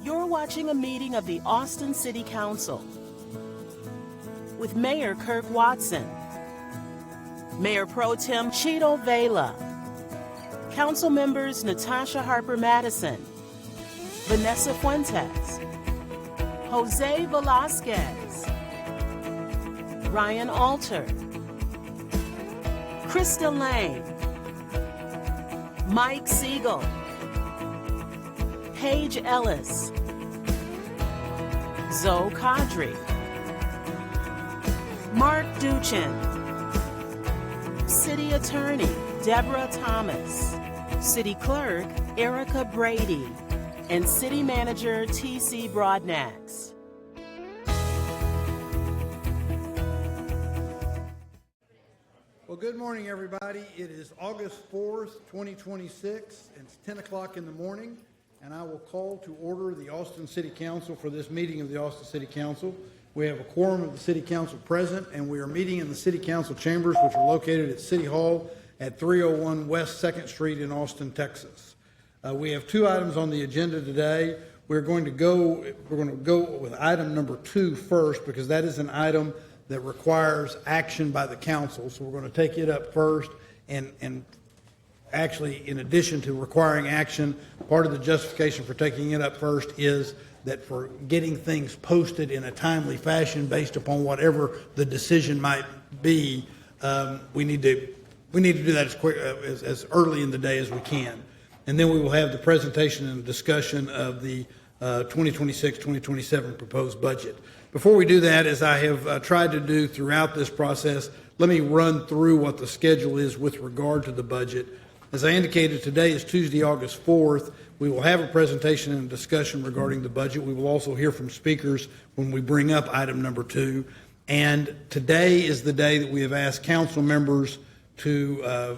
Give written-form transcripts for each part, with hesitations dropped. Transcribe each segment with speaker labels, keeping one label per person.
Speaker 1: You're watching a meeting of the Austin City Council with Mayor Kirk Watson, Mayor Pro Tem Cheeto Vela, Council members Natasha Harper Madison, Vanessa Fuentes, Jose Velasquez, Ryan Alter, Krista Lane, Mike Siegel, Paige Ellis, Zoe Kadri, Mark Duchin, City Attorney Deborah Thomas, City Clerk Erica Brady, and City Manager T.C. Broadnax.
Speaker 2: Well, good morning, everybody. It is August 4th, 2026. It's 10 o'clock in the morning, and I will call to order the Austin City Council for this meeting of the Austin City Council. We have a quorum of the City Council present, and we are meeting in the City Council chambers, which are located at City Hall at 301 West 2nd Street in Austin, Texas. We have two items on the agenda today. We're going to go with item number 2 first, because that is an item that requires action by the council. So we're going to take it up first, and actually, in addition to requiring action, part of the justification for taking it up first is that for getting things posted in a timely fashion based upon whatever the decision might be, we need to do that as quick as early in the day as we can. And then we will have the presentation and discussion of the 2026-2027 proposed budget. Before we do that, as I have tried to do throughout this process, let me run through what the schedule is with regard to the budget. As I indicated, today is Tuesday, August 4th. We will have a presentation and discussion regarding the budget. We will also hear from speakers when we bring up item number 2. And today is the day that we have asked council members to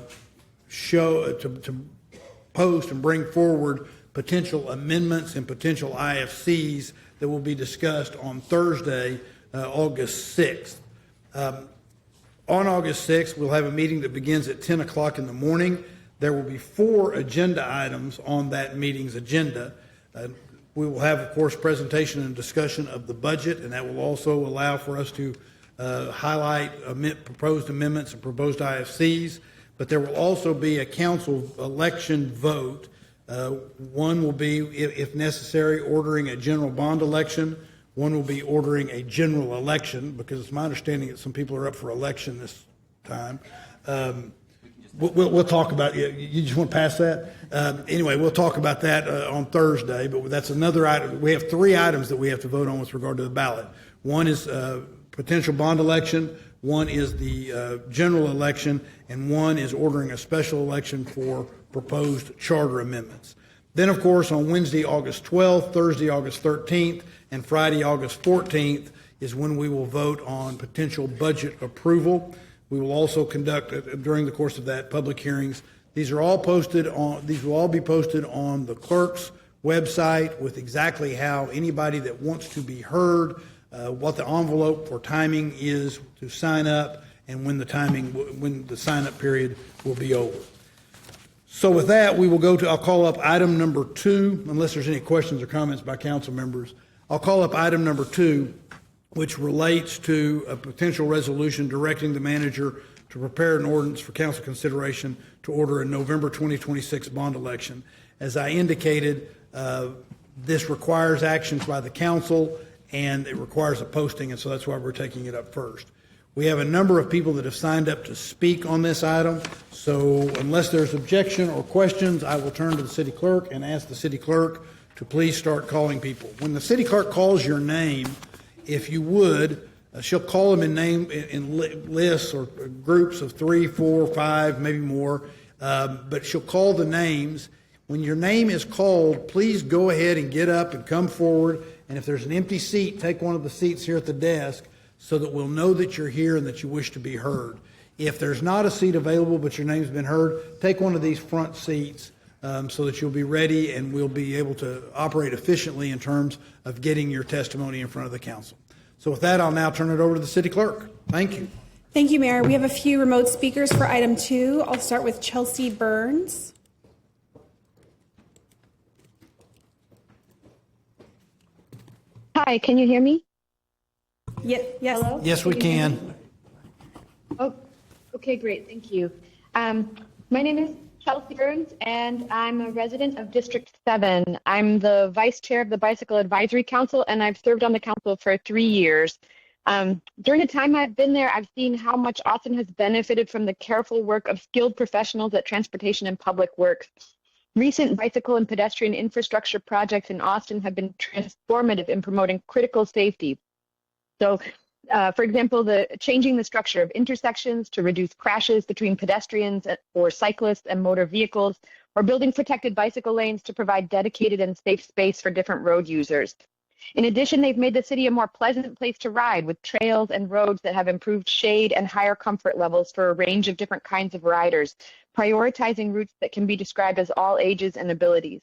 Speaker 2: post and bring forward potential amendments and potential IFCs that will be discussed on Thursday, August 6th. On August 6th, we'll have a meeting that begins at 10 o'clock in the morning. There will be 4 agenda items on that meeting's agenda. We will have, of course, presentation and discussion of the budget, and that will also allow for us to highlight proposed amendments and proposed IFCs. But there will also be a council election vote. One will be, if necessary, ordering a general bond election. One will be ordering a general election, because it's my understanding that some people are up for election this time. We'll talk about it. You just want to pass that? Anyway, we'll talk about that on Thursday, but that's another item. We have 3 items that we have to vote on with regard to the ballot. One is potential bond election, one is the general election, and one is ordering a special election for proposed charter amendments. Then, of course, on Wednesday, August 12th, Thursday, August 13th, and Friday, August 14th is when we will vote on potential budget approval. We will also conduct, during the course of that, public hearings. These will all be posted on the clerk's website with exactly how anybody that wants to be heard, what the envelope for timing is to sign up, and when the sign-up period will be over. So with that, I'll call up item number 2, unless there's any questions or comments by council members. I'll call up item number 2, which relates to a potential resolution directing the manager to prepare an ordinance for council consideration to order a November 2026 bond election. As I indicated, this requires actions by the council, and it requires a posting, and so that's why we're taking it up first. We have a number of people that have signed up to speak on this item, so unless there's objection or questions, I will turn to the city clerk and ask the city clerk to please start calling people. When the city clerk calls your name, if you would, she'll call them in lists or groups of 3, 4, 5, maybe more, but she'll call the names. When your name is called, please go ahead and get up and come forward, and if there's an empty seat, take one of the seats here at the desk so that we'll know that you're here and that you wish to be heard. If there's not a seat available but your name's been heard, take one of these front seats so that you'll be ready and we'll be able to operate efficiently in terms of getting your testimony in front of the council. So with that, I'll now turn it over to the city clerk. Thank you.
Speaker 3: Thank you, Mayor. We have a few remote speakers for item 2. I'll start with Chelsea Burns.
Speaker 4: Hi, can you hear me?
Speaker 3: Yes.
Speaker 4: Hello?
Speaker 2: Yes, we can.
Speaker 4: Oh, okay, great, thank you. My name is Chelsea Burns, and I'm a resident of District 7. I'm the Vice Chair of the Bicycle Advisory Council, and I've served on the council for 3 years. During the time I've been there, I've seen how much Austin has benefited from the careful work of skilled professionals at Transportation and Public Works. Recent bicycle and pedestrian infrastructure projects in Austin have been transformative in promoting critical safety. So, for example, changing the structure of intersections to reduce crashes between pedestrians or cyclists and motor vehicles, or building protected bicycle lanes to provide dedicated and safe space for different road users. In addition, they've made the city a more pleasant place to ride with trails and roads that have improved shade and higher comfort levels for a range of different kinds of riders, prioritizing routes that can be described as all ages and abilities.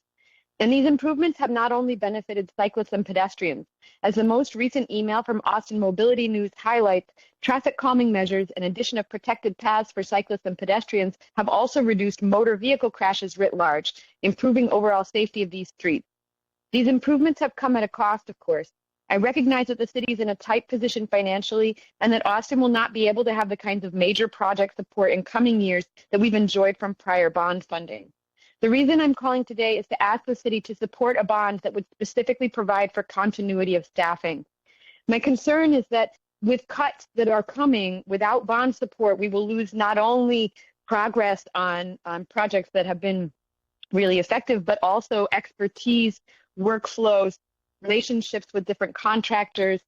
Speaker 4: And these improvements have not only benefited cyclists and pedestrians. As the most recent email from Austin Mobility News highlights, traffic calming measures and addition of protected paths for cyclists and pedestrians have also reduced motor vehicle crashes writ large, improving overall safety of these streets. These improvements have come at a cost, of course. I recognize that the city is in a tight position financially and that Austin will not be able to have the kinds of major project support in coming years that we've enjoyed from prior bond funding. The reason I'm calling today is to ask the city to support a bond that would specifically provide for continuity of staffing. My concern is that with cuts that are coming without bond support, we will lose not only progress on projects that have been really effective, but also expertise, workflows, relationships with different contractors.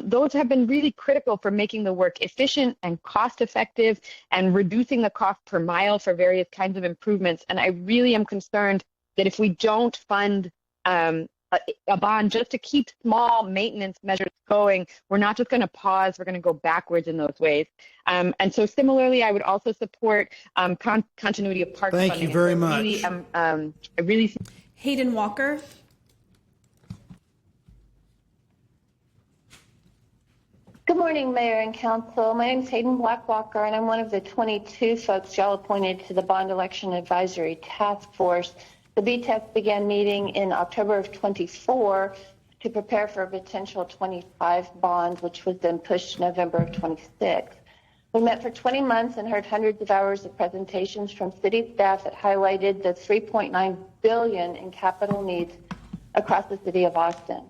Speaker 4: Those have been really critical for making the work efficient and cost effective and reducing the cost per mile for various kinds of improvements. And I really am concerned that if we don't fund a bond just to keep small maintenance measures going, we're not just going to pause, we're going to go backwards in those ways. And so similarly, I would also support continuity of park funding.
Speaker 2: Thank you very much.
Speaker 3: Hayden Walker.
Speaker 5: Good morning, Mayor and Council. My name is Hayden Walker, and I'm one of the 22 folks y'all appointed to the Bond Election Advisory Task Force. The BTEF began meeting in October of 24 to prepare for a potential 25 bond, which was then pushed to November of 26. We met for 20 months and heard hundreds of hours of presentations from city staff that highlighted the $3.9 billion in capital needs across the city of Austin.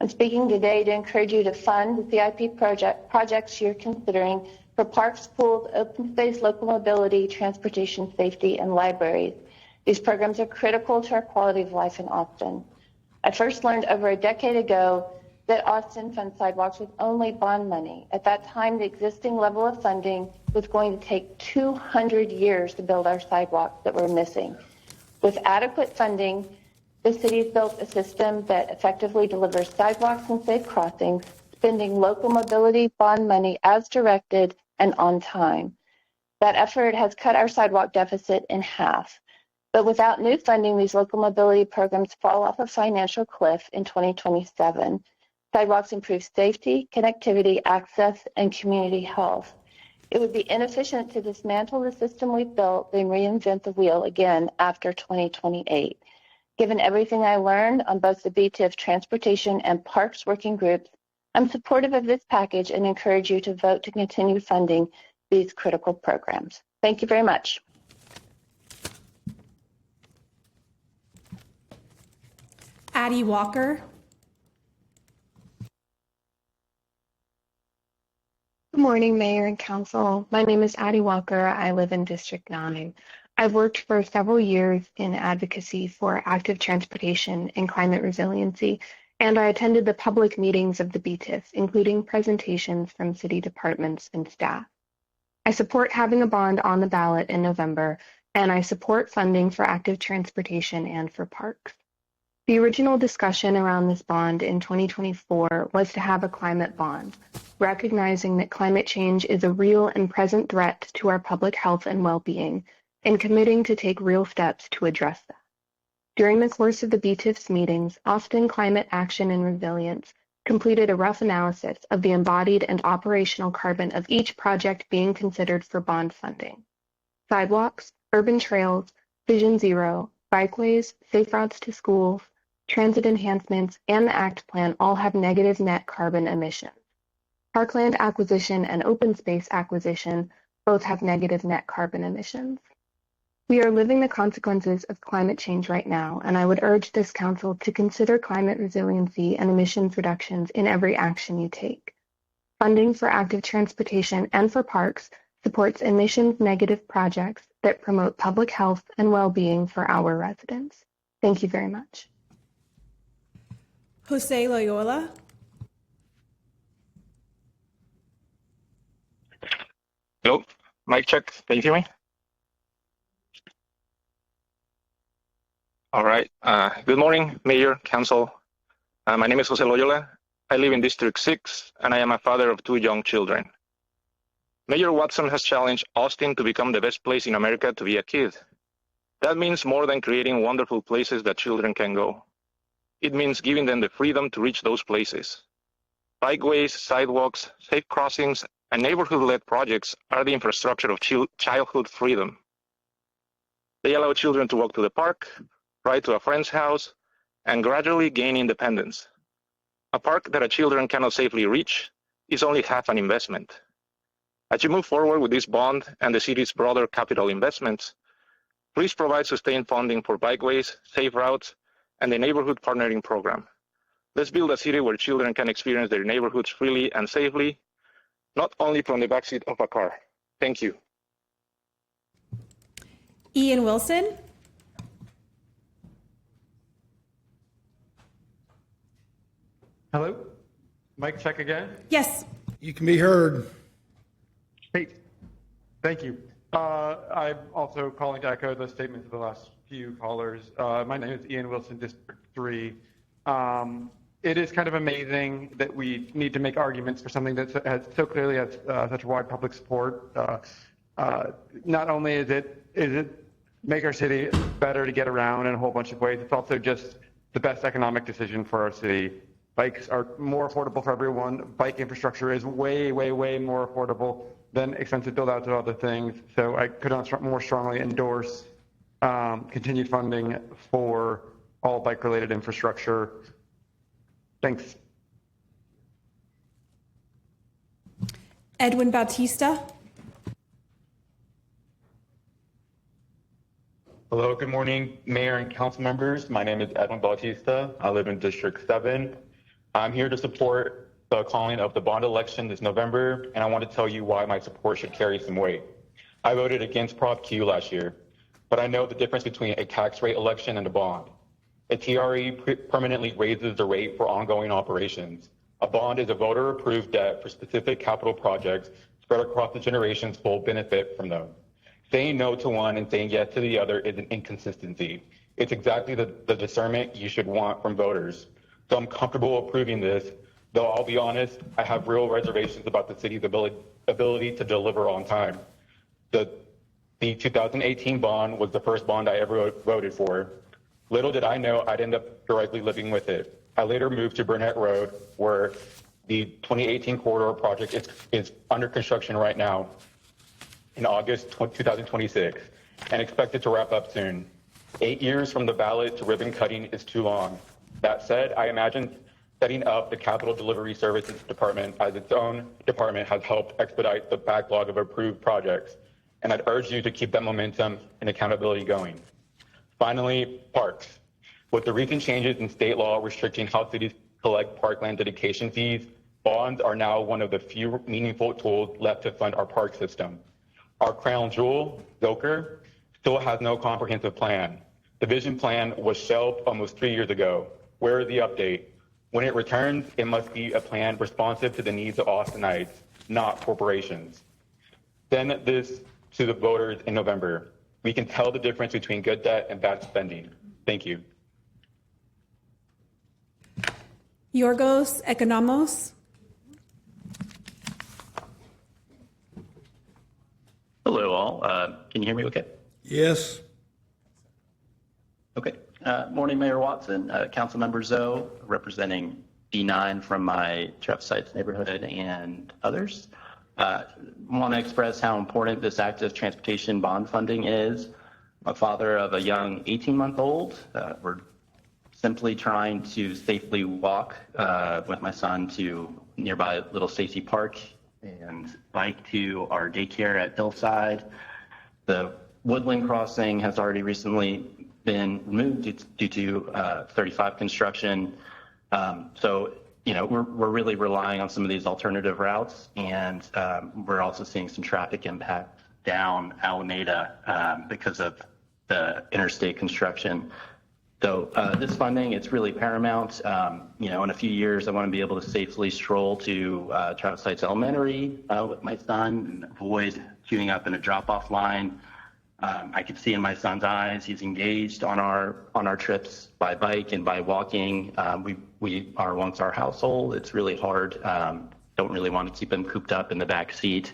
Speaker 5: I'm speaking today to encourage you to fund the CIP projects you're considering for parks, pools, open space, local mobility, transportation safety, and libraries. These programs are critical to our quality of life in Austin. I first learned over a decade ago that Austin funds sidewalks with only bond money. At that time, the existing level of funding was going to take 200 years to build our sidewalks that were missing. With adequate funding, the city's built a system that effectively delivers sidewalks and safe crossings, spending local mobility bond money as directed and on time. That effort has cut our sidewalk deficit in half. But without new funding, these local mobility programs fall off a financial cliff in 2027. Sidewalks improve safety, connectivity, access, and community health. It would be inefficient to dismantle the system we've built, then reinvent the wheel again after 2028. Given everything I learned on both the BTIF transportation and parks working groups, I'm supportive of this package and encourage you to vote to continue funding these critical programs. Thank you very much.
Speaker 3: Addie Walker.
Speaker 4: Good morning, Mayor and Council. My name is Addie Walker. I live in District 9. I've worked for several years in advocacy for active transportation and climate resiliency, and I attended the public meetings of the BTIF, including presentations from city departments and staff. I support having a bond on the ballot in November, and I support funding for active transportation and for parks. The original discussion around this bond in 2024 was to have a climate bond, recognizing that climate change is a real and present threat to our public health and well-being, and committing to take real steps to address that. During the course of the BTIF's meetings, Austin Climate Action and Resilience completed a rough analysis of the embodied and operational carbon of each project being considered for bond funding. Sidewalks, urban trails, Vision Zero, bikeways, safe routes to schools, transit enhancements, and the ACT Plan all have negative net carbon emissions. Parkland acquisition and open space acquisition both have negative net carbon emissions. We are living the consequences of climate change right now, and I would urge this council to consider climate resiliency and emissions reductions in every action you take. Funding for active transportation and for parks supports emissions negative projects that promote public health and well-being for our residents. Thank you very much.
Speaker 3: Jose Loyola.
Speaker 6: Hello, mic check. Can you hear me? All right. Good morning, Mayor, Council. My name is Jose Loyola. I live in District 6, and I am a father of 2 young children. Mayor Watson has challenged Austin to become the best place in America to be a kid. That means more than creating wonderful places that children can go. It means giving them the freedom to reach those places. Bikeways, sidewalks, safe crossings, and neighborhood-led projects are the infrastructure of childhood freedom. They allow children to walk to the park, ride to a friend's house, and gradually gain independence. A park that children cannot safely reach is only half an investment. As you move forward with this bond and the city's broader capital investments, please provide sustained funding for bikeways, safe routes, and the neighborhood partnering program. Let's build a city where children can experience their neighborhoods freely and safely, not only from the backseat of a car. Thank you.
Speaker 3: Ian Wilson.
Speaker 7: Hello? Mic check again?
Speaker 3: Yes.
Speaker 2: You can be heard.
Speaker 7: Hey, thank you. I'm also calling to echo the statements of the last few callers. My name is Ian Wilson, District 3. It is kind of amazing that we need to make arguments for something that has so clearly has such wide public support. Not only is it make our city better to get around in a whole bunch of ways, it's also just the best economic decision for our city. Bikes are more affordable for everyone. Bike infrastructure is way, way, way more affordable than expensive build-outs of other things. So I could not more strongly endorse continued funding for all bike-related infrastructure. Thanks.
Speaker 3: Edwin Bautista.
Speaker 8: Hello, good morning, Mayor and council members. My name is Edwin Bautista. I live in District 7. I'm here to support the calling of the bond election this November, and I want to tell you why my support should carry some weight. I voted against Prop Q last year, but I know the difference between a tax rate election and a bond. A TRE permanently raises the rate for ongoing operations. A bond is a voter-approved debt for specific capital projects spread across the generations who will benefit from them. Saying no to one and saying yes to the other is an inconsistency. It's exactly the discernment you should want from voters. So I'm comfortable approving this, though I'll be honest, I have real reservations about the city's ability to deliver on time. The 2018 bond was the first bond I ever voted for. Little did I know I'd end up directly living with it. I later moved to Burnett Road, where the 2018 corridor project is under construction right now in August 2026 and expected to wrap up soon. 8 years from the ballot to ribbon cutting is too long. That said, I imagine setting up the Capital Delivery Services Department as its own department has helped expedite the backlog of approved projects, and I'd urge you to keep that momentum and accountability going. Finally, parks. With the recent changes in state law restricting how cities collect parkland dedication fees, bonds are now one of the few meaningful tools left to fund our park system. Our crown jewel, Zilker, still has no comprehensive plan. The vision plan was shelved almost 3 years ago. Where is the update? When it returns, it must be a plan responsive to the needs of Austinites, not corporations. Send this to the voters in November. We can tell the difference between good debt and bad spending. Thank you.
Speaker 3: Yorgos Economos.
Speaker 9: Hello, all. Can you hear me okay?
Speaker 2: Yes.
Speaker 9: Okay. Morning, Mayor Watson, Councilmember Zoe, representing D9 from my Jeff Sites neighborhood and others. Want to express how important this active transportation bond funding is. I'm a father of a young 18-month-old. We're simply trying to safely walk with my son to nearby Little Stacy Park and bike to our daycare at Hillside. The Woodland crossing has already recently been removed due to 35 construction. So, you know, we're really relying on some of these alternative routes, and we're also seeing some traffic impact down Alameda because of the interstate construction. So this funding, it's really paramount. You know, in a few years, I want to be able to safely stroll to Travis Heights Elementary with my son and avoid queuing up in a drop-off line. I can see in my son's eyes, he's engaged on our trips by bike and by walking. We are once our household. It's really hard. Don't really want to keep him cooped up in the back seat.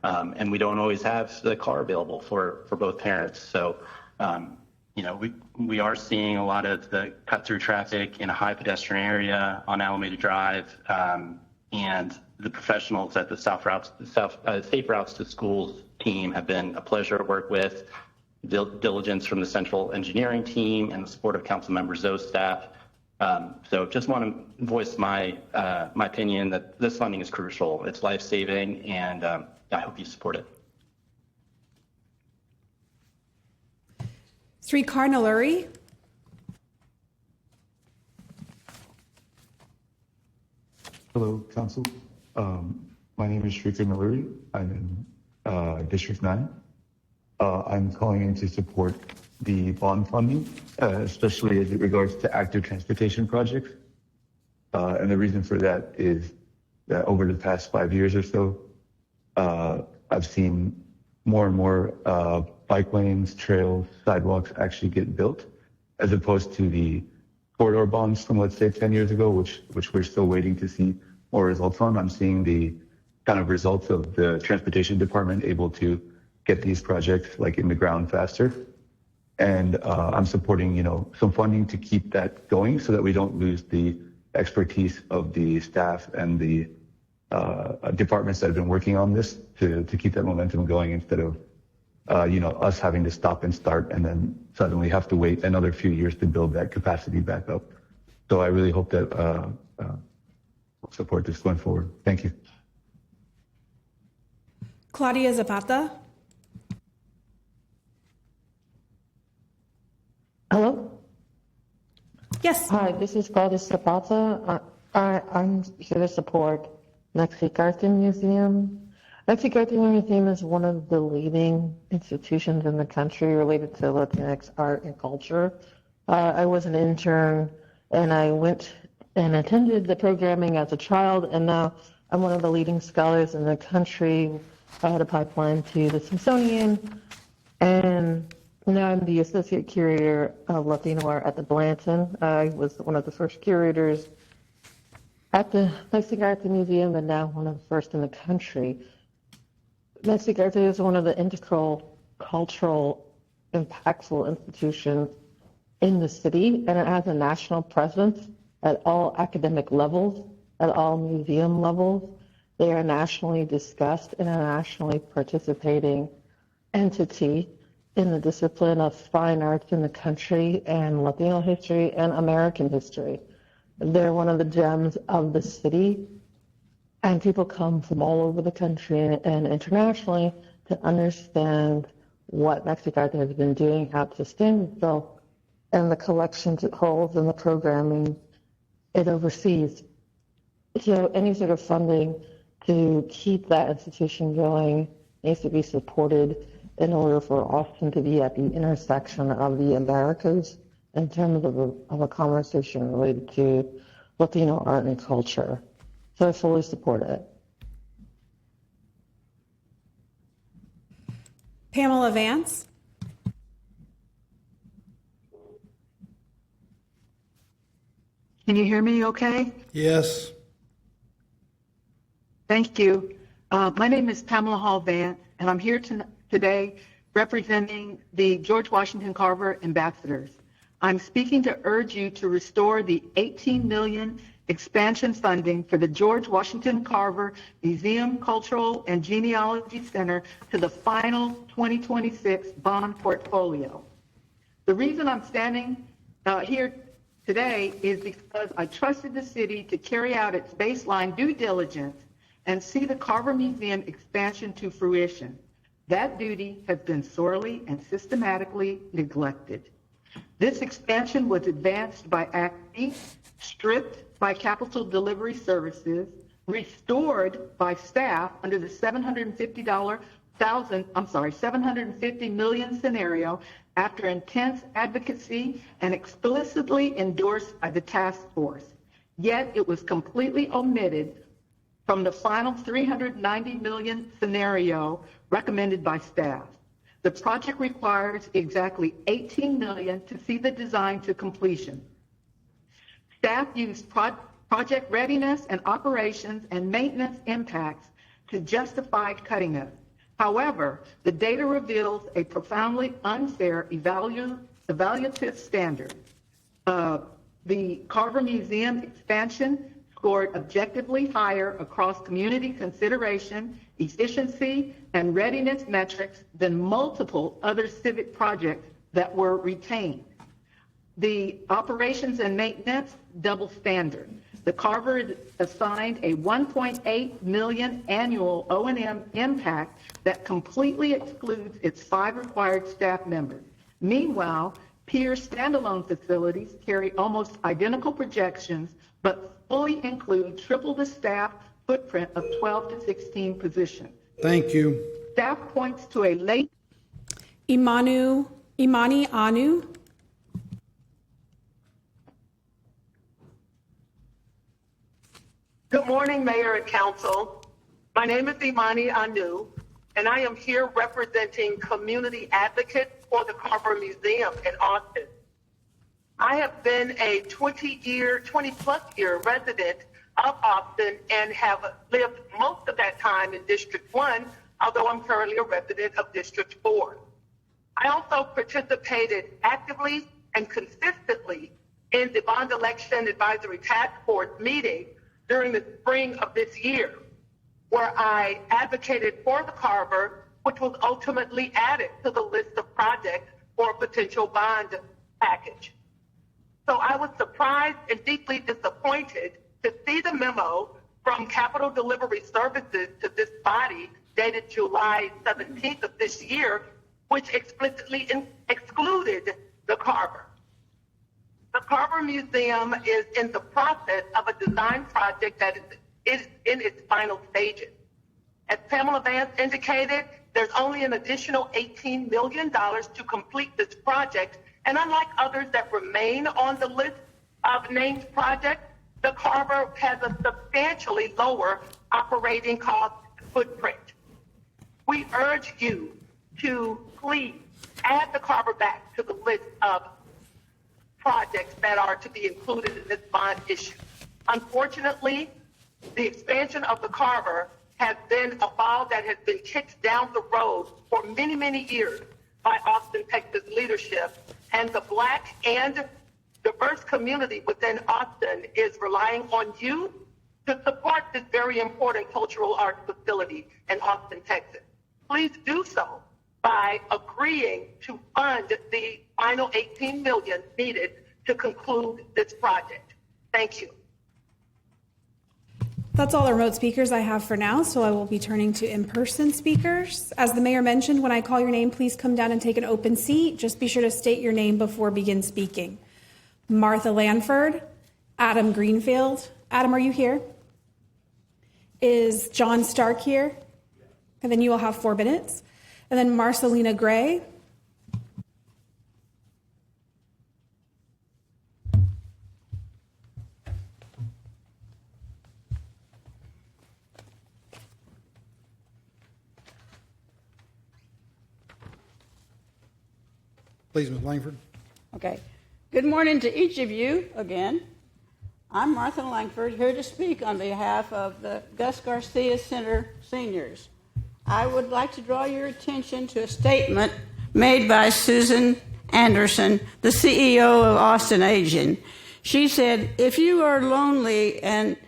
Speaker 9: And we don't always have the car available for both parents. So, you know, we are seeing a lot of the cut through traffic in a high pedestrian area on Alameda Drive. And the professionals at the Safe Routes to Schools team have been a pleasure to work with. Diligence from the central engineering team and the support of Councilmember Zoe's staff. So just want to voice my opinion that this funding is crucial. It's life-saving, and I hope you support it.
Speaker 3: Srikar Naluri.
Speaker 10: Hello, Council. My name is Srikar Naluri. I'm in District 9. I'm calling in to support the bond funding, especially as it regards to active transportation projects. And the reason for that is that over the past 5 years or so, I've seen more and more bike lanes, trails, sidewalks actually get built, as opposed to the corridor bonds from, let's say, 10 years ago, which we're still waiting to see more results on. I'm seeing the kind of results of the transportation department able to get these projects like in the ground faster. And I'm supporting, you know, some funding to keep that going so that we don't lose the expertise of the staff and the departments that have been working on this to keep that momentum going, instead of you know, us having to stop and start and then suddenly have to wait another few years to build that capacity back up. So I really hope that we'll support this going forward. Thank you.
Speaker 3: Claudia Zapata.
Speaker 11: Hello?
Speaker 3: Yes.
Speaker 11: Hi, this is Claudia Zapata. I'm here to support Mexican Museum. Mexican Museum is one of the leading institutions in the country related to Latinx art and culture. I was an intern, and I went and attended the programming as a child, and now I'm one of the leading scholars in the country. I had a pipeline to the Smithsonian, and now I'm the associate curator of Latino art at the Blanton. I was one of the first curators at the Mexican Art Museum, and now one of the first in the country. Mexican Art is one of the integral, cultural, impactful institutions in the city, and it has a national presence at all academic levels, at all museum levels. They are nationally discussed and a nationally participating entity in the discipline of fine arts in the country and Latino history and American history. They're one of the gems of the city, and people come from all over the country and internationally to understand what Mexican Art has been doing, how it sustains itself, and the collections it holds and the programming it oversees. So any sort of funding to keep that institution going needs to be supported in order for Austin to be at the intersection of the Americas in terms of a conversation related to Latino art and culture. So I fully support it.
Speaker 3: Pamela Vance.
Speaker 12: Can you hear me okay?
Speaker 2: Yes.
Speaker 12: Thank you. My name is Pamela Hall Vance, and I'm here today representing the George Washington Carver Ambassadors. I'm speaking to urge you to restore the $18 million expansion funding for the George Washington Carver Museum, Cultural, and Genealogy Center to the final 2026 bond portfolio. The reason I'm standing here today is because I trusted the city to carry out its baseline due diligence and see the Carver Museum expansion to fruition. That duty has been sorely and systematically neglected. This expansion was advanced by Act B, stripped by Capital Delivery Services, restored by staff under the $750 million scenario after intense advocacy and explicitly endorsed by the task force. Yet it was completely omitted from the final $390 million scenario recommended by staff. The project requires exactly $18 million to see the design to completion. Staff used project readiness and operations and maintenance impacts to justify cutting it. However, the data reveals a profoundly unfair evaluative standard. The Carver Museum expansion scored objectively higher across community consideration, efficiency, and readiness metrics than multiple other civic projects that were retained. The operations and maintenance double standard. The Carver assigned a $1.8 million annual O&M impact that completely excludes its 5 required staff members. Meanwhile, peer standalone facilities carry almost identical projections, but fully include triple the staff footprint of 12 to 16 positions.
Speaker 2: Thank you.
Speaker 12: Staff points to a late
Speaker 3: Imani Anu.
Speaker 13: Good morning, Mayor and Council. My name is Imani Anu, and I am here representing community advocate for the Carver Museum in Austin. I have been a 20-plus year resident of Austin and have lived most of that time in District 1, although I'm currently a resident of District 4. I also participated actively and consistently in the Bond Election Advisory Task Force meeting during the spring of this year, where I advocated for the Carver, which was ultimately added to the list of projects for a potential bond package. So I was surprised and deeply disappointed to see the memo from Capital Delivery Services to this body dated July 17th of this year, which explicitly excluded the Carver. The Carver Museum is in the process of a design project that is in its final stages. As Pamela Vance indicated, there's only an additional $18 million to complete this project, and unlike others that remain on the list of named projects, the Carver has a substantially lower operating cost footprint. We urge you to please add the Carver back to the list of projects that are to be included in this bond issue. Unfortunately, the expansion of the Carver has been a ball that has been kicked down the road for many, many years by Austin, Texas leadership, and the Black and diverse community within Austin is relying on you to support this very important cultural arts facility in Austin, Texas. Please do so by agreeing to fund the final $18 million needed to conclude this project. Thank you.
Speaker 3: That's all the remote speakers I have for now, so I will be turning to in-person speakers. As the mayor mentioned, when I call your name, please come down and take an open seat. Just be sure to state your name before begin speaking. Martha Lanford, Adam Greenfield. Adam, are you here? Is John Stark here? And then you will have 4 minutes. And then Marcelina Gray.
Speaker 2: Please, Ms. Langford.
Speaker 14: Okay. Good morning to each of you again. I'm Martha Langford, here to speak on behalf of the Gus Garcia Center seniors. I would like to draw your attention to a statement made by Susan Anderson, the CEO of Austin Aging. She said, if you are lonely and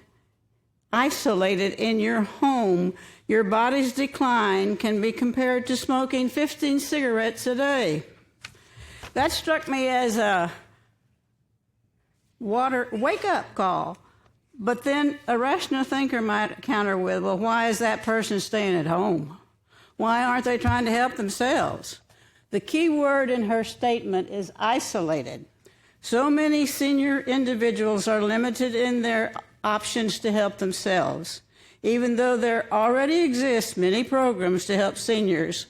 Speaker 14: isolated in your home, your body's decline can be compared to smoking 15 cigarettes a day. That struck me as a wake-up call. But then a rational thinker might counter with, well, why is that person staying at home? Why aren't they trying to help themselves? The key word in her statement is isolated. So many senior individuals are limited in their options to help themselves. Even though there already exist many programs to help seniors,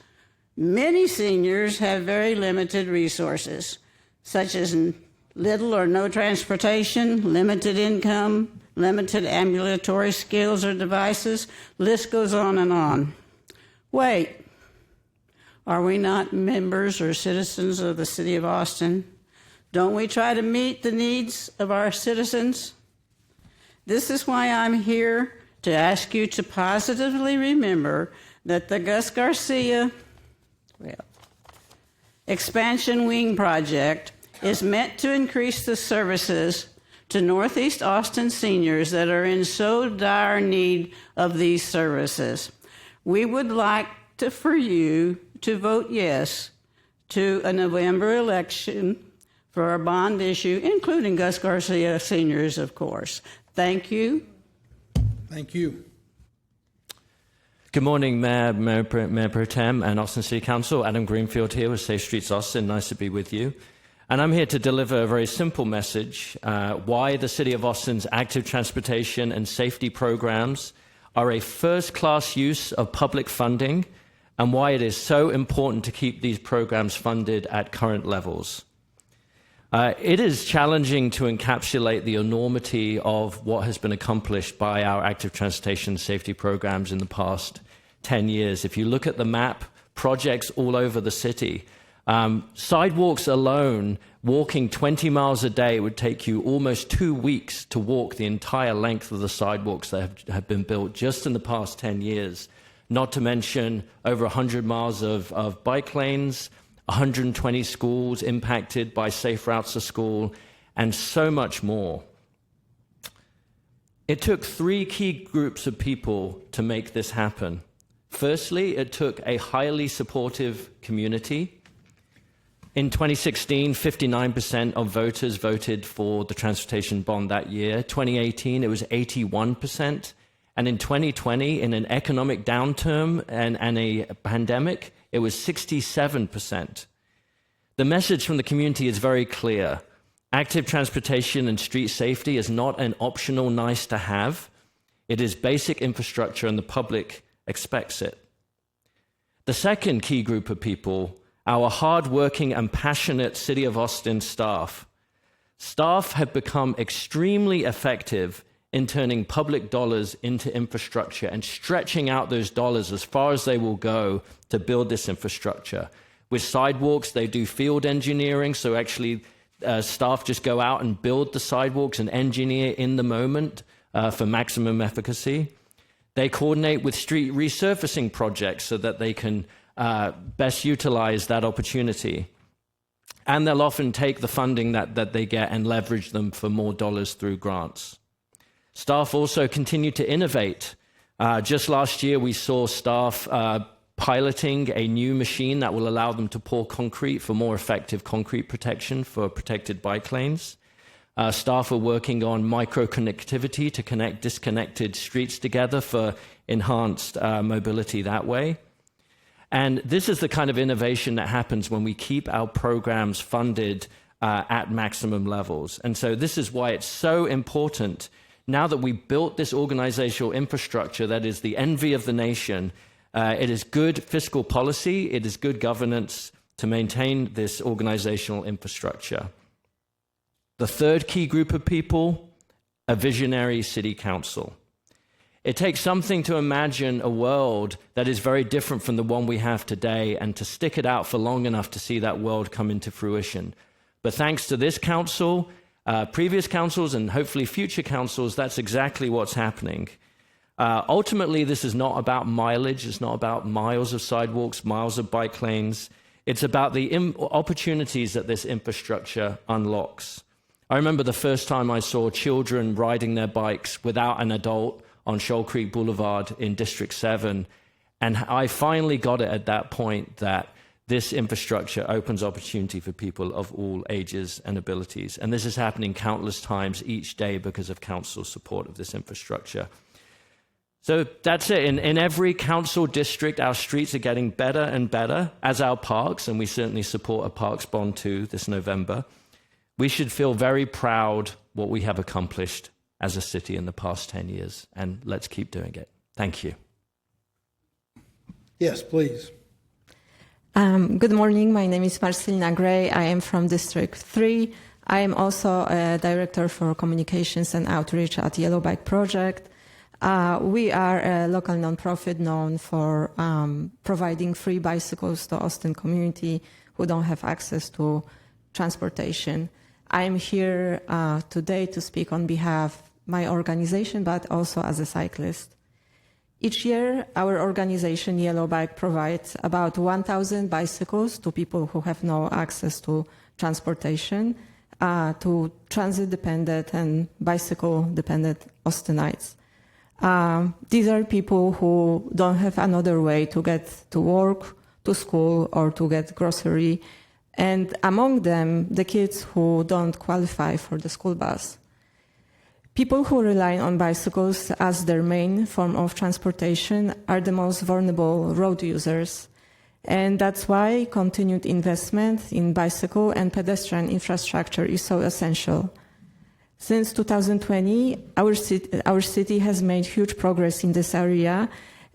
Speaker 14: many seniors have very limited resources, such as little or no transportation, limited income, limited ambulatory skills or devices. List goes on and on. Wait, are we not members or citizens of the city of Austin? Don't we try to meet the needs of our citizens? This is why I'm here to ask you to positively remember that the Gus Garcia expansion wing project is meant to increase the services to Northeast Austin seniors that are in so dire need of these services. We would like for you to vote yes to a November election for a bond issue, including Gus Garcia seniors, of course. Thank you.
Speaker 2: Thank you.
Speaker 15: Good morning, Mayor Pro Tem and Austin City Council. Adam Greenfield here with Safe Streets Austin. Nice to be with you. And I'm here to deliver a very simple message, why the City of Austin's active transportation and safety programs are a first-class use of public funding, and why it is so important to keep these programs funded at current levels. It is challenging to encapsulate the enormity of what has been accomplished by our active transportation safety programs in the past 10 years. If you look at the map, projects all over the city, sidewalks alone, walking 20 miles a day would take you almost 2 weeks to walk the entire length of the sidewalks that have been built just in the past 10 years, not to mention over 100 miles of bike lanes, 120 schools impacted by safe routes to school, and so much more. It took 3 key groups of people to make this happen. Firstly, it took a highly supportive community. In 2016, 59% of voters voted for the transportation bond that year. 2018, it was 81%. And in 2020, in an economic downturn and a pandemic, it was 67%. The message from the community is very clear. Active transportation and street safety is not an optional nice to have. It is basic infrastructure and the public expects it. The second key group of people, our hardworking and passionate City of Austin staff. Staff have become extremely effective in turning public dollars into infrastructure and stretching out those dollars as far as they will go to build this infrastructure. With sidewalks, they do field engineering, so actually staff just go out and build the sidewalks and engineer in the moment for maximum efficacy. They coordinate with street resurfacing projects so that they can best utilize that opportunity. And they'll often take the funding that they get and leverage them for more dollars through grants. Staff also continue to innovate. Just last year, we saw staff piloting a new machine that will allow them to pour concrete for more effective concrete protection for protected bike lanes. Staff are working on micro-connectivity to connect disconnected streets together for enhanced mobility that way. And this is the kind of innovation that happens when we keep our programs funded at maximum levels. And so this is why it's so important, now that we built this organizational infrastructure that is the envy of the nation. It is good fiscal policy, it is good governance to maintain this organizational infrastructure. The third key group of people, a visionary city council. It takes something to imagine a world that is very different from the one we have today and to stick it out for long enough to see that world come into fruition. But thanks to this council, previous councils, and hopefully future councils, that's exactly what's happening. Ultimately, this is not about mileage. It's not about miles of sidewalks, miles of bike lanes. It's about the opportunities that this infrastructure unlocks. I remember the first time I saw children riding their bikes without an adult on Shoal Creek Boulevard in District 7. And I finally got it at that point that this infrastructure opens opportunity for people of all ages and abilities. And this is happening countless times each day because of council support of this infrastructure. So that's it. In every council district, our streets are getting better and better, as our parks, and we certainly support a parks bond too this November. We should feel very proud what we have accomplished as a city in the past 10 years, and let's keep doing it. Thank you.
Speaker 2: Yes, please.
Speaker 11: Good morning. My name is Marcelina Gray. I am from District 3. I am also a Director for Communications and Outreach at Yellow Bike Project. We are a local nonprofit known for providing free bicycles to Austin community who don't have access to transportation. I am here today to speak on behalf of my organization, but also as a cyclist. Each year, our organization, Yellow Bike, provides about 1,000 bicycles to people who have no access to transportation, to transit-dependent and bicycle-dependent Austinites. These are people who don't have another way to get to work, to school, or to get grocery, and among them, the kids who don't qualify for the school bus. People who rely on bicycles as their main form of transportation are the most vulnerable road users. And that's why continued investment in bicycle and pedestrian infrastructure is so essential. Since 2020, our city has made huge progress in this area,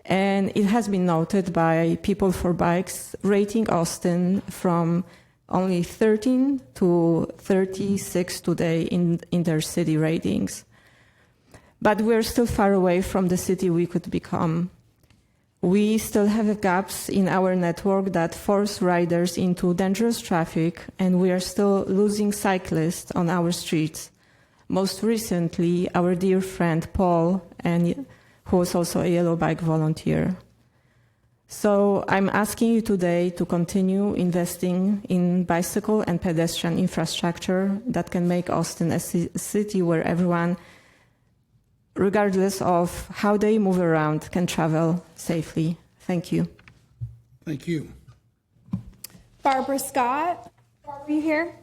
Speaker 11: and it has been noted by People for Bikes, rating Austin from only 13 to 36 today in their city ratings. But we're still far away from the city we could become. We still have gaps in our network that force riders into dangerous traffic, and we are still losing cyclists on our streets. Most recently, our dear friend Paul, who is also a Yellow Bike volunteer. So I'm asking you today to continue investing in bicycle and pedestrian infrastructure that can make Austin a city where everyone, regardless of how they move around, can travel safely. Thank you.
Speaker 2: Thank you.
Speaker 3: Barbara Scott, are you here?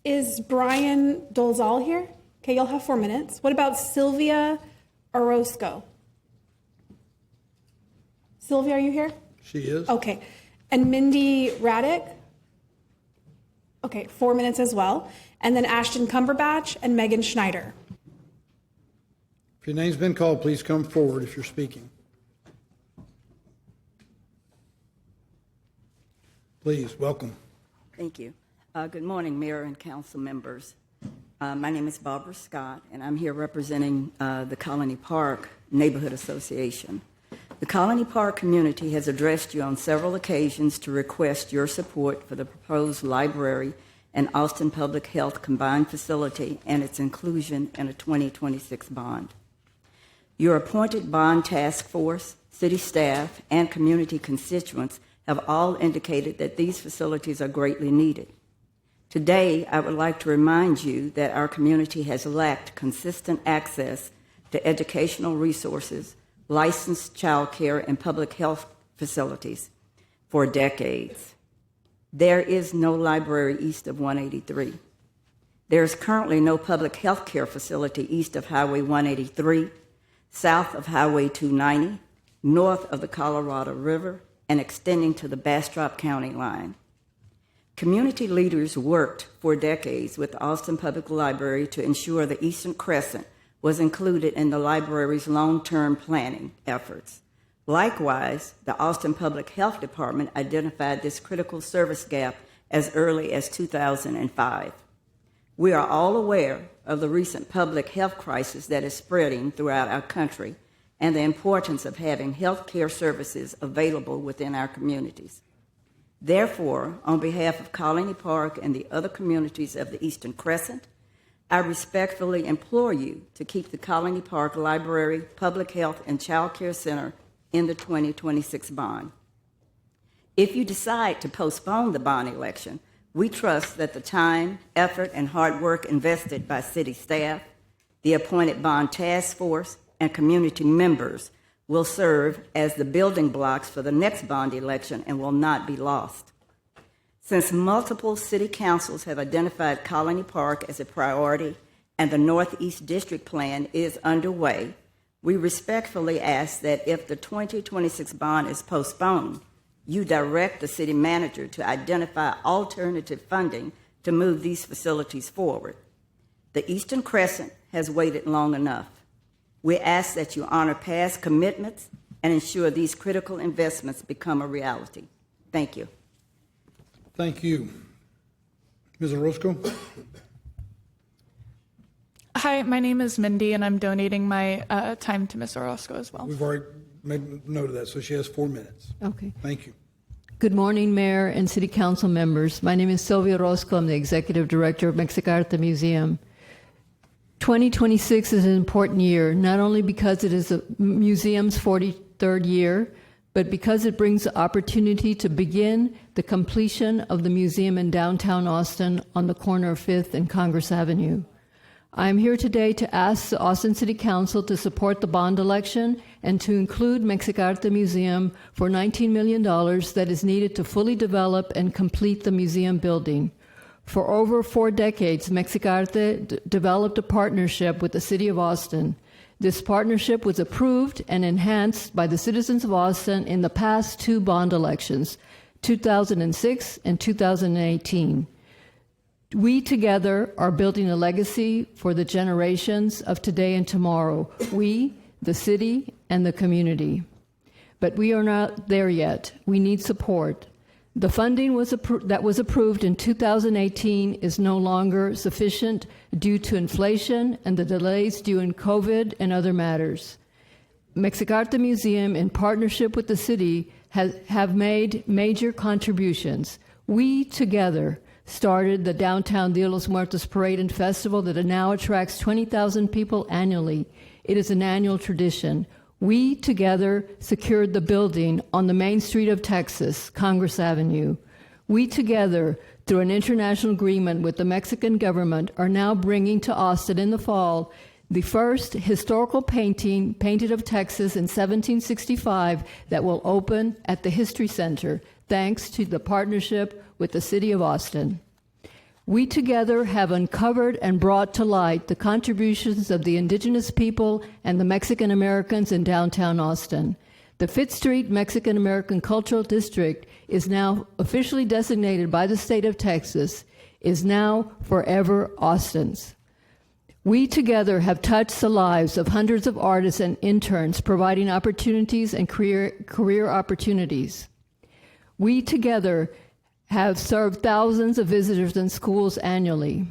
Speaker 3: Is Brian Dolzal here? Okay, you'll have 4 minutes. What about Sylvia Orozco? Sylvia, are you here?
Speaker 2: She is.
Speaker 3: Okay. And Mindy Raddick? Okay, 4 minutes as well. And then Ashton Cumberbatch and Megan Schneider.
Speaker 2: If your name's been called, please come forward if you're speaking. Please, welcome.
Speaker 16: Thank you. Good morning, Mayor and Council members. My name is Barbara Scott, and I'm here representing the Colony Park Neighborhood Association. The Colony Park community has addressed you on several occasions to request your support for the proposed library and Austin Public Health combined facility and its inclusion in a 2026 bond. Your appointed bond task force, city staff, and community constituents have all indicated that these facilities are greatly needed. Today, I would like to remind you that our community has lacked consistent access to educational resources, licensed child care, and public health facilities for decades. There is no library east of 183. There is currently no public health care facility east of Highway 183, south of Highway 290, north of the Colorado River, and extending to the Bastrop County line. Community leaders worked for decades with the Austin Public Library to ensure the Eastern Crescent was included in the library's long-term planning efforts. Likewise, the Austin Public Health Department identified this critical service gap as early as 2005. We are all aware of the recent public health crisis that is spreading throughout our country and the importance of having health care services available within our communities. Therefore, on behalf of Colony Park and the other communities of the Eastern Crescent, I respectfully implore you to keep the Colony Park Library, Public Health, and Child Care Center in the 2026 bond. If you decide to postpone the bond election, we trust that the time, effort, and hard work invested by city staff, the appointed bond task force, and community members will serve as the building blocks for the next bond election and will not be lost. Since multiple city councils have identified Colony Park as a priority and the Northeast District Plan is underway, we respectfully ask that if the 2026 bond is postponed, you direct the city manager to identify alternative funding to move these facilities forward. The Eastern Crescent has waited long enough. We ask that you honor past commitments and ensure these critical investments become a reality. Thank you.
Speaker 2: Thank you. Ms. Orozco?
Speaker 17: Hi, my name is Mindy, and I'm donating my time to Ms. Orozco as well.
Speaker 2: We've already made note of that, so she has 4 minutes.
Speaker 18: Okay.
Speaker 2: Thank you.
Speaker 18: Good morning, Mayor and City Council members. My name is Sylvia Orozco. I'm the Executive Director of Mexicarte Museum. 2026 is an important year, not only because it is the museum's 43rd year, but because it brings the opportunity to begin the completion of the museum in downtown Austin on the corner of 5th and Congress Avenue. I'm here today to ask the Austin City Council to support the bond election and to include Mexicarte Museum for $19 million that is needed to fully develop and complete the museum building. For over 4 decades, Mexicarte developed a partnership with the City of Austin. This partnership was approved and enhanced by the citizens of Austin in the past 2 bond elections, 2006 and 2018. We together are building a legacy for the generations of today and tomorrow. We, the city, and the community. But we are not there yet. We need support. The funding that was approved in 2018 is no longer sufficient due to inflation and the delays due in COVID and other matters. Mexicarte Museum, in partnership with the city, have made major contributions. We together started the Downtown Dia de los Muertos Parade and Festival that now attracts 20,000 people annually. It is an annual tradition. We together secured the building on the main street of Texas, Congress Avenue. We together, through an international agreement with the Mexican government, are now bringing to Austin in the fall the first historical painting painted of Texas in 1765 that will open at the History Center, thanks to the partnership with the City of Austin. We together have uncovered and brought to light the contributions of the indigenous people and the Mexican Americans in downtown Austin. The 5th Street Mexican American Cultural District is now officially designated by the state of Texas, is now forever Austin's. We together have touched the lives of hundreds of artists and interns, providing opportunities and career opportunities. We together have served thousands of visitors in schools annually.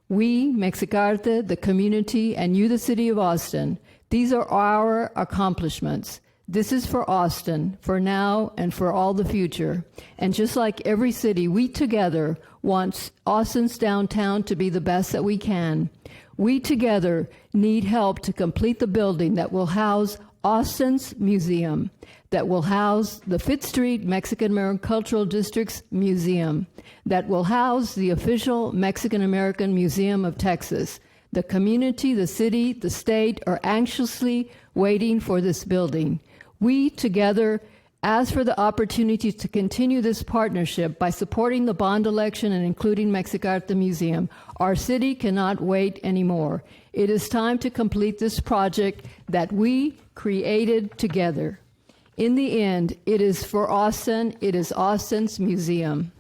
Speaker 18: We, Mexicarte, the community, and you, the City of Austin, these are our accomplishments. This is for Austin, for now and for all the future. And just like every city, we together want Austin's downtown to be the best that we can. We together need help to complete the building that will house Austin's museum, that will house the 5th Street Mexican American Cultural District's museum, that will house the official Mexican American Museum of Texas. The community, the city, the state are anxiously waiting for this building. We together ask for the opportunity to continue this partnership by supporting the bond election and including Mexicarte Museum. Our city cannot wait anymore. It is time to complete this project that we created together. In the end, it is for Austin. It is Austin's museum.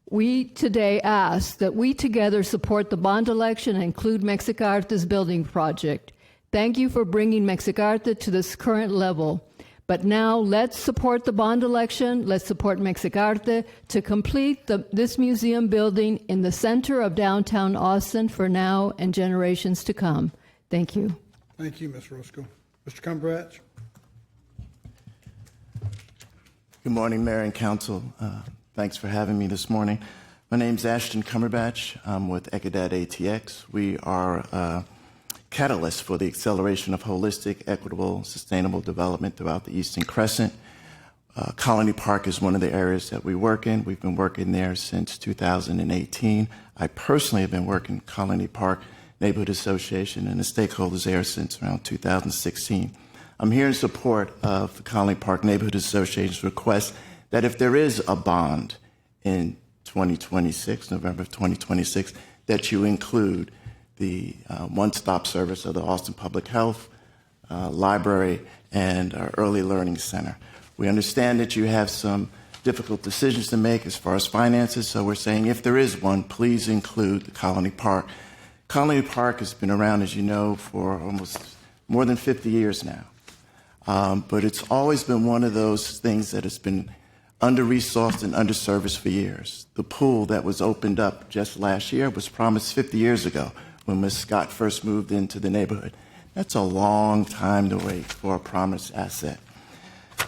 Speaker 18: We today ask that we together support the bond election and include Mexicarte's building project. Thank you for bringing Mexicarte to this current level. But now let's support the bond election. Let's support Mexicarte to complete this museum building in the center of downtown Austin for now and generations to come. Thank you.
Speaker 2: Thank you, Ms. Roscoe. Mr. Cumberbatch.
Speaker 19: Good morning, Mayor and Council. Thanks for having me this morning. My name's Ashton Cumberbatch. I'm with ECADAT ATX. We are catalyst for the acceleration of holistic, equitable, sustainable development throughout the Eastern Crescent. Colony Park is one of the areas that we work in. We've been working there since 2018. I personally have been working Colony Park Neighborhood Association and the stakeholders there since around 2016. I'm here in support of the Colony Park Neighborhood Association's request that if there is a bond in 2026, November of 2026, that you include the one-stop service of the Austin Public Health, Library, and our Early Learning Center. We understand that you have some difficult decisions to make as far as finances, so we're saying if there is one, please include the Colony Park. Colony Park has been around, as you know, for almost more than 50 years now. But it's always been one of those things that has been under-resourced and underserviced for years. The pool that was opened up just last year was promised 50 years ago when Ms. Scott first moved into the neighborhood. That's a long time to wait for a promised asset.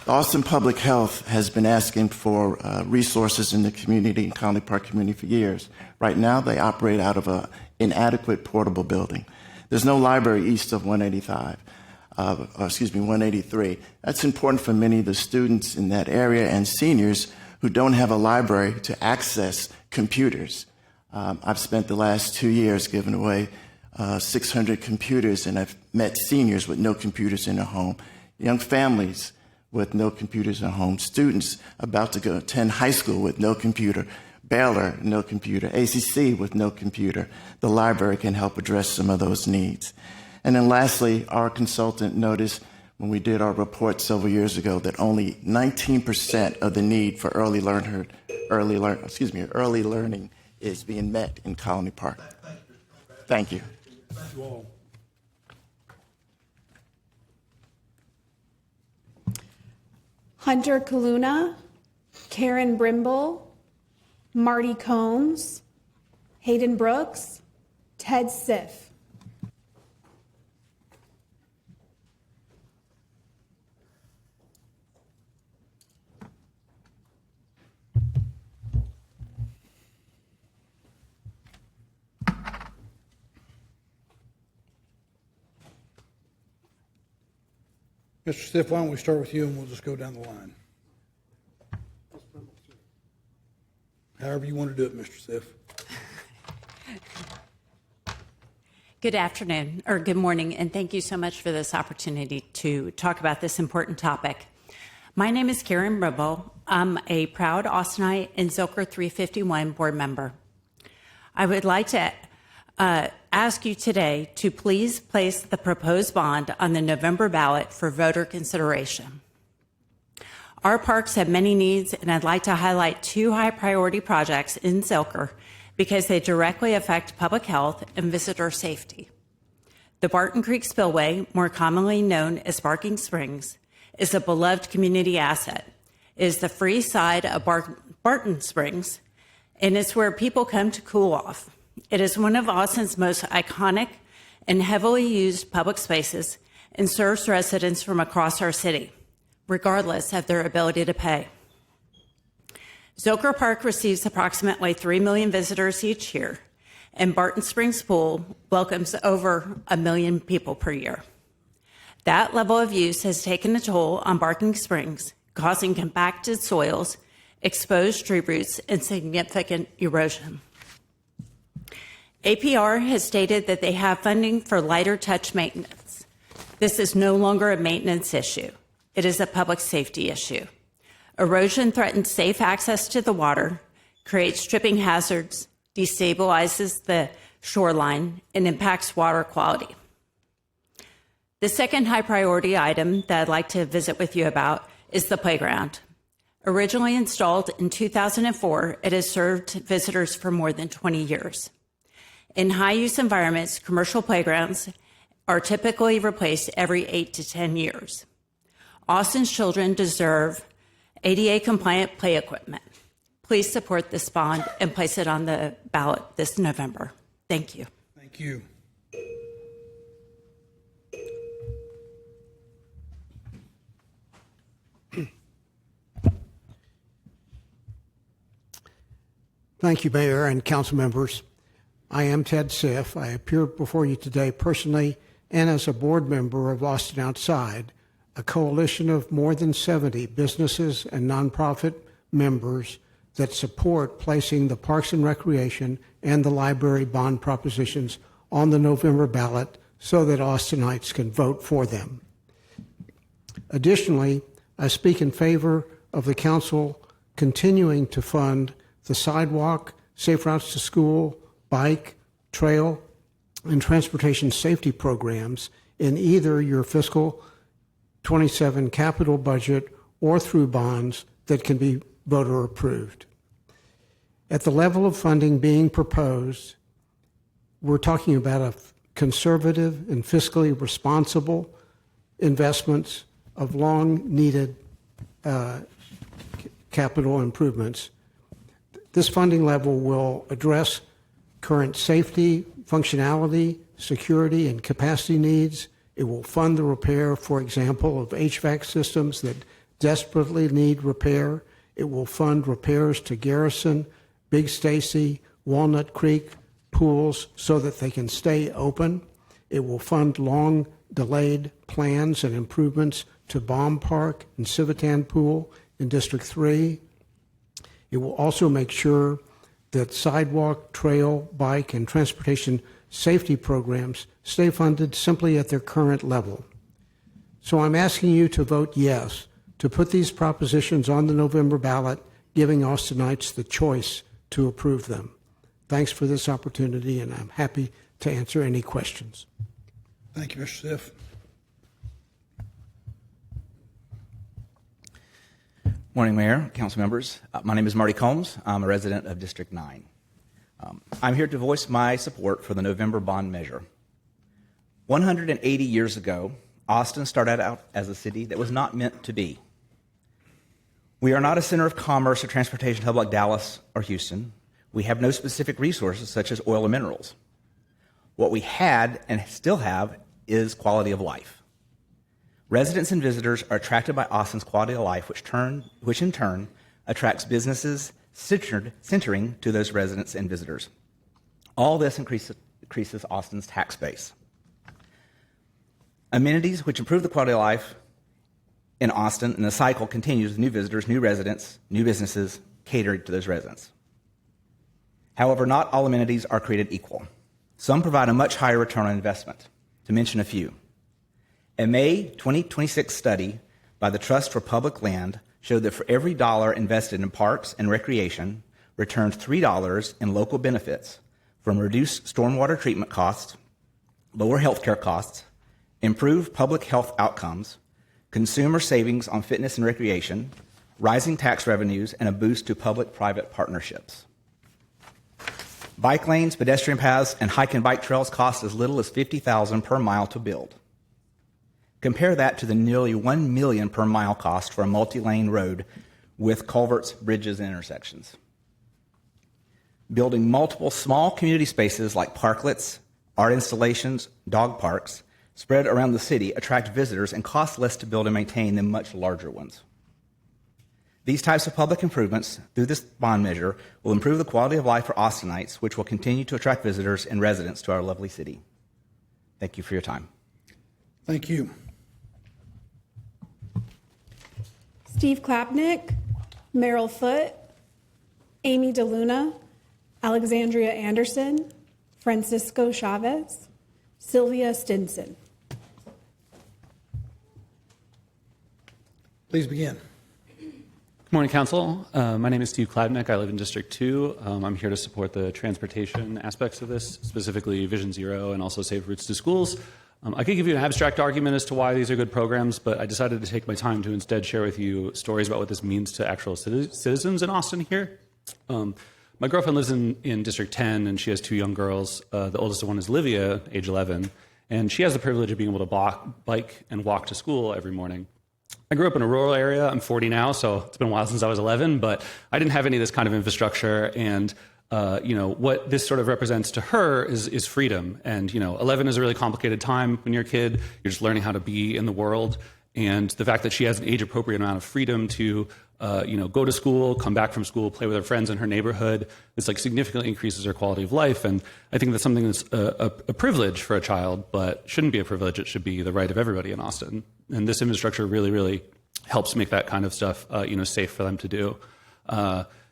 Speaker 19: Austin Public Health has been asking for resources in the community, Colony Park community, for years. Right now, they operate out of an inadequate portable building. There's no library east of 183. That's important for many of the students in that area and seniors who don't have a library to access computers. I've spent the last 2 years giving away 600 computers, and I've met seniors with no computers in their home, young families with no computers at home, students about to go attend high school with no computer, Baylor, no computer, ACC with no computer. The library can help address some of those needs. And then lastly, our consultant noticed when we did our report several years ago that only 19% of the need for early learning is being met in Colony Park. Thank you.
Speaker 2: Thank you all.
Speaker 3: Hunter Kaluna, Karen Brimble, Marty Combs, Hayden Brooks, Ted Siff.
Speaker 2: Mr. Stiff, why don't we start with you and we'll just go down the line. However you want to do it, Mr. Stiff.
Speaker 20: Good afternoon, or good morning, and thank you so much for this opportunity to talk about this important topic. My name is Karen Ribble. I'm a proud Austinite and Zilker 351 board member. I would like to ask you today to please place the proposed bond on the November ballot for voter consideration. Our parks have many needs, and I'd like to highlight 2 high priority projects in Zilker because they directly affect public health and visitor safety. The Barton Creek Spillway, more commonly known as Barking Springs, is a beloved community asset. It is the free side of Barton Springs, and it's where people come to cool off. It is one of Austin's most iconic and heavily used public spaces and serves residents from across our city, regardless of their ability to pay. Zilker Park receives approximately 3 million visitors each year, and Barton Springs Pool welcomes over 1 million people per year. That level of use has taken a toll on Barking Springs, causing compacted soils, exposed tree roots, and significant erosion. APR has stated that they have funding for lighter touch maintenance. This is no longer a maintenance issue. It is a public safety issue. Erosion threatens safe access to the water, creates tripping hazards, destabilizes the shoreline, and impacts water quality. The second high priority item that I'd like to visit with you about is the playground. Originally installed in 2004, it has served visitors for more than 20 years. In high-use environments, commercial playgrounds are typically replaced every 8 to 10 years. Austin's children deserve ADA-compliant play equipment. Please support this bond and place it on the ballot this November. Thank you.
Speaker 2: Thank you.
Speaker 21: Thank you, Mayor and council members. I am Ted Siff. I appear before you today personally and as a board member of Austin Outside, a coalition of more than 70 businesses and nonprofit members that support placing the Parks and Recreation and the library bond propositions on the November ballot so that Austinites can vote for them. Additionally, I speak in favor of the council continuing to fund the sidewalk, safe routes to school, bike, trail, and transportation safety programs in either your fiscal 27 capital budget or through bonds that can be voter approved. At the level of funding being proposed, we're talking about a conservative and fiscally responsible investments of long-needed capital improvements. This funding level will address current safety, functionality, security, and capacity needs. It will fund the repair, for example, of HVAC systems that desperately need repair. It will fund repairs to Garrison, Big Stacy, Walnut Creek pools so that they can stay open. It will fund long-delayed plans and improvements to Baum Park and Civitan Pool in District 3. It will also make sure that sidewalk, trail, bike, and transportation safety programs stay funded simply at their current level. So I'm asking you to vote yes to put these propositions on the November ballot, giving Austinites the choice to approve them. Thanks for this opportunity, and I'm happy to answer any questions.
Speaker 2: Thank you, Mr. Siff.
Speaker 1: Morning, Mayor, council members. My name is Marty Combs. I'm a resident of District 9. I'm here to voice my support for the November bond measure. 180 years ago, Austin started out as a city that was not meant to be. We are not a center of commerce or transportation hub like Dallas or Houston. We have no specific resources such as oil or minerals. What we had and still have is quality of life. Residents and visitors are attracted by Austin's quality of life, which in turn attracts businesses centering to those residents and visitors. All this increases Austin's tax base. Amenities which improve the quality of life in Austin, and the cycle continues with new visitors, new residents, new businesses catered to those residents. However, not all amenities are created equal. Some provide a much higher return on investment. To mention a few, a May 2026 study by the Trust for Public Land showed that for every dollar invested in parks and recreation, returned $3 in local benefits from reduced stormwater treatment costs, lower healthcare costs, improved public health outcomes, consumer savings on fitness and recreation, rising tax revenues, and a boost to public-private partnerships. Bike lanes, pedestrian paths, and hike and bike trails cost as little as $50,000 per mile to build. Compare that to the nearly $1 million per mile cost for a multi-lane road with culverts, bridges, and intersections. Building multiple small community spaces like parklets, art installations, dog parks spread around the city attract visitors and cost less to build and maintain than much larger ones. These types of public improvements through this bond measure will improve the quality of life for Austinites, which will continue to attract visitors and residents to our lovely city. Thank you for your time.
Speaker 2: Thank you.
Speaker 3: Steve Klapnick, Merrill Foote, Amy DeLuna, Alexandria Anderson, Francisco Chavez, Sylvia Stinson.
Speaker 2: Please begin.
Speaker 22: Good morning, Council. My name is Steve Klabnick. I live in District 2. I'm here to support the transportation aspects of this, specifically Vision Zero and also Safe Routes to Schools. I could give you an abstract argument as to why these are good programs, but I decided to take my time to instead share with you stories about what this means to actual citizens in Austin here. My girlfriend lives in District 10, and she has two young girls. The oldest one is Livia, age 11, and she has the privilege of being able to bike and walk to school every morning. I grew up in a rural area. I'm 40 now, so it's been a while since I was 11, but I didn't have any of this kind of infrastructure. And, what this sort of represents to her is freedom. And, 11 is a really complicated time when you're a kid. You're just learning how to be in the world. And the fact that she has an age-appropriate amount of freedom to, go to school, come back from school, play with her friends in her neighborhood, this significantly increases her quality of life. And I think that's something that's a privilege for a child, but shouldn't be a privilege. It should be the right of everybody in Austin. And this infrastructure really, really helps make that kind of stuff, safe for them to do.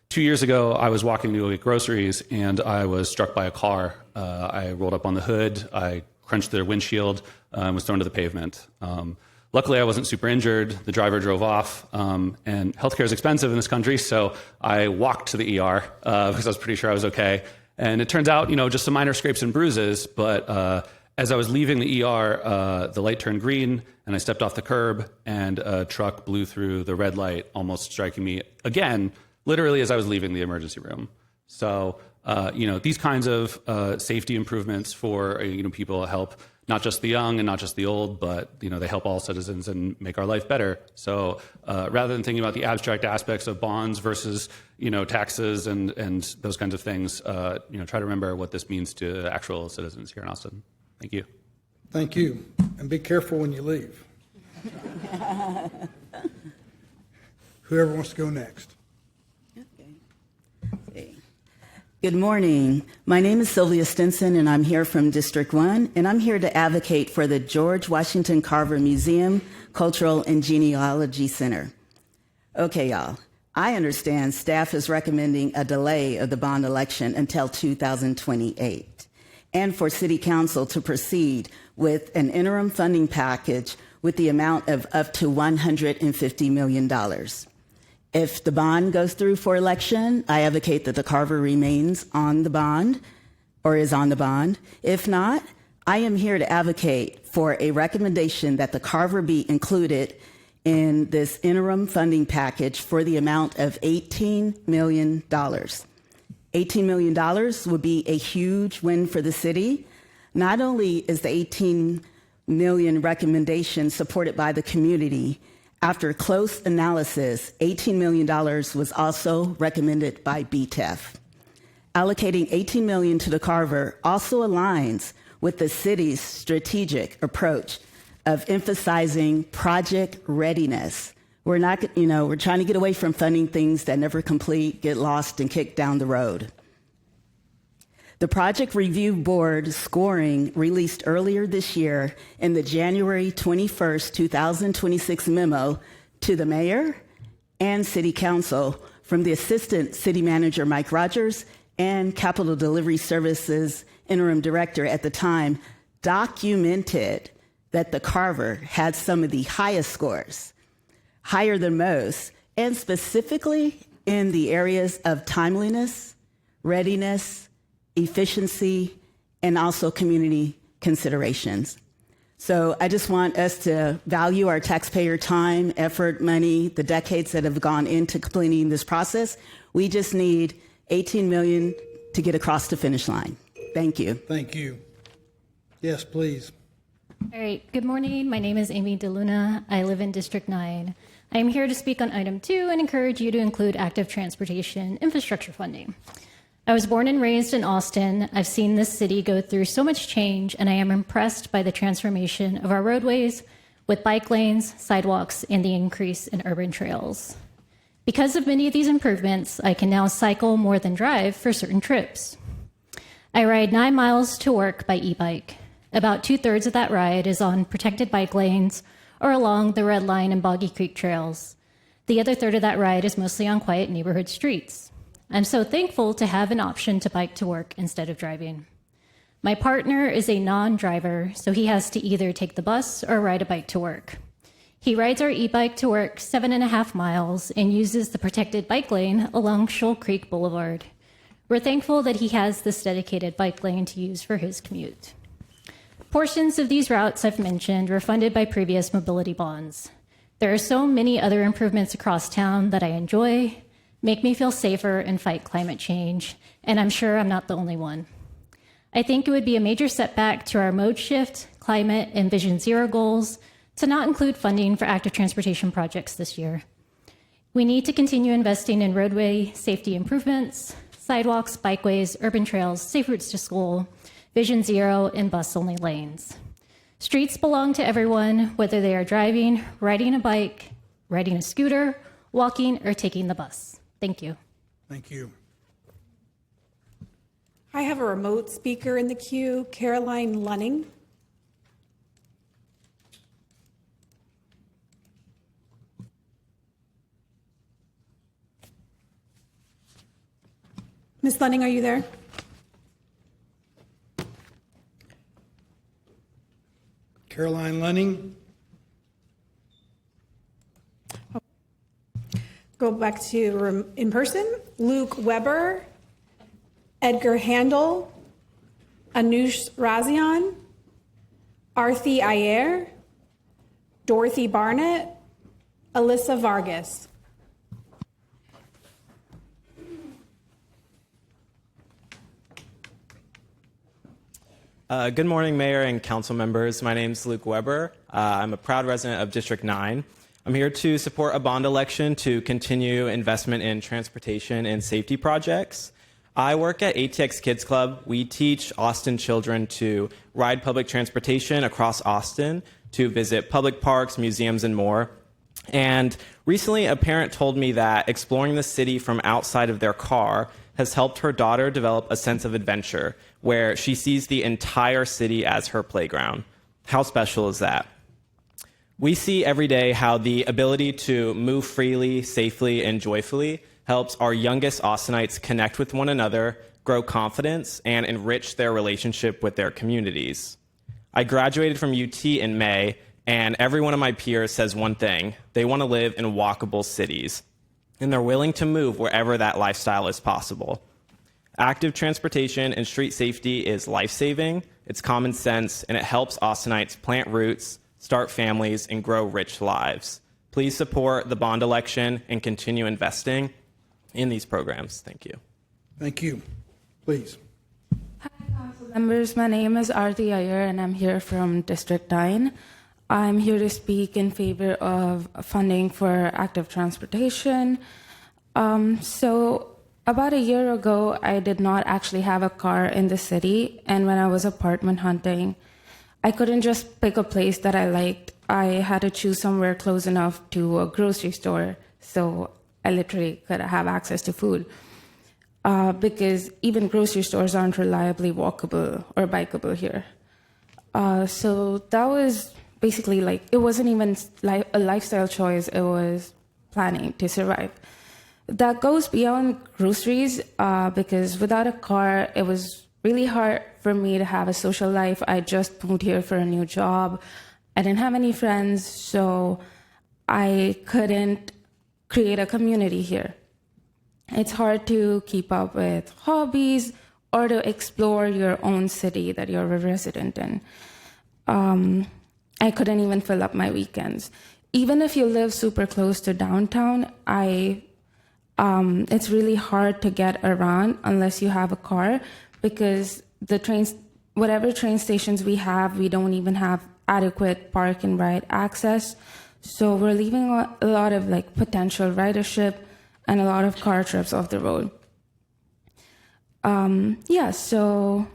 Speaker 22: 2 years ago, I was walking to go get groceries, and I was struck by a car. I rolled up on the hood, I crunched their windshield, and was thrown to the pavement. Luckily, I wasn't super injured. The driver drove off, and healthcare is expensive in this country, so I walked to the ER because I was pretty sure I was okay. And it turns out, just some minor scrapes and bruises, but as I was leaving the ER, the light turned green, and I stepped off the curb, and a truck blew through the red light, almost striking me again, literally as I was leaving the emergency room. So, these kinds of safety improvements for people help not just the young and not just the old, but they help all citizens and make our life better. So rather than thinking about the abstract aspects of bonds versus taxes and those kinds of things, try to remember what this means to actual citizens here in Austin. Thank you.
Speaker 2: Thank you. And be careful when you leave. Whoever wants to go next.
Speaker 4: Good morning. My name is Sylvia Stinson, and I'm here from District 1, and I'm here to advocate for the George Washington Carver Museum, Cultural and Genealogy Center. Okay, y'all. I understand staff is recommending a delay of the bond election until 2028, and for City Council to proceed with an interim funding package with the amount of up to $150 million. If the bond goes through for election, I advocate that the Carver remains on the bond or is on the bond. If not, I am here to advocate for a recommendation that the Carver be included in this interim funding package for the amount of $18 million. $18 million would be a huge win for the city. Not only is the $18 million recommendation supported by the community, after close analysis, $18 million was also recommended by BTEF. Allocating $18 million to the Carver also aligns with the city's strategic approach of emphasizing project readiness. We're trying to get away from funding things that never complete, get lost, and kicked down the road. The Project Review Board scoring released earlier this year in the January 21st, 2026 memo to the mayor and city council from the assistant city manager, Mike Rogers, and Capital Delivery Services interim director at the time documented that the Carver had some of the highest scores, higher than most, and specifically in the areas of timeliness, readiness, efficiency, and also community considerations. So I just want us to value our taxpayer time, effort, money, the decades that have gone into completing this process. We just need $18 million to get across the finish line. Thank you.
Speaker 2: Thank you. Yes, please.
Speaker 5: All right. Good morning. My name is Amy DeLuna. I live in District 9. I am here to speak on item 2 and encourage you to include active transportation infrastructure funding. I was born and raised in Austin. I've seen this city go through so much change, and I am impressed by the transformation of our roadways with bike lanes, sidewalks, and the increase in urban trails. Because of many of these improvements, I can now cycle more than drive for certain trips. I ride 9 miles to work by e-bike. About 2/3 of that ride is on protected bike lanes or along the Red Line and Boggy Creek trails. The other third of that ride is mostly on quiet neighborhood streets. I'm so thankful to have an option to bike to work instead of driving. My partner is a non-driver, so he has to either take the bus or ride a bike to work. He rides our e-bike to work 7.5 miles and uses the protected bike lane along Shoal Creek Boulevard. We're thankful that he has this dedicated bike lane to use for his commute. Portions of these routes I've mentioned were funded by previous mobility bonds. There are so many other improvements across town that I enjoy, make me feel safer, and fight climate change, and I'm sure I'm not the only one. I think it would be a major setback to our mode shift, climate, and Vision Zero goals to not include funding for active transportation projects this year. We need to continue investing in roadway safety improvements, sidewalks, bikeways, urban trails, safe routes to school, Vision Zero, and bus-only lanes. Streets belong to everyone, whether they are driving, riding a bike, riding a scooter, walking, or taking the bus. Thank you.
Speaker 2: Thank you.
Speaker 3: I have a remote speaker in the queue, Caroline Lunning. Ms. Lunning, are you there?
Speaker 2: Caroline Lunning.
Speaker 3: Go back to in person. Luke Weber, Edgar Handel, Anush Razian, Arthi Ayer, Dorothy Barnett, Alyssa Vargas.
Speaker 6: Good morning, Mayor and Council members. My name is Luke Weber. I'm a proud resident of District 9. I'm here to support a bond election to continue investment in transportation and safety projects. I work at ATX Kids Club. We teach Austin children to ride public transportation across Austin, to visit public parks, museums, and more. And recently, a parent told me that exploring the city from outside of their car has helped her daughter develop a sense of adventure, where she sees the entire city as her playground. How special is that? We see every day how the ability to move freely, safely, and joyfully helps our youngest Austinites connect with one another, grow confidence, and enrich their relationship with their communities. I graduated from UT in May, and every one of my peers says one thing: they want to live in walkable cities, and they're willing to move wherever that lifestyle is possible. Active transportation and street safety is life-saving, it's common sense, and it helps Austinites plant roots, start families, and grow rich lives. Please support the bond election and continue investing in these programs. Thank you.
Speaker 2: Thank you. Please.
Speaker 7: Hi, Council members. My name is Arthi Ayer, and I'm here from District 9. I'm here to speak in favor of funding for active transportation. So about a year ago, I did not actually have a car in the city, and when I was apartment hunting, I couldn't just pick a place that I liked. I had to choose somewhere close enough to a grocery store, so I literally could have access to food. Because even grocery stores aren't reliably walkable or bikeable here. So that was basically like, it wasn't even a lifestyle choice, it was planning to survive. That goes beyond groceries, because without a car, it was really hard for me to have a social life. I just moved here for a new job. I didn't have any friends, so I couldn't create a community here. It's hard to keep up with hobbies or to explore your own city that you're a resident in. I couldn't even fill up my weekends. Even if you live super close to downtown, it's really hard to get around unless you have a car, because the trains, whatever train stations we have, we don't even have adequate park and ride access. So we're leaving a lot of like potential ridership and a lot of car trips off the road. So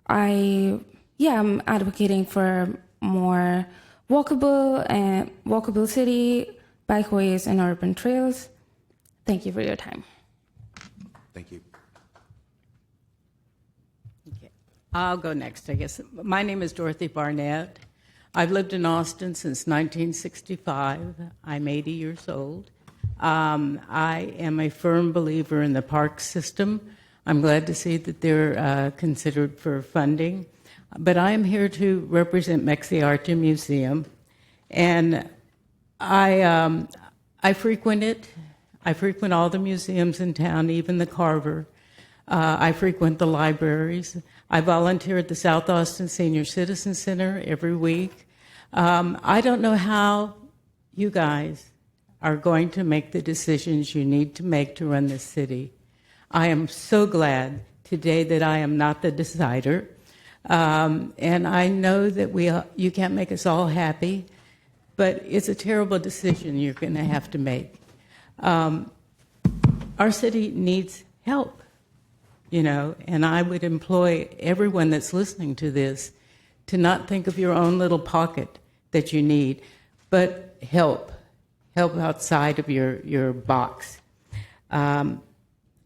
Speaker 7: I'm advocating for more walkable city, bikeways, and urban trails. Thank you for your time.
Speaker 1: Thank you.
Speaker 23: Okay. I'll go next, I guess. My name is Dorothy Barnett. I've lived in Austin since 1965. I'm 80 years old. I am a firm believer in the park system. I'm glad to see that they're considered for funding. But I am here to represent Mexiarte Museum. And I frequent it. I frequent all the museums in town, even the Carver. I frequent the libraries. I volunteer at the South Austin Senior Citizen Center every week. I don't know how you guys are going to make the decisions you need to make to run this city. I am so glad today that I am not the decider. And I know that you can't make us all happy, but it's a terrible decision you're going to have to make. Our city needs help, and I would employ everyone that's listening to this to not think of your own little pocket that you need, but help outside of your box. I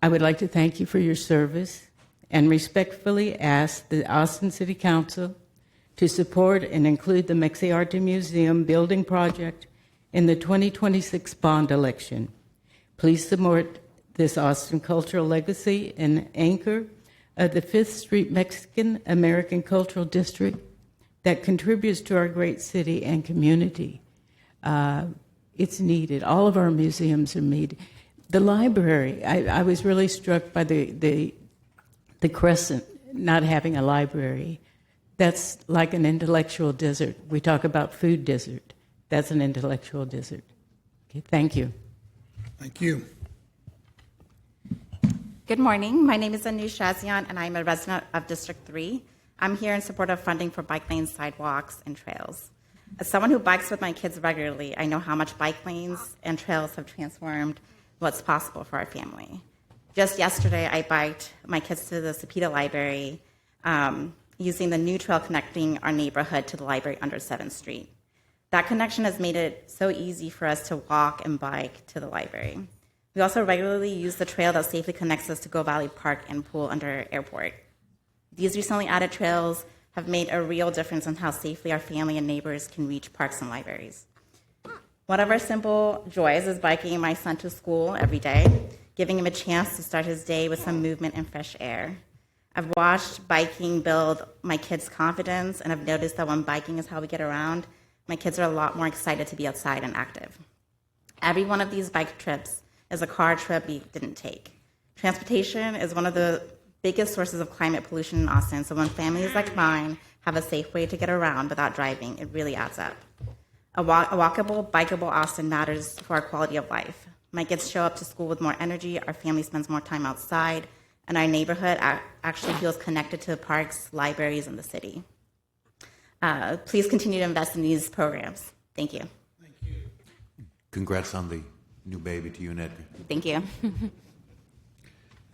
Speaker 23: would like to thank you for your service and respectfully ask the Austin City Council to support and include the Mexiarte Museum building project in the 2026 bond election. Please support this Austin cultural legacy and anchor of the 5th Street Mexican American Cultural District that contributes to our great city and community. It's needed. All of our museums are needed. The library, I was really struck by the Crescent not having a library. That's like an intellectual desert. We talk about food desert. That's an intellectual desert. Okay, thank you.
Speaker 2: Thank you.
Speaker 8: Good morning. My name is Anu Shazian, and I'm a resident of District 3. I'm here in support of funding for bike lanes, sidewalks, and trails. As someone who bikes with my kids regularly, I know how much bike lanes and trails have transformed what's possible for our family. Just yesterday, I biked my kids to the Sapita Library using the new trail connecting our neighborhood to the library under 7th Street. That connection has made it so easy for us to walk and bike to the library. We also regularly use the trail that safely connects us to Go Valley Park and Pool under Airport. These recently added trails have made a real difference in how safely our family and neighbors can reach parks and libraries. One of our simple joys is biking my son to school every day, giving him a chance to start his day with some movement and fresh air. I've watched biking build my kids' confidence, and I've noticed that when biking is how we get around, my kids are a lot more excited to be outside and active. Every one of these bike trips is a car trip we didn't take. Transportation is one of the biggest sources of climate pollution in Austin, so when families like mine have a safe way to get around without driving, it really adds up. A walkable, bikeable Austin matters for our quality of life. My kids show up to school with more energy, our family spends more time outside, and our neighborhood actually feels connected to parks, libraries, and the city. Please continue to invest in these programs. Thank you.
Speaker 9: Congrats on the new baby to you and Edgar.
Speaker 8: Thank you.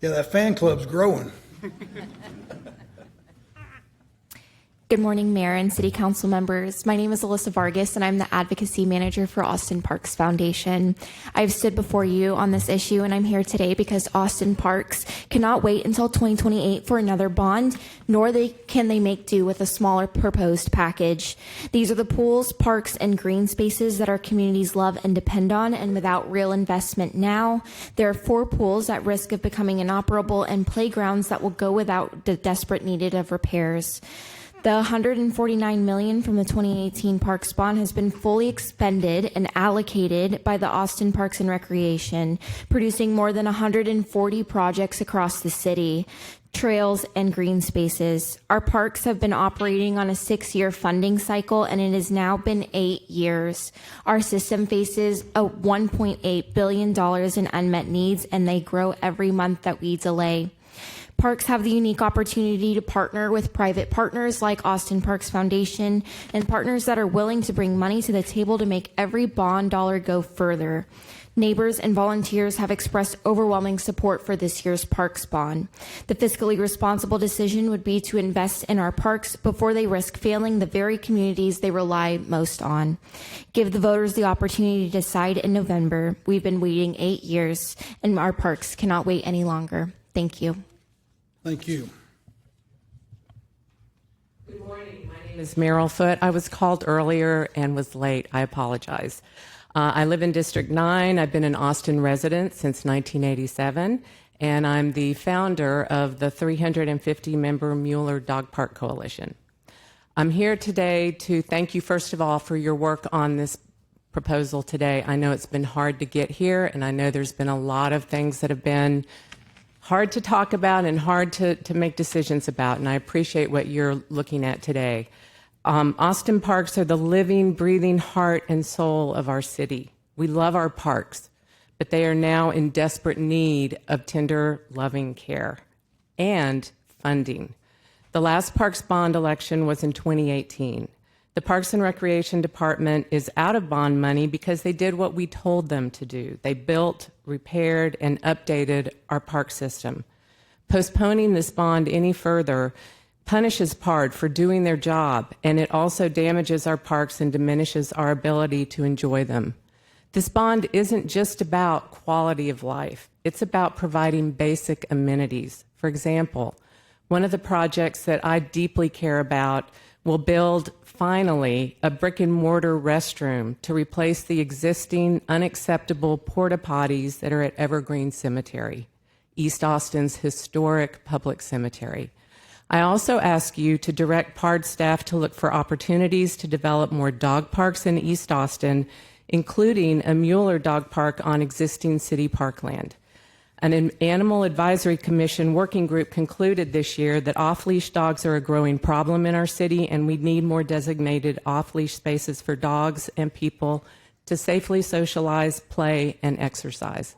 Speaker 2: Yeah, that fan club's growing.
Speaker 10: Good morning, Mayor and City Council members. My name is Alyssa Vargas, and I'm the Advocacy Manager for Austin Parks Foundation. I've stood before you on this issue, and I'm here today because Austin Parks cannot wait until 2028 for another bond, nor can they make do with a smaller proposed package. These are the pools, parks, and green spaces that our communities love and depend on, and without real investment now, there are 4 pools at risk of becoming inoperable and playgrounds that will go without the desperate need of repairs. The $149 million from the 2018 Parks Bond has been fully expended and allocated by the Austin Parks and Recreation, producing more than 140 projects across the city, trails, and green spaces. Our parks have been operating on a 6-year funding cycle, and it has now been 8 years. Our system faces a $1.8 billion in unmet needs, and they grow every month that we delay. Parks have the unique opportunity to partner with private partners like Austin Parks Foundation and partners that are willing to bring money to the table to make every bond dollar go further. Neighbors and volunteers have expressed overwhelming support for this year's Parks Bond. The fiscally responsible decision would be to invest in our parks before they risk failing the very communities they rely most on. Give the voters the opportunity to decide in November. We've been waiting 8 years, and our parks cannot wait any longer. Thank you.
Speaker 2: Thank you.
Speaker 24: Good morning. My name is Meryl Foote. I was called earlier and was late. I apologize. I live in District 9. I've been an Austin resident since 1987, and I'm the founder of the 350-member Mueller Dog Park Coalition. I'm here today to thank you, first of all, for your work on this proposal today. I know it's been hard to get here, and I know there's been a lot of things that have been hard to talk about and hard to make decisions about, and I appreciate what you're looking at today. Austin parks are the living, breathing heart and soul of our city. We love our parks, but they are now in desperate need of tender, loving care and funding. The last Parks Bond election was in 2018. The Parks and Recreation Department is out of bond money because they did what we told them to do. They built, repaired, and updated our park system. Postponing this bond any further punishes PARD for doing their job, and it also damages our parks and diminishes our ability to enjoy them. This bond isn't just about quality of life. It's about providing basic amenities. For example, one of the projects that I deeply care about will build, finally, a brick-and-mortar restroom to replace the existing unacceptable porta potties that are at Evergreen Cemetery, East Austin's historic public cemetery. I also ask you to direct PARD staff to look for opportunities to develop more dog parks in East Austin including a Mueller dog park on existing city parkland. An Animal Advisory Commission working group concluded this year that off-leash dogs are a growing problem in our city, and we need more designated off-leash spaces for dogs and people to safely socialize, play, and exercise.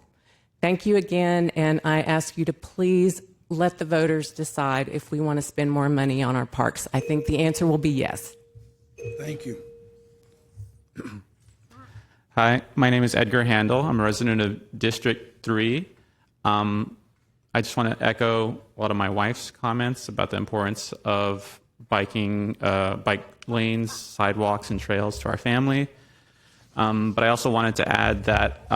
Speaker 24: Thank you again, and I ask you to please let the voters decide if we want to spend more money on our parks. I think the answer will be yes.
Speaker 2: Thank you.
Speaker 22: Hi, my name is Edgar Handel. I'm a resident of District 3. I just want to echo a lot of my wife's comments about the importance of biking, bike lanes, sidewalks, and trails to our family. But I also wanted to add that,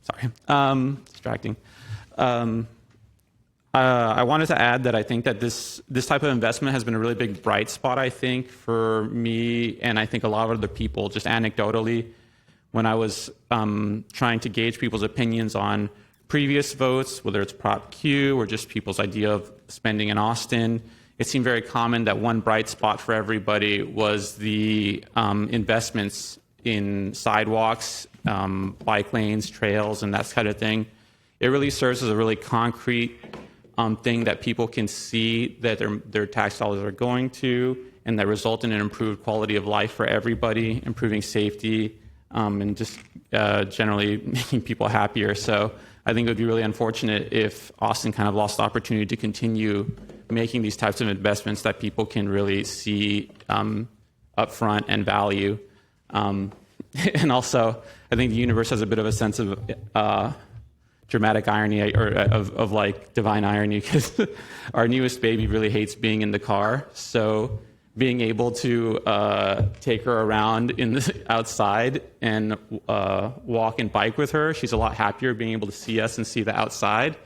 Speaker 22: distracting. I wanted to add that I think that this type of investment has been a really big bright spot, I think, for me and I think a lot of other people, just anecdotally, when I was trying to gauge people's opinions on previous votes, whether it's Prop Q or just people's idea of spending in Austin. It seemed very common that one bright spot for everybody was the investments in sidewalks, bike lanes, trails, and that kind of thing. It really serves as a really concrete thing that people can see that their tax dollars are going to, and that result in an improved quality of life for everybody, improving safety, and just generally making people happier. So I think it would be really unfortunate if Austin kind of lost the opportunity to continue making these types of investments that people can really see upfront and value. And also, I think the universe has a bit of a sense of dramatic irony or of like divine irony, because our newest baby really hates being in the car. So being able to take her around in the outside and walk and bike with her, she's a lot happier being able to see us and see the outside.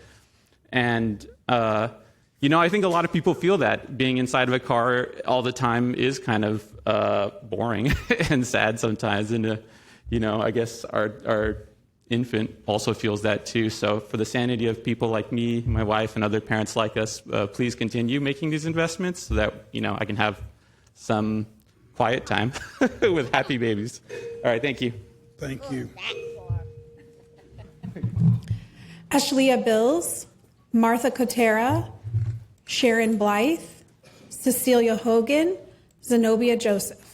Speaker 22: And I think a lot of people feel that being inside of a car all the time is kind of boring and sad sometimes. And I guess our infant also feels that too. So for the sanity of people like me, my wife, and other parents like us, please continue making these investments so that I can have some quiet time with happy babies. All right, thank you.
Speaker 2: Thank you.
Speaker 3: Ashlia Bills, Martha Cotera, Sharon Blythe, Cecilia Hogan, Zenobia Joseph.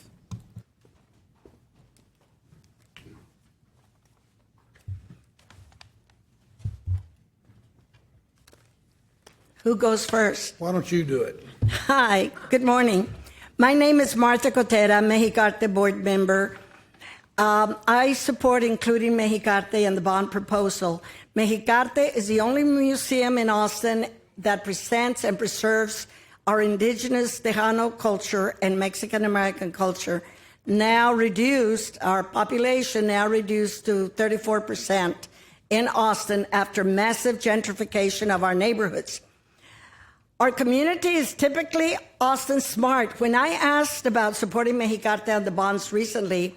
Speaker 12: Who goes first?
Speaker 2: Why don't you do it?
Speaker 12: Hi, good morning. My name is Martha Cotera, Mexicarte board member. I support including Mexicarte in the bond proposal. Mexicarte is the only museum in Austin that presents and preserves our indigenous Tejano culture and Mexican American culture, our population now reduced to 34% in Austin after massive gentrification of our neighborhoods. Our community is typically Austin smart. When I asked about supporting Mexicarte on the bonds recently,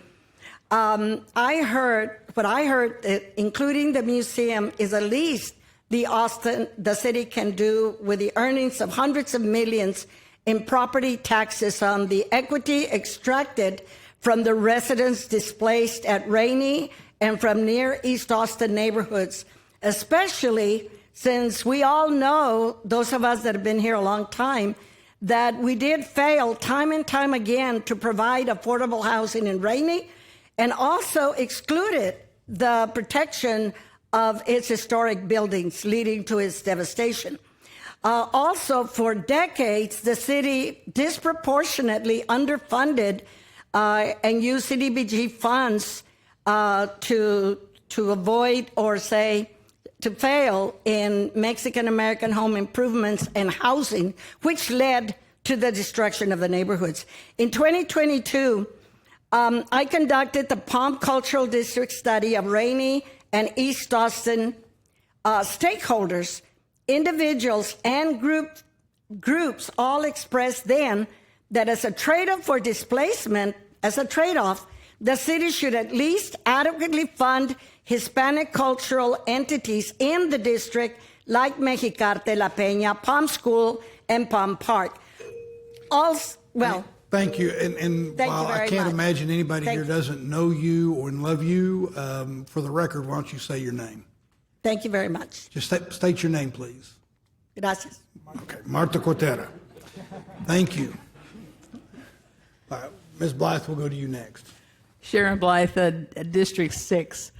Speaker 12: I heard that including the museum is the least the city can do with the earnings of hundreds of millions in property taxes on the equity extracted from the residents displaced at Rainey and from near East Austin neighborhoods, especially since we all know, those of us that have been here a long time, that we did fail time and time again to provide affordable housing in Rainey, and also excluded the protection of its historic buildings, leading to its devastation. Also, for decades, the city disproportionately underfunded and used CDBG funds to avoid or to fail in Mexican-American home improvements and housing, which led to the destruction of the neighborhoods. In 2022, I conducted the Palm Cultural District study of Rainey and East Austin stakeholders, individuals, and groups all expressed then that as a trade-off for displacement, the city should at least adequately fund Hispanic cultural entities in the district like Mexicarte, La Peña, Palm School, and Palm Park.
Speaker 2: Thank you. And
Speaker 12: Thank you
Speaker 2: while I
Speaker 12: very
Speaker 2: can't
Speaker 12: much.
Speaker 2: imagine anybody
Speaker 12: Thank
Speaker 2: here
Speaker 12: you.
Speaker 2: doesn't know you or love you, for the record, why don't you say your name?
Speaker 12: Thank you very much.
Speaker 2: Just state your name, please.
Speaker 12: Gracias.
Speaker 2: Okay, Marta Cortera. Thank you. All right, Ms. Blythe, we'll go to you next.
Speaker 11: Sharon Blythe, District 6.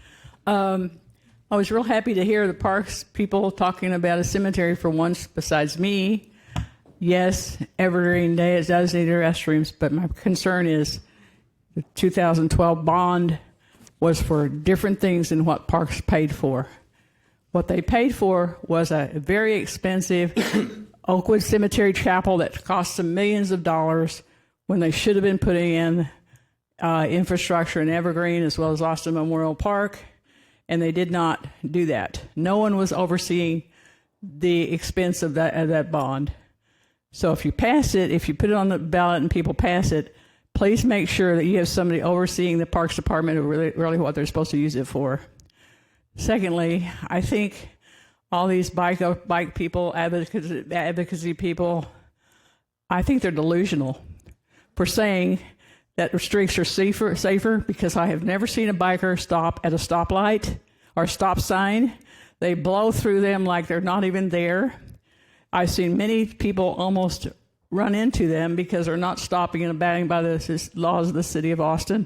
Speaker 11: I was real happy to hear the parks people talking about a cemetery for once besides me. Yes, Evergreen Day does need restrooms, but my concern is the 2012 bond was for different things than what parks paid for. What they paid for was a very expensive Oakwood Cemetery Chapel that cost them millions of dollars when they should have been putting in infrastructure in Evergreen as well as Austin Memorial Park, and they did not do that. No one was overseeing the expense of that bond. So if you pass it, if you put it on the ballot and people pass it, please make sure that you have somebody overseeing the Parks Department who really what they're supposed to use it for. Secondly, I think all these bike people, advocacy people, I think they're delusional for saying that the streets are safer because I have never seen a biker stop at a stoplight or stop sign. They blow through them like they're not even there. I've seen many people almost run into them because they're not stopping and abiding by the laws of the city of Austin,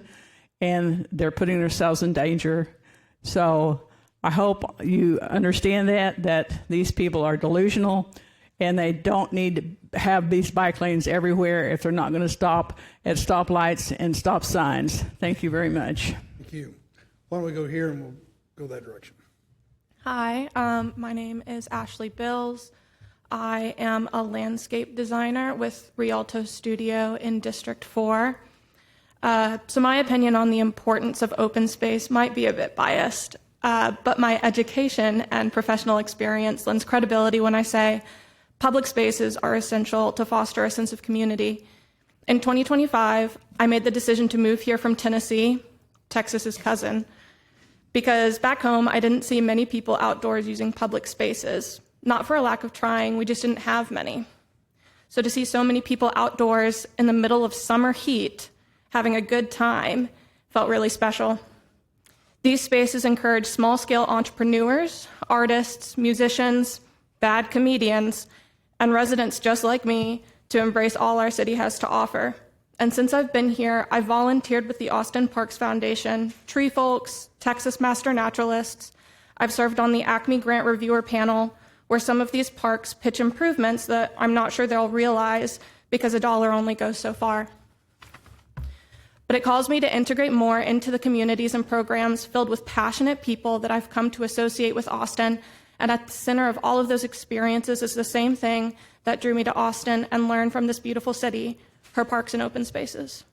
Speaker 11: and they're putting themselves in danger. So I hope you understand that these people are delusional, and they don't need to have these bike lanes everywhere if they're not going to stop at stoplights and stop signs. Thank you very much.
Speaker 2: Thank you. Why don't we go here and we'll go that direction.
Speaker 17: Hi, my name is Ashley Bills. I am a landscape designer with Rialto Studio in District 4. So my opinion on the importance of open space might be a bit biased, but my education and professional experience lends credibility when I say public spaces are essential to foster a sense of community. In 2025, I made the decision to move here from Tennessee, Texas's cousin, because back home I didn't see many people outdoors using public spaces. Not for a lack of trying, we just didn't have many. So to see so many people outdoors in the middle of summer heat having a good time felt really special. These spaces encourage small-scale entrepreneurs, artists, musicians, bad comedians, and residents just like me to embrace all our city has to offer. And since I've been here, I've volunteered with the Austin Parks Foundation, Tree Folks, Texas Master Naturalists. I've served on the Acme Grant Reviewer panel, where some of these parks pitch improvements that I'm not sure they'll realize because a dollar only goes so far. But it calls me to integrate more into the communities and programs filled with passionate people that I've come to associate with Austin. And at the center of all of those experiences is the same thing that drew me to Austin and learned from this beautiful city, her parks and open spaces.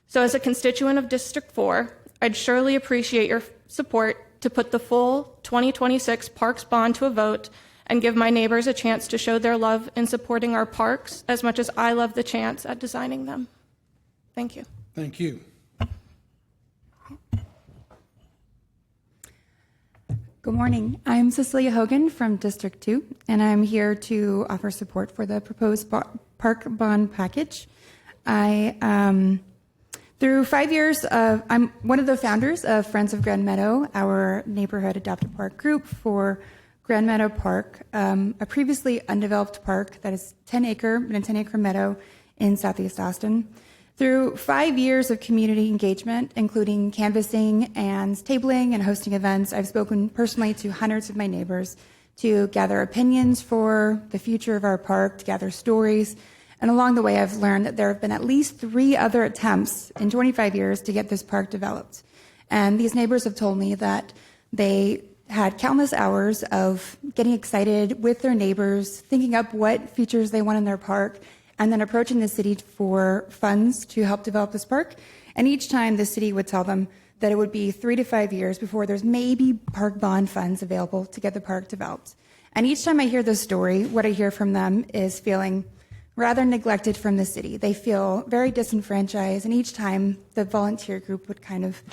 Speaker 17: So as a constituent of District 4, I'd surely appreciate your support to put the full 2026 Parks Bond to a vote and give my neighbors a chance to show their love in supporting our parks as much as I love the chance at designing them. Thank you.
Speaker 2: Thank you.
Speaker 13: Good morning. I'm Cecilia Hogan from District 2, and I'm here to offer support for the proposed park bond package. Through 5 years I'm one of the founders of Friends of Grand Meadow, our neighborhood adopted park group for Grand Meadow Park, a previously undeveloped park that is 10-acre meadow in Southeast Austin. Through 5 years of community engagement, including canvassing and tabling and hosting events, I've spoken personally to hundreds of my neighbors to gather opinions for the future of our park, to gather stories. And along the way, I've learned that there have been at least 3 other attempts in 25 years to get this park developed. And these neighbors have told me that they had countless hours of getting excited with their neighbors, thinking up what features they want in their park, and then approaching the city for funds to help develop this park. And each time the city would tell them that it would be 3 to 5 years before there's maybe park bond funds available to get the park developed. And each time I hear this story, what I hear from them is feeling rather neglected from the city. They feel very disenfranchised, and each time the volunteer group would kind of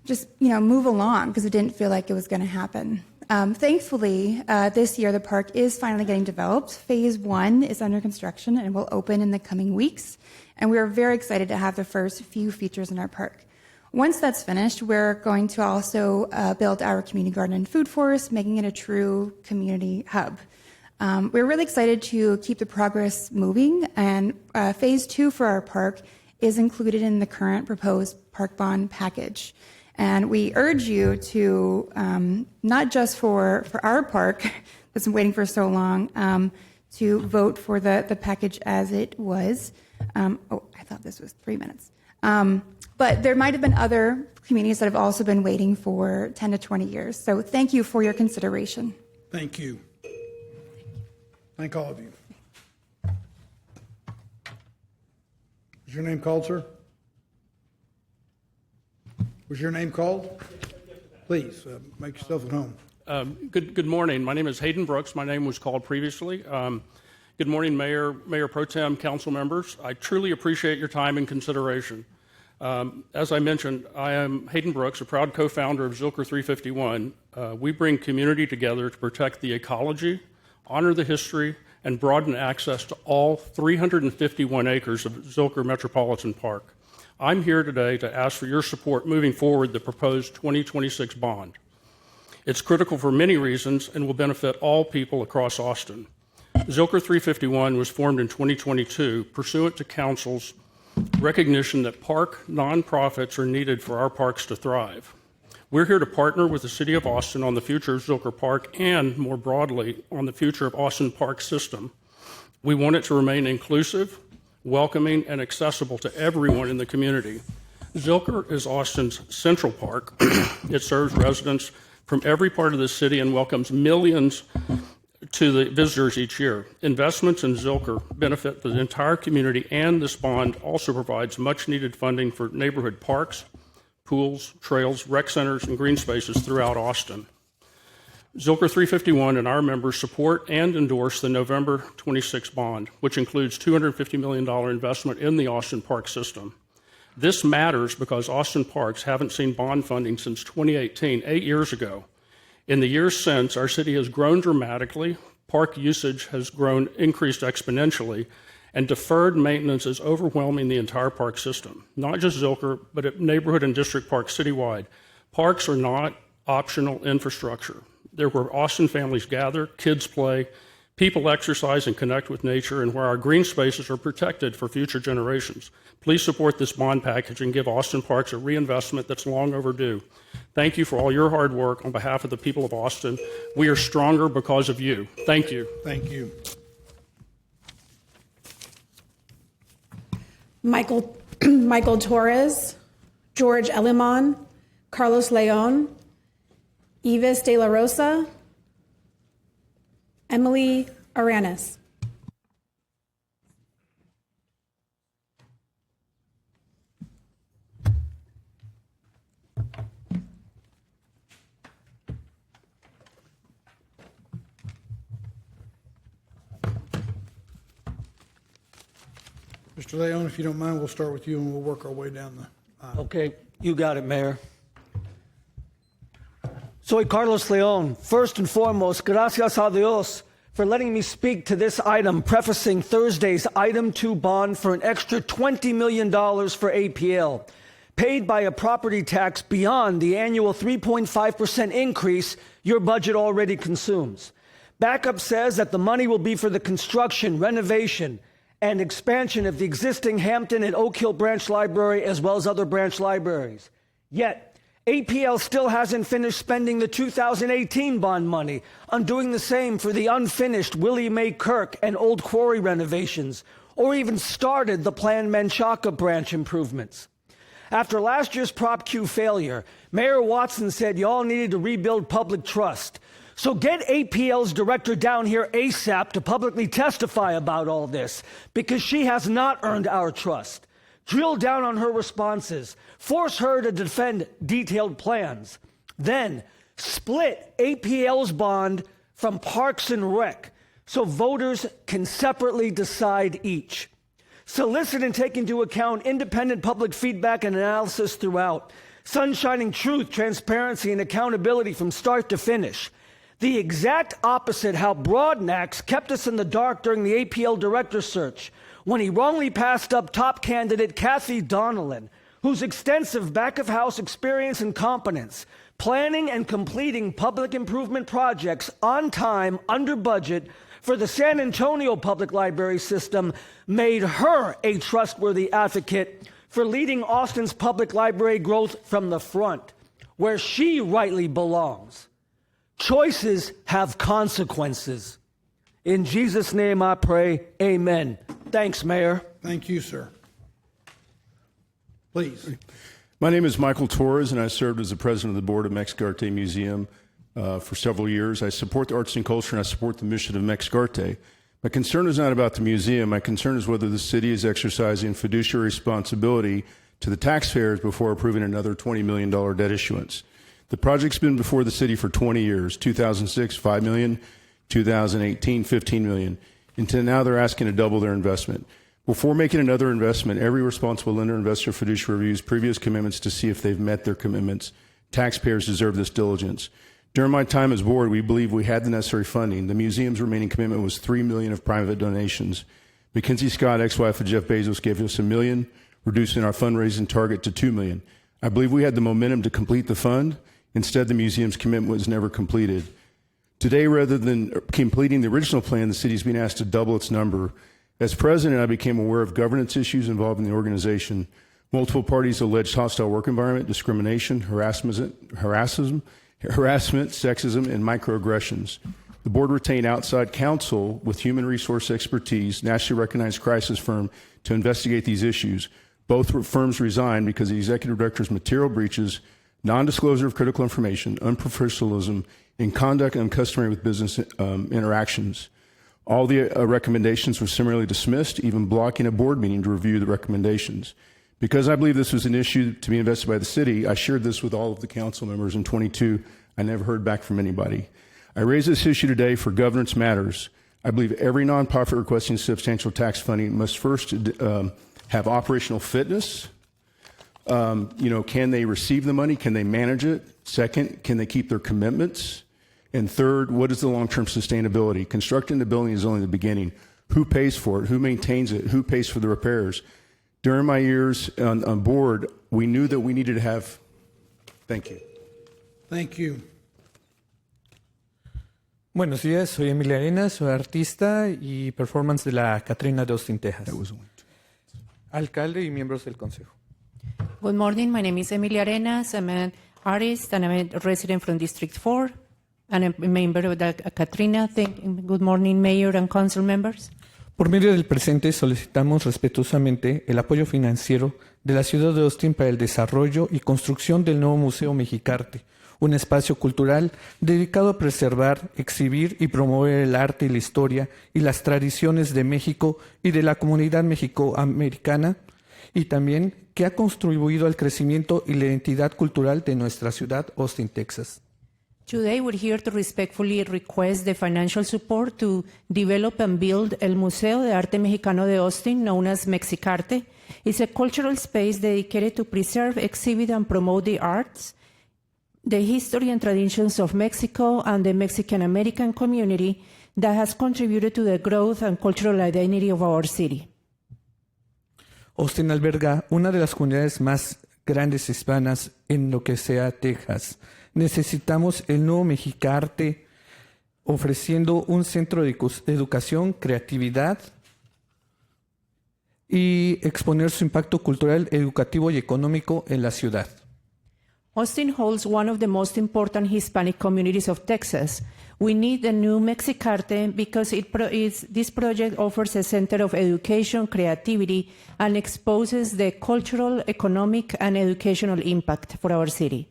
Speaker 13: just, move along because it didn't feel like it was going to happen. Thankfully, this year the park is finally getting developed. Phase 1 is under construction and will open in the coming weeks. And we are very excited to have the first few features in our park. Once that's finished, we're going to also build our community garden and food forest, making it a true community hub. We're really excited to keep the progress moving, and phase 2 for our park is included in the current proposed park bond package. And we urge you to, not just for our park that's been waiting for so long, to vote for the package as it was. I thought this was 3 minutes. But there might have been other communities that have also been waiting for 10 to 20 years. So thank you for your consideration.
Speaker 2: Thank you. Thank all of you. Was your name called, sir? Was your name called? Please, make yourself at home.
Speaker 14: Good morning. My name is Hayden Brooks. My name was called previously. Good morning, Mayor Pro Tem, council members. I truly appreciate your time and consideration. As I mentioned, I am Hayden Brooks, a proud co-founder of Zilker 351. We bring community together to protect the ecology, honor the history, and broaden access to all 351 acres of Zilker Metropolitan Park. I'm here today to ask for your support moving forward the proposed 2026 bond. It's critical for many reasons and will benefit all people across Austin. Zilker 351 was formed in 2022 pursuant to Council's recognition that park nonprofits are needed for our parks to thrive. We're here to partner with the City of Austin on the future of Zilker Park and, more broadly, on the future of Austin Park system. We want it to remain inclusive, welcoming, and accessible to everyone in the community. Zilker is Austin's central park. It serves residents from every part of the city and welcomes millions to the visitors each year. Investments in Zilker benefit the entire community, and this bond also provides much needed funding for neighborhood parks, pools, trails, rec centers, and green spaces throughout Austin. Zilker 351 and our members support and endorse the November 26 bond, which includes $250 million investment in the Austin Park system. This matters because Austin Parks haven't seen bond funding since 2018, 8 years ago. In the years since, our city has grown dramatically, park usage has increased exponentially, and deferred maintenance is overwhelming the entire park system, not just Zilker, but at neighborhood and district parks citywide. Parks are not optional infrastructure. They're where Austin families gather, kids play, people exercise and connect with nature, and where our green spaces are protected for future generations. Please support this bond package and give Austin Parks a reinvestment that's long overdue. Thank you for all your hard work on behalf of the people of Austin. We are stronger because of you. Thank you.
Speaker 2: Thank you.
Speaker 3: Michael Torres, George Eliman, Carlos Leon, Yves de la Rosa, Emily Aranis.
Speaker 2: Mr. Leon, if you don't mind, we'll start with you and we'll work our way down the aisle.
Speaker 15: Okay, you got it, Mayor. Soy Carlos Leon. First and foremost, gracias a Dios for letting me speak to this item, prefacing Thursday's Item 2 bond for an extra $20 million for APL, paid by a property tax beyond the annual 3.5% increase your budget already consumes. Backup says that the money will be for the construction, renovation, and expansion of the existing Hampton and Oak Hill branch library, as well as other branch libraries. Yet, APL still hasn't finished spending the 2018 bond money on doing the same for the unfinished Willie Mae Kirk and Old Quarry renovations, or even started the planned Menchaca branch improvements. After last year's Prop Q failure, Mayor Watson said y'all needed to rebuild public trust. So get APL's director down here ASAP to publicly testify about all this, because she has not earned our trust. Drill down on her responses. Force her to defend detailed plans. Then split APL's bond from Parks and Rec so voters can separately decide each. Solicit and take into account independent public feedback and analysis throughout. Sunshining truth, transparency, and accountability from start to finish. The exact opposite how Broadnax kept us in the dark during the APL director search when he wrongly passed up top candidate Kathy Donnellan, whose extensive back-of-house experience and competence planning and completing public improvement projects on time, under budget, for the San Antonio Public Library system made her a trustworthy advocate for leading Austin's public library growth from the front, where she rightly belongs. Choices have consequences. In Jesus' name I pray, amen. Thanks, Mayor.
Speaker 2: Thank you, sir. Please.
Speaker 16: My name is Michael Torres, and I served as the president of the board of Mexicarte Museum for several years. I support the arts and culture, and I support the mission of Mexicarte. My concern is not about the museum. My concern is whether the city is exercising fiduciary responsibility to the taxpayers before approving another $20 million debt issuance. The project's been before the city for 20 years, 2006, $5 million, 2018, $15 million. Until now, they're asking to double their investment. Before making another investment, every responsible lender investor fiduciary reviews previous commitments to see if they've met their commitments. Taxpayers deserve this diligence. During my time as board, we believe we had the necessary funding. The museum's remaining commitment was $3 million of private donations. Mackenzie Scott, ex-wife of Jeff Bezos, gave us $1 million, reducing our fundraising target to $2 million. I believe we had the momentum to complete the fund. Instead, the museum's commitment was never completed. Today, rather than completing the original plan, the city is being asked to double its number. As president, I became aware of governance issues involving the organization. Multiple parties alleged hostile work environment, discrimination, harassment, sexism, and microaggressions. The board retained outside counsel with human resource expertise, nationally recognized crisis firm, to investigate these issues. Both firms resigned because of the executive director's material breaches, non-disclosure of critical information, unprofessionalism, and conduct uncustomary with business interactions. All the recommendations were summarily dismissed, even blocking a board meeting to review the recommendations. Because I believe this was an issue to be invested by the city, I shared this with all of the council members in 22. I never heard back from anybody. I raise this issue today for governance matters. I believe every nonprofit requesting substantial tax funding must first have operational fitness. Can they receive the money? Can they manage it? Second, can they keep their commitments? And third, what is the long-term sustainability? Constructing the building is only the beginning. Who pays for it? Who maintains it? Who pays for the repairs? During my years on board, we knew that we needed to have... Thank you.
Speaker 2: Thank you.
Speaker 18: Buenos días, soy Emilia Arenas, soy artista y performance de la Catrina de Austin, Texas. Alcalde y miembros del consejo.
Speaker 19: Good morning, my name is Emilia Arenas. I'm an artist and I'm a resident from District 4 and a member of the Catrina. Good morning, Mayor and Council members.
Speaker 18: Por medio del presente solicitamos respetuosamente el apoyo financiero de la ciudad de Austin para el desarrollo y construcción del nuevo Museo Mexicarte, un espacio cultural dedicado a preservar, exhibir y promover el arte y la historia y las tradiciones de México y de la comunidad mexicoamericana, y también que ha contribuido al crecimiento y la identidad cultural de nuestra ciudad, Austin, Texas.
Speaker 19: Today we're here to respectfully request the financial support to develop and build el Museo de Arte Mexicano de Austin, known as Mexicarte. It's a cultural space dedicated to preserve, exhibit, and promote the arts, the history and traditions of Mexico and the Mexican-American community that has contributed to the growth and cultural identity of our city.
Speaker 18: Austin alberga una de las comunidades más grandes hispanas en lo que sea Texas. Necesitamos el nuevo Mexicarte ofreciendo un centro de educación, creatividad y exponer su impacto cultural, educativo y económico en la ciudad.
Speaker 19: Austin holds one of the most important Hispanic communities of Texas. We need a new Mexicarte because this project offers a center of education, creativity, and exposes the cultural, economic, and educational impact for our city.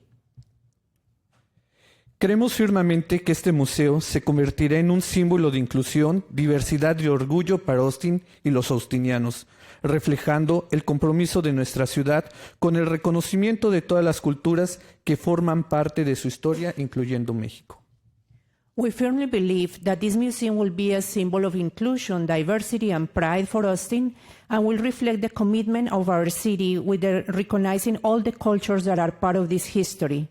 Speaker 18: Creemos firmemente que este museo se convertirá en un símbolo de inclusión, diversidad y orgullo para Austin y los austinianos, reflejando el compromiso de nuestra ciudad con el reconocimiento de todas las culturas que forman parte de su historia, incluyendo México.
Speaker 19: We firmly believe that this museum will be a symbol of inclusion, diversity, and pride for Austin, and will reflect the commitment of our city with recognizing all the cultures that are part of this history.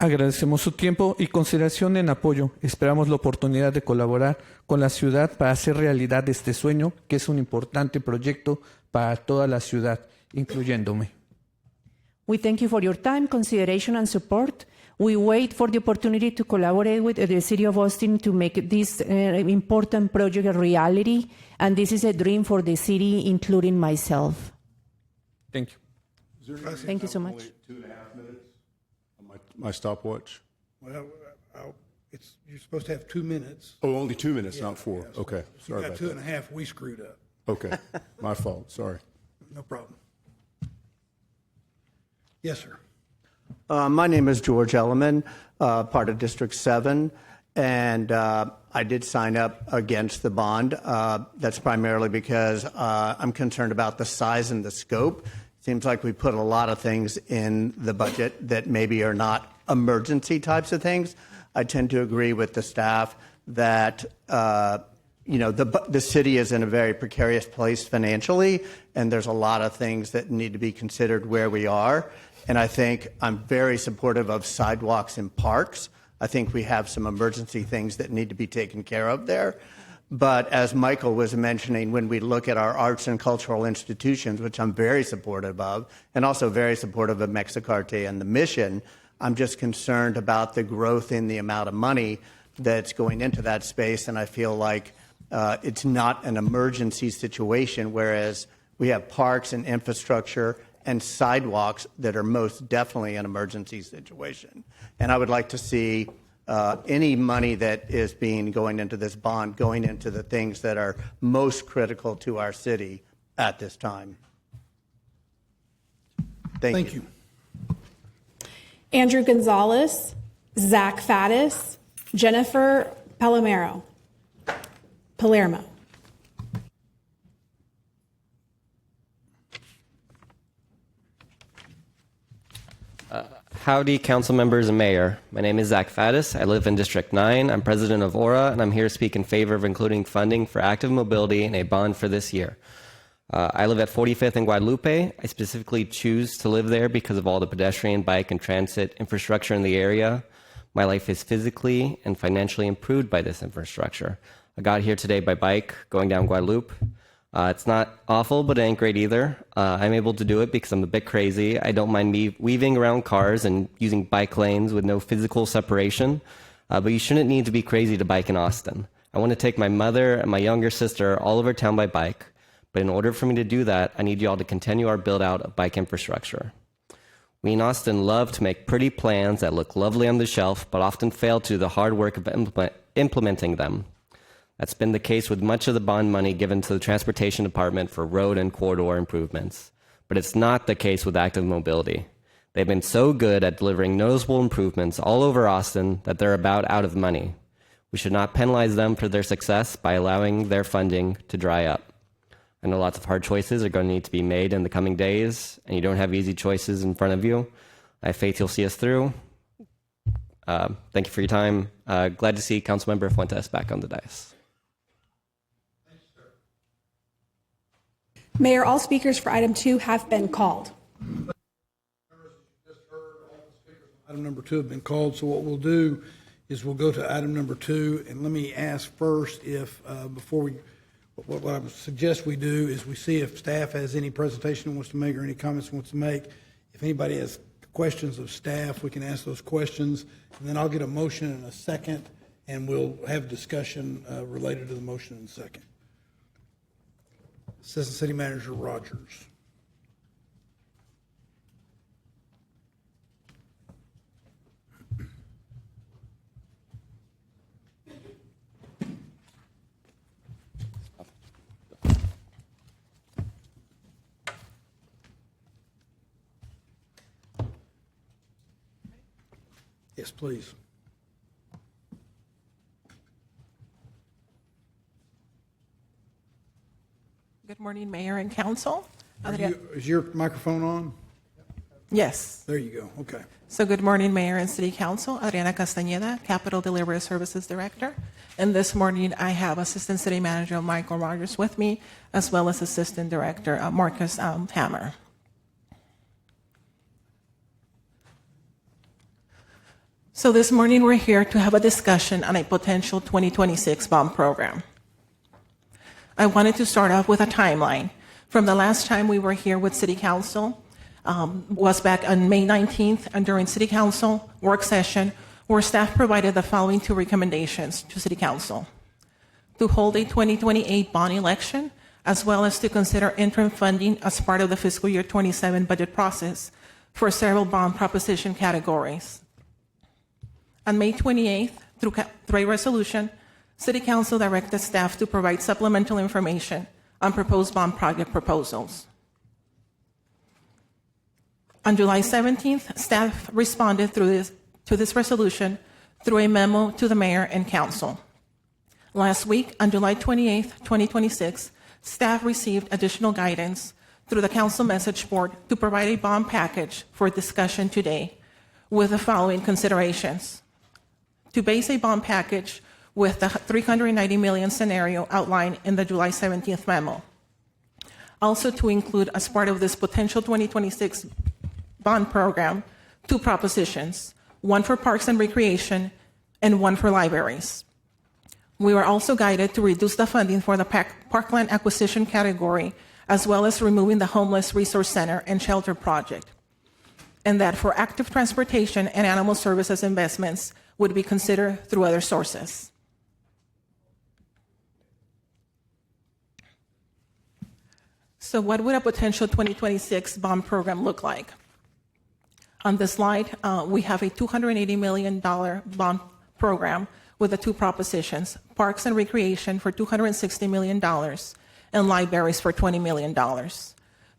Speaker 18: Agradecemos su tiempo y consideración en apoyo. Esperamos la oportunidad de colaborar con la ciudad para hacer realidad este sueño, que es un importante proyecto para toda la ciudad, incluyéndome.
Speaker 19: We thank you for your time, consideration, and support. We wait for the opportunity to collaborate with the City of Austin to make this important project a reality. And this is a dream for the city, including myself.
Speaker 18: Thank you.
Speaker 19: Thank you so much.
Speaker 16: 2.5 minutes on my stopwatch.
Speaker 2: Well, you're supposed to have 2 minutes.
Speaker 16: Oh, only 2 minutes, not 4.
Speaker 2: Yeah, so
Speaker 16: Okay,
Speaker 2: if you
Speaker 16: sorry
Speaker 2: got
Speaker 16: about
Speaker 2: two
Speaker 16: that.
Speaker 2: and a half, we screwed up.
Speaker 16: Okay, my fault. Sorry.
Speaker 2: No problem. Yes, sir.
Speaker 4: My name is George Elliman, part of District 7, and I did sign up against the bond. That's primarily because I'm concerned about the size and the scope. Seems like we put a lot of things in the budget that maybe are not emergency types of things. I tend to agree with the staff that the city is in a very precarious place financially, and there's a lot of things that need to be considered where we are. And I think I'm very supportive of sidewalks and parks. I think we have some emergency things that need to be taken care of there. But as Michael was mentioning, when we look at our arts and cultural institutions, which I'm very supportive of, and also very supportive of Mexicarte and the mission, I'm just concerned about the growth in the amount of money that's going into that space. And I feel like it's not an emergency situation, whereas we have parks and infrastructure and sidewalks that are most definitely an emergency situation. And I would like to see any money that is going into this bond going into the things that are most critical to our city at this time. Thank you.
Speaker 3: Andrew Gonzalez, Zach Faddis, Jennifer Palermo.
Speaker 5: Howdy, council members and mayor. My name is Zach Faddis. I live in District 9. I'm president of Aura, and I'm here to speak in favor of including funding for active mobility in a bond for this year. I live at 45th and Guadalupe. I specifically choose to live there because of all the pedestrian, bike, and transit infrastructure in the area. My life is physically and financially improved by this infrastructure. I got here today by bike, going down Guadalupe. It's not awful, but it ain't great either. I'm able to do it because I'm a bit crazy. I don't mind me weaving around cars and using bike lanes with no physical separation. But you shouldn't need to be crazy to bike in Austin. I want to take my mother and my younger sister all over town by bike. But in order for me to do that, I need you all to continue our build out of bike infrastructure. We in Austin love to make pretty plans that look lovely on the shelf, but often fail to do the hard work of implementing them. That's been the case with much of the bond money given to the Transportation Department for road and corridor improvements. But it's not the case with active mobility. They've been so good at delivering noticeable improvements all over Austin that they're about out of money. We should not penalize them for their success by allowing their funding to dry up. I know lots of hard choices are going to need to be made in the coming days, and you don't have easy choices in front of you. I have faith you'll see us through. Thank you for your time. Glad to see Councilmember Fuentes back on the dais.
Speaker 3: Mayor, all speakers for item 2 have been called.
Speaker 2: Item number 2 have been called, so what we'll do is we'll go to item number 2, and let me ask first if, before we, what I would suggest we do is we see if staff has any presentation it wants to make or any comments it wants to make. If anybody has questions of staff, we can ask those questions, and then I'll get a motion in a second, and we'll have discussion related to the motion in a second. Assistant City Manager Rogers. Yes, please.
Speaker 20: Good morning, Mayor and Council.
Speaker 2: Is your microphone on?
Speaker 20: Yes.
Speaker 2: There you go. Okay.
Speaker 20: So good morning, Mayor and City Council. Adriana Castañeda, Capital Delivery Services Director. And this morning I have Assistant City Manager Michael Rogers with me, as well as Assistant Director Marcus Hammer. So this morning we're here to have a discussion on a potential 2026 bond program. I wanted to start off with a timeline. From the last time we were here with City Council, was back on May 19th, and during City Council work session, where staff provided the following two recommendations to City Council: to hold a 2028 bond election, as well as to consider interim funding as part of the fiscal year 27 budget process for several bond proposition categories. On May 28th, through a resolution, City Council directed staff to provide supplemental information on proposed bond project proposals. On July 17th, staff responded to this resolution through a memo to the mayor and council. Last week, on July 28th, 2026, staff received additional guidance through the council message board to provide a bond package for discussion today with the following considerations: to base a bond package with the $390 million scenario outlined in the July 17th memo. Also to include, as part of this potential 2026 bond program, two propositions, one for parks and recreation and one for libraries. We were also guided to reduce the funding for the parkland acquisition category, as well as removing the homeless resource center and shelter project, and that for active transportation and animal services investments would be considered through other sources. So what would a potential 2026 bond program look like? On the slide, we have a $280 million bond program with the two propositions: parks and recreation for $260 million and libraries for $20 million.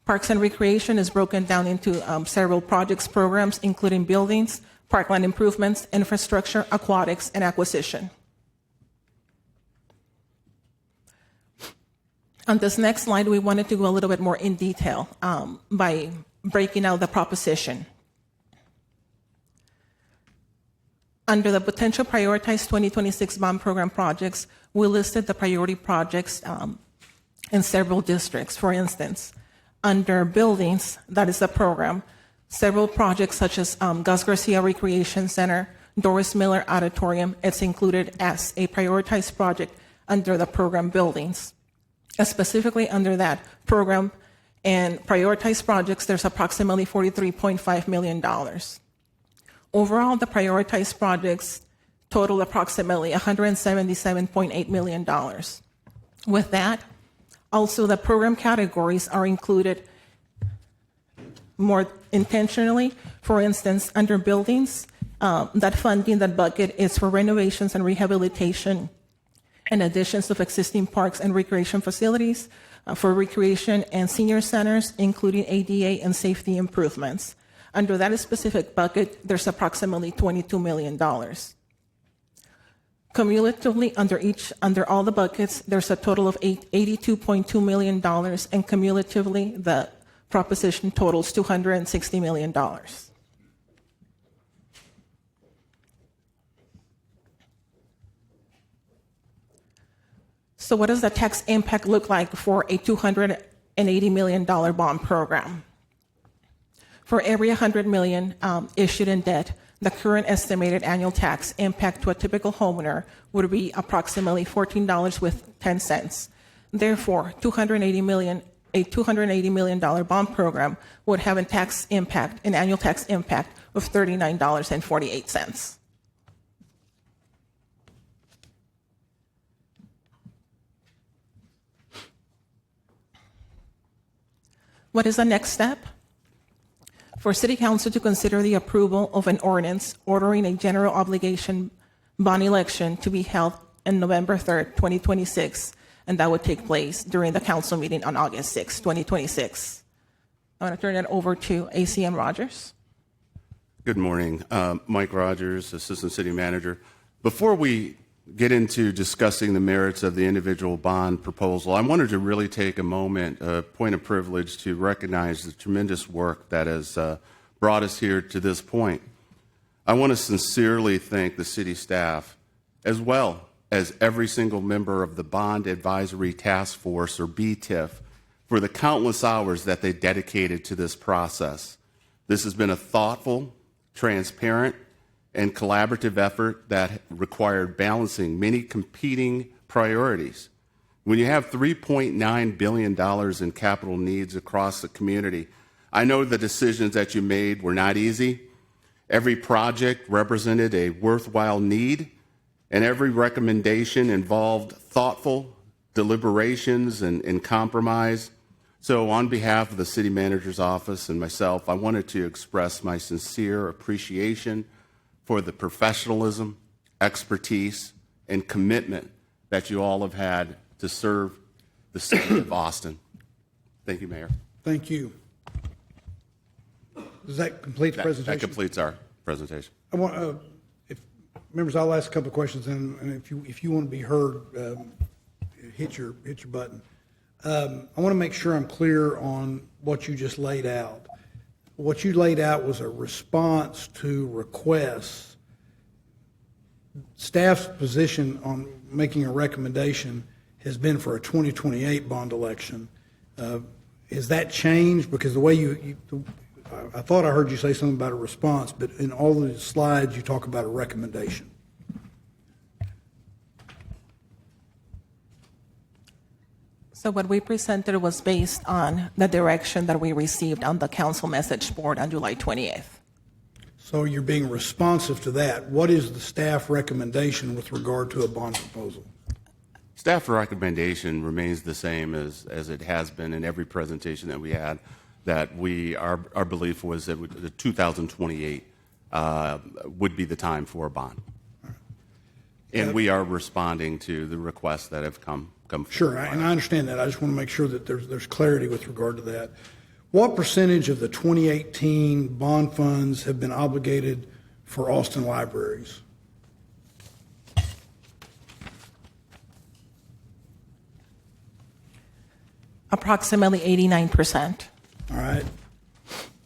Speaker 20: Parks and recreation is broken down into several projects programs, including buildings, parkland improvements, infrastructure, aquatics, and acquisition. On this next slide, we wanted to go a little bit more in detail by breaking out the proposition. Under the potential prioritized 2026 bond program projects, we listed the priority projects in several districts. For instance, under buildings, that is the program, several projects such as Gus Garcia Recreation Center, Doris Miller Auditorium, it's included as a prioritized project under the program buildings. Specifically under that program and prioritized projects, there's approximately $43.5 million. Overall, the prioritized projects total approximately $177.8 million. With that, also the program categories are included more intentionally. For instance, under buildings, that funding, that bucket is for renovations and rehabilitation and additions of existing parks and recreation facilities, for recreation and senior centers, including ADA and safety improvements. Under that specific bucket, there's approximately $22 million. Cumulatively, under all the buckets, there's a total of $82.2 million, and cumulatively, the proposition totals $260 million. So what does the tax impact look like for a $280 million bond program? For every $100 million issued in debt, the current estimated annual tax impact to a typical homeowner would be approximately $14.10. Therefore, a $280 million bond program would have an annual tax impact of $39.48. What is the next step? For City Council to consider the approval of an ordinance ordering a general obligation bond election to be held on November 3rd, 2026, and that would take place during the council meeting on August 6th, 2026. I'm going to turn it over to ACM Rogers.
Speaker 1: Good morning. Mike Rogers, Assistant City Manager. Before we get into discussing the merits of the individual bond proposal, I wanted to really take a moment, a point of privilege, to recognize the tremendous work that has brought us here to this point. I want to sincerely thank the city staff, as well as every single member of the Bond Advisory Task Force, or BTIF, for the countless hours that they dedicated to this process. This has been a thoughtful, transparent, and collaborative effort that required balancing many competing priorities. When you have $3.9 billion in capital needs across the community, I know the decisions that you made were not easy. Every project represented a worthwhile need, and every recommendation involved thoughtful deliberations and compromise. So on behalf of the City Manager's Office and myself, I wanted to express my sincere appreciation for the professionalism, expertise, and commitment that you all have had to serve the city of Austin. Thank you, Mayor.
Speaker 2: Thank you. Does that complete the presentation?
Speaker 1: That completes our presentation.
Speaker 2: I want, if members, I'll ask a couple of questions, and if you want to be heard, hit your button. I want to make sure I'm clear on what you just laid out. What you laid out was a response to requests. Staff's position on making a recommendation has been for a 2028 bond election. Has that changed? Because the way I thought I heard you say something about a response, but in all of the slides you talk about a recommendation.
Speaker 20: So what we presented was based on the direction that we received on the council message board on July 28th.
Speaker 2: So you're being responsive to that. What is the staff recommendation with regard to a bond proposal?
Speaker 1: Staff recommendation remains the same as it has been in every presentation that we had, that our belief was that the 2028 would be the time for a bond. And we are responding to the requests that have come forward.
Speaker 2: Sure, and I understand that. I just want to make sure that there's clarity with regard to that. What percentage of the 2018 bond funds have been obligated for Austin libraries?
Speaker 20: Approximately 89%.
Speaker 2: All right.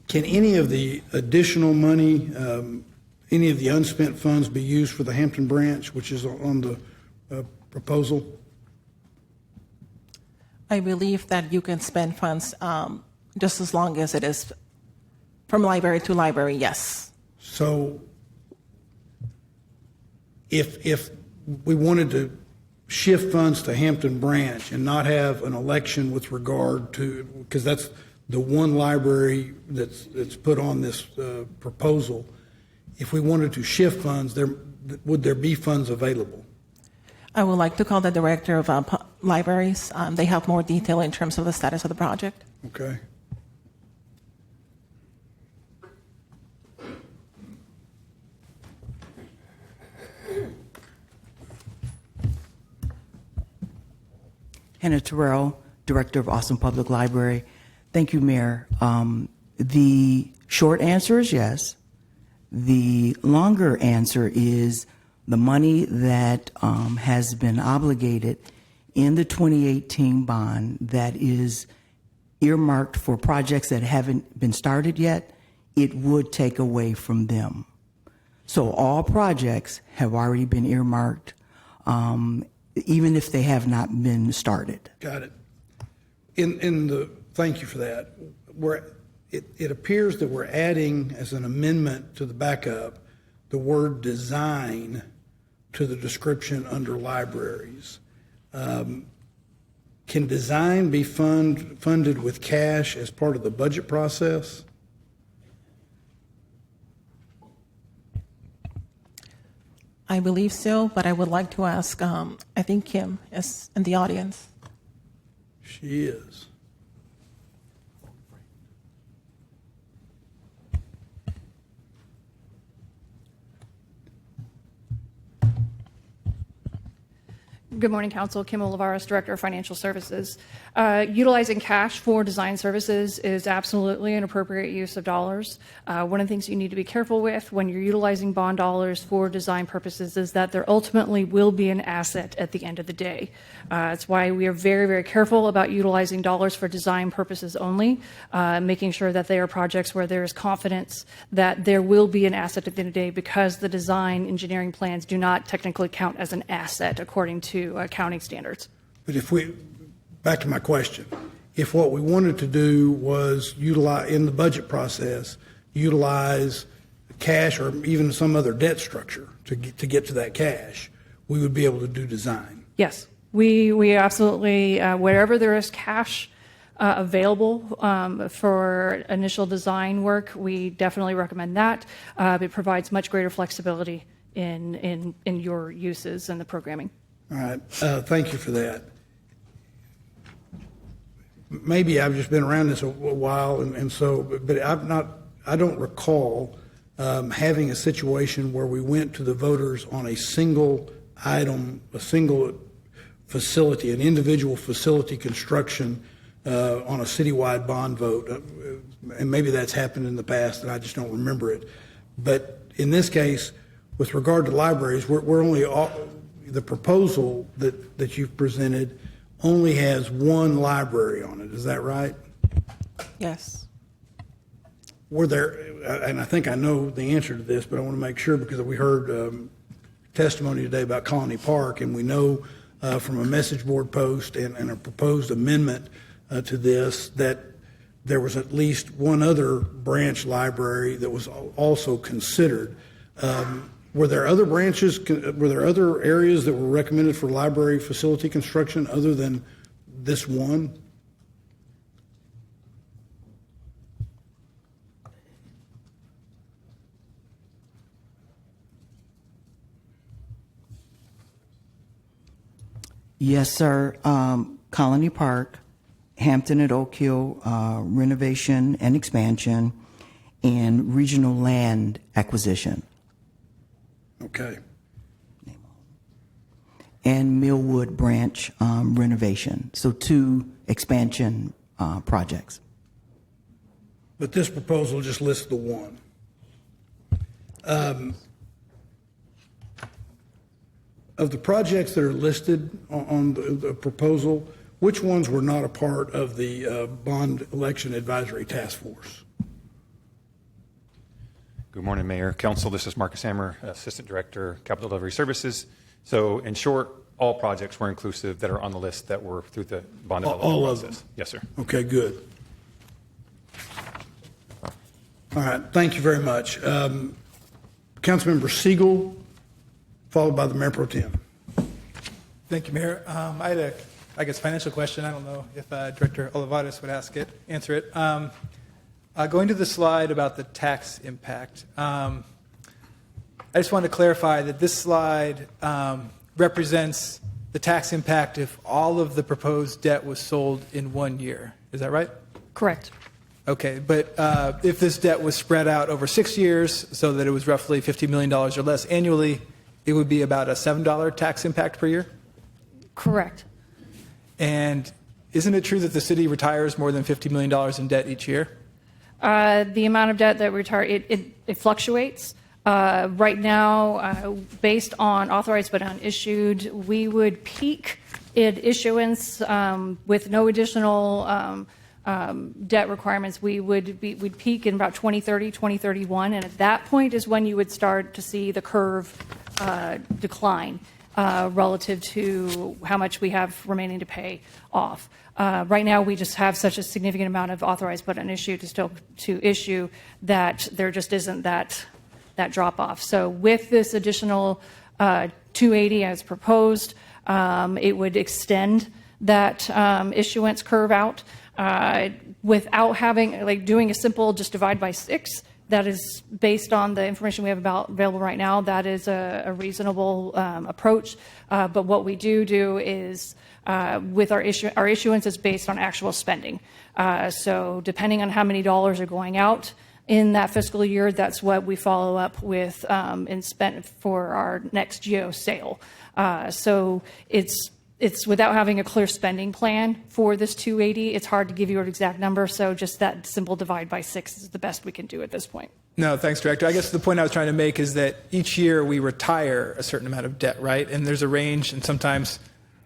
Speaker 2: Can any of the additional money, any of the unspent funds be used for the Hampton branch, which is on the proposal?
Speaker 20: I believe that you can spend funds just as long as it is from library to library, yes.
Speaker 2: So if we wanted to shift funds to Hampton branch and not have an election with regard to, because that's the one library that's put on this proposal, if we wanted to shift funds, would there be funds available?
Speaker 20: I would like to call the director of libraries. They have more detail in terms of the status of the project.
Speaker 2: Okay.
Speaker 6: Hannah Terrell, Director of Austin Public Library. Thank you, Mayor. The short answer is yes. The longer answer is the money that has been obligated in the 2018 bond that is earmarked for projects that haven't been started yet, it would take away from them. So all projects have already been earmarked, even if they have not been started.
Speaker 2: Got it. Thank you for that. It appears that we're adding as an amendment to the backup the word design to the description under libraries. Can design be funded with cash as part of the budget process?
Speaker 20: I believe so, but I would like to ask, I think Kim is in the audience.
Speaker 2: She is.
Speaker 7: Good morning, Council. Kim Olivares, Director of Financial Services. Utilizing cash for design services is absolutely an appropriate use of dollars. One of the things you need to be careful with when you're utilizing bond dollars for design purposes is that there ultimately will be an asset at the end of the day. That's why we are very, very careful about utilizing dollars for design purposes only, making sure that they are projects where there is confidence that there will be an asset at the end of the day, because the design engineering plans do not technically count as an asset according to accounting standards.
Speaker 2: But back to my question, if what we wanted to do was utilize, in the budget process, utilize cash or even some other debt structure to get to that cash, we would be able to do design.
Speaker 7: Yes, we absolutely, wherever there is cash available for initial design work, we definitely recommend that. It provides much greater flexibility in your uses and the programming.
Speaker 2: All right, thank you for that. Maybe I've just been around this a while, and so, but I don't recall having a situation where we went to the voters on a single item, a single facility, an individual facility construction on a citywide bond vote. And maybe that's happened in the past and I just don't remember it. But in this case, with regard to libraries, we're only, the proposal that you've presented only has one library on it. Is that right?
Speaker 20: Yes.
Speaker 2: Were there, and I think I know the answer to this, but I want to make sure because we heard testimony today about Colony Park, and we know from a message board post and a proposed amendment to this that there was at least one other branch library that was also considered. Were there other branches, were there other areas that were recommended for library facility construction other than this one?
Speaker 6: Yes, sir. Colony Park, Hampton at Oak Hill, renovation and expansion, and regional land acquisition.
Speaker 2: Okay.
Speaker 6: And Millwood Branch renovation. So 2 expansion projects.
Speaker 2: But this proposal just lists the one. Of the projects that are listed on the proposal, which ones were not a part of the Bond Election Advisory Task Force?
Speaker 8: Good morning, Mayor, Council. This is Marcus Hammer, Assistant Director, Capital Delivery Services. So in short, all projects were inclusive that are on the list that were through the bond development
Speaker 2: all
Speaker 8: process.
Speaker 2: of them?
Speaker 8: Yes, sir.
Speaker 2: Okay, good. All right, thank you very much. Councilmember Siegel, followed by the Mayor Pro Tem.
Speaker 9: Thank you, Mayor. I had a financial question. I don't know if Director Olivares would answer it. Going to the slide about the tax impact, I just want to clarify that this slide represents the tax impact if all of the proposed debt was sold in 1 year. Is that right?
Speaker 7: Correct.
Speaker 9: Okay, but if this debt was spread out over 6 years so that it was roughly $50 million or less annually, it would be about a $7 tax impact per year?
Speaker 7: Correct.
Speaker 9: And isn't it true that the city retires more than $50 million in debt each year?
Speaker 7: The amount of debt that we retire, it fluctuates. Right now, based on authorized but unissued, we would peak at issuance with no additional debt requirements. We'd peak in about 2030, 2031, and at that point is when you would start to see the curve decline relative to how much we have remaining to pay off. Right now, we just have such a significant amount of authorized but unissued to issue that there just isn't that drop off. So with this additional 280 as proposed, it would extend that issuance curve out without having doing a simple just divide by 6. That is based on the information we have available right now. That is a reasonable approach. But what we do is with our issuance is based on actual spending. So depending on how many dollars are going out in that fiscal year, that's what we follow up with and spend for our next GEO sale. So it's without having a clear spending plan for this 280. It's hard to give you an exact number. So just that simple divide by 6 is the best we can do at this point.
Speaker 9: No, thanks, Director. I guess the point I was trying to make is that each year we retire a certain amount of debt, right? And there's a range, and sometimes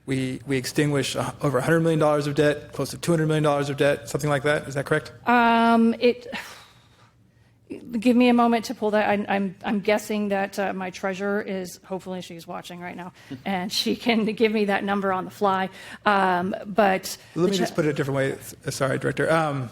Speaker 9: we extinguish over $100 million of debt, close to $200 million of debt, something like that. Is that correct?
Speaker 7: Give me a moment to pull that. I'm guessing that my treasurer is, hopefully she's watching right now, and she can give me that number on the fly. But
Speaker 9: let me just put it a different way. Sorry, Director.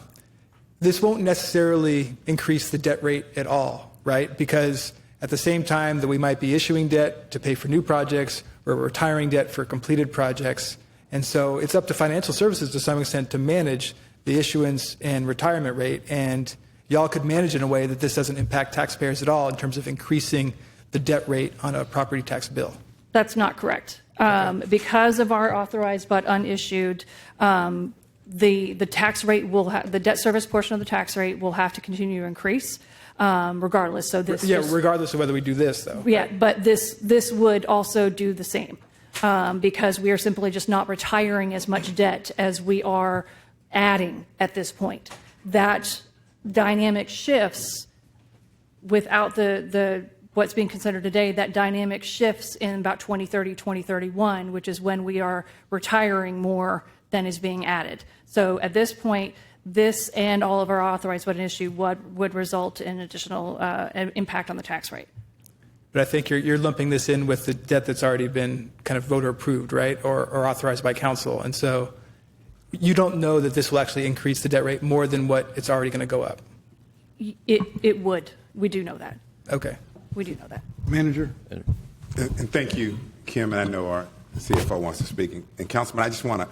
Speaker 9: This won't necessarily increase the debt rate at all, right? Because at the same time that we might be issuing debt to pay for new projects, we're retiring debt for completed projects. And so it's up to financial services to some extent to manage the issuance and retirement rate. And y'all could manage it in a way that this doesn't impact taxpayers at all in terms of increasing the debt rate on a property tax bill.
Speaker 7: That's not correct. Because of our authorized but unissued, the tax rate will the debt service portion of the tax rate will have to continue to increase regardless. So this
Speaker 9: regardless of whether we do this, though.
Speaker 7: Yeah,
Speaker 9: right?
Speaker 7: but this would also do the same because we are simply just not retiring as much debt as we are adding at this point. That dynamic shifts without the what's being considered today. That dynamic shifts in about 2030, 2031, which is when we are retiring more than is being added. So at this point, this and all of our authorized but issue would result in additional impact on the tax rate.
Speaker 9: But I think you're lumping this in with the debt that's already been kind of voter approved, right, or authorized by council. And so you don't know that this will actually increase the debt rate more than what it's already going to go up.
Speaker 7: It would. We do know that.
Speaker 9: Okay.
Speaker 7: We do know that.
Speaker 2: Manager.
Speaker 10: And thank you, Kim, and I know our CFO wants to speak. And Councilman, I just want to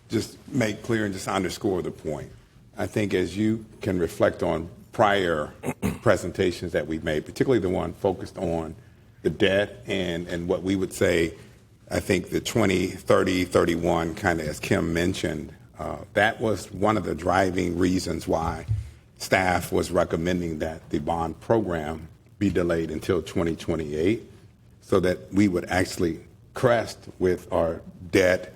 Speaker 10: just make clear and just underscore the point. I think as you can reflect on prior presentations that we've made, particularly the one focused on the debt and what we would say, I think the 2030, 31 kind of, as Kim mentioned, that was one of the driving reasons why staff was recommending that the bond program be delayed until 2028 so that we would actually crest with our debt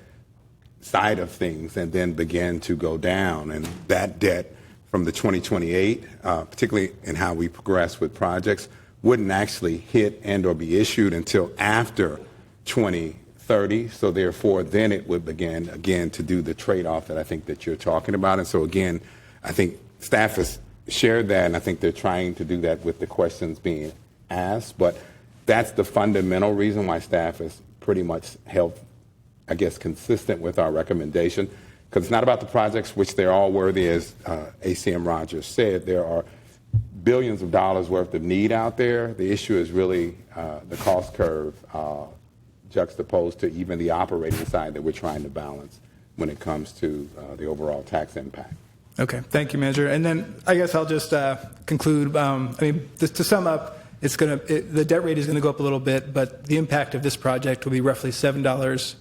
Speaker 10: side of things and then begin to go down. And that debt from the 2028, particularly in how we progress with projects, wouldn't actually hit and or be issued until after 2030. So therefore, then it would begin again to do the trade-off that I think that you're talking about. And so again, I think staff has shared that, and I think they're trying to do that with the questions being asked. But that's the fundamental reason why staff has pretty much held, I guess, consistent with our recommendation, because it's not about the projects, which they're all worthy, as ACM Rogers said. There are billions of dollars worth of need out there. The issue is really the cost curve juxtaposed to even the operating side that we're trying to balance when it comes to the overall tax impact.
Speaker 9: Okay, thank you, Manager. And then I guess I'll just conclude. To sum up, the debt rate is going to go up a little bit, but the impact of this project will be roughly $7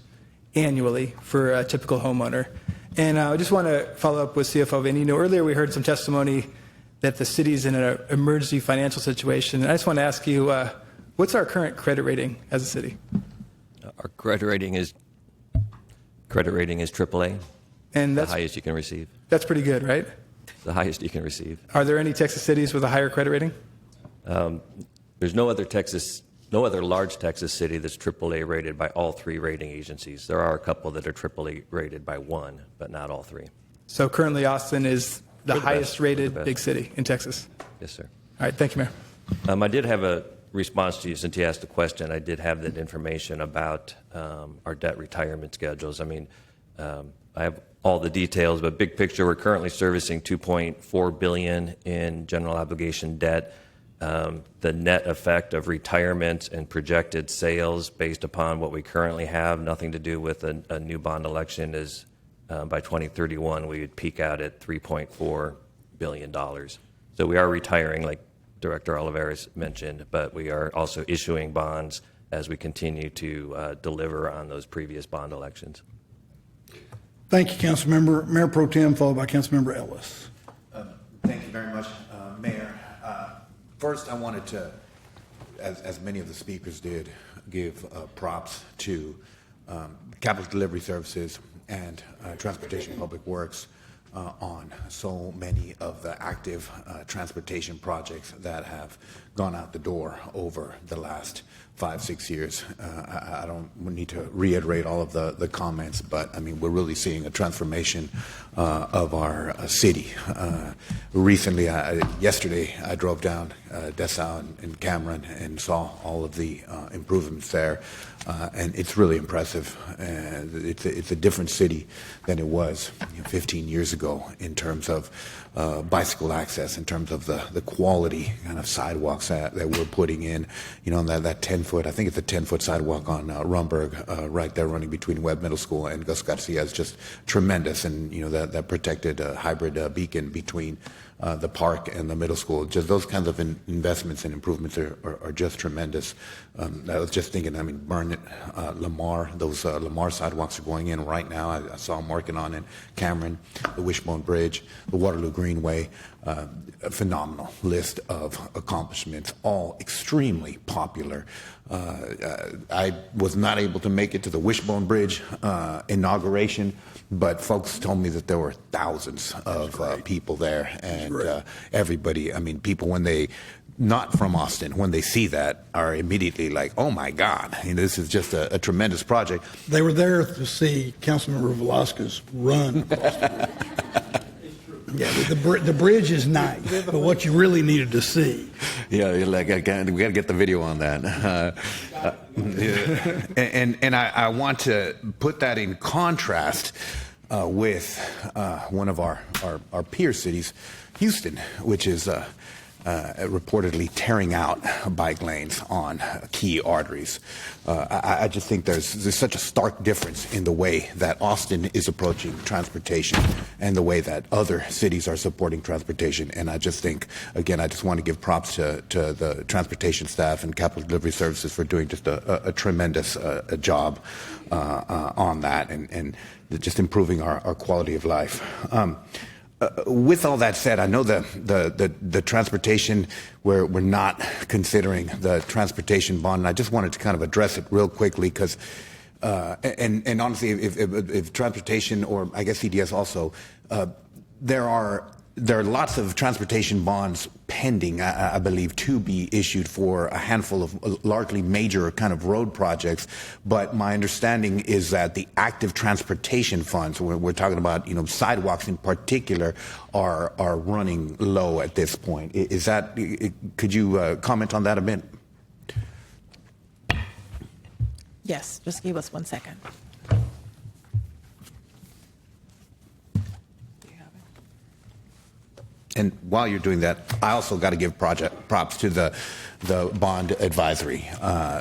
Speaker 9: annually for a typical homeowner. And I just want to follow up with CFO Vinny. Earlier we heard some testimony that the city's in an emergency financial situation. And I just want to ask you, what's our current credit rating as a city?
Speaker 21: Our credit rating is AAA.
Speaker 9: And that's
Speaker 21: the highest you can receive.
Speaker 9: That's pretty good, right?
Speaker 21: The highest you can receive.
Speaker 9: Are there any Texas cities with a higher credit rating?
Speaker 21: There's no other large Texas city that's AAA rated by all three rating agencies. There are a couple that are AAA rated by one, but not all three.
Speaker 9: So currently Austin is the highest rated big city in Texas.
Speaker 21: Yes, sir.
Speaker 9: All right, thank you, Mayor.
Speaker 21: I did have a response to you since you asked the question. I did have that information about our debt retirement schedules. I have all the details, but big picture, we're currently servicing $2.4 billion in general obligation debt. The net effect of retirement and projected sales based upon what we currently have, nothing to do with a new bond election, is by 2031 we would peak out at $3.4 billion. So we are retiring, like Director Olivares mentioned, but we are also issuing bonds as we continue to deliver on those previous bond elections.
Speaker 2: Thank you, Councilmember. Mayor Pro Tem, followed by Councilmember Ellis.
Speaker 23: Thank you very much, Mayor. First, I wanted to, as many of the speakers did, give props to Capital Delivery Services and Transportation Public Works on so many of the active transportation projects that have gone out the door over the last 5-6 years. I don't need to reiterate all of the comments, but we're really seeing a transformation of our city. Recently, yesterday, I drove down Dessau and Cameron and saw all of the improvements there, and it's really impressive. It's a different city than it was 15 years ago. ago in terms of bicycle access, in terms of the quality kind of sidewalks that we're putting in. You know, that 10-foot, I think it's a 10-foot sidewalk on Rumberg, right there running between Webb Middle School and Gus Garcia is just tremendous. And, you know, that protected hybrid beacon between the park and the middle school. Just those kinds of investments and improvements are just tremendous. I was just thinking, I mean, Burnett, Lamar, those Lamar sidewalks are going in right now. I saw them working on it. Cameron, the Wishbone Bridge, the Waterloo Greenway, a phenomenal list of accomplishments, all extremely popular. I was not able to make it to the Wishbone Bridge inauguration, but folks told me that there were thousands of people there, and everybody, I mean, people when they, not from Austin, when they see that, are immediately like, oh my God, you know, this is just a tremendous project.
Speaker 2: They were there to see Councilmember Velasquez run across the bridge. Yeah, the bridge is nice, but what you really needed to see.
Speaker 23: Yeah, like we got to get the video on that. And I want to put that in contrast with one of our peer cities, Houston, which is reportedly tearing out bike lanes on key arteries. I just think there's such a stark difference in the way that Austin is approaching transportation and the way that other cities are supporting transportation. And I just think, again, I just want to give props to the transportation staff and Capital Delivery Services for doing just a tremendous job on that and just improving our quality of life. With all that said, I know the transportation, we're not considering the transportation bond, and I just wanted to kind of address it real quickly because, and honestly, if transportation, or I guess CDS also, there are lots of transportation bonds pending, I believe, to be issued for a handful of largely major kind of road projects. But my understanding is that the active transportation funds, we're talking about, you know, sidewalks in particular, are running low at this point. Is that? Could you comment on that a bit?
Speaker 20: Yes, just give us 1 second.
Speaker 23: And while you're doing that, I also got to give props to the bond advisory.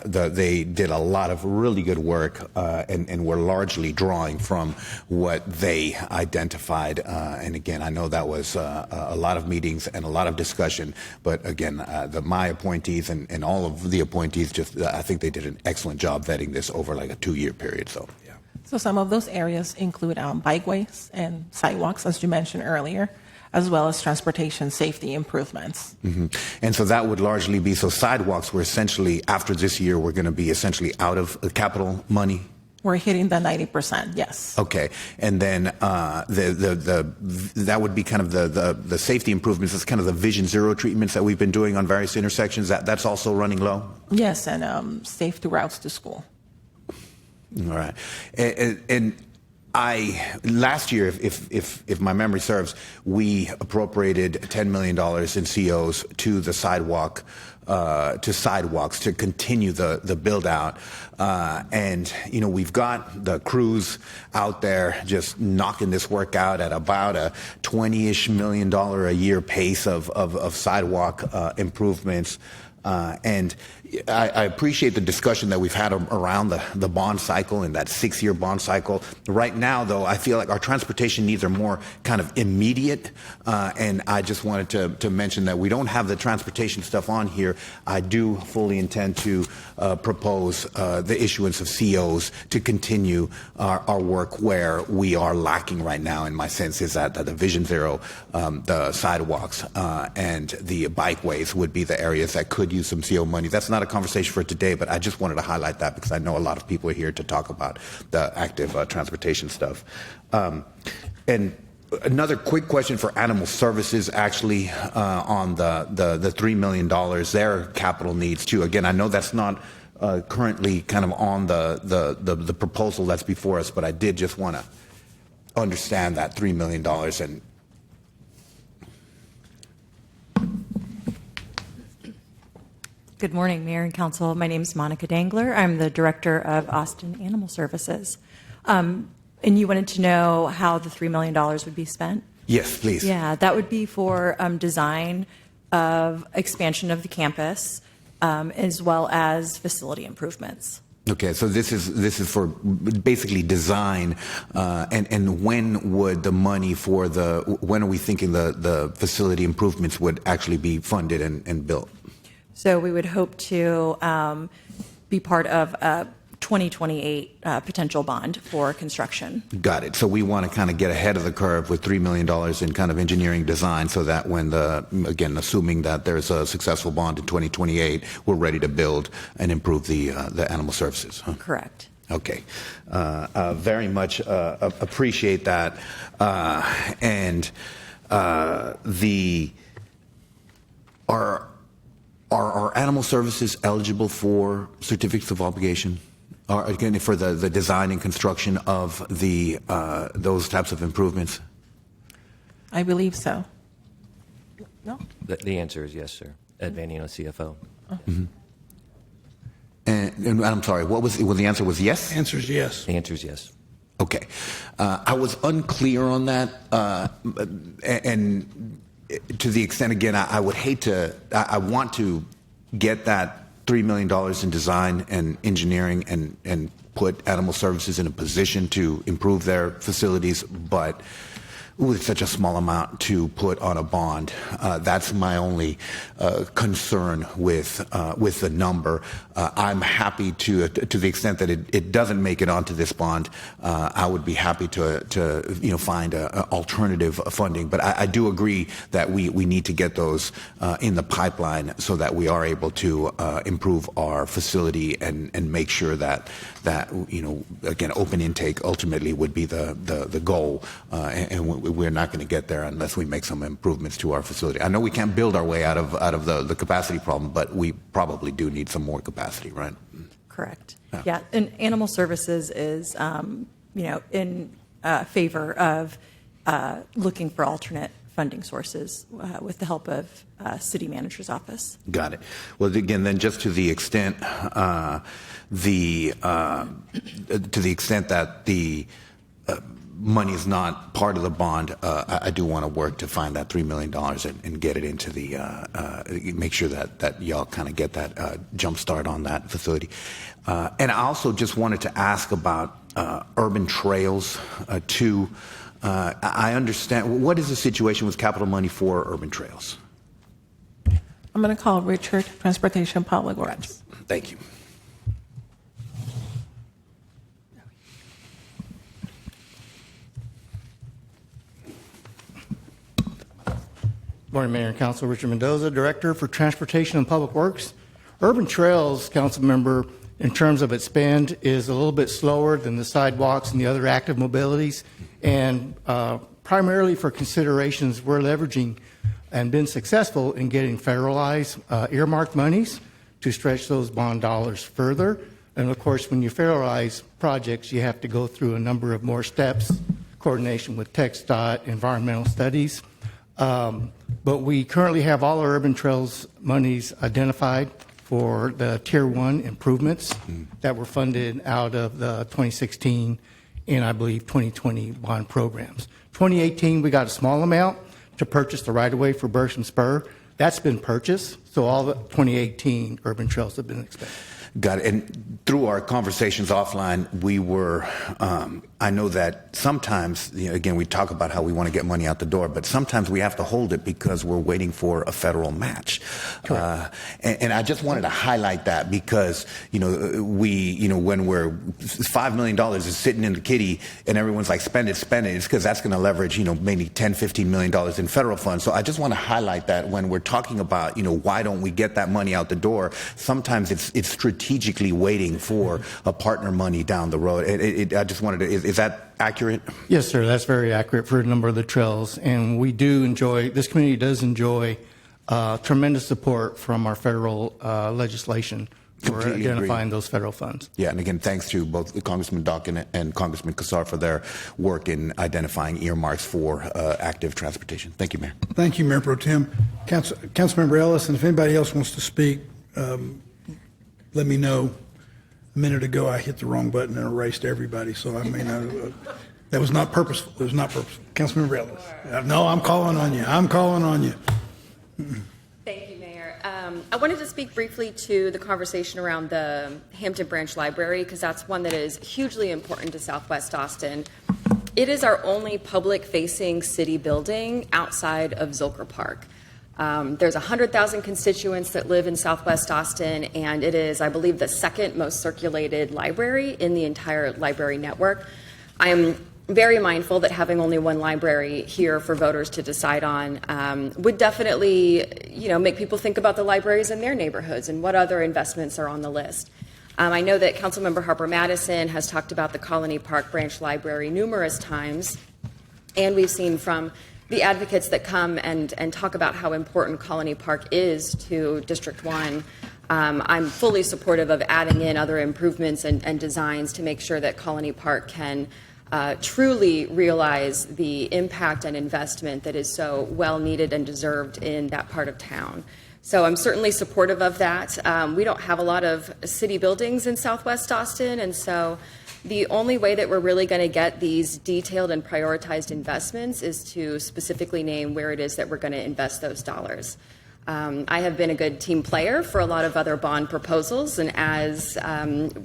Speaker 23: They did a lot of really good work, and were largely drawing from what they identified. And again, I know that was a lot of meetings and a lot of discussion. But again, my appointees and all of the appointees, I think they did an excellent job vetting this over like a 2-year period. So. Yeah.
Speaker 20: So some of those areas include bikeways and sidewalks, as you mentioned earlier, as well as transportation safety improvements.
Speaker 23: Mm-hmm. And so that would largely be, so sidewalks were essentially, after this year, we're going to be essentially out of capital money?
Speaker 20: We're hitting the 90%, yes.
Speaker 23: Okay. And then that would be kind of the safety improvements, that's kind of the Vision Zero treatments that we've been doing on various intersections, that's also running low?
Speaker 20: Yes, and safety routes to school.
Speaker 23: All right. And last year, if my memory serves, we appropriated $10 million in COs to the sidewalks to continue the build out. And, you know, we've got the crews out there just knocking this work out at about a $20-ish million a year pace of sidewalk improvements. And I appreciate the discussion that we've had around the bond cycle and that 6-year bond cycle. Right now, though, I feel like our transportation needs are more kind of immediate. And I just wanted to mention that we don't have the transportation stuff on here. I do fully intend to propose the issuance of COs to continue our work where we are lacking right now. And my sense is that the Vision Zero, the sidewalks, and the bikeways would be the areas that could use some CO money. That's not a conversation for today, but I just wanted to highlight that because I know a lot of people are here to talk about the active transportation stuff. And another quick question for Animal Services, actually, on the $3 million, their capital needs too. Again, I know that's not currently kind of on the proposal that's before us, but I did just want to understand that $3 million and.
Speaker 11: Good morning, Mayor and Council. My name is Monica Dangler. I'm the Director of Austin Animal Services. And you wanted to know how the $3 million would be spent?
Speaker 23: Yes, please.
Speaker 11: Yeah, that would be for design of expansion of the campus, as well as facility improvements.
Speaker 23: Okay, so this is for basically design, and when would the money for when are we thinking the facility improvements would actually be funded and built?
Speaker 11: So we would hope to be part of a 2028 potential bond for construction.
Speaker 23: Got it. So we want to kind of get ahead of the curve with $3 million in kind of engineering design so that when again, assuming that there's a successful bond in 2028, we're ready to build and improve the animal services. Huh?
Speaker 11: Correct.
Speaker 23: Okay. Very much appreciate that. Are animal services eligible for certificates of obligation? Or again, for the design and construction of those types of improvements?
Speaker 20: I believe so. No?
Speaker 21: The answer is yes, sir. Ed Vanino, CFO.
Speaker 23: Mm-hmm. And I'm sorry, the answer was yes?
Speaker 2: Answer is yes.
Speaker 21: The answer is yes.
Speaker 23: Okay. I was unclear on that. And to the extent, again, I want to get that $3 million in design and engineering and put animal services in a position to improve their facilities, but with such a small amount to put on a bond, that's my only concern with the number. I'm happy to the extent that it doesn't make it onto this bond. I would be happy to find alternative funding. But I do agree that we need to get those in the pipeline so that we are able to improve our facility and make sure that again, open intake ultimately would be the goal, and we're not going to get there unless we make some improvements to our facility. I know we can't build our way out of the capacity problem, but we probably do need some more capacity, right?
Speaker 11: Correct. Yeah, and animal services is in favor of looking for alternate funding sources with the help of city manager's office.
Speaker 23: Got it. Well, again, then just to the extent that the money is not part of the bond, I do want to work to find that $3 million and get it into make sure that y'all kind of get that jump start on that facility. And I also just wanted to ask about urban trails too. I understand, what is the situation with capital money for urban trails?
Speaker 20: I'm going to call Richard, Transportation Public Works.
Speaker 23: Thank you.
Speaker 12: Morning, Mayor and Council. Richard Mendoza, Director for Transportation and Public Works. Urban Trails, Council Member, in terms of its spend, is a little bit slower than the sidewalks and the other active mobilities. And primarily for considerations, we're leveraging and been successful in getting federalized earmarked monies to stretch those bond dollars further. And of course, when you federalize projects, you have to go through a number of more steps, coordination with TxDOT, environmental studies. But we currently have all our urban trails monies identified for the Tier 1 improvements that were funded out of the 2016 and I believe 2020 bond programs. 2018, we got a small amount to purchase the right-of-way for Bersham Spur. That's been purchased, so all the 2018 urban trails have been expended.
Speaker 23: Got it. And through our conversations offline, we were, I know that sometimes, again, we talk about how we want to get money out the door, but sometimes we have to hold it because we're waiting for a federal match. And I just wanted to highlight that because, when we're $5 million is sitting in the kitty and everyone's like, spend it, it's because that's going to leverage, maybe $10, $15 million in federal funds. So I just want to highlight that when we're talking about, why don't we get that money out the door? Sometimes it's strategically waiting for a partner money down the road. I just wanted to, is that accurate?
Speaker 12: Yes, sir. That's very accurate for a number of the trails. And we do enjoy, this community does enjoy tremendous support from our federal legislation for
Speaker 23: Completely
Speaker 12: identifying
Speaker 23: agree.
Speaker 12: those federal funds.
Speaker 23: Yeah, and again, thanks to both Congressman Dawkins and Congressman Kassar for their work in identifying earmarks for active transportation. Thank you, Mayor.
Speaker 2: Thank you, Mayor Pro Tem. Councilmember Ellis, and if anybody else wants to speak, let me know. A minute ago, I hit the wrong button and erased everybody, so I may not That was not purposeful. It was not purposeful. Councilmember Ellis. No, I'm calling on you. I'm calling on you.
Speaker 13: Thank you, Mayor. I wanted to speak briefly to the conversation around the Hampton Branch Library, because that's one that is hugely important to Southwest Austin. It is our only public-facing city building outside of Zilker Park. There's 100,000 constituents that live in Southwest Austin, and it is, I believe, the second most circulated library in the entire library network. I am very mindful that having only one library here for voters to decide on would definitely, make people think about the libraries in their neighborhoods and what other investments are on the list. I know that Councilmember Harper Madison has talked about the Colony Park Branch Library numerous times, and we've seen from the advocates that come and talk about how important Colony Park is to District 1. I'm fully supportive of adding in other improvements and designs to make sure that Colony Park can truly realize the impact and investment that is so well needed and deserved in that part of town. So I'm certainly supportive of that. We don't have a lot of city buildings in Southwest Austin, and so the only way that we're really going to get these detailed and prioritized investments is to specifically name where it is that we're going to invest those dollars. I have been a good team player for a lot of other bond proposals, and as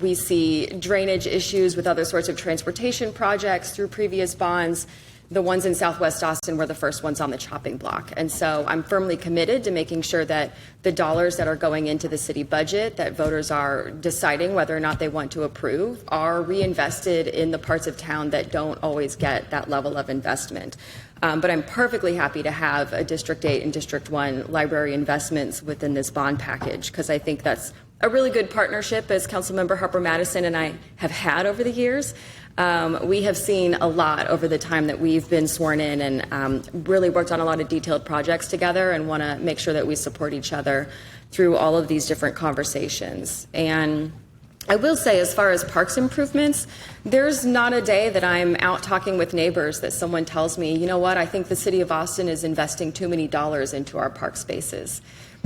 Speaker 13: we see drainage issues with other sorts of transportation projects through previous bonds, the ones in Southwest Austin were the first ones on the chopping block. And so I'm firmly committed to making sure that the dollars that are going into the city budget that voters are deciding whether or not they want to approve are reinvested in the parts of town that don't always get that level of investment. But I'm perfectly happy to have a District 8 and District 1 library investments within this bond package, because I think that's a really good partnership, as Councilmember Harper Madison and I have had over the years. We have seen a lot over the time that we've been sworn in, and really worked on a lot of detailed projects together, and want to make sure that we support each other through all of these different conversations. And I will say, as far as parks improvements, there's not a day that I'm out talking with neighbors that someone tells me, you know what, I think the city of Austin is investing too many dollars into our park spaces.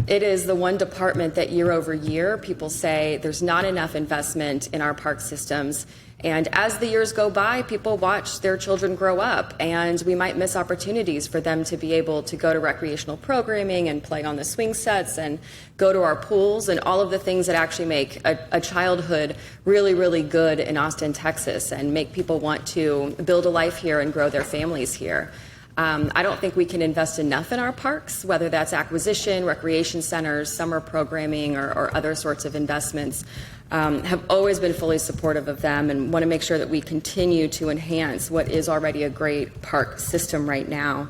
Speaker 13: It is the one department that year over year people say there's not enough investment in our park systems. And as the years go by, people watch their children grow up, and we might miss opportunities for them to be able to go to recreational programming and play on the swing sets and go to our pools and all of the things that actually make a childhood really, really good in Austin, Texas, and make people want to build a life here and grow their families here. I don't think we can invest enough in our parks, whether that's acquisition, recreation centers, summer programming, or other sorts of investments. Have always been fully supportive of them, and want to make sure that we continue to enhance what is already a great park system right now.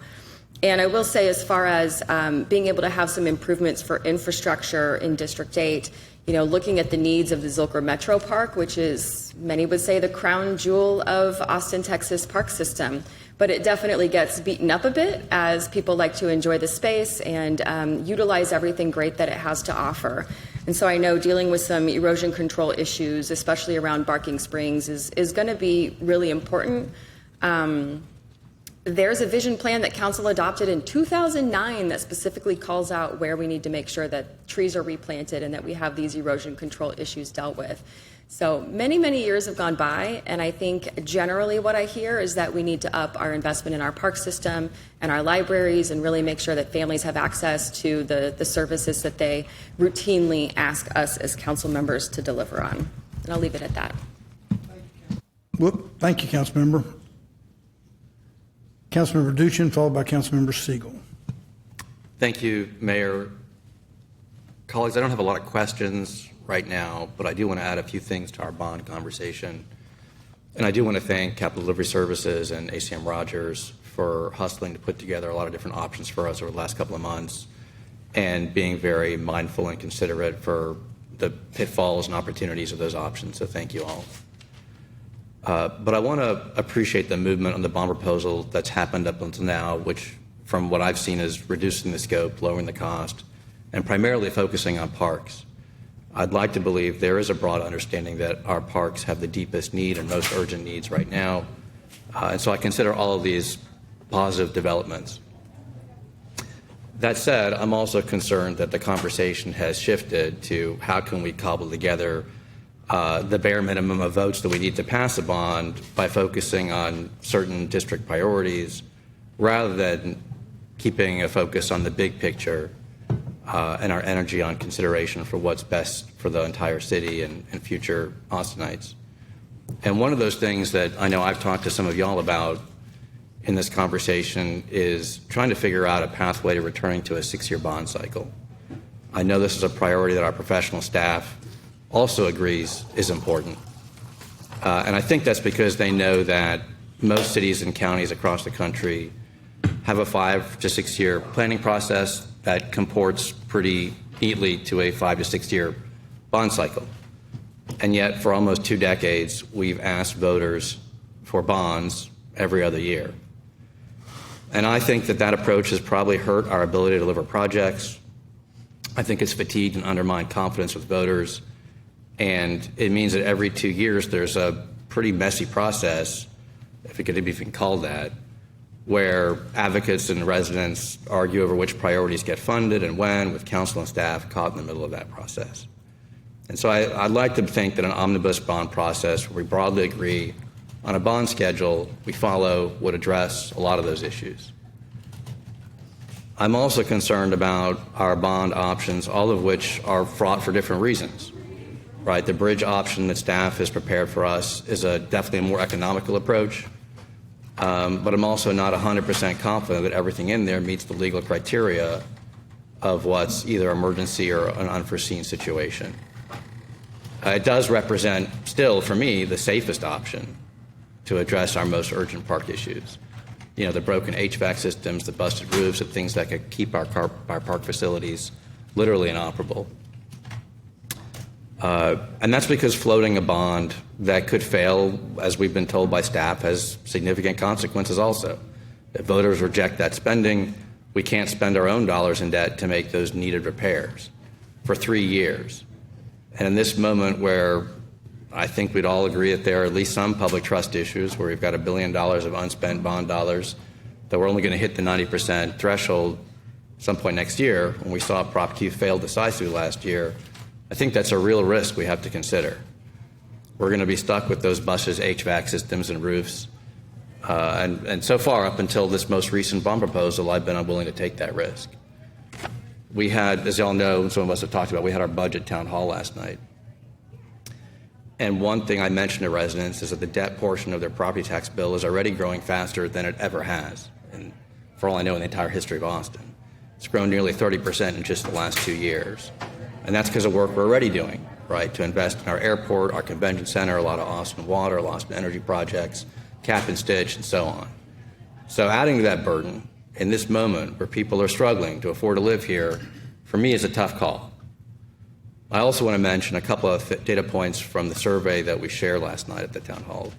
Speaker 13: And I will say, as far as being able to have some improvements for infrastructure in District 8, looking at the needs of the Zilker Metro Park, which is, many would say, the crown jewel of Austin, Texas park system. But it definitely gets beaten up a bit as people like to enjoy the space and utilize everything great that it has to offer. And so I know dealing with some erosion control issues, especially around Barking Springs, is going to be really important. There's a vision plan that council adopted in 2009 that specifically calls out where we need to make sure that trees are replanted and that we have these erosion control issues dealt with. So many, many years have gone by, and I think generally what I hear is that we need to up our investment in our park system and our libraries, and really make sure that families have access to the services that they routinely ask us as council members to deliver on. And I'll leave it at that.
Speaker 2: Thank you, Councilmember. Councilmember Duchin, followed by Councilmember Siegel.
Speaker 17: Thank you, Mayor. Colleagues, I don't have a lot of questions right now, but I do want to add a few things to our bond conversation. And I do want to thank Capital Delivery Services and ACM Rogers for hustling to put together a lot of different options for us over the last couple of months, and being very mindful and considerate for the pitfalls and opportunities of those options. So thank you all. But I want to appreciate the movement on the bond proposal that's happened up until now, which from what I've seen is reducing the scope, lowering the cost, and primarily focusing on parks. I'd like to believe there is a broad understanding that our parks have the deepest need and most urgent needs right now. And so I consider all of these positive developments. That said, I'm also concerned that the conversation has shifted to how can we cobble together the bare minimum of votes that we need to pass a bond by focusing on certain district priorities rather than keeping a focus on the big picture and our energy on consideration for what's best for the entire city and future Austinites. And one of those things that I know I've talked to some of y'all about in this conversation is trying to figure out a pathway to returning to a 6-year bond cycle. I know this is a priority that our professional staff also agrees is important. And I think that's because they know that most cities and counties across the country have a 5 to 6 year planning process that comports pretty neatly to a 5 to 6 year bond cycle. And yet, for almost 2 decades, we've asked voters for bonds every other year. And I think that that approach has probably hurt our ability to deliver projects. I think it's fatigued and undermined confidence with voters. And it means that every 2 years, there's a pretty messy process, if it could even call that, where advocates and residents argue over which priorities get funded and when, with council and staff caught in the middle of that process. And so I'd like to think that an omnibus bond process where we broadly agree on a bond schedule we follow would address a lot of those issues. I'm also concerned about our bond options, all of which are fraught for different reasons. Right, the bridge option that staff has prepared for us is definitely a more economical approach, but I'm also not 100% confident that everything in there meets the legal criteria of what's either emergency or an unforeseen situation. It does represent still, for me, the safest option to address our most urgent park issues. You know, the broken HVAC systems, the busted roofs, the things that could keep our park facilities literally inoperable. And that's because floating a bond that could fail, as we've been told by staff, has significant consequences also. If voters reject that spending, we can't spend our own dollars in debt to make those needed repairs for 3 years. And in this moment where I think we'd all agree that there are at least some public trust issues where we've got $1 billion of unspent bond dollars that we're only going to hit the 90% threshold some point next year, when we saw Prop Q fail decisively last year, I think that's a real risk we have to consider. We're going to be stuck with those buses, HVAC systems, and roofs. And so far, up until this most recent bond proposal, I've been unwilling to take that risk. We had, as y'all know, and some of us have talked about, we had our budget town hall last night. And one thing I mentioned to residents is that the debt portion of their property tax bill is already growing faster than it ever has, and for all I know, in the entire history of Austin. It's grown nearly 30% in just the last 2 years. And that's because of work we're already doing, right, to invest in our airport, our convention center, a lot of Austin water, Austin energy projects, cap and stitch, and so on. So adding to that burden in this moment where people are struggling to afford to live here, for me, is a tough call. I also want to mention a couple of data points from the survey that we shared last night at the town hall.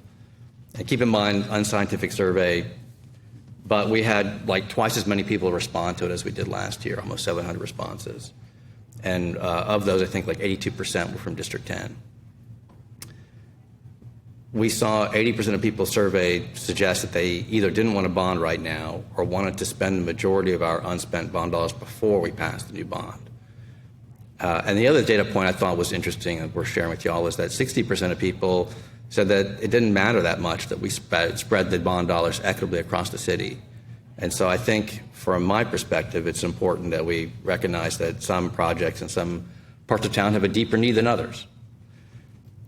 Speaker 17: And keep in mind, unscientific survey, but we had like twice as many people respond to it as we did last year, almost 700 responses. And of those, I think like 82% were from District 10. We saw 80% of people surveyed suggest that they either didn't want a bond right now or wanted to spend the majority of our unspent bond dollars before we passed the new bond. And the other data point I thought was interesting and we're sharing with y'all is that 60% of people said that it didn't matter that much that we spread the bond dollars equitably across the city. And so I think from my perspective, it's important that we recognize that some projects in some parts of town have a deeper need than others.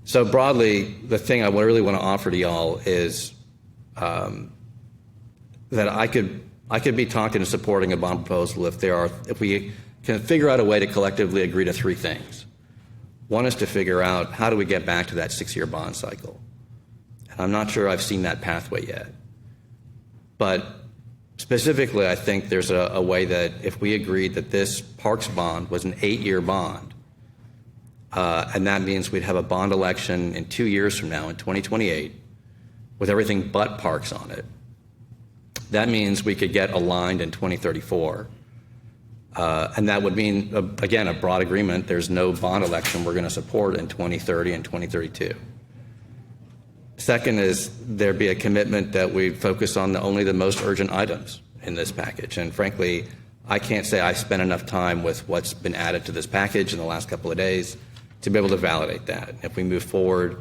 Speaker 17: So broadly, the thing I really want to offer to y'all is that I could be talking and supporting a bond proposal if we can figure out a way to collectively agree to 3 things. One is to figure out how do we get back to that 6-year bond cycle. And I'm not sure I've seen that pathway yet. But specifically, I think there's a way that if we agreed that this parks bond was an 8-year bond, and that means we'd have a bond election in 2 years from now in 2028 with everything but parks on it. That means we could get aligned in 2034. And that would mean, again, a broad agreement. There's no bond election we're going to support in 2030 and 2032. Second is there'd be a commitment that we focus on only the most urgent items in this package. And frankly, I can't say I spent enough time with what's been added to this package in the last couple of days to be able to validate that. If we move forward,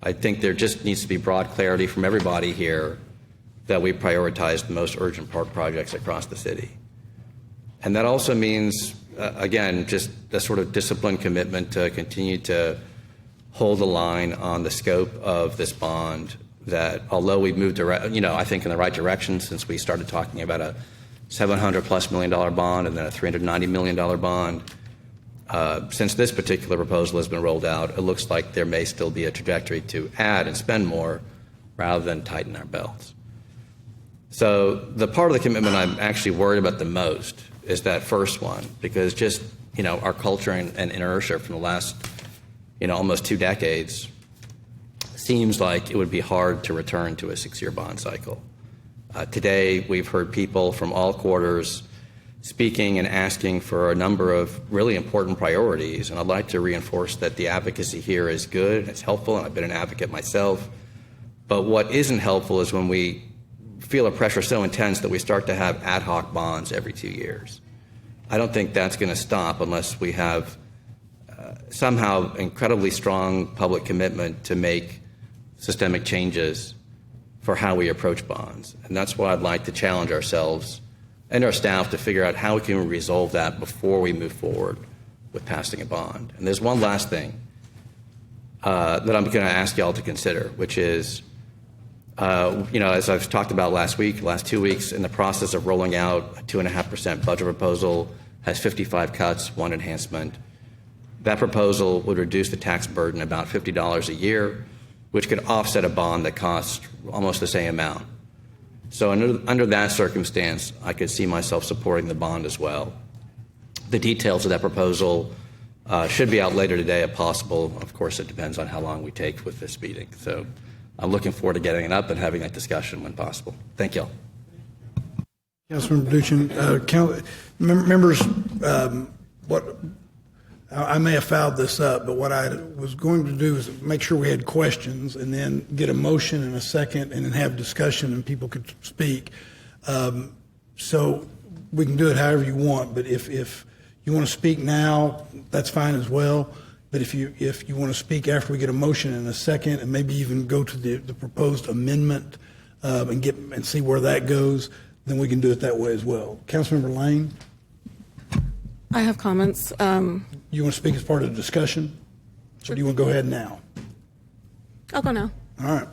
Speaker 17: I think there just needs to be broad clarity from everybody here that we prioritize the most urgent park projects across the city. And that also means, again, just a sort of disciplined commitment to continue to hold the line on the scope of this bond, that although we've moved, I think in the right direction since we started talking about a $700+ million bond and then a $390 million bond, since this particular proposal has been rolled out, it looks like there may still be a trajectory to add and spend more rather than tighten our belts. So the part of the commitment I'm actually worried about the most is that first one, because just, our culture and inertia from the last, almost 2 decades seems like it would be hard to return to a 6-year bond cycle. Today, we've heard people from all quarters speaking and asking for a number of really important priorities, and I'd like to reinforce that the advocacy here is good and it's helpful, and I've been an advocate myself. But what isn't helpful is when we feel a pressure so intense that we start to have ad hoc bonds every 2 years. I don't think that's going to stop unless we have somehow incredibly strong public commitment to make systemic changes for how we approach bonds. And that's what I'd like to challenge ourselves and our staff to figure out how we can resolve that before we move forward with passing a bond. And there's one last thing that I'm going to ask y'all to consider, which is, as I've talked about last 2 weeks, in the process of rolling out a 2.5% budget proposal, has 55 cuts, 1 enhancement. That proposal would reduce the tax burden about $50 a year, which could offset a bond that costs almost the same amount. So under that circumstance, I could see myself supporting the bond as well. The details of that proposal should be out later today if possible. Of course, it depends on how long we take with this meeting. So I'm looking forward to getting it up and having that discussion when possible. Thank you all.
Speaker 2: Councilmember Duchin, members, I may have fouled this up, but what I was going to do is make sure we had questions and then get a motion in a second and then have discussion and people could speak. So we can do it however you want, but if you want to speak now, that's fine as well. But if you want to speak after we get a motion in a second and maybe even go to the proposed amendment and see where that goes, then we can do it that way as well. Councilmember Lane?
Speaker 14: I have comments.
Speaker 2: You want to speak as part of the discussion? Or do you want to go ahead now?
Speaker 14: I'll go now.
Speaker 2: All right.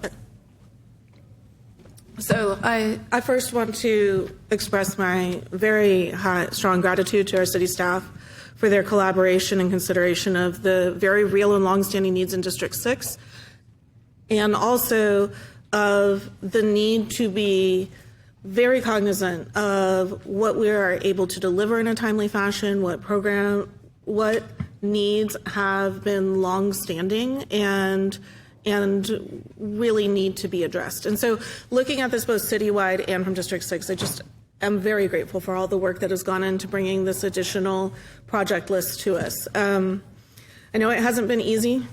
Speaker 14: So I first want to express my very strong gratitude to our city staff for their collaboration and consideration of the very real and longstanding needs in District 6, and also of the need to be very cognizant of what we are able to deliver in a timely fashion, what needs have been longstanding and really need to be addressed. And so looking at this both citywide and from District 6, I'm very grateful for all the work that has gone into bringing this additional project list to us. I know it hasn't been easy.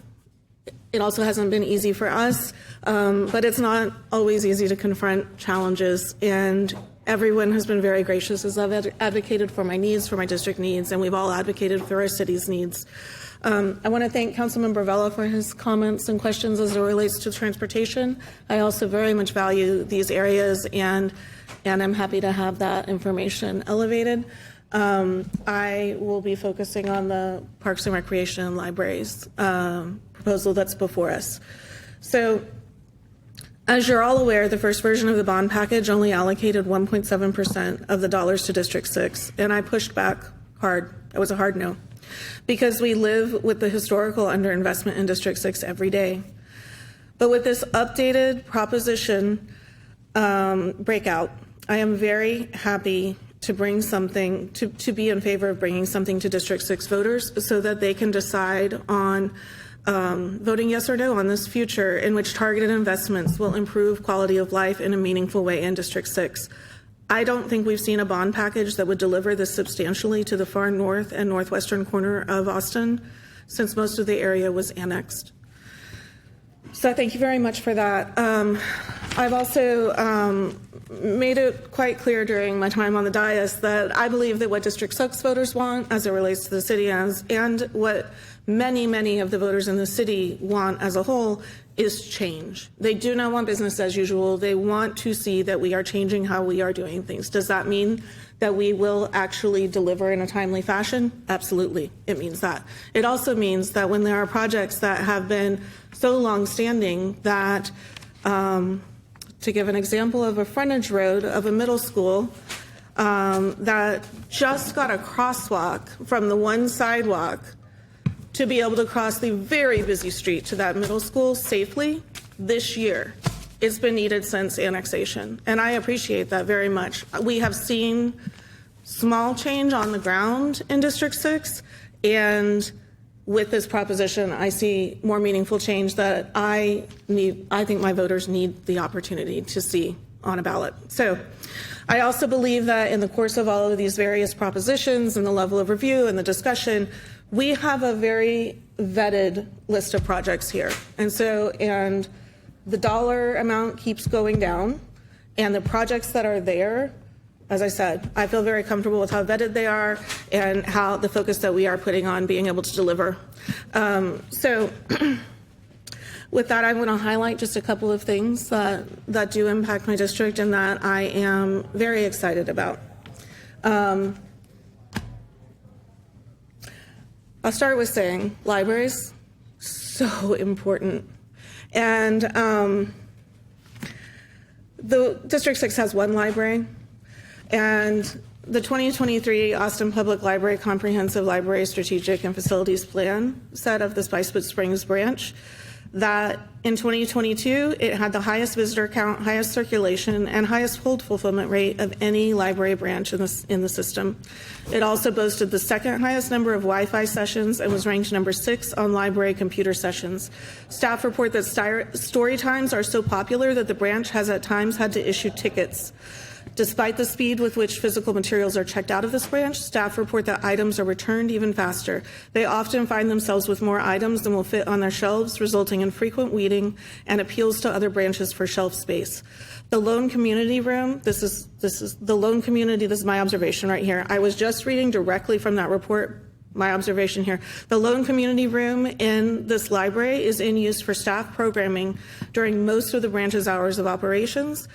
Speaker 14: It also hasn't been easy for us, but it's not always easy to confront challenges, and everyone has been very gracious as I've advocated for my needs, for my district needs, and we've all advocated for our city's needs. I want to thank Councilmember Vela for his comments and questions as it relates to transportation. I also very much value these areas, and I'm happy to have that information elevated. I will be focusing on the Parks and Recreation and Libraries proposal that's before us. So, as you're all aware, the first version of the bond package only allocated 1.7% of the dollars to District 6, and I pushed back hard. It was a hard no, because we live with the historical underinvestment in District 6 every day. But with this updated proposition breakout, I am very happy to bring something, to be in favor of bringing something to District 6 voters so that they can decide on voting yes or no on this future in which targeted investments will improve quality of life in a meaningful way in District 6. I don't think we've seen a bond package that would deliver this substantially to the far north and northwestern corner of Austin since most of the area was annexed. So thank you very much for that. I've also made it quite clear during my time on the dais that I believe that what District 6 voters want as it relates to the city and what many, many of the voters in the city want as a whole is change. They do not want business as usual. They want to see that we are changing how we are doing things. Does that mean that we will actually deliver in a timely fashion? Absolutely, it means that. It also means that when there are projects that have been so long-standing that, to give an example of a frontage road of a middle school that just got a crosswalk from the one sidewalk to be able to cross the very busy street to that middle school safely this year. It's been needed since annexation, and I appreciate that very much. We have seen small change on the ground in District 6, and with this proposition, I see more meaningful change that I think my voters need the opportunity to see on a ballot. So I also believe that in the course of all of these various propositions and the level of review and the discussion, we have a very vetted list of projects here. And the dollar amount keeps going down, and the projects that are there, as I said, I feel very comfortable with how vetted they are and how the focus that we are putting on being able to deliver. With that, I want to highlight just a couple of things that do impact my district and that I am very excited about. I'll start with saying libraries, so important. And the District 6 has one library, and the 2023 Austin Public Library Comprehensive Library Strategic and Facilities Plan said of the Spicewood Springs branch that in 2022, it had the highest visitor count, highest circulation, and highest hold fulfillment rate of any library branch in the system. It also boasted the second highest number of Wi-Fi sessions and was ranked number 6 on library computer sessions. Staff report that story times are so popular that the branch has at times had to issue tickets. Despite the speed with which physical materials are checked out of this branch, staff report that items are returned even faster. They often find themselves with more items than will fit on their shelves, resulting in frequent weeding and appeals to other branches for shelf space. The Lone Community Room, this is the Lone Community, this is my observation right here. I was just reading directly from that report. My observation here. The Lone Community Room in this library is in use for staff programming during most of the branch's hours of operations.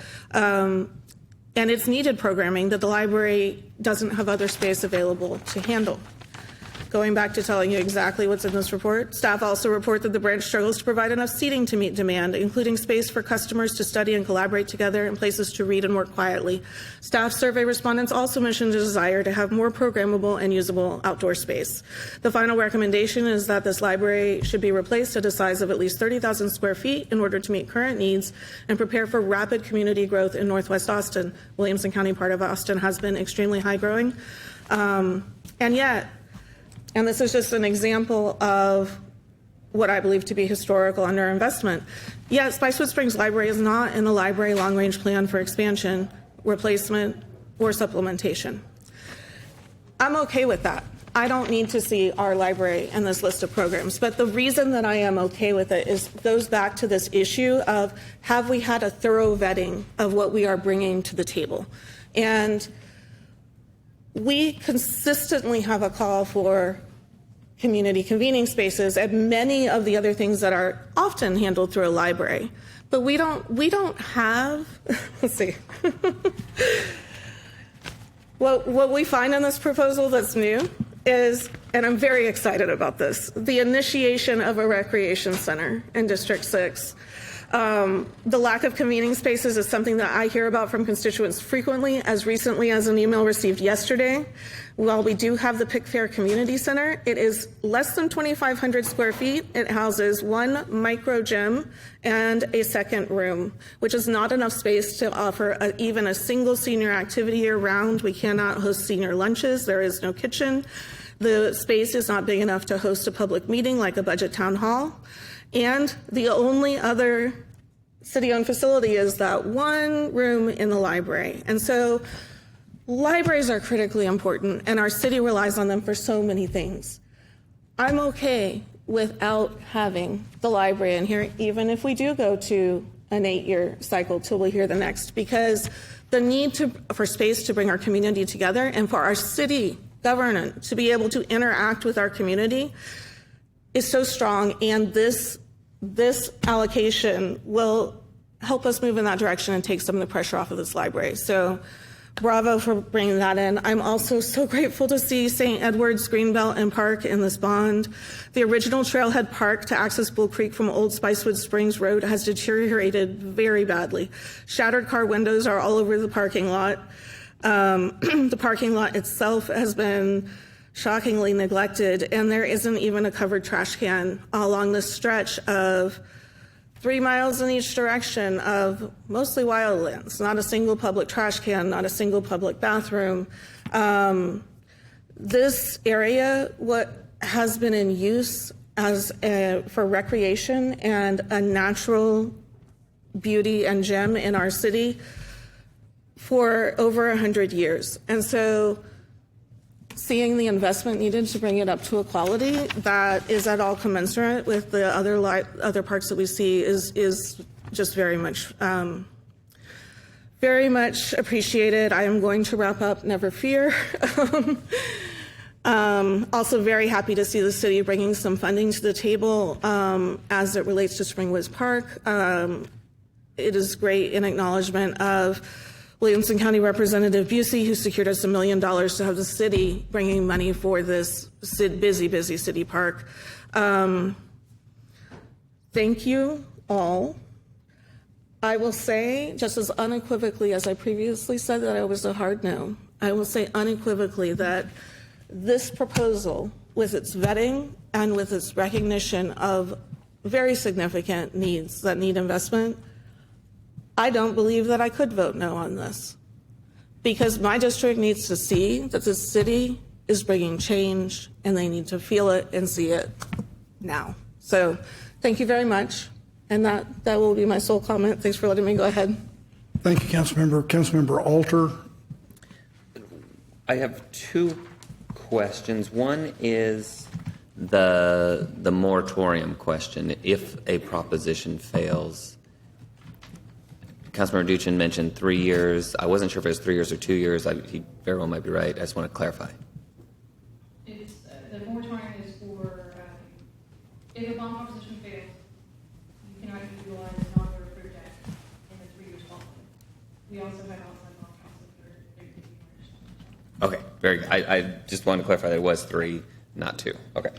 Speaker 14: And it's needed programming that the library doesn't have other space available to handle. Going back to telling you exactly what's in this report, staff also report that the branch struggles to provide enough seating to meet demand, including space for customers to study and collaborate together and places to read and work quietly. Staff survey respondents also mentioned a desire to have more programmable and usable outdoor space. The final recommendation is that this library should be replaced at a size of at least 30,000 square feet in order to meet current needs and prepare for rapid community growth in Northwest Austin. Williamson County, part of Austin, has been extremely high growing. And this is just an example of what I believe to be historical underinvestment. Yet Spicewood Springs Library is not in the library long-range plan for expansion, replacement, or supplementation. I'm okay with that. I don't need to see our library in this list of programs. But the reason that I am okay with it goes back to this issue of, have we had a thorough vetting of what we are bringing to the table? And we consistently have a call for community convening spaces and many of the other things that are often handled through a library. But we don't have, let's see. What we find in this proposal that's new is, and I'm very excited about this, the initiation of a recreation center in District 6. The lack of convening spaces is something that I hear about from constituents frequently, as recently as an email received yesterday. While we do have the Pickfair Community Center, it is less than 2,500 square feet. It houses one micro gym and a second room, which is not enough space to offer even a single senior activity year-round. We cannot host senior lunches. There is no kitchen. The space is not big enough to host a public meeting like a budget town hall. And the only other city-owned facility is that one room in the library. And so libraries are critically important, and our city relies on them for so many things. I'm okay without having the library in here, even if we do go to an 8-year cycle till we hear the next, because the need for space to bring our community together and for our city government to be able to interact with our community is so strong, and this allocation will help us move in that direction and take some of the pressure off of this library. So bravo for bringing that in. I'm also so grateful to see St. Edward's Greenbelt and Park in this bond. The original Trailhead Park to access Bull Creek from Old Spicewood Springs Road has deteriorated very badly. Shattered car windows are all over the parking lot. The parking lot itself has been shockingly neglected, and there isn't even a covered trash can along this stretch of 3 miles in each direction of mostly wildlands. Not a single public trash can, not a single public bathroom. This area, what has been in use for recreation and a natural beauty and gem in our city for over 100 years. And so seeing the investment needed to bring it up to a quality that is at all commensurate with the other parks that we see is just very much appreciated. I am going to wrap up, never fear. Also very happy to see the city bringing some funding to the table as it relates to Spring Woods Park. It is great in acknowledgement of Williamson County Representative Busey, who secured us $1 million to have the city bringing money for this busy city park. Thank you all. I will say, just as unequivocally as I previously said that I was a hard no, I will say unequivocally that this proposal, with its vetting and with its recognition of very significant needs that need investment, I don't believe that I could vote no on this, because my district needs to see that the city is bringing change, and they need to feel it and see it now. So thank you very much, and that will be my sole comment. Thanks for letting me go ahead.
Speaker 2: Thank you, Councilmember. Councilmember Alter.
Speaker 15: I have two questions. One is the moratorium question. If a proposition fails, Councilmember Duchin mentioned 3 years. I wasn't sure if it was 3 years or 2 years. He very well might be right. I just want to clarify.
Speaker 7: It's, the moratorium is for if a bond proposition fails, you cannot utilize non-voter approved debt in the 3 years following. We also have outside bond counsel.
Speaker 15: Okay, very good. I just wanted to clarify that it was 3, not 2. Okay.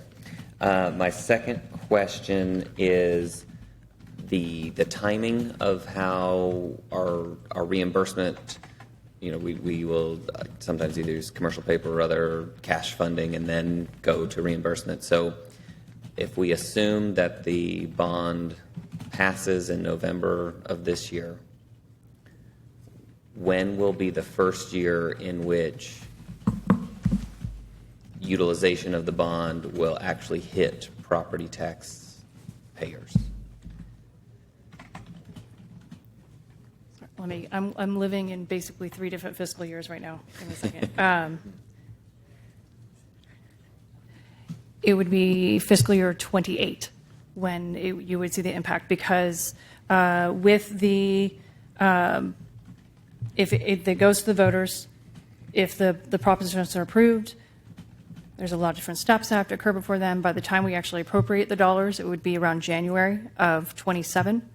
Speaker 15: My second question is the timing of how our reimbursement, we will sometimes either use commercial paper or other cash funding and then go to reimbursement. So if we assume that the bond passes in November of this year, when will be the first year in which utilization of the bond will actually hit property tax payers?
Speaker 7: I'm living in basically 3 different fiscal years right now. In a second. It would be fiscal year 28 when you would see the impact, because with the if it goes to the voters, if the propositions are approved, there's a lot of different steps that have to occur before then. By the time we actually appropriate the dollars, it would be around January of 27.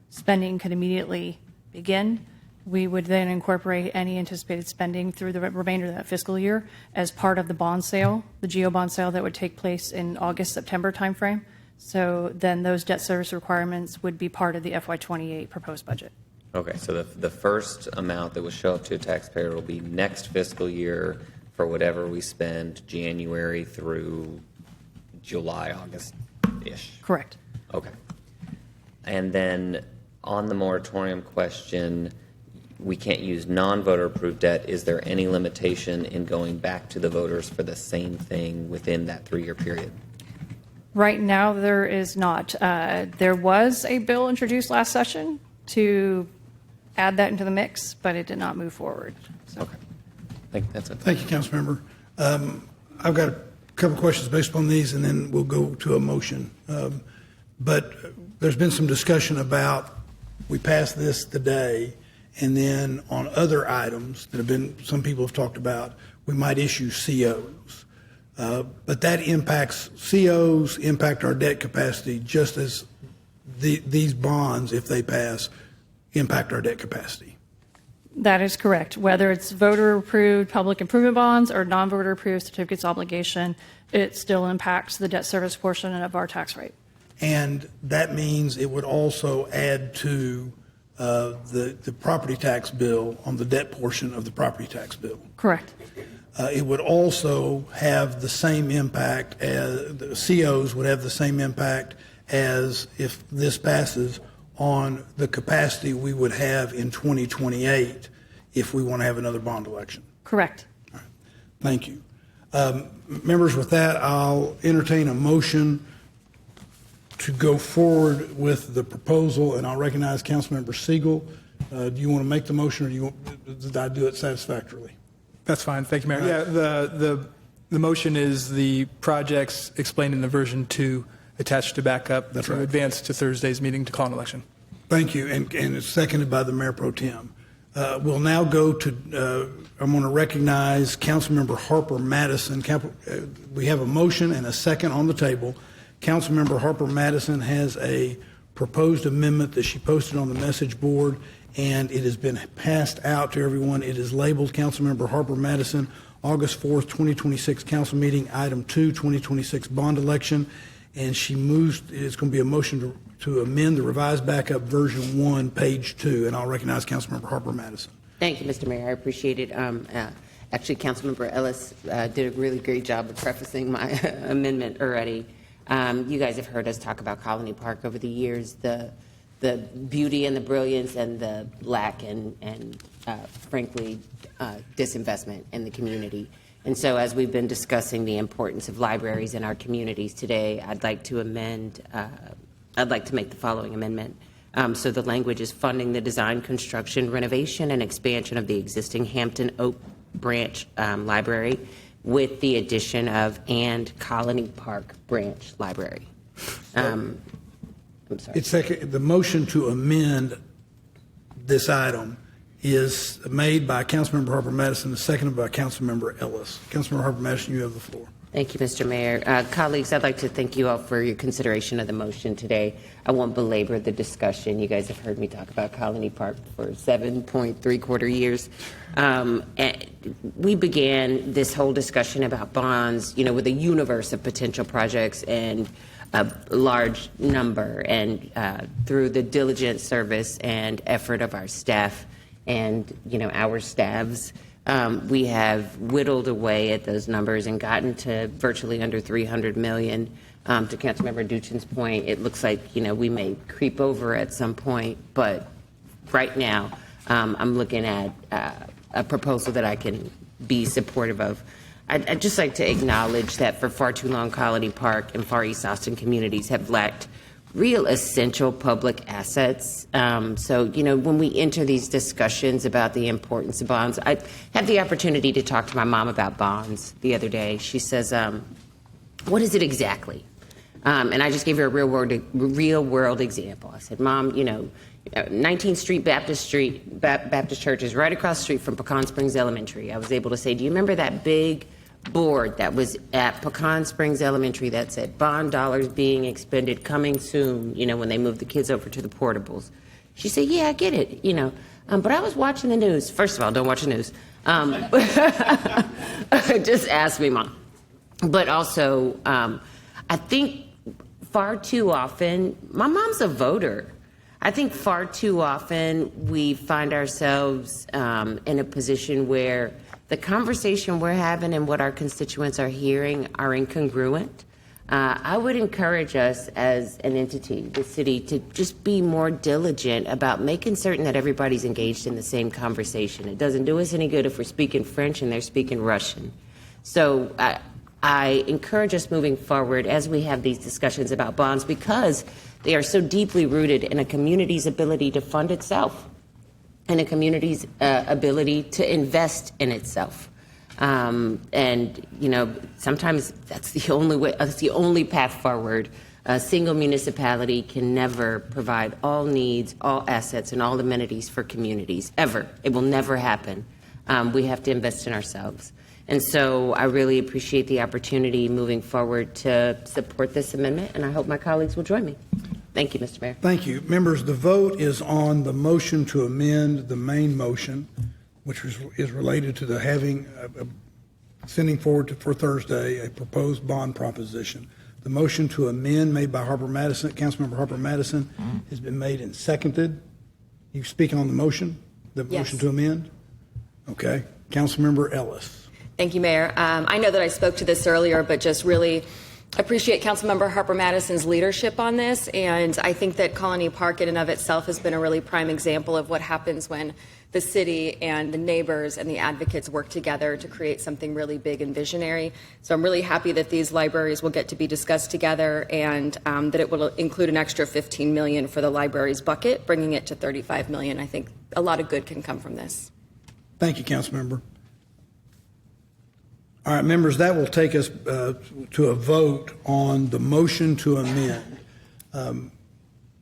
Speaker 7: Spending could immediately begin. We would then incorporate any anticipated spending through the remainder of that fiscal year as part of the bond sale, the GEO bond sale that would take place in August, September timeframe. So then those debt service requirements would be part of the FY28 proposed budget.
Speaker 15: Okay, so the first amount that will show up to a taxpayer will be next fiscal year for whatever we spend January through July, August-ish.
Speaker 7: Correct.
Speaker 15: Okay. And then on the moratorium question, we can't use non-voter approved debt. Is there any limitation in going back to the voters for the same thing within that 3-year period?
Speaker 7: Right now, there is not. There was a bill introduced last session to add that into the mix, but it did not move forward. So.
Speaker 15: Okay. I think that's it.
Speaker 2: Thank you, Councilmember. I've got a couple questions based upon these, and then we'll go to a motion. But there's been some discussion about we passed this today, And then on other items that have been, some people have talked about, we might issue COs. But that impacts, COs impact our debt capacity just as these bonds, if they pass, impact our debt capacity.
Speaker 7: That is correct. Whether it's voter-approved public improvement bonds or non-voter-approved certificates of obligation, it still impacts the debt service portion of our tax rate.
Speaker 2: And that means it would also add to the property tax bill on the debt portion of the property tax bill.
Speaker 7: Correct.
Speaker 2: It would also have the same impact as the COs would have the same impact as if this passes on the capacity we would have in 2028 if we want to have another bond election.
Speaker 7: Correct.
Speaker 2: All right. Thank you. Members, with that, I'll entertain a motion to go forward with the proposal, and I'll recognize Councilmember Siegel. Do you want to make the motion, or did I do it satisfactorily?
Speaker 9: That's fine. Thank you, Mayor. Yeah, the motion is the projects explained in the version 2 attached to backup to advance to Thursday's meeting to call an election.
Speaker 2: Thank you, and it's seconded by the Mayor Pro Tem. We'll now go to, I'm going to recognize Councilmember Harper Madison. We have a motion and a second on the table. Councilmember Harper Madison has a proposed amendment that she posted on the message board, and it has been passed out to everyone. It is labeled Councilmember Harper Madison, August 4th, 2026 council meeting, item 2, 2026 bond election. And she moves, it's going to be a motion to amend the revised backup version 1, page 2. And I'll recognize Councilmember Harper Madison.
Speaker 18: Thank you, Mr. Mayor. I appreciate it. Actually, Councilmember Ellis did a really great job of prefacing my amendment already. You guys have heard us talk about Colony Park over the years, the beauty and the brilliance and the lack and frankly, disinvestment in the community. And so as we've been discussing the importance of libraries in our communities today, I'd like to make the following amendment. So the language is funding the design, construction, renovation, and expansion of the existing Hampton Oak Branch Library with the addition of and Colony Park Branch Library. I'm sorry.
Speaker 2: The motion to amend this item is made by Councilmember Harper Madison and seconded by Councilmember Ellis. Councilmember Harper Madison, you have the floor.
Speaker 18: Thank you, Mr. Mayor. Colleagues, I'd like to thank you all for your consideration of the motion today. I won't belabor the discussion. You guys have heard me talk about Colony Park for 7.75 years. We began this whole discussion about bonds, with a universe of potential projects and a large number, and through the diligent service and effort of our staff and, our staffs, we have whittled away at those numbers and gotten to virtually under $300 million. To Councilmember Duchin's point, it looks like, we may creep over at some point, but right now, I'm looking at a proposal that I can be supportive of. I'd just like to acknowledge that for far too long, Colony Park and Far East Austin communities have lacked real essential public assets. So, when we enter these discussions about the importance of bonds, I had the opportunity to talk to my mom about bonds the other day. She says, what is it exactly? And I just gave her a real world example. I said, Mom, 19th Street Baptist Church is right across the street from Pecan Springs Elementary. I was able to say, do you remember that big board that was at Pecan Springs Elementary that said bond dollars being expended coming soon, when they moved the kids over to the portables? She said, yeah, I get it, but I was watching the news. First of all, don't watch the news. Just ask me, Mom. But also, I think far too often, my mom's a voter. I think far too often we find ourselves in a position where the conversation we're having and what our constituents are hearing are incongruent. I would encourage us as an entity, the city, to just be more diligent about making certain that everybody's engaged in the same conversation. It doesn't do us any good if we're speaking French and they're speaking Russian. So I encourage us moving forward as we have these discussions about bonds, because they are so deeply rooted in a community's ability to fund itself and a community's ability to invest in itself. And, sometimes that's the only way, that's the only path forward A single municipality can never provide all needs, all assets, and all amenities for communities, ever. It will never happen. We have to invest in ourselves. And so I really appreciate the opportunity moving forward to support this amendment, and I hope my colleagues will join me. Thank you, Mr. Mayor.
Speaker 2: Thank you. Members, the vote is on the motion to amend the main motion, which is related to the sending forward for Thursday a proposed bond proposition. The motion to amend made by Councilmember Harper Madison, has been made and seconded. You speaking on the motion? The motion to amend? Okay. Councilmember Ellis.
Speaker 13: Thank you, Mayor. I know that I spoke to this earlier, but just really appreciate Councilmember Harper Madison's leadership on this. And I think that Colony Park in and of itself has been a really prime example of what happens when the city and the neighbors and the advocates work together to create something really big and visionary. So I'm really happy that these libraries will get to be discussed together, and that it will include an extra $15 million for the library's bucket, bringing it to $35 million. I think a lot of good can come from this.
Speaker 2: Thank you, Councilmember. All right, members, that will take us to a vote on the motion to amend.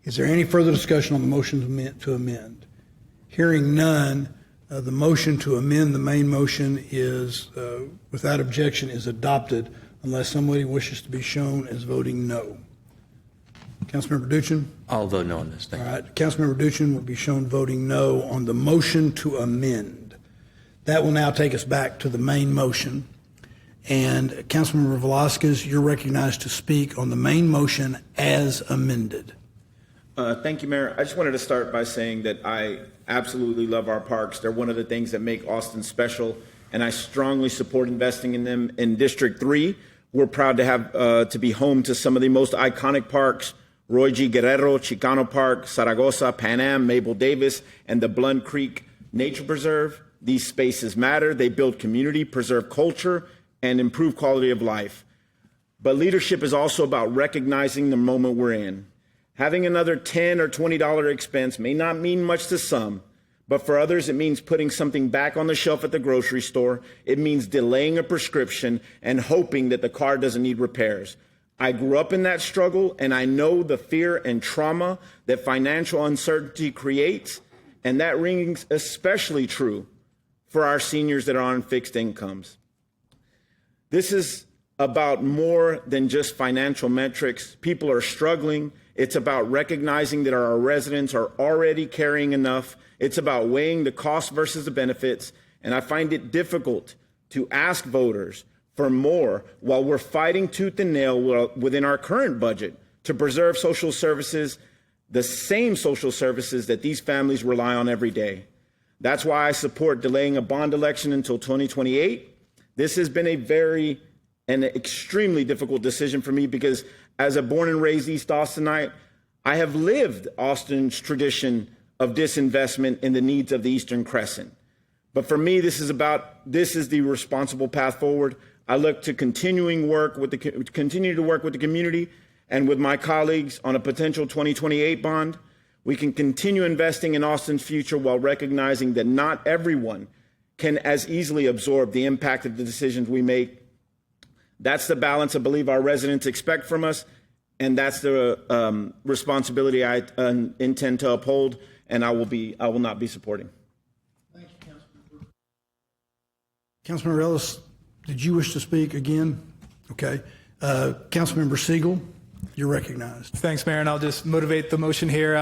Speaker 2: Is there any further discussion on the motion to amend? Hearing none, the motion to amend the main motion is, without objection, is adopted unless somebody wishes to be shown as voting no. Councilmember Duchin?
Speaker 16: I'll vote no on this. Thank you.
Speaker 2: All right, Councilmember Duchin will be shown voting no on the motion to amend. That will now take us back to the main motion. And Councilmember Velasquez, you're recognized to speak on the main motion as amended.
Speaker 19: Thank you, Mayor. I just wanted to start by saying that I absolutely love our parks. They're one of the things that make Austin special, and I strongly support investing in them. In District 3, we're proud to have to be home to some of the most iconic parks: Roy G. Guerrero, Chicano Park, Zaragoza, Pan Am, Mabel Davis, and the Blunt Creek Nature Preserve. These spaces matter. They build community, preserve culture, and improve quality of life. But leadership is also about recognizing the moment we're in. Having another $10 or $20 expense may not mean much to some, but for others it means putting something back on the shelf at the grocery store. It means delaying a prescription and hoping that the car doesn't need repairs. I grew up in that struggle, and I know the fear and trauma that financial uncertainty creates, and that rings especially true for our seniors that are on fixed incomes. This is about more than just financial metrics. People are struggling. It's about recognizing that our residents are already carrying enough. It's about weighing the cost versus the benefits. And I find it difficult to ask voters for more while we're fighting tooth and nail within our current budget to preserve social services, the same social services that these families rely on every day. That's why I support delaying a bond election until 2028. This has been an extremely difficult decision for me because as a born and raised East Austinite, I have lived Austin's tradition of disinvestment in the needs of the Eastern Crescent. But for me, this is the responsible path forward. I look to continue to work with the community and with my colleagues on a potential 2028 bond. We can continue investing in Austin's future while recognizing that not everyone can as easily absorb the impact of the decisions we make. That's the balance I believe our residents expect from us, and that's the responsibility I intend to uphold, and I will not be supporting.
Speaker 2: Thank you, Councilmember. Councilmember Ellis, did you wish to speak again? Okay. Councilmember Siegel, you're recognized.
Speaker 9: Thanks, Mayor, and I'll just motivate the motion here.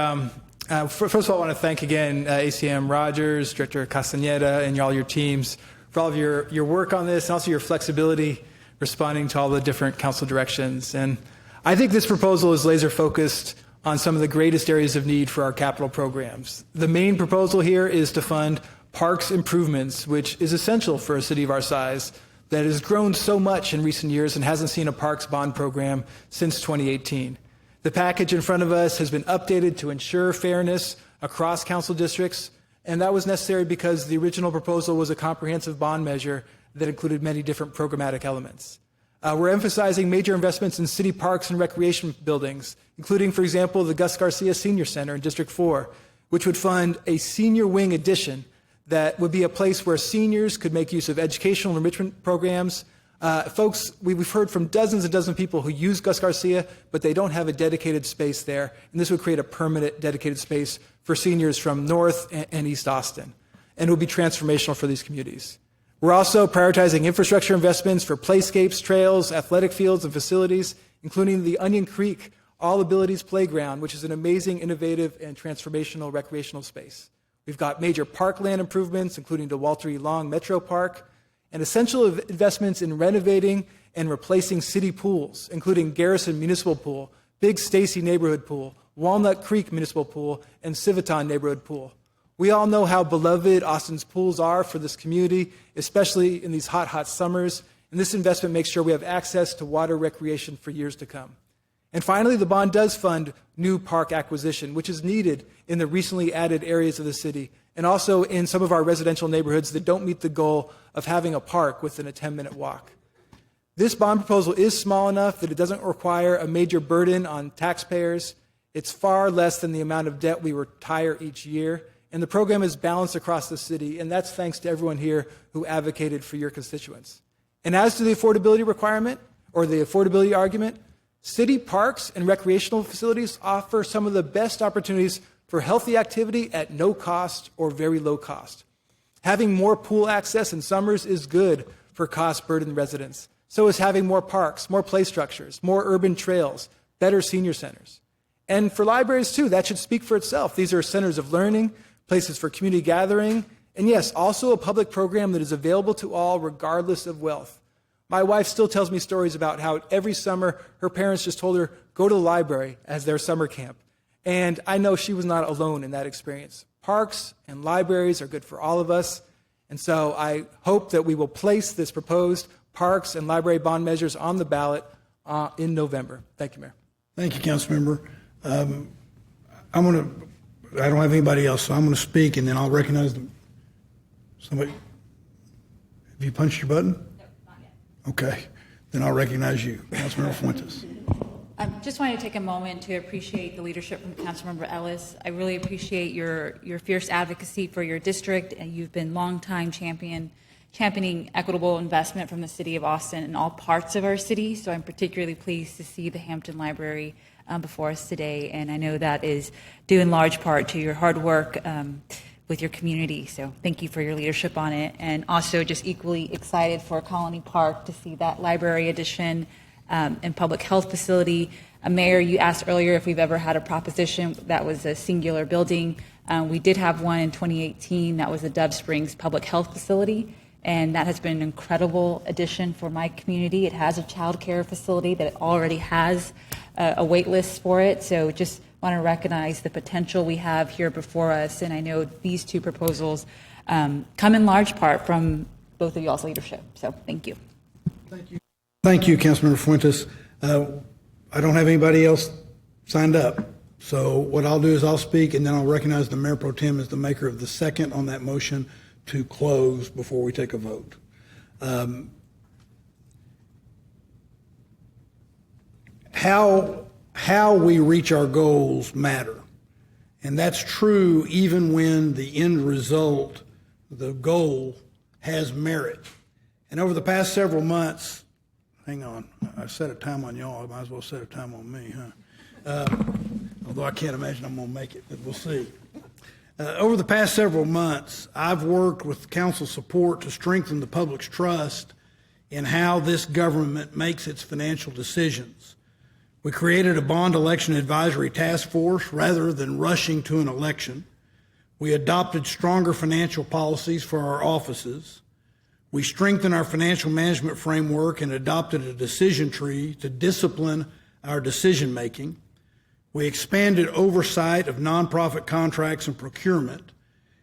Speaker 9: First of all, I want to thank again ACM Rogers, Director Castaneda, and all your teams for all of your work on this, and also your flexibility responding to all the different council directions. And I think this proposal is laser focused on some of the greatest areas of need for our capital programs. The main proposal here is to fund parks improvements, which is essential for a city of our size that has grown so much in recent years and hasn't seen a parks bond program since 2018. The package in front of us has been updated to ensure fairness across council districts, and that was necessary because the original proposal was a comprehensive bond measure that included many different programmatic elements. We're emphasizing major investments in city parks and recreation buildings, including, for example, the Gus Garcia Senior Center in District 4, which would fund a senior wing addition that would be a place where seniors could make use of educational enrichment programs, Folks, we've heard from dozens and dozens of people who use Gus Garcia, but they don't have a dedicated space there. And this would create a permanent dedicated space for seniors from North and East Austin. And it would be transformational for these communities. We're also prioritizing infrastructure investments for playscapes, trails, athletic fields, and facilities, including the Onion Creek All Abilities Playground, which is an amazing, innovative, and transformational recreational space. We've got major parkland improvements, including the Walter E. Long Metro Park, and essential investments in renovating and replacing city pools, including Garrison Municipal Pool, Big Stacy Neighborhood Pool, Walnut Creek Municipal Pool, and Civitan Neighborhood Pool. We all know how beloved Austin's pools are for this community, especially in these hot, hot summers, and this investment makes sure we have access to water recreation for years to come. And finally, the bond does fund new park acquisition, which is needed in the recently added areas of the city, and also in some of our residential neighborhoods that don't meet the goal of having a park within a 10-minute walk. This bond proposal is small enough that it doesn't require a major burden on taxpayers. It's far less than the amount of debt we retire each year, and the program is balanced across the city, and that's thanks to everyone here who advocated for your constituents. And as to the affordability requirement, or the affordability argument, city parks and recreational facilities offer some of the best opportunities for healthy activity at no cost or very low cost. Having more pool access in summers is good for cost-burdened residents. So is having more parks, more play structures, more urban trails, better senior centers. And for libraries, too, that should speak for itself. These are centers of learning, places for community gathering, and yes, also a public program that is available to all regardless of wealth. My wife still tells me stories about how every summer her parents just told her, go to the library as their summer camp. And I know she was not alone in that experience. Parks and libraries are good for all of us. And so I hope that we will place this proposed parks and library bond measures on the ballot in November. Thank you, Mayor.
Speaker 2: Thank you, Councilmember. I don't have anybody else, so I'm going to speak, and then I'll recognize them. Somebody. Have you punched your button?
Speaker 4: No, not yet.
Speaker 2: Okay. Then I'll recognize you, Councilmember Fuentes.
Speaker 4: I just wanted to take a moment to appreciate the leadership from Councilmember Ellis. I really appreciate your fierce advocacy for your district, and you've been longtime championing equitable investment from the city of Austin in all parts of our city. So I'm particularly pleased to see the Hampton Library before us today, and I know that is due in large part to your hard work with your community. So thank you for your leadership on it, and also just equally excited for Colony Park to see that library addition and public health facility. Mayor, you asked earlier if we've ever had a proposition that was a singular building. We did have one in 2018. That was the Dove Springs Public Health Facility, and that has been an incredible addition for my community. It has a child care facility that already has a wait list for it. So just want to recognize the potential we have here before us. And I know these two proposals come in large part from both of y'all's leadership. So thank you.
Speaker 2: Thank you. Thank you, Councilmember Fuentes. I don't have anybody else signed up. So what I'll do is I'll speak, and then I'll recognize the Mayor Pro Tem as the maker of the second on that motion to close before we take a vote. How we reach our goals matter. And that's true even when the end result, the goal, has merit. And over the past several months, hang on, I set a time on y'all, I might as well set a time on me, huh? Although I can't imagine I'm going to make it, but we'll see. Over the past several months, I've worked with council support to strengthen the public's trust in how this government makes its financial decisions. We created a bond election advisory task force rather than rushing to an election. We adopted stronger financial policies for our offices. We strengthened our financial management framework and adopted a decision tree to discipline our decision making. We expanded oversight of nonprofit contracts and procurement.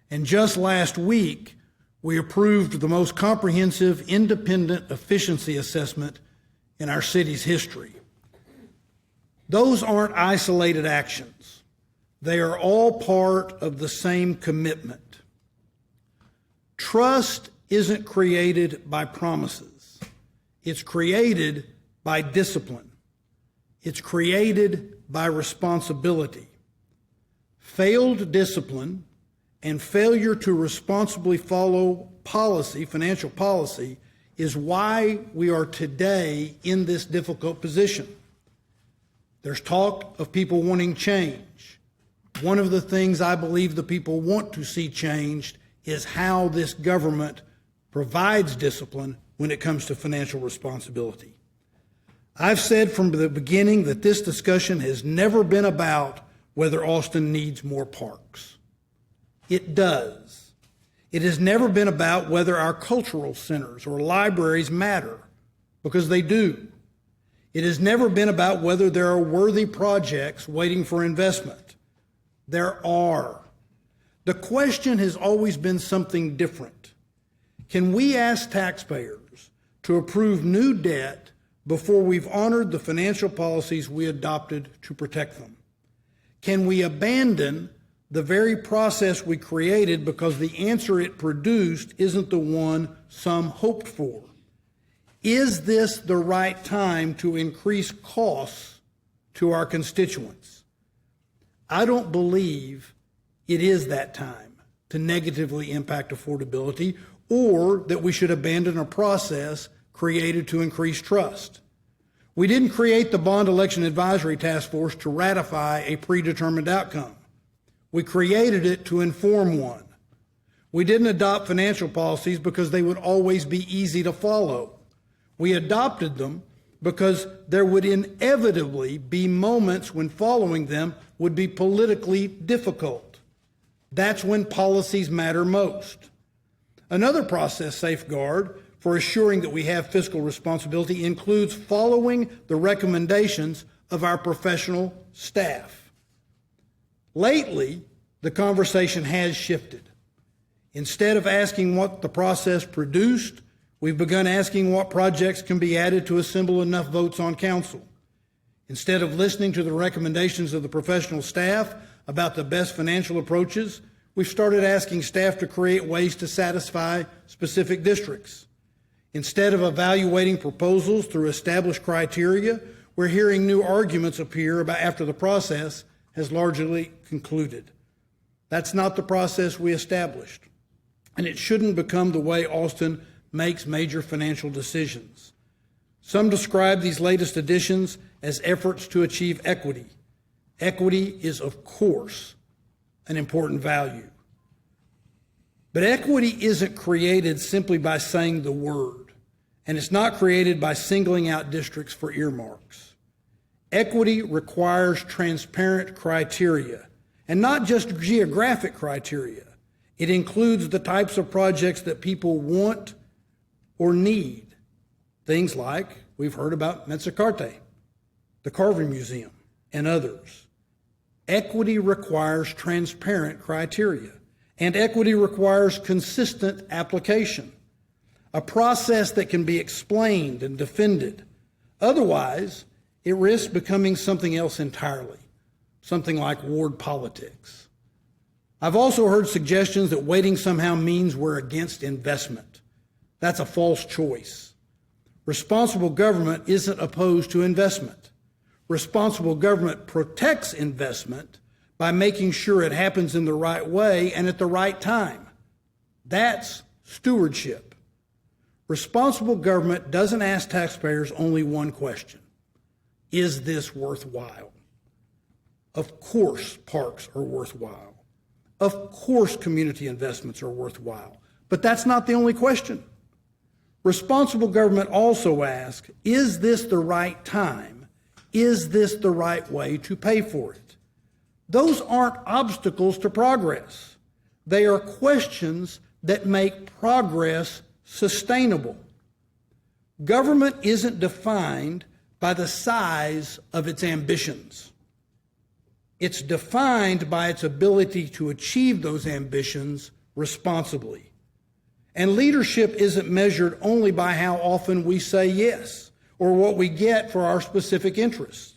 Speaker 2: And just last week, we approved the most comprehensive independent efficiency assessment in our city's history. Those aren't isolated actions. They are all part of the same commitment. Trust isn't created by promises. It's created by discipline. It's created by responsibility. Failed discipline and failure to responsibly follow policy, financial policy, is why we are today in this difficult position. There's talk of people wanting change. One of the things I believe the people want to see changed is how this government provides discipline when it comes to financial responsibility. I've said from the beginning that this discussion has never been about whether Austin needs more parks. It does. It has never been about whether our cultural centers or libraries matter, because they do. It has never been about whether there are worthy projects waiting for investment. There are. The question has always been something different. Can we ask taxpayers to approve new debt before we've honored the financial policies we adopted to protect them? Can we abandon the very process we created because the answer it produced isn't the one some hoped for? Is this the right time to increase costs to our constituents? I don't believe it is that time to negatively impact affordability, or that we should abandon a process created to increase trust. We didn't create the Bond Election Advisory Task Force to ratify a predetermined outcome. We created it to inform one. We didn't adopt financial policies because they would always be easy to follow. We adopted them because there would inevitably be moments when following them would be politically difficult. That's when policies matter most. Another process safeguard for assuring that we have fiscal responsibility includes following the recommendations of our professional staff. Lately, the conversation has shifted. Instead of asking what the process produced, we've begun asking what projects can be added to assemble enough votes on council. Instead of listening to the recommendations of the professional staff about the best financial approaches, we've started asking staff to create ways to satisfy specific districts. Instead of evaluating proposals through established criteria, we're hearing new arguments appear about after the process has largely concluded. That's not the process we established, and it shouldn't become the way Austin makes major financial decisions. Some describe these latest additions as efforts to achieve equity. Equity is, of course, an important value. But equity isn't created simply by saying the word, and it's not created by singling out districts for earmarks. Equity requires transparent criteria, and not just geographic criteria. It includes the types of projects that people want or need. Things like we've heard about Mezzacarte, the Carving Museum, and others. Equity requires transparent criteria, and equity requires consistent application, a process that can be explained and defended. Otherwise, it risks becoming something else entirely, something like ward politics. I've also heard suggestions that waiting somehow means we're against investment. That's a false choice. Responsible government isn't opposed to investment. Responsible government protects investment by making sure it happens in the right way and at the right time. That's stewardship. Responsible government doesn't ask taxpayers only one question: is this worthwhile? Of course parks are worthwhile. Of course community investments are worthwhile. But that's not the only question. Responsible government also asks, is this the right time? Is this the right way to pay for it? Those aren't obstacles to progress. They are questions that make progress sustainable. Government isn't defined by the size of its ambitions. It's defined by its ability to achieve those ambitions responsibly. And leadership isn't measured only by how often we say yes or what we get for our specific interests.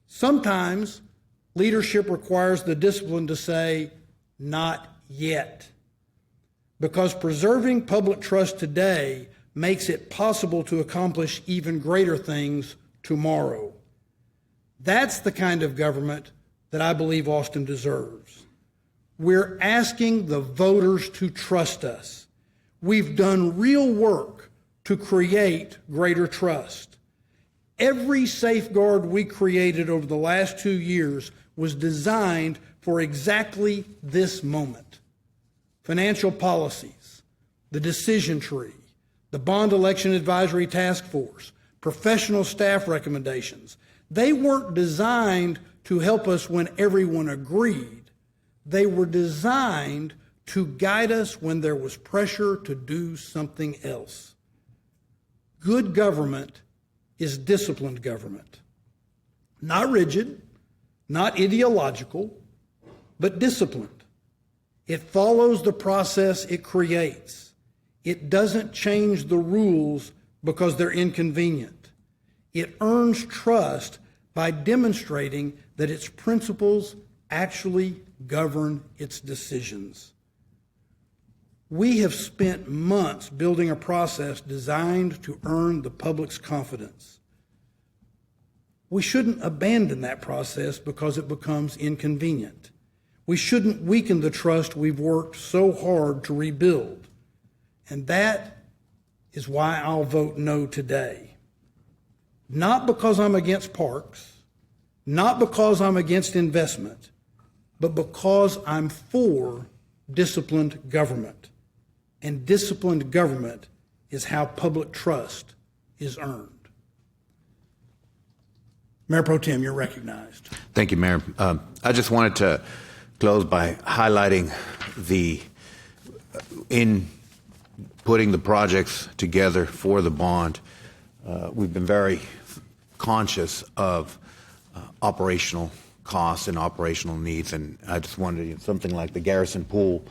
Speaker 2: Sometimes leadership requires the discipline to say, not yet. Because preserving public trust today makes it possible to accomplish even greater things tomorrow. That's the kind of government that I believe Austin deserves. We're asking the voters to trust us. We've done real work to create greater trust. Every safeguard we created over the last 2 years was designed for exactly this moment. Financial policies, the decision tree, the Bond Election Advisory Task Force, professional staff recommendations. They weren't designed to help us when everyone agreed. They were designed to guide us when there was pressure to do something else. Good government is disciplined government. Not rigid, not ideological, but disciplined. It follows the process it creates. It doesn't change the rules because they're inconvenient. It earns trust by demonstrating that its principles actually govern its decisions. We have spent months building a process designed to earn the public's confidence. We shouldn't abandon that process because it becomes inconvenient. We shouldn't weaken the trust we've worked so hard to rebuild. And that is why I'll vote no today. Not because I'm against parks, not because I'm against investment, but because I'm for disciplined government. And disciplined government is how public trust is earned. Mayor Pro Tem, you're recognized.
Speaker 23: Thank you, Mayor. I just wanted to close by highlighting in putting the projects together for the bond, we've been very conscious of operational costs and operational needs, and I just wanted something like the Garrison Pool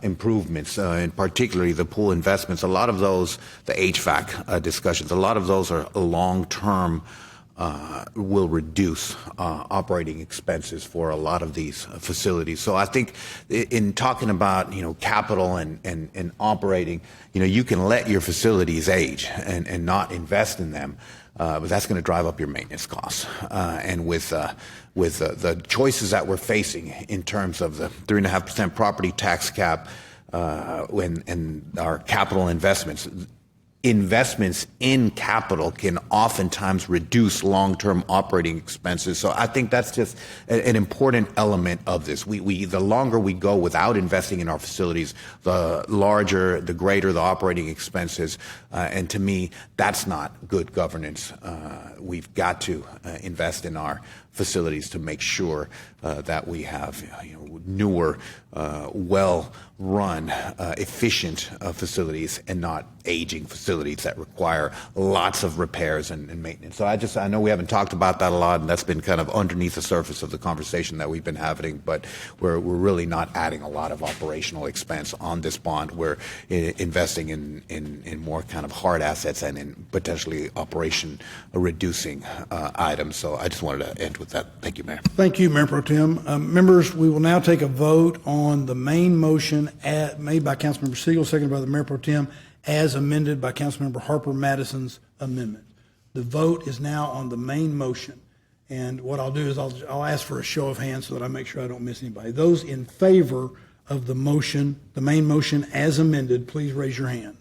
Speaker 23: improvements, and particularly the pool investments. A lot of those, the HVAC discussions, a lot of those are long-term, will reduce operating expenses for a lot of these facilities. So I think in talking about capital and operating, you can let your facilities age and not invest in them. But that's going to drive up your maintenance costs. And with the choices that we're facing in terms of the 3.5% property tax cap and our capital investments in capital can oftentimes reduce long-term operating expenses. So I think that's just an important element of this. The longer we go without investing in our facilities, the greater the operating expenses. And to me, that's not good governance. We've got to invest in our facilities to make sure that we have newer, well-run, efficient facilities and not aging facilities that require lots of repairs and maintenance. So I know we haven't talked about that a lot, and that's been kind of underneath the surface of the conversation that we've been having, but we're really not adding a lot of operational expense on this bond. We're investing in more kind of hard assets and in potentially operation reducing items. So I just wanted to end with that. Thank you, Mayor.
Speaker 2: Thank you, Mayor Pro Tem. Members, we will now take a vote on the main motion made by Councilmember Siegel, seconded by the Mayor Pro Tem, as amended by Councilmember Harper Madison's amendment. The vote is now on the main motion. And what I'll do is I'll ask for a show of hands so that I make sure I don't miss anybody. Those in favor of the motion, the main motion as amended, please raise your hand.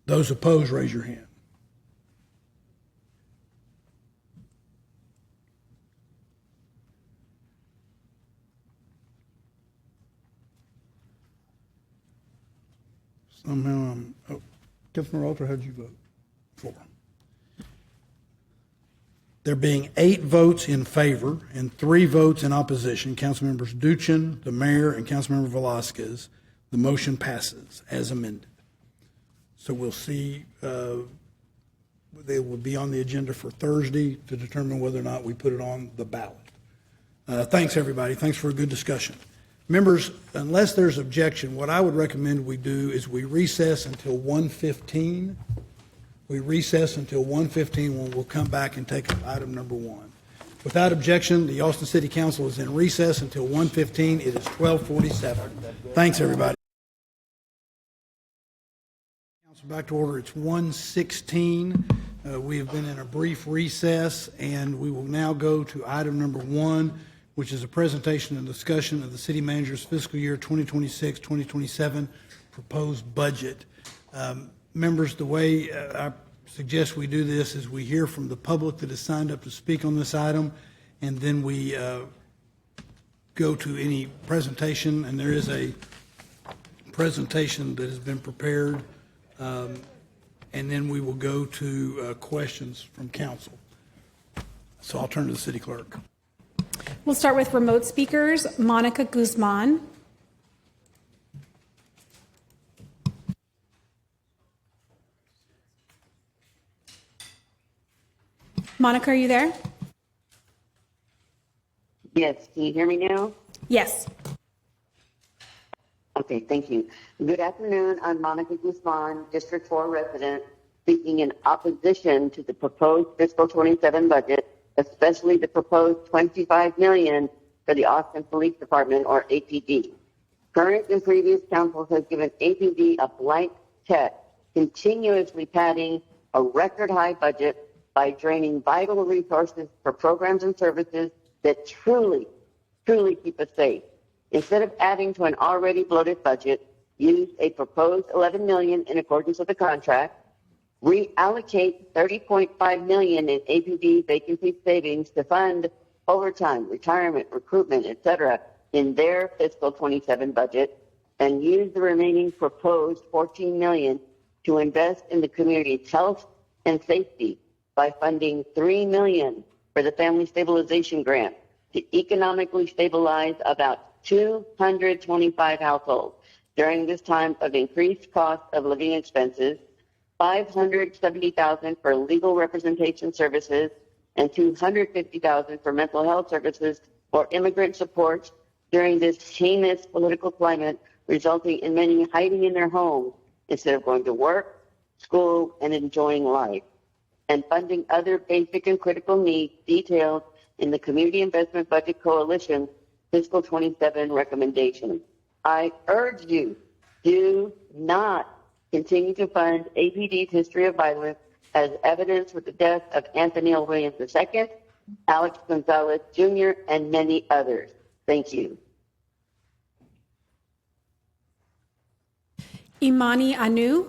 Speaker 2: Those opposed, raise your hand. Somehow Councilmember Alter, how did you vote? 4. There being 8 votes in favor and 3 votes in opposition, Councilmembers Duchin, the mayor, and Councilmember Velasquez, the motion passes as amended. So we'll see, they will be on the agenda for Thursday to determine whether or not we put it on the ballot. Thanks, everybody. Thanks for a good discussion. Members, unless there's objection, what I would recommend we do is we recess until 1:15. We recess until 1:15 when we'll come back and take up item number 1. Without objection, the Austin City Council is in recess until 1:15. It is 12:47. Thanks, everybody. Council, back to order. It's 1:16. We have been in a brief recess, and we will now go to item number 1, which is a presentation and discussion of the city manager's fiscal year 2026-2027 proposed budget. Members, the way I suggest we do this is we hear from the public that has signed up to speak on this item, and then we go to any presentation, and there is a presentation that has been prepared, and then we will go to questions from council. So I'll turn to the city clerk.
Speaker 3: We'll start with remote speakers. Monica Guzman. Monica, are you there?
Speaker 5: Yes, can you hear me now?
Speaker 3: Yes.
Speaker 5: Okay, thank you. Good afternoon. I'm Monica Guzman, District 4 resident, speaking in opposition to the proposed fiscal 27 budget, especially the proposed $25 million for the Austin Police Department, or APD. Current and previous councils have given APD a blank check, continuously padding a record high budget by draining vital resources for programs and services that truly keep us safe. Instead of adding to an already bloated budget, use a proposed $11 million in accordance with the contract, reallocate $30.5 million in APD vacancy savings to fund overtime, retirement, recruitment, etc. in their fiscal 27 budget, and use the remaining proposed $14 million to invest in the community's health and safety by funding $3 million for the Family Stabilization Grant to economically stabilize about 225 households during this time of increased cost of living expenses, $570,000 for legal representation services, and $250,000 for mental health services or immigrant support during this heinous political climate, resulting in many hiding in their homes instead of going to work, school, and enjoying life, and funding other basic and critical needs detailed in the Community Investment Budget Coalition Fiscal 27 recommendations. I urge you, do not continue to fund APD's history of violence as evidenced with the death of Anthony L. Williams II, Alex Gonzalez Jr., and many others. Thank you.
Speaker 3: Imani Anu.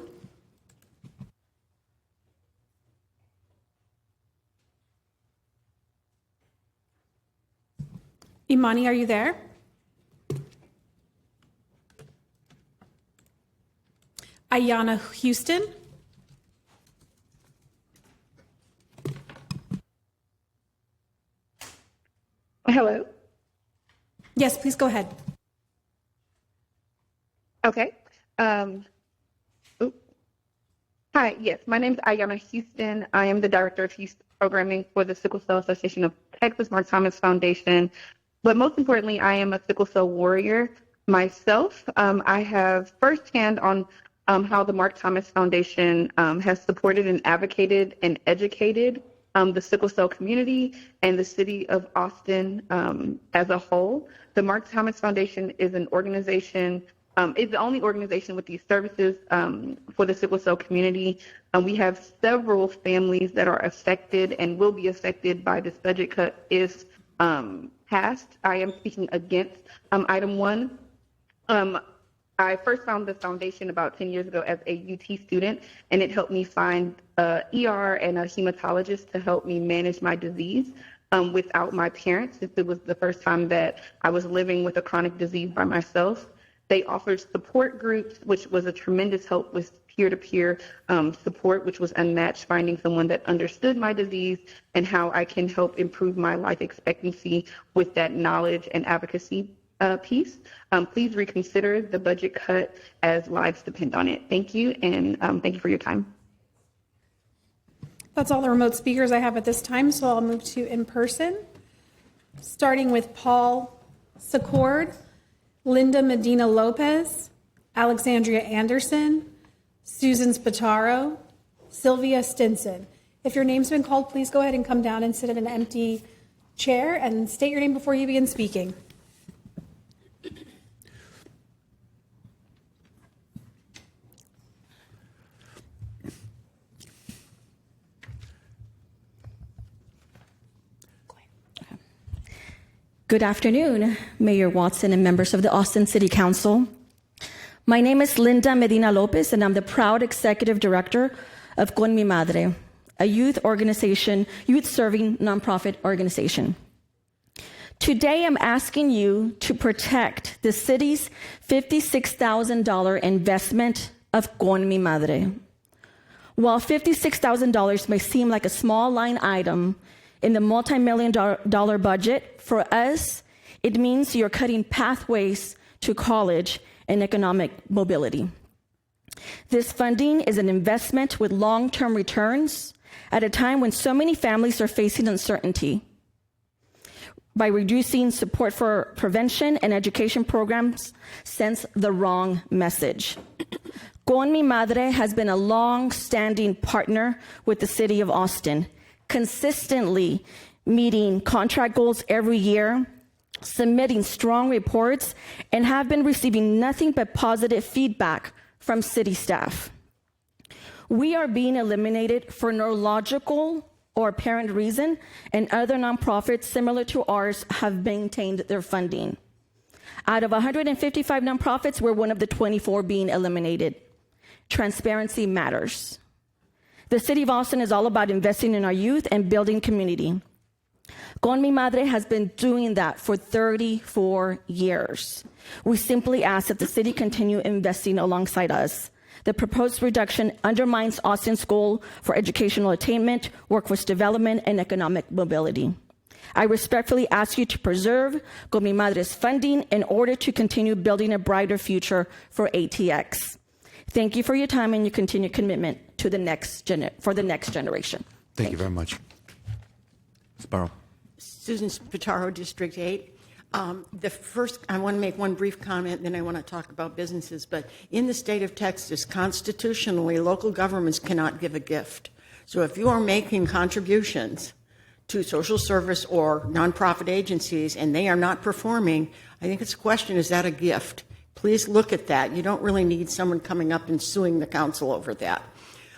Speaker 3: Imani, are you there? Ayana Houston.
Speaker 16: Hello.
Speaker 3: Yes, please go ahead.
Speaker 16: Okay. Hi, yes, my name is Ayana Houston. I am the Director of Youth Programming for the Sickle Cell Association of Texas, Mark Thomas Foundation. But most importantly, I am a sickle cell warrior myself. I have firsthand on how the Mark Thomas Foundation has supported and advocated and educated the sickle cell community and the city of Austin as a whole. The Mark Thomas Foundation is an organization, is the only organization with these services for the sickle cell community. We have several families that are affected and will be affected by this budget cut if passed. I am speaking against item 1. I first found the foundation about 10 years ago as a UT student, and it helped me find ER and a hematologist to help me manage my disease without my parents, since it was the first time that I was living with a chronic disease by myself. They offered support groups, which was a tremendous help with peer-to-peer support, which was unmatched, finding someone that understood my disease and how I can help improve my life expectancy with that knowledge and advocacy piece. Please reconsider the budget cut as lives depend on it. Thank you, and thank you for your time.
Speaker 3: That's all the remote speakers I have at this time, so I'll move to in person, starting with Paul Secord, Linda Medina Lopez, Alexandria Anderson, Susan Spataro, Sylvia Stinson. If your name's been called, please go ahead and come down and sit in an empty chair and state your name before you begin speaking.
Speaker 1: Good afternoon, Mayor Watson and members of the Austin City Council. My name is Linda Medina Lopez, and I'm the proud executive director of Con Mi Madre, a youth-serving nonprofit organization. Today, I'm asking you to protect the city's $56,000 investment of Con Mi Madre. While $56,000 may seem like a small line item in the multi-million-dollar budget, for us, it means you're cutting pathways to college and economic mobility. This funding is an investment with long-term returns at a time when so many families are facing uncertainty. By reducing support for prevention and education programs sends the wrong message. Con Mi Madre has been a long-standing partner with the City of Austin, consistently meeting contract goals every year, submitting strong reports, and have been receiving nothing but positive feedback from city staff. We are being eliminated for no logical or apparent reason, and other nonprofits similar to ours have maintained their funding. Out of 155 nonprofits, we're one of the 24 being eliminated. Transparency matters. The City of Austin is all about investing in our youth and building community. Con Mi Madre has been doing that for 34 years. We simply ask that the city continue investing alongside us. The proposed reduction undermines Austin's goal for educational attainment, workforce development, and economic mobility. I respectfully ask you to preserve Con Mi Madre's funding in order to continue building a brighter future for ATX. Thank you for your time and your continued commitment to the next generation.
Speaker 23: Thank you very much. Ms. Barrow.
Speaker 6: Susan Spataro, District 8. I want to make one brief comment, then I want to talk about businesses. But in the state of Texas, constitutionally, local governments cannot give a gift. So if you are making contributions to social service or nonprofit agencies and they are not performing, I think it's a question, is that a gift? Please look at that. You don't really need someone coming up and suing the council over that.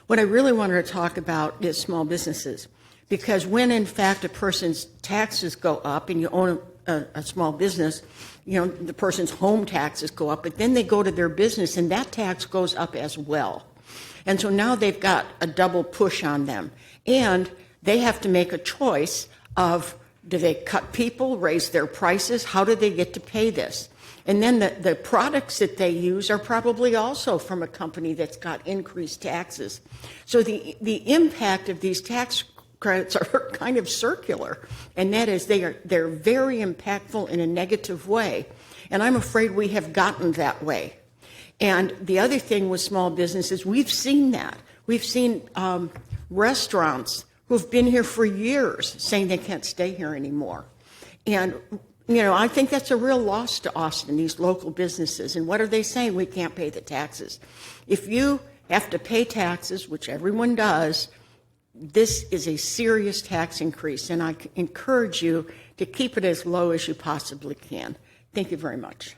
Speaker 6: What I really wanted to talk about is small businesses. Because when, in fact, a person's taxes go up and you own a small business, the person's home taxes go up, but then they go to their business and that tax goes up as well. And so now they've got a double push on them. And they have to make a choice of, do they cut people, raise their prices? How do they get to pay this? And then the products that they use are probably also from a company that's got increased taxes. So the impact of these tax credits are kind of circular, and that is they're very impactful in a negative way. And I'm afraid we have gotten that way. And the other thing with small businesses, we've seen that. We've seen restaurants who've been here for years saying they can't stay here anymore. And I think that's a real loss to Austin, these local businesses. And what are they saying? We can't pay the taxes. If you have to pay taxes, which everyone does, this is a serious tax increase, and I encourage you to keep it as low as you possibly can. Thank you very much.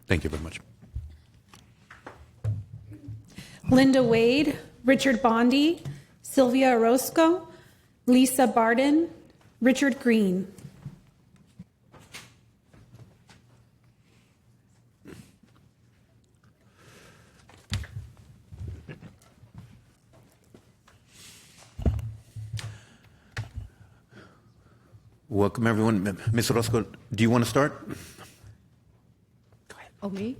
Speaker 23: Thank you very much.
Speaker 3: Linda Wade, Richard Bondi, Sylvia Orozco, Lisa Barden, Richard Green.
Speaker 23: Welcome, everyone. Ms. Orozco, do you want to start?
Speaker 22: Oh, me?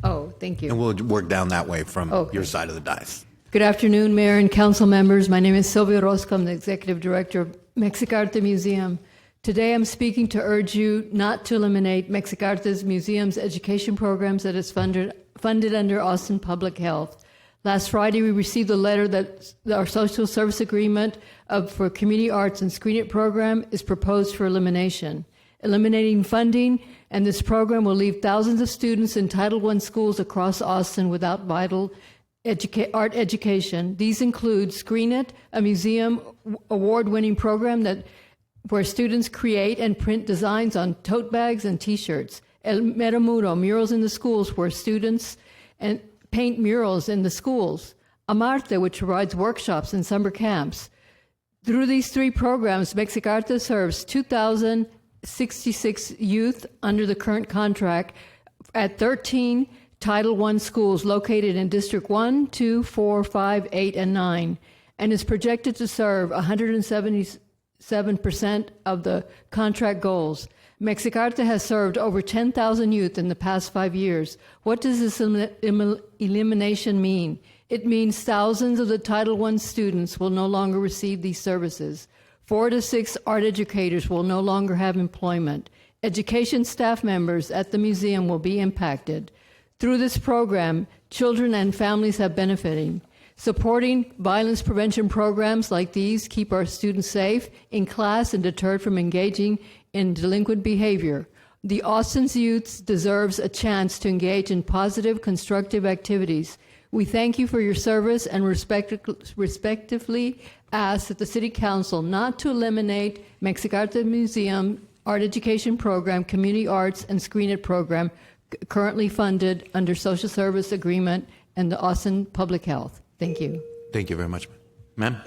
Speaker 22: Oh, thank you.
Speaker 23: And we'll work down that way from
Speaker 22: Okay.
Speaker 23: your side of the dais.
Speaker 22: Good afternoon, Mayor and Council members. My name is Sylvia Orozco. I'm the Executive Director of Mexicarte Museum. Today I'm speaking to urge you not to eliminate Mexicarte's museum's education programs that is funded under Austin Public Health. Last Friday, we received a letter that our social service agreement for community arts and Screen It program is proposed for elimination. Eliminating funding, and this program will leave thousands of students in Title I schools across Austin without vital art education. These include Screen It, a museum award-winning program where students create and print designs on tote bags and T-shirts. El Metamuro, murals in the schools, where students paint murals in the schools. Amarte, which provides workshops and summer camps. Through these three programs, Mexicarte serves 2,000 66 youth under the current contract at 13 Title I schools located in District 1, 2, 4, 5, 8, and 9, and is projected to serve 177% of the contract goals. Mexicarte has served over 10,000 youth in the past 5 years. What does this elimination mean? It means thousands of the Title I students will no longer receive these services. 4 to 6 art educators will no longer have employment. Education staff members at the museum will be impacted. Through this program, children and families have benefited. Supporting violence prevention programs like these keep our students safe in class and deterred from engaging in delinquent behavior. The Austin's youth deserves a chance to engage in positive, constructive activities. We thank you for your service and respectively ask that the City Council not to eliminate Mexicarte Museum Art Education Program, Community Arts, and Screen It Program currently funded under Social Service Agreement and the Austin Public Health. Thank you.
Speaker 23: Thank you very much. Ma'am?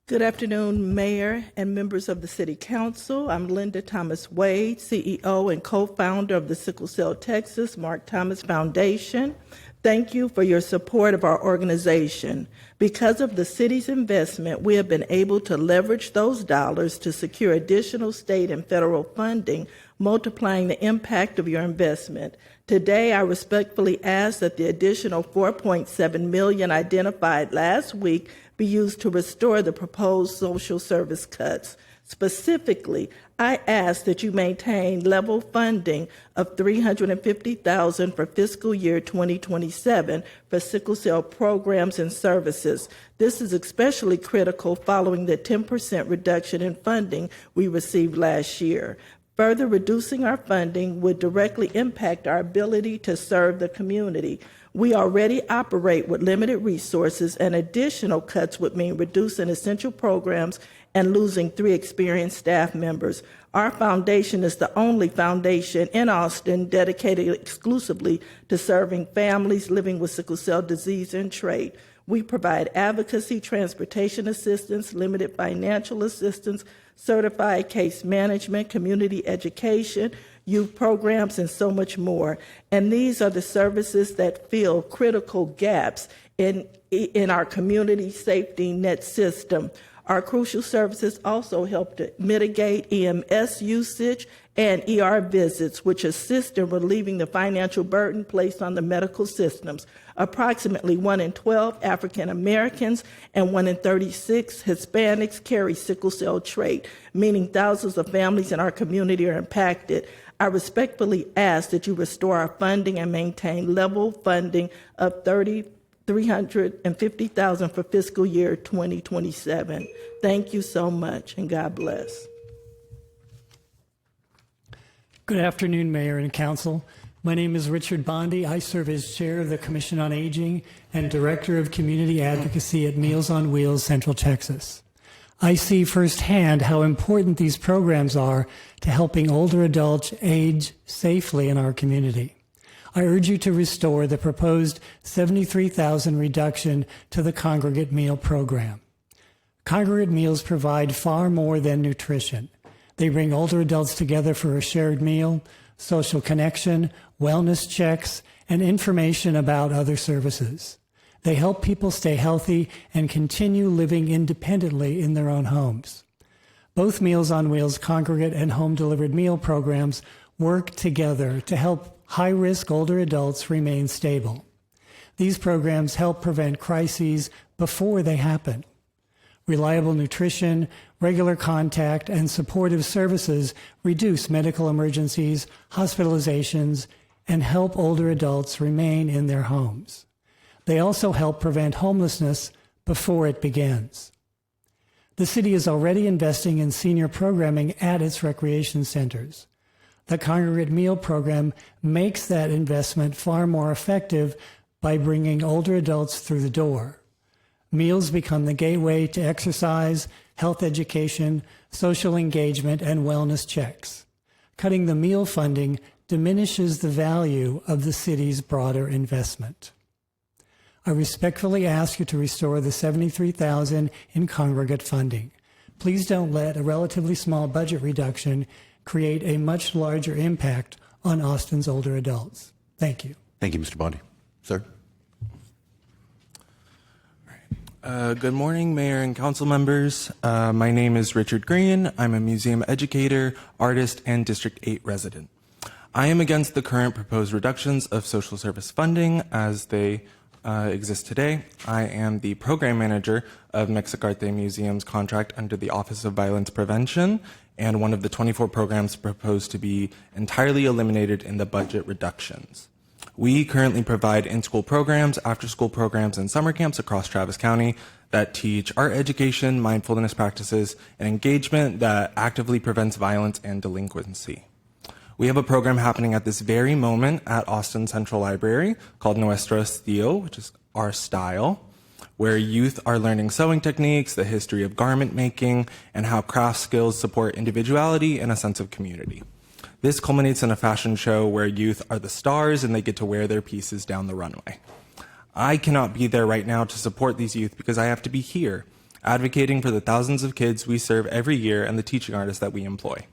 Speaker 8: Good afternoon, Mayor and members of the City Council. I'm Linda Thomas Wade, CEO and co-founder of the Sickle Cell Texas Mark Thomas Foundation. Thank you for your support of our organization. Because of the city's investment, we have been able to leverage those dollars to secure additional state and federal funding, multiplying the impact of your investment. Today, I respectfully ask that the additional $4.7 million identified last week be used to restore the proposed social service cuts. Specifically, I ask that you maintain level funding of $350,000 for fiscal year 2027 for sickle cell programs and services. This is especially critical following the 10% reduction in funding we received last year. Further reducing our funding would directly impact our ability to serve the community. We already operate with limited resources, and additional cuts would mean reducing essential programs and losing 3 experienced staff members. Our foundation is the only foundation in Austin dedicated exclusively to serving families living with sickle cell disease and trait. We provide advocacy, transportation assistance, limited financial assistance, certified case management, community education, youth programs, and so much more. And these are the services that fill critical gaps in our community safety net system. Our crucial services also help to mitigate EMS usage and ER visits, which assist in relieving the financial burden placed on the medical systems. Approximately 1 in 12 African Americans and 1 in 36 Hispanics carry sickle cell trait, meaning thousands of families in our community are impacted. I respectfully ask that you restore our funding and maintain level funding of $350,000 for fiscal year 2027. Thank you so much, and God bless.
Speaker 10: Good afternoon, Mayor and Council. My name is Richard Bondi. I serve as Chair of the Commission on Aging and Director of Community Advocacy at Meals on Wheels, Central Texas. I see firsthand how important these programs are to helping older adults age safely in our community. I urge you to restore the proposed $73,000 reduction to the congregate meal program. Congregate meals provide far more than nutrition. They bring older adults together for a shared meal, social connection, wellness checks, and information about other services. They help people stay healthy and continue living independently in their own homes. Both Meals on Wheels congregate and home-delivered meal programs work together to help high-risk older adults remain stable. These programs help prevent crises before they happen. Reliable nutrition, regular contact, and supportive services reduce medical emergencies, hospitalizations, and help older adults remain in their homes. They also help prevent homelessness before it begins. The city is already investing in senior programming at its recreation centers. The congregate meal program makes that investment far more effective by bringing older adults through the door. Meals become the gateway to exercise, health education, social engagement, and wellness checks. Cutting the meal funding diminishes the value of the city's broader investment. I respectfully ask you to restore the $73,000 in congregate funding. Please don't let a relatively small budget reduction create a much larger impact on Austin's older adults. Thank you.
Speaker 23: Thank you, Mr. Bondi. Sir?
Speaker 11: Good morning, Mayor and council members. My name is Richard Green. I'm a museum educator, artist, and District 8 resident. I am against the current proposed reductions of social service funding as they exist today. I am the program manager of Mexicarte Museum's contract under the Office of Violence Prevention, and one of the 24 programs proposed to be entirely eliminated in the budget reductions. We currently provide in-school programs, after-school programs, and summer camps across Travis County that teach art education, mindfulness practices, and engagement that actively prevents violence and delinquency. We have a program happening at this very moment at Austin Central Library called Nuestro Estilo, which is our style, where youth are learning sewing techniques, the history of garment making, and how craft skills support individuality and a sense of community. This culminates in a fashion show where youth are the stars and they get to wear their pieces down the runway. I cannot be there right now to support these youth because I have to be here, advocating for the thousands of kids we serve every year and the teaching artists that we employ.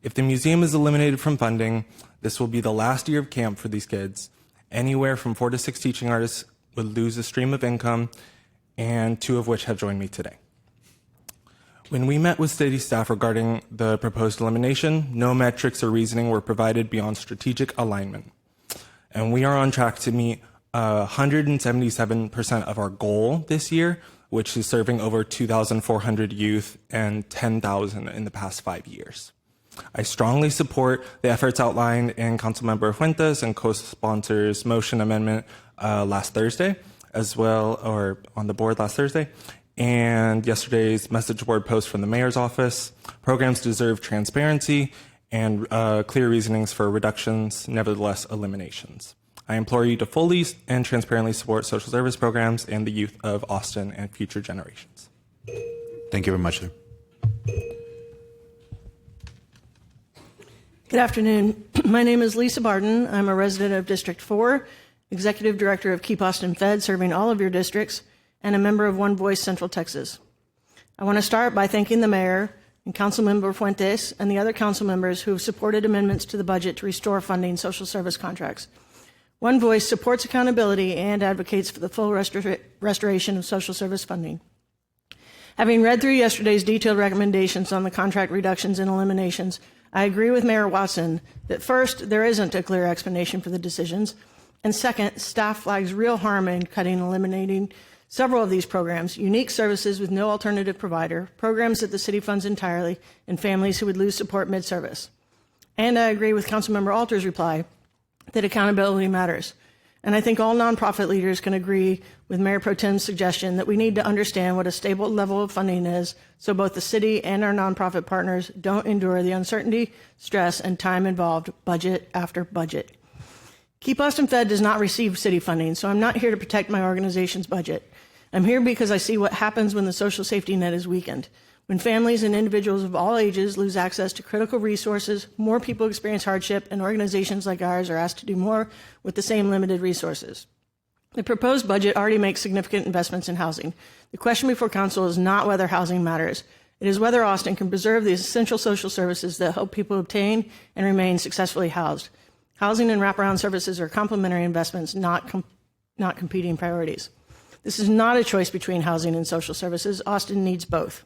Speaker 11: If the museum is eliminated from funding, this will be the last year of camp for these kids. Anywhere from 4 to 6 teaching artists would lose a stream of income, and 2 of which have joined me today. When we met with city staff regarding the proposed elimination, no metrics or reasoning were provided beyond strategic alignment. And we are on track to meet 177% of our goal this year, which is serving over 2,400 youth and 10,000 in the past 5 years. I strongly support the efforts outlined in Councilmember Fuentes and co-sponsors' motion amendment last Thursday, as well, or on the board last Thursday, and yesterday's message board post from the mayor's office. Programs deserve transparency and clear reasonings for reductions, nevertheless eliminations. I implore you to fully and transparently support social service programs and the youth of Austin and future generations.
Speaker 23: Thank you very much, sir.
Speaker 20: Good afternoon. My name is Lisa Barden. I'm a resident of District 4, Executive Director of Keep Austin Fed, serving all of your districts, and a member of One Voice Central Texas. I want to start by thanking the mayor and Councilmember Fuentes and the other council members who have supported amendments to the budget to restore funding social service contracts. One Voice supports accountability and advocates for the full restoration of social service funding. Having read through yesterday's detailed recommendations on the contract reductions and eliminations, I agree with Mayor Watson that first, there isn't a clear explanation for the decisions, and second, staff flags real harm in cutting and eliminating several of these programs, unique services with no alternative provider, programs that the city funds entirely, and families who would lose support mid-service. And I agree with Councilmember Alter's reply that accountability matters. And I think all nonprofit leaders can agree with Mayor Pro Tem's suggestion that we need to understand what a stable level of funding is so both the city and our nonprofit partners don't endure the uncertainty, stress, and time involved budget after budget. Keep Austin Fed does not receive city funding, so I'm not here to protect my organization's budget. I'm here because I see what happens when the social safety net is weakened. When families and individuals of all ages lose access to critical resources, more people experience hardship, and organizations like ours are asked to do more with the same limited resources. The proposed budget already makes significant investments in housing. The question before council is not whether housing matters. It is whether Austin can preserve the essential social services that help people obtain and remain successfully housed. Housing and wraparound services are complementary investments, not competing priorities. This is not a choice between housing and social services. Austin needs both.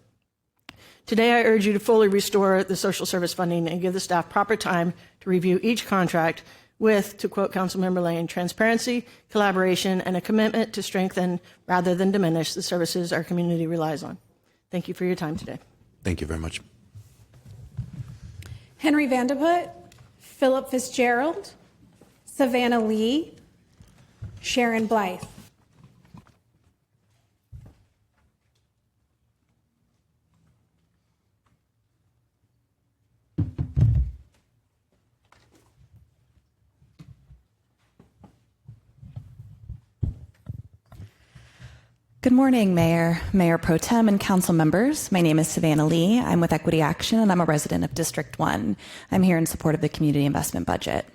Speaker 20: Today, I urge you to fully restore the social service funding and give the staff proper time to review each contract with, to quote Councilmember Lane, transparency, collaboration, and a commitment to strengthen rather than diminish the services our community relies on. Thank you for your time today.
Speaker 23: Thank you very much.
Speaker 3: Henry Vandeput, Philip Fitzgerald, Savannah Lee, Sharon Blythe.
Speaker 21: Good morning, Mayor, Mayor Pro Tem, and council members. My name is Savannah Lee. I'm with Equity Action, and I'm a resident of District 1. I'm here in support of the community investment budget.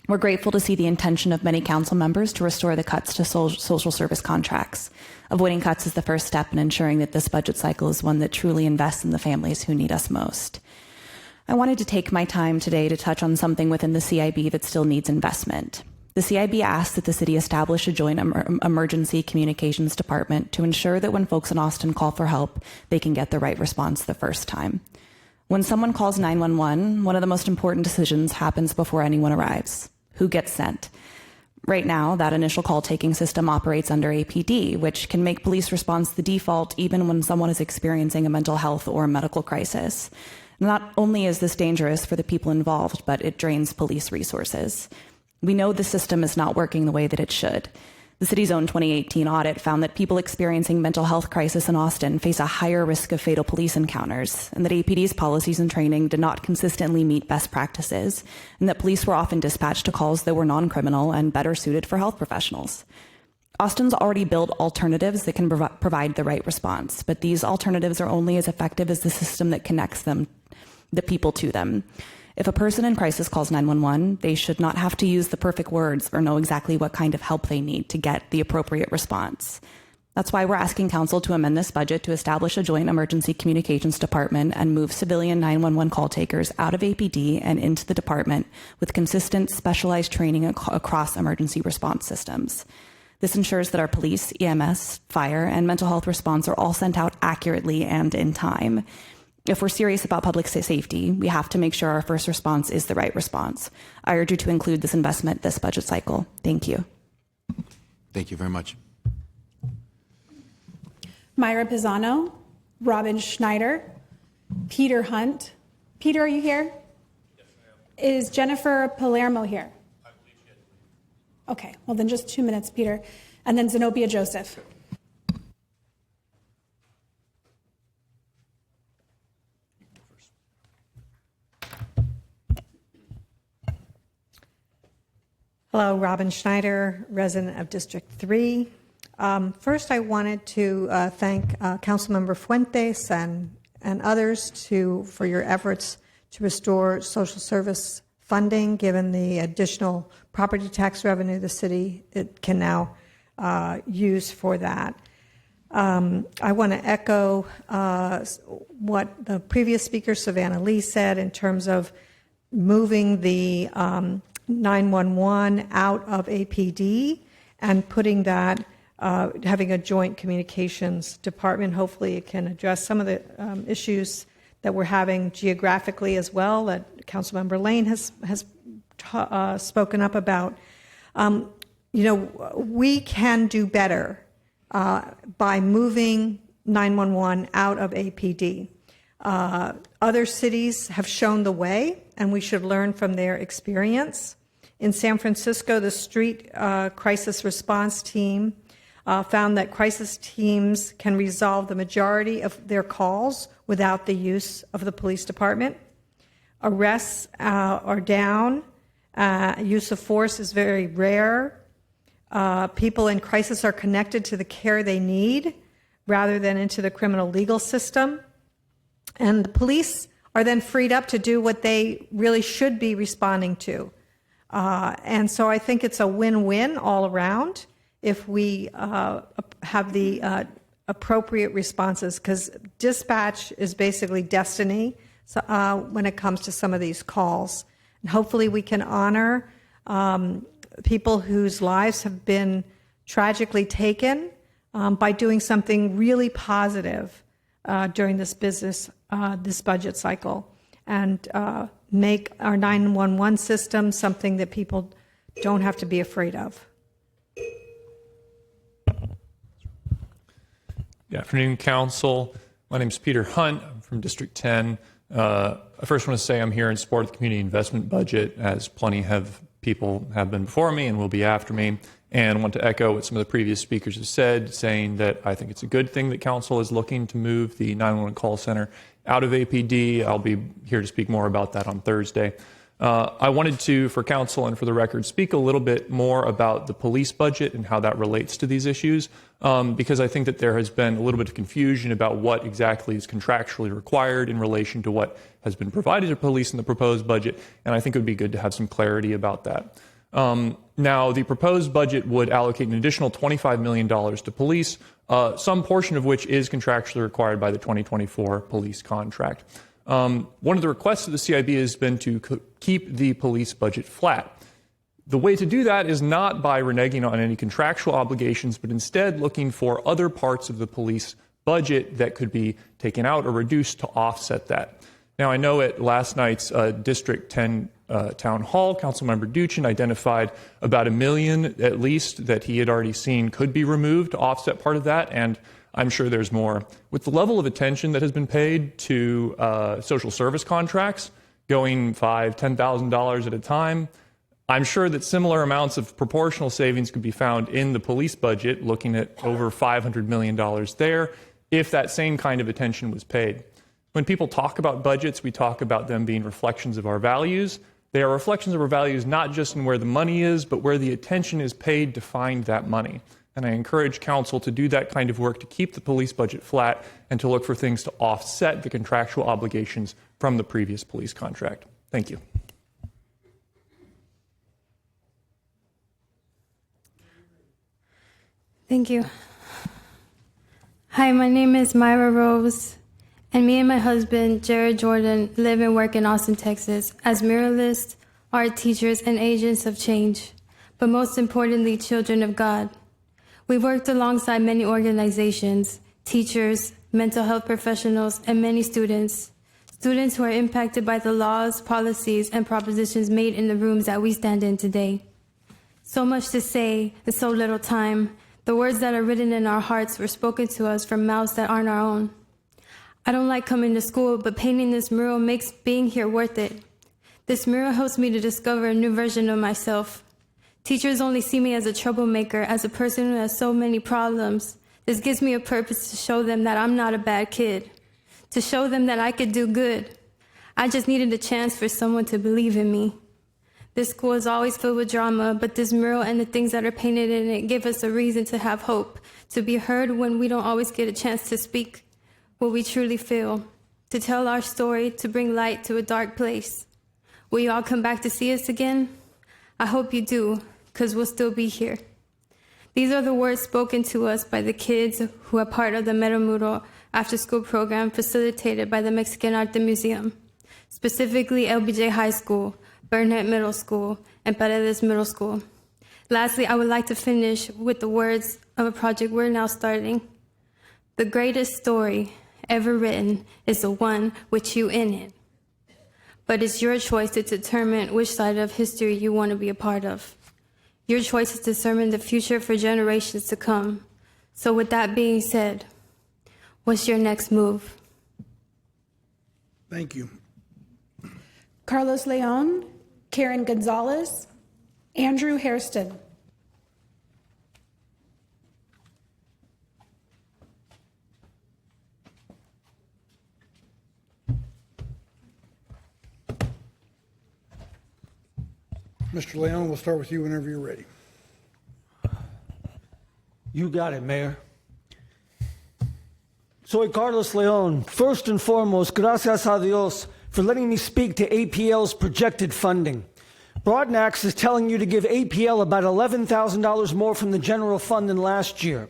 Speaker 21: We're grateful to see the intention of many council members to restore the cuts to social service contracts. Avoiding cuts is the first step in ensuring that this budget cycle is one that truly invests in the families who need us most. I wanted to take my time today to touch on something within the CIB that still needs investment. The CIB asked that the city establish a joint emergency communications department to ensure that when folks in Austin call for help, they can get the right response the first time. When someone calls 911, one of the most important decisions happens before anyone arrives. Who gets sent? Right now, that initial call-taking system operates under APD, which can make police response the default even when someone is experiencing a mental health or medical crisis. Not only is this dangerous for the people involved, but it drains police resources. We know the system is not working the way that it should. The city's own 2018 audit found that people experiencing mental health crisis in Austin face a higher risk of fatal police encounters, and that APD's policies and training did not consistently meet best practices, and that police were often dispatched to calls that were non-criminal and better suited for health professionals. Austin's already built alternatives that can provide the right response, but these alternatives are only as effective as the system that connects them, the people to them. If a person in crisis calls 911, they should not have to use the perfect words or know exactly what kind of help they need to get the appropriate response. That's why we're asking council to amend this budget to establish a joint emergency communications department and move civilian 911 call takers out of APD and into the department with consistent specialized training across emergency response systems. This ensures that our police, EMS, fire, and mental health response are all sent out accurately and in time. If we're serious about public safety, we have to make sure our first response is the right response. I urge you to include this investment this budget cycle. Thank you.
Speaker 23: Thank you very much.
Speaker 3: Myra Pisano, Robin Schneider, Peter Hunt. Peter, are you here? Yes, ma'am. Is Jennifer Palermo here? I believe she is. Okay, well then just 2 minutes, Peter. And then Zenobia Joseph.
Speaker 12: Hello, Robin Schneider, resident of District 3. First, I wanted to thank Councilmember Fuentes and others for your efforts to restore social service funding, given the additional property tax revenue the city can now use for that. I want to echo what the previous speaker, Savannah Lee, said in terms of moving the 911 out of APD and putting that, having a joint communications department. Hopefully it can address some of the issues that we're having geographically as well, that Councilmember Lane has spoken up about. We can do better by moving 911 out of APD. Other cities have shown the way, and we should learn from their experience. In San Francisco, the street crisis response team found that crisis teams can resolve the majority of their calls without the use of the police department. Arrests are down. Use of force is very rare. People in crisis are connected to the care they need rather than into the criminal legal system. And the police are then freed up to do what they really should be responding to. And so I think it's a win-win all around if we have the appropriate responses, because dispatch is basically destiny when it comes to some of these calls. And hopefully we can honor people whose lives have been tragically taken by doing something really positive during this budget cycle, and make our 911 system something that people don't have to be afraid of.
Speaker 14: Good afternoon, Council. My name is Peter Hunt. I'm from District 10. I first want to say I'm here in support of the community investment budget, as plenty of people have been before me and will be after me. And I want to echo what some of the previous speakers have said, saying that I think it's a good thing that Council is looking to move the 911 call center out of APD. I'll be here to speak more about that on Thursday. I wanted to, for Council and for the record, speak a little bit more about the police budget and how that relates to these issues, because I think that there has been a little bit of confusion about what exactly is contractually required in relation to what has been provided to police in the proposed budget, and I think it would be good to have some clarity about that. Now, the proposed budget would allocate an additional $25 million to police, some portion of which is contractually required by the 2024 police contract. One of the requests of the CIB has been to keep the police budget flat. The way to do that is not by reneging on any contractual obligations, but instead looking for other parts of the police budget that could be taken out or reduced to offset that. Now, I know at last night's District 10 town hall, Councilmember Duchin identified about $1 million at least that he had already seen could be removed to offset part of that, and I'm sure there's more. With the level of attention that has been paid to social service contracts, going $5,000, $10,000 at a time, I'm sure that similar amounts of proportional savings could be found in the police budget, looking at over $500 million there, if that same kind of attention was paid. When people talk about budgets, we talk about them being reflections of our values. They are reflections of our values not just in where the money is, but where the attention is paid to find that money. And I encourage council to do that kind of work to keep the police budget flat and to look for things to offset the contractual obligations from the previous police contract. Thank you.
Speaker 7: Thank you. Hi, my name is Myra Rose, and me and my husband, Jared Jordan, live and work in Austin, Texas, as muralists, art teachers, and agents of change, but most importantly, children of God. We've worked alongside many organizations, teachers, mental health professionals, and many students who are impacted by the laws, policies, and propositions made in the rooms that we stand in today. So much to say in so little time. The words that are written in our hearts were spoken to us from mouths that aren't our own. I don't like coming to school, but painting this mural makes being here worth it. This mural helps me to discover a new version of myself. Teachers only see me as a troublemaker, as a person who has so many problems. This gives me a purpose to show them that I'm not a bad kid, to show them that I could do good. I just needed a chance for someone to believe in me. This school is always filled with drama, but this mural and the things that are painted in it give us a reason to have hope, to be heard when we don't always get a chance to speak what we truly feel, to tell our story, to bring light to a dark place. Will you all come back to see us again? I hope you do, because we'll still be here. These are the words spoken to us by the kids who are part of the Metamural after-school program facilitated by the Mexican Art Museum, specifically LBJ High School, Burnett Middle School, and Paredes Middle School. Lastly, I would like to finish with the words of a project we're now starting. The greatest story ever written is the one with you in it. But it's your choice to determine which side of history you want to be a part of. Your choice is to determine the future for generations to come. So with that being said, what's your next move?
Speaker 2: Thank you.
Speaker 3: Carlos Leon, Karen Gonzalez, Andrew Hairston.
Speaker 2: Mr. Leon, we'll start with you whenever you're ready.
Speaker 15: You got it, Mayor. Soy Carlos Leon. First and foremost, gracias a Dios for letting me speak to APL's projected funding. Broadnax is telling you to give APL about $11,000 more from the general fund than last year,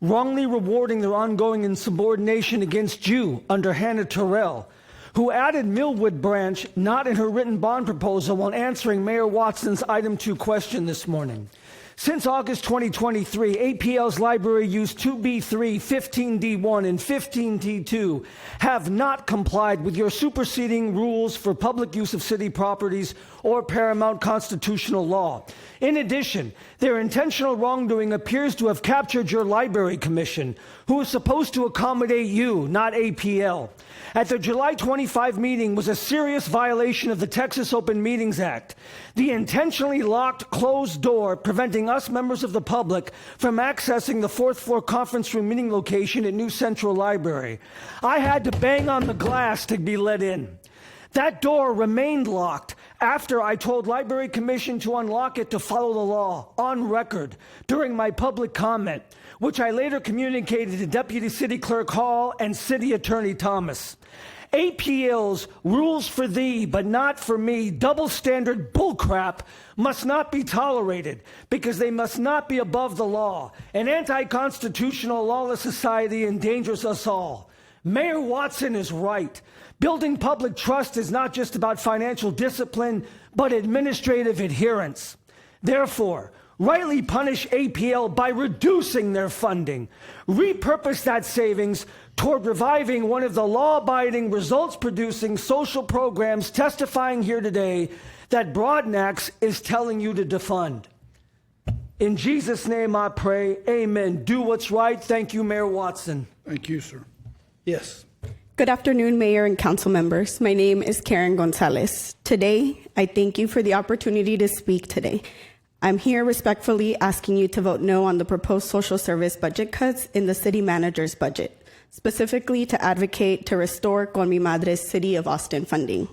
Speaker 15: wrongly rewarding their ongoing insubordination against you under Hannah Terrell, who added Millwood Branch not in her written bond proposal when answering Mayor Watson's item 2 question this morning. Since August 2023, APL's library use 2B3, 15D1, and 15D2 have not complied with your superseding rules for public use of city properties or paramount constitutional law. In addition, their intentional wrongdoing appears to have captured your library commission, who is supposed to accommodate you, not APL. At the July 25 meeting was a serious violation of the Texas Open Meetings Act. The intentionally locked closed door preventing us members of the public from accessing the 4th floor conference room meeting location at New Central Library. I had to bang on the glass to be let in. That door remained locked after I told Library Commission to unlock it to follow the law, on record, during my public comment, which I later communicated to Deputy City Clerk Hall and City Attorney Thomas. APL's rules for thee, but not for me, double standard bullcrap must not be tolerated because they must not be above the law. An anti-constitutional, lawless society endangers us all. Mayor Watson is right. Building public trust is not just about financial discipline, but administrative adherence. Therefore, rightly punish APL by reducing their funding. Repurpose that savings toward reviving one of the law-abiding, results-producing social programs testifying here today that Broadnax is telling you to defund. In Jesus' name I pray, amen. Do what's right. Thank you, Mayor Watson.
Speaker 2: Thank you, sir. Yes.
Speaker 13: Good afternoon, Mayor and Council members. My name is Karen Gonzalez. Today, I thank you for the opportunity to speak today. I'm here respectfully asking you to vote no on the proposed social service budget cuts in the city manager's budget, specifically to advocate to restore Con Mi Madre's City of Austin funding.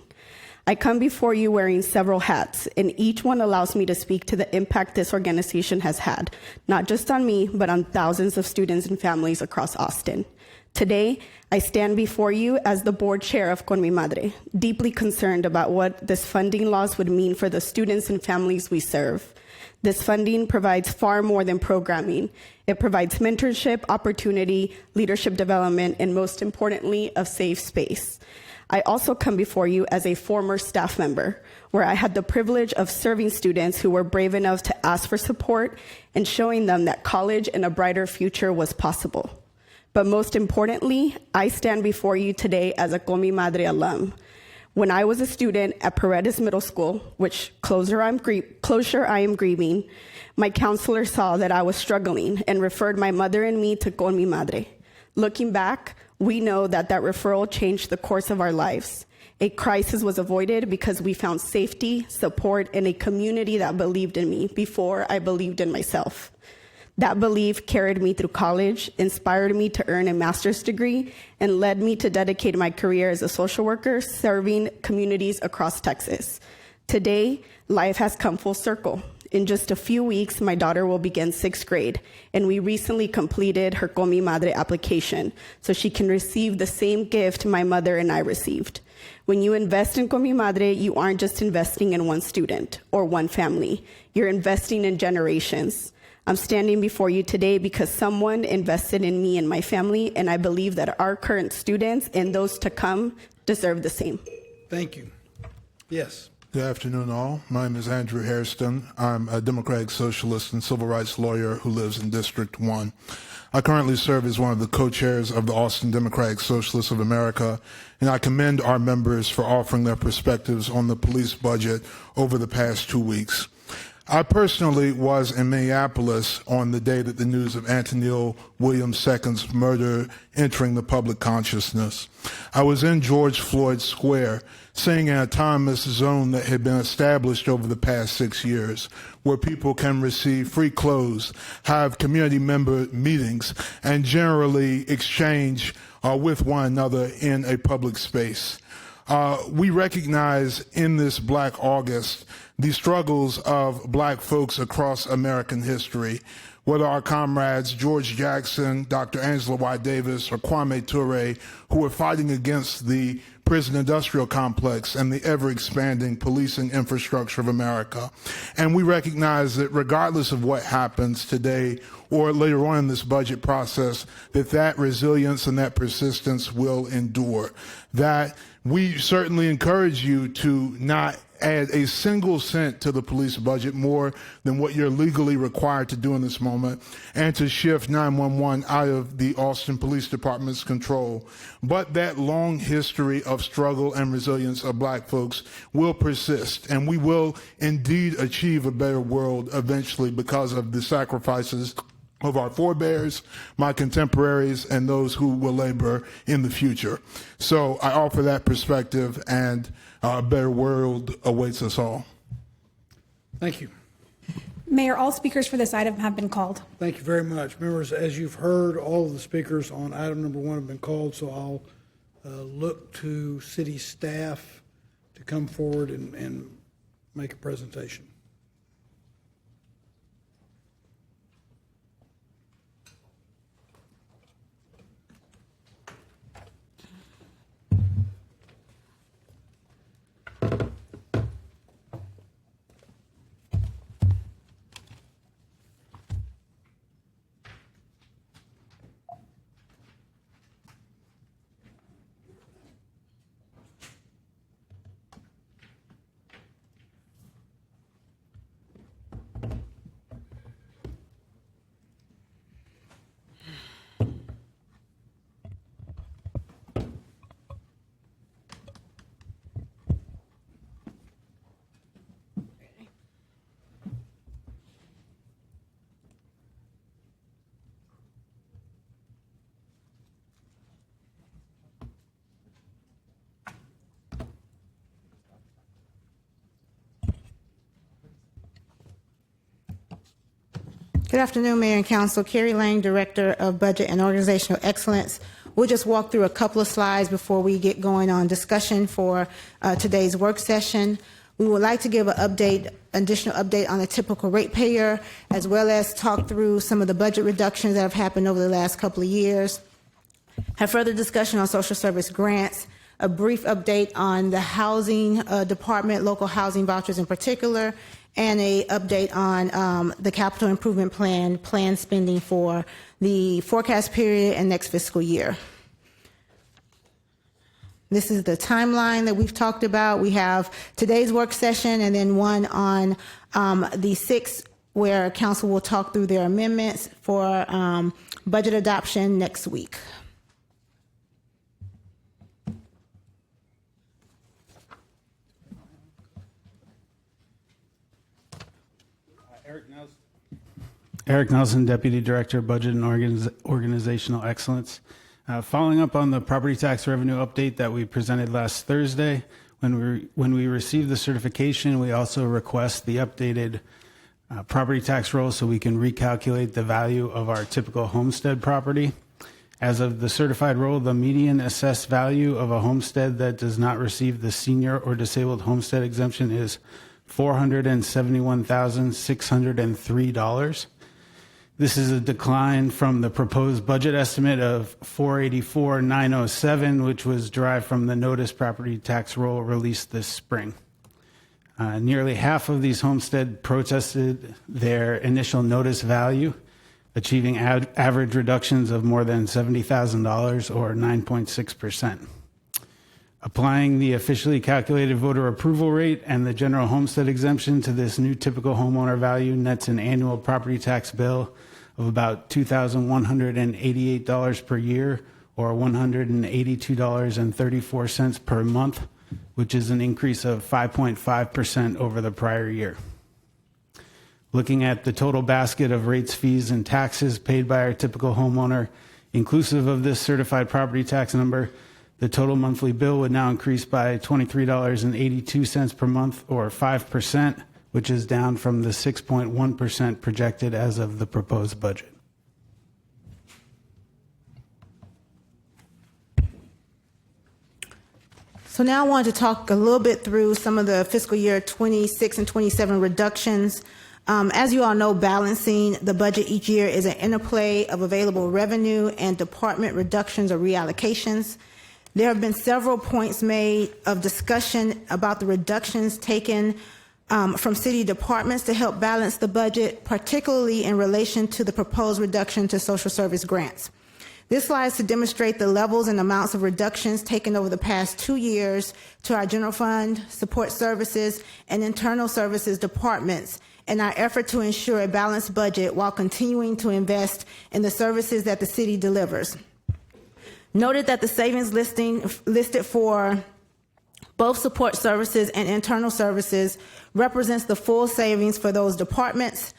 Speaker 13: I come before you wearing several hats, and each one allows me to speak to the impact this organization has had, not just on me, but on thousands of students and families across Austin. Today, I stand before you as the board chair of Con Mi Madre, deeply concerned about what this funding loss would mean for the students and families we serve. This funding provides far more than programming. It provides mentorship, opportunity, leadership development, and most importantly, a safe space. I also come before you as a former staff member, where I had the privilege of serving students who were brave enough to ask for support and showing them that college and a brighter future was possible. But most importantly, I stand before you today as a Con Mi Madre alum. When I was a student at Paredes Middle School, which closure I am grieving, my counselor saw that I was struggling and referred my mother and me to Con Mi Madre. Looking back, we know that that referral changed the course of our lives. A crisis was avoided because we found safety, support, and a community that believed in me before I believed in myself. That belief carried me through college, inspired me to earn a master's degree, and led me to dedicate my career as a social worker serving communities across Texas. Today, life has come full circle. In just a few weeks, my daughter will begin 6th grade, and we recently completed her Con Mi Madre application so she can receive the same gift my mother and I received. When you invest in Con Mi Madre, you aren't just investing in one student or one family. You're investing in generations. I'm standing before you today because someone invested in me and my family, and I believe that our current students and those to come deserve the same.
Speaker 2: Thank you. Yes.
Speaker 17: Good afternoon, all. My name is Andrew Hairston. I'm a Democratic Socialist and civil rights lawyer who lives in District 1. I currently serve as one of the co-chairs of the Austin Democratic Socialists of America, and I commend our members for offering their perspectives on the police budget over the past 2 weeks. I personally was in Minneapolis on the day that the news of Antonio Williams II's murder entering the public consciousness. I was in George Floyd Square, seeing an autonomous zone that had been established over the past 6 years, where people can receive free clothes, have community member meetings, and generally exchange with one another in a public space. We recognize in this Black August the struggles of Black folks across American history, whether our comrades George Jackson, Dr. Angela Y. Davis, or Kwame Ture, who were fighting against the prison industrial complex and the ever-expanding policing infrastructure of America. And we recognize that regardless of what happens today or later on in this budget process, that resilience and that persistence will endure. That we certainly encourage you to not add a single cent to the police budget more than what you're legally required to do in this moment, and to shift 911 out of the Austin Police Department's control. But that long history of struggle and resilience of Black folks will persist, and we will indeed achieve a better world eventually because of the sacrifices of our forebears, my contemporaries, and those who will labor in the future. So I offer that perspective, and a better world awaits us all.
Speaker 2: Thank you.
Speaker 3: Mayor, all speakers for this item have been called.
Speaker 2: Thank you very much. Members, as you've heard, all of the speakers on item number 1 have been called, so I'll look to city staff to come forward and make a presentation.
Speaker 9: Good afternoon, Mayor and Council. Carrie Lang, Director of Budget and Organizational Excellence. We'll just walk through a couple of slides before we get going on discussion for today's work session. We would like to give an additional update on the typical ratepayer, as well as talk through some of the budget reductions that have happened over the last couple of years. Have further discussion on social service grants, a brief update on the housing department, local housing vouchers in particular, and a update on the capital improvement plan spending for the forecast period and next fiscal year. This is the timeline that we've talked about. We have today's work session and then one on the 6th where council will talk through their amendments for budget adoption next week.
Speaker 18: Eric Nelson, Deputy Director, Budget and Organizational Excellence. Following up on the property tax revenue update that we presented last Thursday, when we received the certification, we also request the updated property tax roll so we can recalculate the value of our typical homestead property. As of the certified roll, the median assessed value of a homestead that does not receive the senior or disabled homestead exemption is $471,603. This is a decline from the proposed budget estimate of $484,907, which was derived from the notice property tax roll released this spring. Nearly half of these homesteads protested their initial notice value, achieving average reductions of more than $70,000 or 9.6%. Applying the officially calculated voter approval rate and the general homestead exemption to this new typical homeowner value nets an annual property tax bill of about $2,188 per year or $182.34 per month, which is an increase of 5.5% over the prior year. Looking at the total basket of rates, fees, and taxes paid by our typical homeowner, inclusive of this certified property tax number, the total monthly bill would now increase by $23.82 per month or 5%, which is down from the 6.1% projected as of the proposed budget.
Speaker 9: So now I want to talk a little bit through some of the fiscal year 26 and 27 reductions. As you all know, balancing the budget each year is an interplay of available revenue and department reductions or reallocations. There have been several points made of discussion about the reductions taken from city departments to help balance the budget, particularly in relation to the proposed reduction to social service grants. This slide is to demonstrate the levels and amounts of reductions taken over the past 2 years to our general fund, support services, and internal services departments in our effort to ensure a balanced budget while continuing to invest in the services that the city delivers. Noted that the savings listed for both support services and internal services represents the full savings for those departments.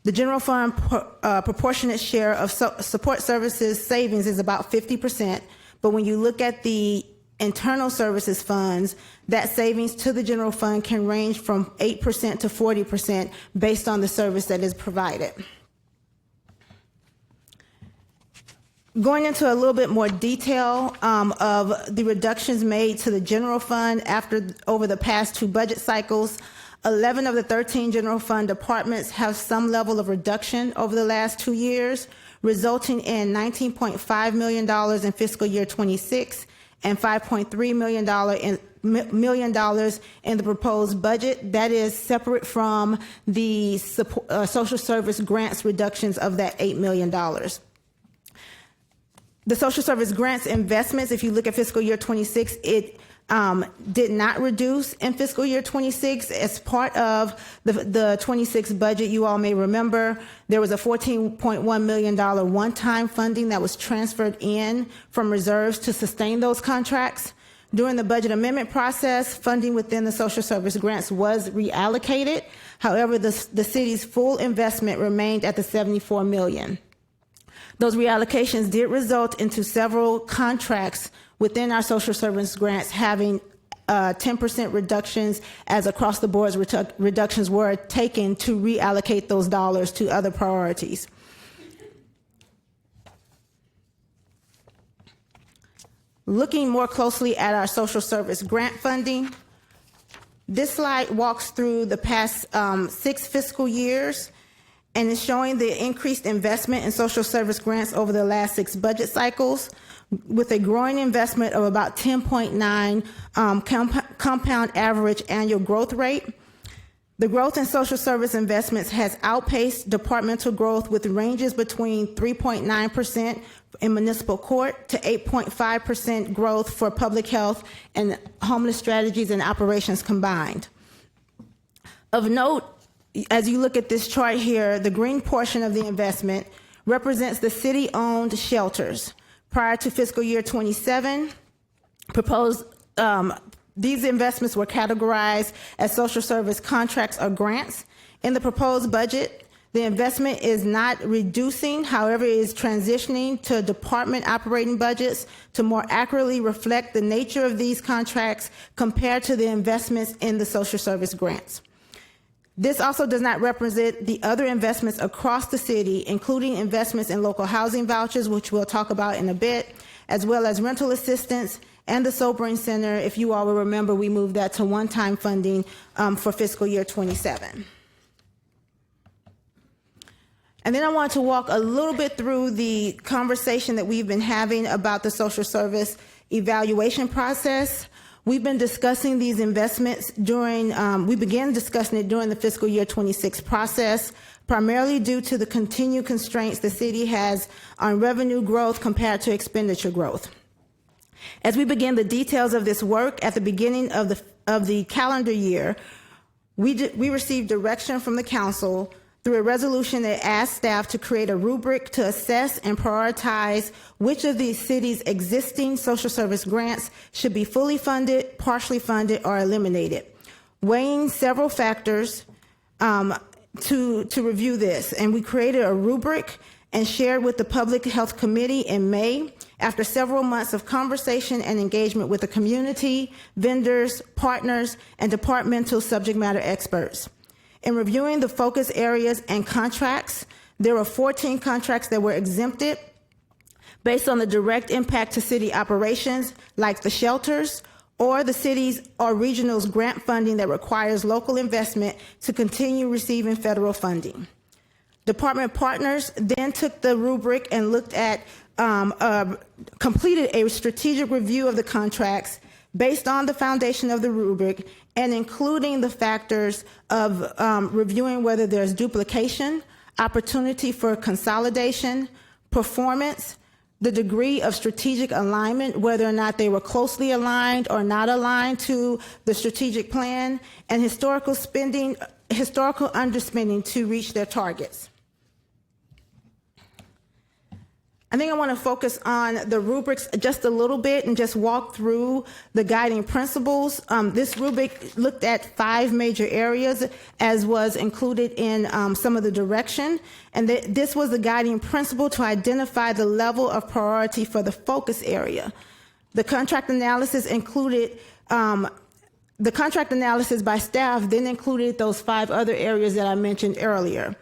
Speaker 9: The general fund proportionate share of support services savings is about 50%, but when you look at the internal services funds, that savings to the general fund can range from 8% to 40% based on the service that is provided. Going into a little bit more detail of the reductions made to the general fund over the past 2 budget cycles, 11 of the 13 general fund departments have some level of reduction over the last 2 years, resulting in $19.5 million in fiscal year 26 and $5.3 million in the proposed budget. That is separate from the social service grants reductions of that $8 million. The social service grants investments, if you look at fiscal year 26, it did not reduce in fiscal year 26. As part of the 26 budget, you all may remember, there was a $14.1 million one-time funding that was transferred in from reserves to sustain those contracts. During the budget amendment process, funding within the social service grants was reallocated. However, the city's full investment remained at the $74 million. Those reallocations did result into several contracts within our social service grants having 10% reductions as across the board reductions were taken to reallocate those dollars to other priorities. Looking more closely at our social service grant funding, this slide walks through the past 6 fiscal years and is showing the increased investment in social service grants over the last 6 budget cycles, with a growing investment of about 10.9 compound average annual growth rate. The growth in social service investments has outpaced departmental growth, with ranges between 3.9% in municipal court to 8.5% growth for public health and homeless strategies and operations combined. Of note, as you look at this chart here, the green portion of the investment represents the city-owned shelters. Prior to fiscal year 27, these investments were categorized as social service contracts or grants. In the proposed budget, the investment is not reducing, however, it is transitioning to department operating budgets to more accurately reflect the nature of these contracts compared to the investments in the social service grants. This also does not represent the other investments across the city, including investments in local housing vouchers, which we'll talk about in a bit, as well as rental assistance and the Sobering Center. If you all will remember, we moved that to one-time funding for fiscal year 27. And then I want to walk a little bit through the conversation that we've been having about the social service evaluation process. We've been discussing these investments we began discussing it during the fiscal year 26 process, primarily due to the continued constraints the city has on revenue growth compared to expenditure growth. As we begin the details of this work at the beginning of the calendar year, we received direction from the council through a resolution that asked staff to create a rubric to assess and prioritize which of the city's existing social service grants should be fully funded, partially funded, or eliminated, weighing several factors to review this. And we created a rubric and shared with the Public Health Committee in May after several months of conversation and engagement with the community, vendors, partners, and departmental subject matter experts. In reviewing the focus areas and contracts, there were 14 contracts that were exempted based on the direct impact to city operations, like the shelters, or the city's or regional's grant funding that requires local investment to continue receiving federal funding. Department partners then took the rubric and looked at, completed a strategic review of the contracts based on the foundation of the rubric, and including the factors of reviewing whether there's duplication, opportunity for consolidation, performance, the degree of strategic alignment, whether or not they were closely aligned or not aligned to the strategic plan, and historical underspending to reach their targets. I think I want to focus on the rubrics just a little bit and just walk through the guiding principles. This rubric looked at 5 major areas, as was included in some of the direction. And this was the guiding principle to identify the level of priority for the focus area. The contract analysis included, the contract analysis by staff then included those 5 other areas that I mentioned earlier.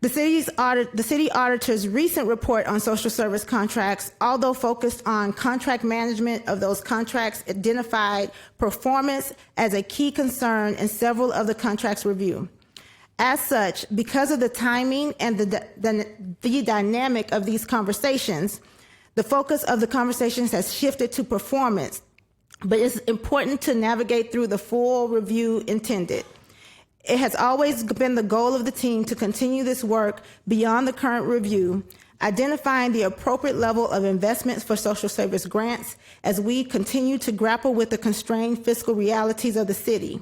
Speaker 9: The city auditor's recent report on social service contracts, although focused on contract management of those contracts, identified performance as a key concern in several of the contracts reviewed. As such, because of the timing and the dynamic of these conversations, the focus of the conversations has shifted to performance, but it's important to navigate through the full review intended. It has always been the goal of the team to continue this work beyond the current review, identifying the appropriate level of investments for social service grants as we continue to grapple with the constrained fiscal realities of the city.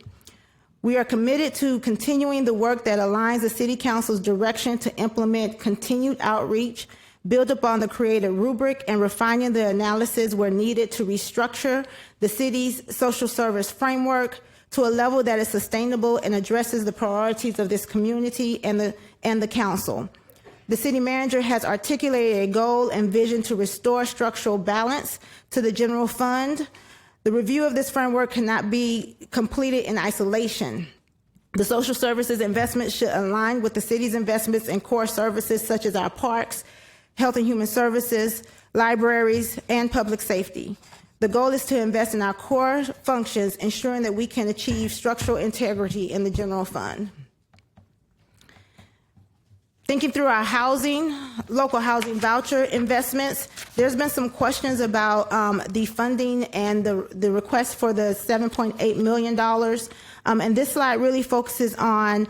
Speaker 9: We are committed to continuing the work that aligns the City Council's direction to implement continued outreach, build upon the created rubric, and refining the analysis where needed to restructure the city's social service framework to a level that is sustainable and addresses the priorities of this community and the council. The city manager has articulated a goal and vision to restore structural balance to the general fund. The review of this framework cannot be completed in isolation. The social services investments should align with the city's investments in core services such as our parks, health and human services, libraries, and public safety. The goal is to invest in our core functions, ensuring that we can achieve structural integrity in the general fund. Thinking through our housing, local housing voucher investments, there's been some questions about the funding and the request for the $7.8 million. And this slide really focuses on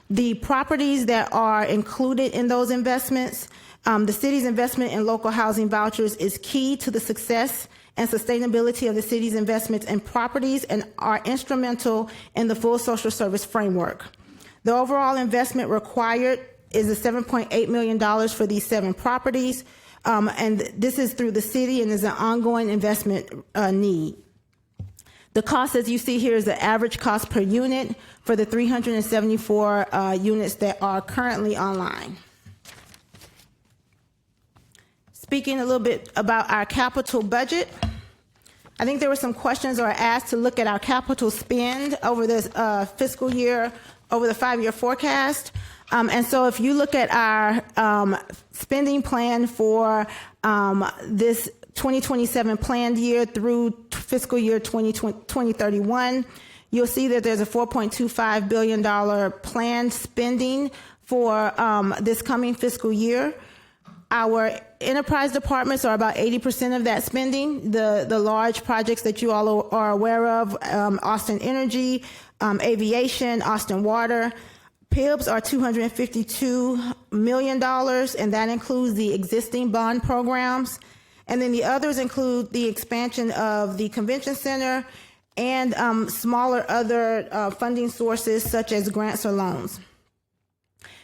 Speaker 9: the properties that are included in those investments. The city's investment in local housing vouchers is key to the success and sustainability of the city's investments in properties and are instrumental in the full social service framework. The overall investment required is a $7.8 million for these 7 properties, and this is through the city and is an ongoing investment need. The cost, as you see here, is the average cost per unit for the 374 units that are currently online. Speaking a little bit about our capital budget, I think there were some questions or asked to look at our capital spend over this fiscal year, over the 5-year forecast. And so if you look at our spending plan for this 2027 planned year through fiscal year 2031, you'll see that there's a $4.25 billion planned spending for this coming fiscal year. Our enterprise departments are about 80% of that spending. The large projects that you all are aware of, Austin Energy, Aviation, Austin Water. PIBs are $252 million, and that includes the existing bond programs. And then the others include the expansion of the convention center and smaller other funding sources such as grants or loans.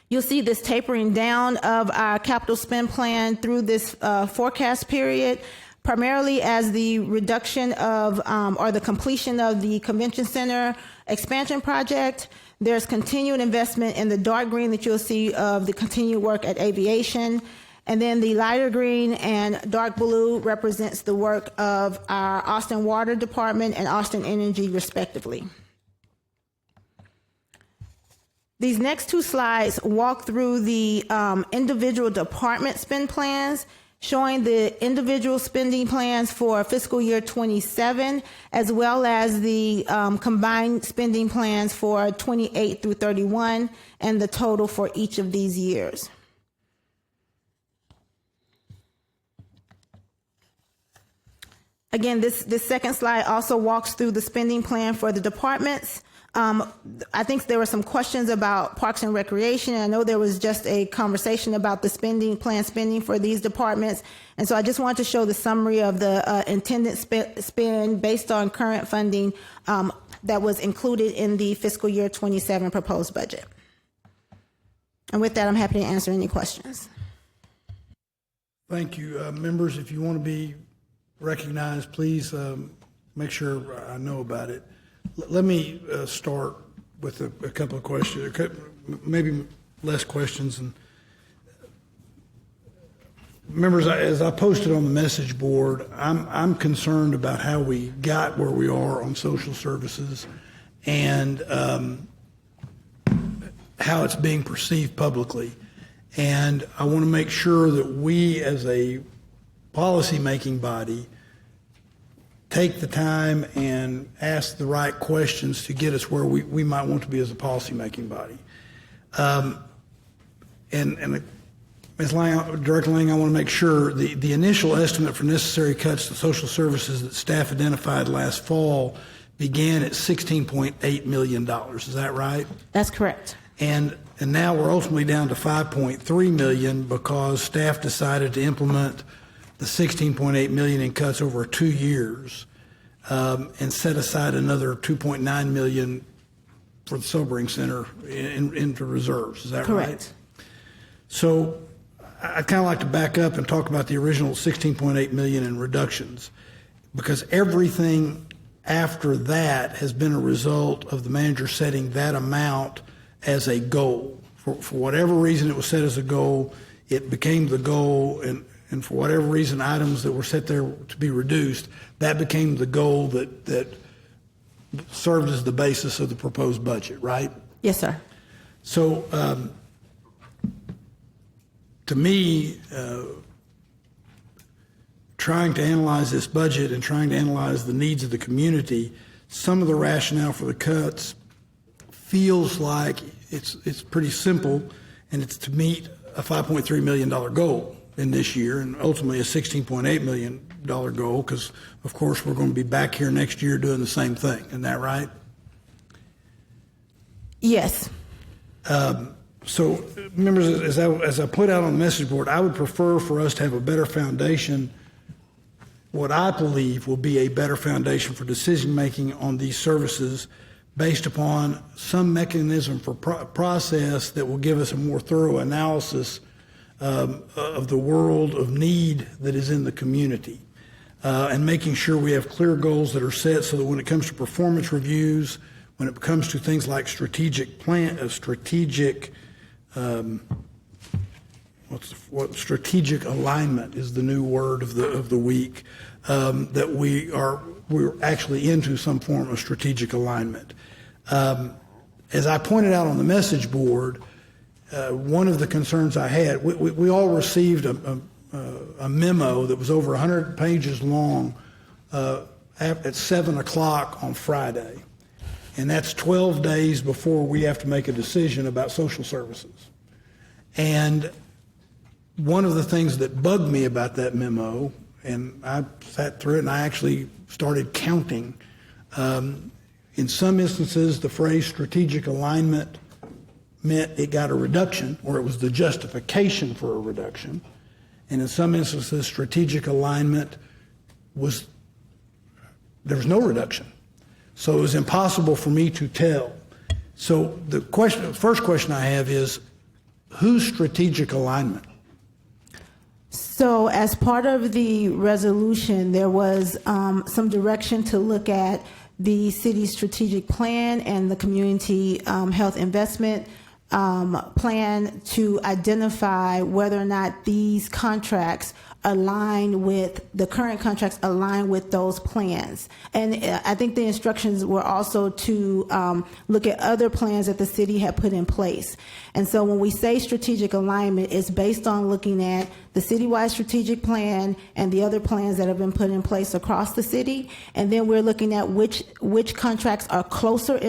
Speaker 9: You'll see this tapering down of our capital spend plan through this forecast period, primarily as the reduction of or the completion of the convention center expansion project. There's continued investment in the dark green that you'll see of the continued work at Aviation. And then the lighter green and dark blue represents the work of our Austin Water Department and Austin Energy, respectively. These next 2 slides walk through the individual department spend plans, showing the individual spending plans for fiscal year 27, as well as the combined spending plans for 28 through 31, and the total for each of these years. Again, this second slide also walks through the spending plan for the departments. I think there were some questions about Parks and Recreation, and I know there was just a conversation about the spending for these departments. And so I just wanted to show the summary of the intended spend based on current funding that was included in the fiscal year 27 proposed budget. And with that, I'm happy to answer any questions.
Speaker 2: Thank you. Members, if you want to be recognized, please make sure I know about it. Let me start with a couple of questions, maybe less questions. And members, as I posted on the message board, I'm concerned about how we got where we are on social services and how it's being perceived publicly. And I want to make sure that we, as a policy-making body, take the time and ask the right questions to get us where we might want to be as a policy-making body. And Ms. Lang, Director Lang, I want to make sure the initial estimate for necessary cuts to social services that staff identified last fall began at $16.8 million. Is that right?
Speaker 9: That's correct.
Speaker 2: And now we're ultimately down to $5.3 million because staff decided to implement the $16.8 million in cuts over 2 years, and set aside another $2.9 million for the sobering center into reserves. Is that
Speaker 9: correct?
Speaker 2: Right? So I'd kind of like to back up and talk about the original $16.8 million in reductions, because everything after that has been a result of the manager setting that amount as a goal. For whatever reason it was set as a goal, it became the goal, and and for whatever reason, items that were set there to be reduced, that became the goal that served as the basis of the proposed budget, right?
Speaker 9: Yes, sir.
Speaker 2: So, to me, trying to analyze this budget and trying to analyze the needs of the community, some of the rationale for the cuts feels like it's pretty simple, and it's to meet a $5.3 million goal in this year and ultimately a $16.8 million goal, because, of course, we're going to be back here next year doing the same thing. Isn't that right?
Speaker 9: Yes.
Speaker 2: So, members, as I put out on the message board, I would prefer for us to have a better foundation, what I believe will be a better foundation for decision-making on these services based upon some mechanism for process that will give us a more thorough analysis of the world of need that is in the community, and making sure we have clear goals that are set so that when it comes to performance reviews, when it comes to things like strategic strategic alignment is the new word of the week, that we're actually into some form of strategic alignment. As I pointed out on the message board, one of the concerns I had, we all received a memo that was over 100 pages long at 7 o'clock on Friday. And that's 12 days before we have to make a decision about social services. And one of the things that bugged me about that memo, and I sat through it and I actually started counting, in some instances the phrase strategic alignment meant it got a reduction, or it was the justification for a reduction. And in some instances, strategic alignment there was no reduction. So it was impossible for me to tell. So the first question I have is, whose strategic alignment?
Speaker 9: So as part of the resolution, there was some direction to look at the city's strategic plan and the community health investment plan to identify whether or not these contracts align with the current contracts, align with those plans. And I think the instructions were also to look at other plans that the city had put in place. And so when we say strategic alignment, it's based on looking at the citywide strategic plan and the other plans that have been put in place across the city. And then we're looking at which contracts are closer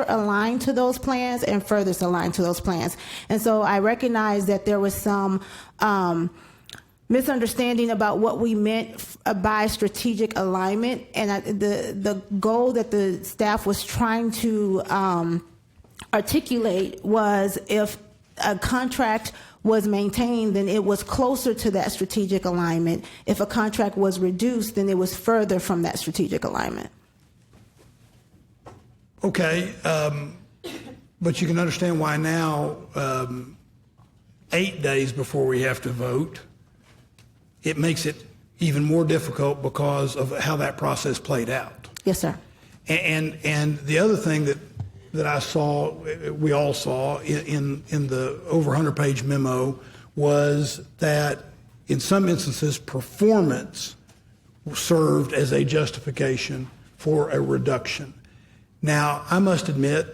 Speaker 9: aligned to those plans and furthest aligned to those plans. And so I recognize that there was some misunderstanding about what we meant by strategic alignment, and the goal that the staff was trying to articulate was if a contract was maintained, then it was closer to that strategic alignment. If a contract was reduced, then it was further from that strategic alignment.
Speaker 2: Okay, but you can understand why now, 8 days before we have to vote, it makes it even more difficult because of how that process played out.
Speaker 9: Yes, sir.
Speaker 2: And the other thing that I saw, we all saw in the over 100-page memo, was that in some instances performance served as a justification for a reduction. Now, I must admit,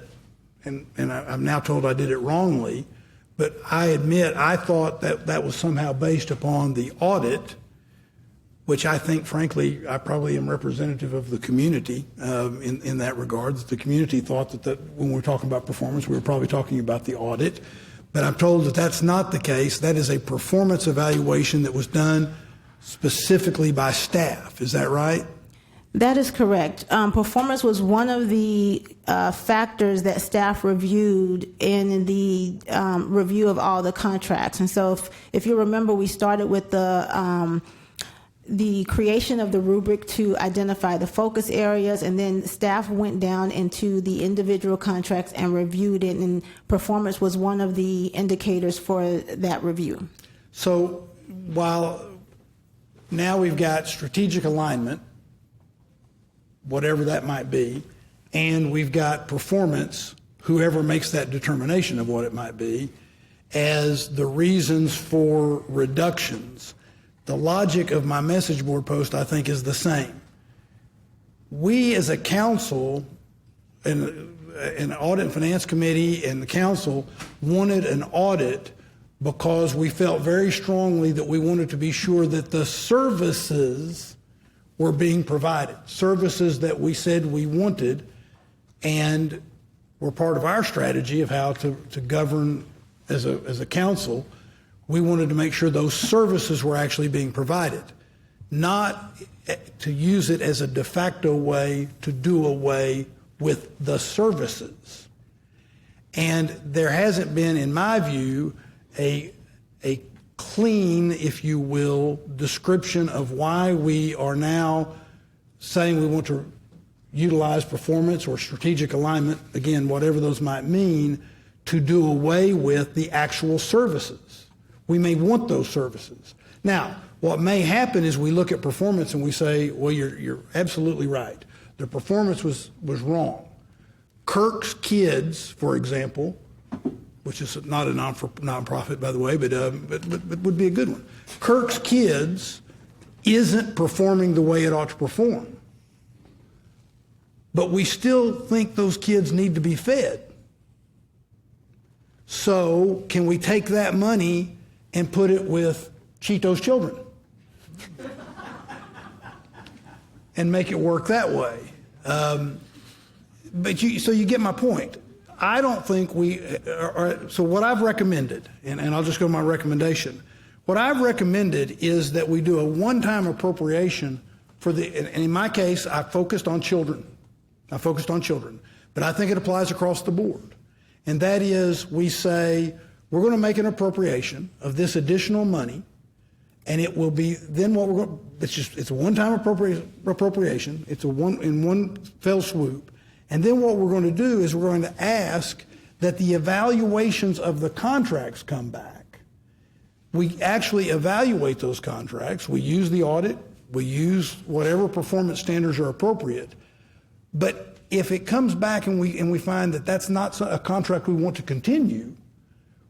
Speaker 2: and I'm now told I did it wrongly, but I admit I thought that was somehow based upon the audit, which I think, frankly, I probably am representative of the community in that regard. The community thought that when we were talking about performance, we were probably talking about the audit. But I'm told that that's not the case. That is a performance evaluation that was done specifically by staff. Is that right?
Speaker 9: That is correct. Performance was one of the factors that staff reviewed in the review of all the contracts. And so if you remember, we started with the creation of the rubric to identify the focus areas, and then staff went down into the individual contracts and reviewed it, and performance was one of the indicators for that review.
Speaker 2: So while now we've got strategic alignment, whatever that might be, and we've got performance, whoever makes that determination of what it might be, as the reasons for reductions. The logic of my message board post, I think, is the same. We as a council, and an audit and finance committee and the council wanted an audit because we felt very strongly that we wanted to be sure that the services were being provided, services that we said we wanted and were part of our strategy of how to govern as a council. We wanted to make sure those services were actually being provided, not to use it as a de facto way to do away with the services. And there hasn't been, in my view, a clean, if you will, description of why we are now saying we want to utilize performance or strategic alignment, again, whatever those might mean, to do away with the actual services. We may want those services. Now, what may happen is we look at performance and we say, well, you're absolutely right. The performance was wrong. Kirk's Kids, for example, which is not a nonprofit, by the way, but would be a good one. Kirk's Kids isn't performing the way it ought to perform. But we still think those kids need to be fed. So can we take that money and put it with Cheeto's Children and make it work that way? So you get my point. I don't think so what I've recommended, and I'll just go to my recommendation. What I've recommended is that we do a one-time appropriation and in my case, I focused on children. But I think it applies across the board. And that is, we say, we're going to make an appropriation of this additional money, and it will be, then what we're going, it's a one-time appropriation. It's in one fell swoop. And then what we're going to do is we're going to ask that the evaluations of the contracts come back. We actually evaluate those contracts. We use the audit. We use whatever performance standards are appropriate. But if it comes back and we find that that's not a contract we want to continue,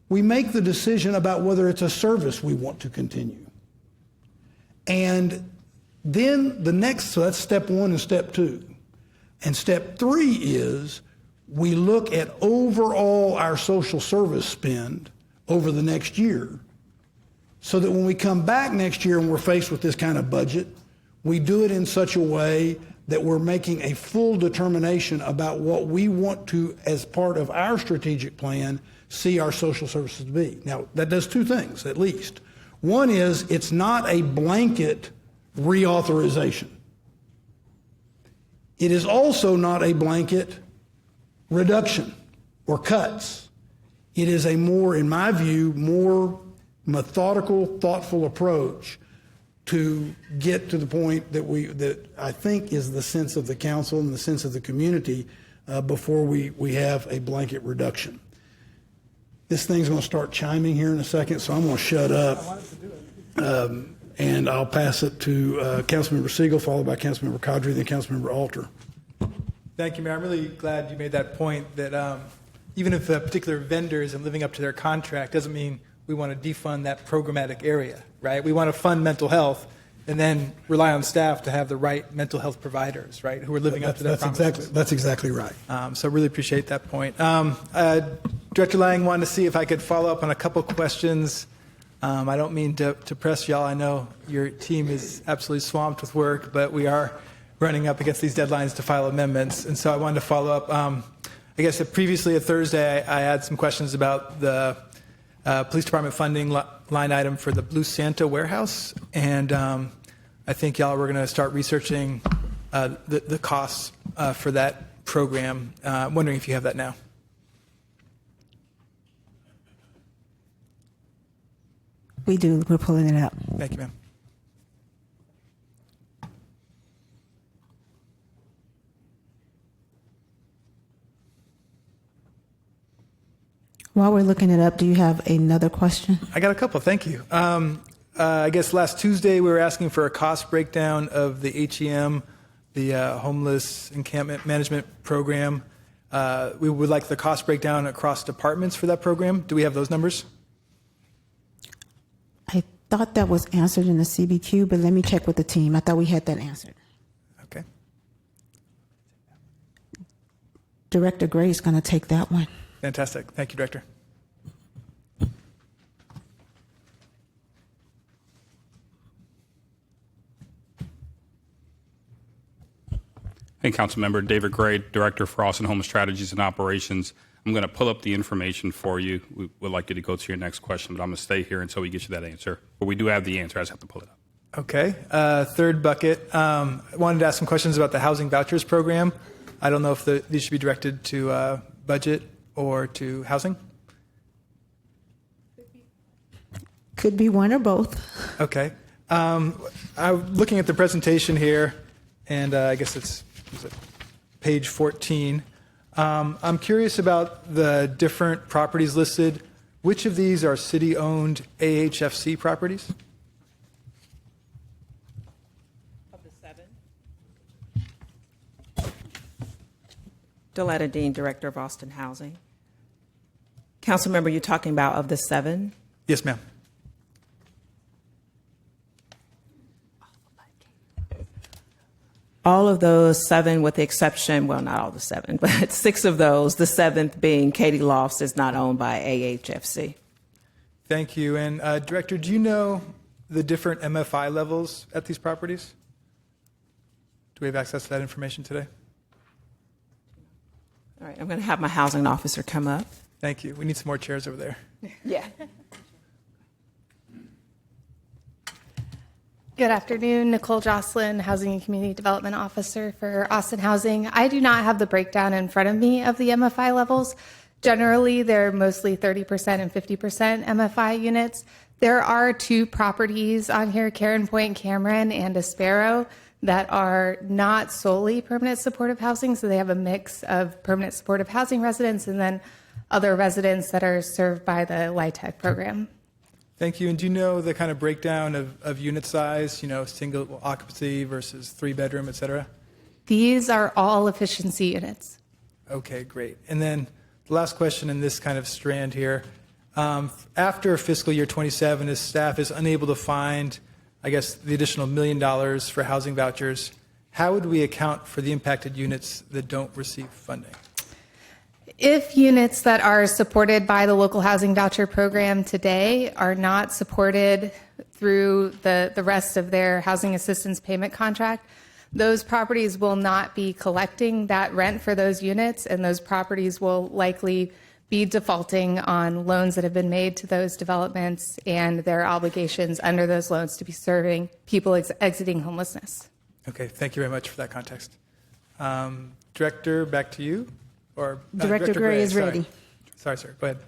Speaker 2: we make the decision about whether it's a service we want to continue. And then so that's step one and step two. And step three is we look at overall our social service spend over the next year, so that when we come back next year and we're faced with this kind of budget, we do it in such a way that we're making a full determination about what we want to, as part of our strategic plan, see our social services be. Now, that does two things, at least. One is it's not a blanket reauthorization. It is also not a blanket reduction or cuts. It is a more, in my view, more methodical, thoughtful approach to get to the point that I think is the sense of the council and the sense of the community before we have a blanket reduction. This thing's going to start chiming here in a second, so I'm going to shut up. And I'll pass it to Councilmember Siegel, followed by Councilmember Cadre, then Councilmember Alter.
Speaker 4: Thank you, Mayor. I'm really glad you made that point that even if a particular vendor isn't living up to their contract, doesn't mean we want to defund that programmatic area, right? We want to fund mental health and then rely on staff to have the right mental health providers, right, who are living up to their promises.
Speaker 2: That's exactly right.
Speaker 4: So I really appreciate that point. Director Lang wanted to see if I could follow up on a couple questions. I don't mean to press y'all. I know your team is absolutely swamped with work, but we are running up against these deadlines to file amendments. And so I wanted to follow up. I guess previously a Thursday, I had some questions about the police department funding line item for the Blue Santa warehouse. And I think y'all were going to start researching the costs for that program. I'm wondering if you have that now.
Speaker 9: We do. We're pulling it up.
Speaker 4: Thank you, ma'am.
Speaker 9: While we're looking it up, do you have another question?
Speaker 4: I got a couple. Thank you. I guess last Tuesday we were asking for a cost breakdown of the HEM, the Homeless Encampment Management Program. We would like the cost breakdown across departments for that program. Do we have those numbers?
Speaker 9: thought that was answered in the CBQ, but let me check with the team. I thought we had that answered.
Speaker 4: Okay.
Speaker 9: Director Gray is going to take that one.
Speaker 4: Fantastic. Thank you, Director.
Speaker 5: Hey, Councilmember David Gray, Director for Austin Homeless Strategies and Operations. I'm going to pull up the information for you. We would like you to go to your next question, but I'm going to stay here until we get you that answer. But we do have the answer. I just have to pull it up.
Speaker 4: Okay. Third bucket. I wanted to ask some questions about the housing vouchers program. I don't know if these should be directed to budget or to housing.
Speaker 9: Could be one or both.
Speaker 4: Okay. I'm looking at the presentation here, and I guess is it page 14. I'm curious about the different properties listed. Which of these are city-owned AHFC properties?
Speaker 16: Of the 7. Deletta Dean, Director of Austin Housing. Councilmember, you're talking about of the 7?
Speaker 4: Yes, ma'am.
Speaker 16: All of those 7, with the exception, well, not all the 7, but 6 of those, the 7th being Katie Lofts, is not owned by AHFC.
Speaker 4: Thank you. And Director, do you know the different MFI levels at these properties? Do we have access to that information today?
Speaker 16: All right, I'm going to have my housing officer come up.
Speaker 4: Thank you. We need some more chairs over there.
Speaker 16: Yeah.
Speaker 19: Good afternoon, Nicole Jocelyn, Housing and Community Development Officer for Austin Housing. I do not have the breakdown in front of me of the MFI levels. Generally, they're mostly 30% and 50% MFI units. There are 2 properties on here, Karen Point Cameron and Aspero, that are not solely permanent supportive housing, so they have a mix of permanent supportive housing residents and then other residents that are served by the LIHTC program.
Speaker 4: Thank you. And do you know the kind of breakdown of unit size, single occupancy versus 3-bedroom, et cetera?
Speaker 19: These are all efficiency units.
Speaker 4: Okay, great. And then the last question in this kind of strand here. After fiscal year 27, as staff is unable to find, I guess, the additional $1 million for housing vouchers, how would we account for the impacted units that don't receive funding?
Speaker 19: If units that are supported by the local housing voucher program today are not supported through the rest of their housing assistance payment contract, those properties will not be collecting that rent for those units, and those properties will likely be defaulting on loans that have been made to those developments and their obligations under those loans to be serving people exiting homelessness.
Speaker 4: Okay, thank you very much for that context. Director, back to you. Or
Speaker 9: Director Gray is ready.
Speaker 4: Sorry, sir. Go ahead.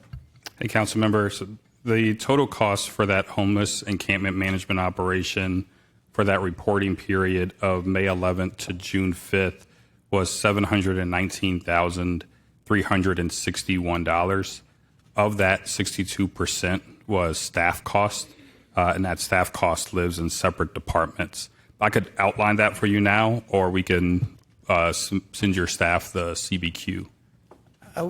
Speaker 5: Hey, council members, so the total cost for that homeless encampment management operation for that reporting period of May 11th to June 5th was $719,361. Of that, 62% was staff cost, and that staff cost lives in separate departments. I could outline that for you now, or we can send your staff the CBQ.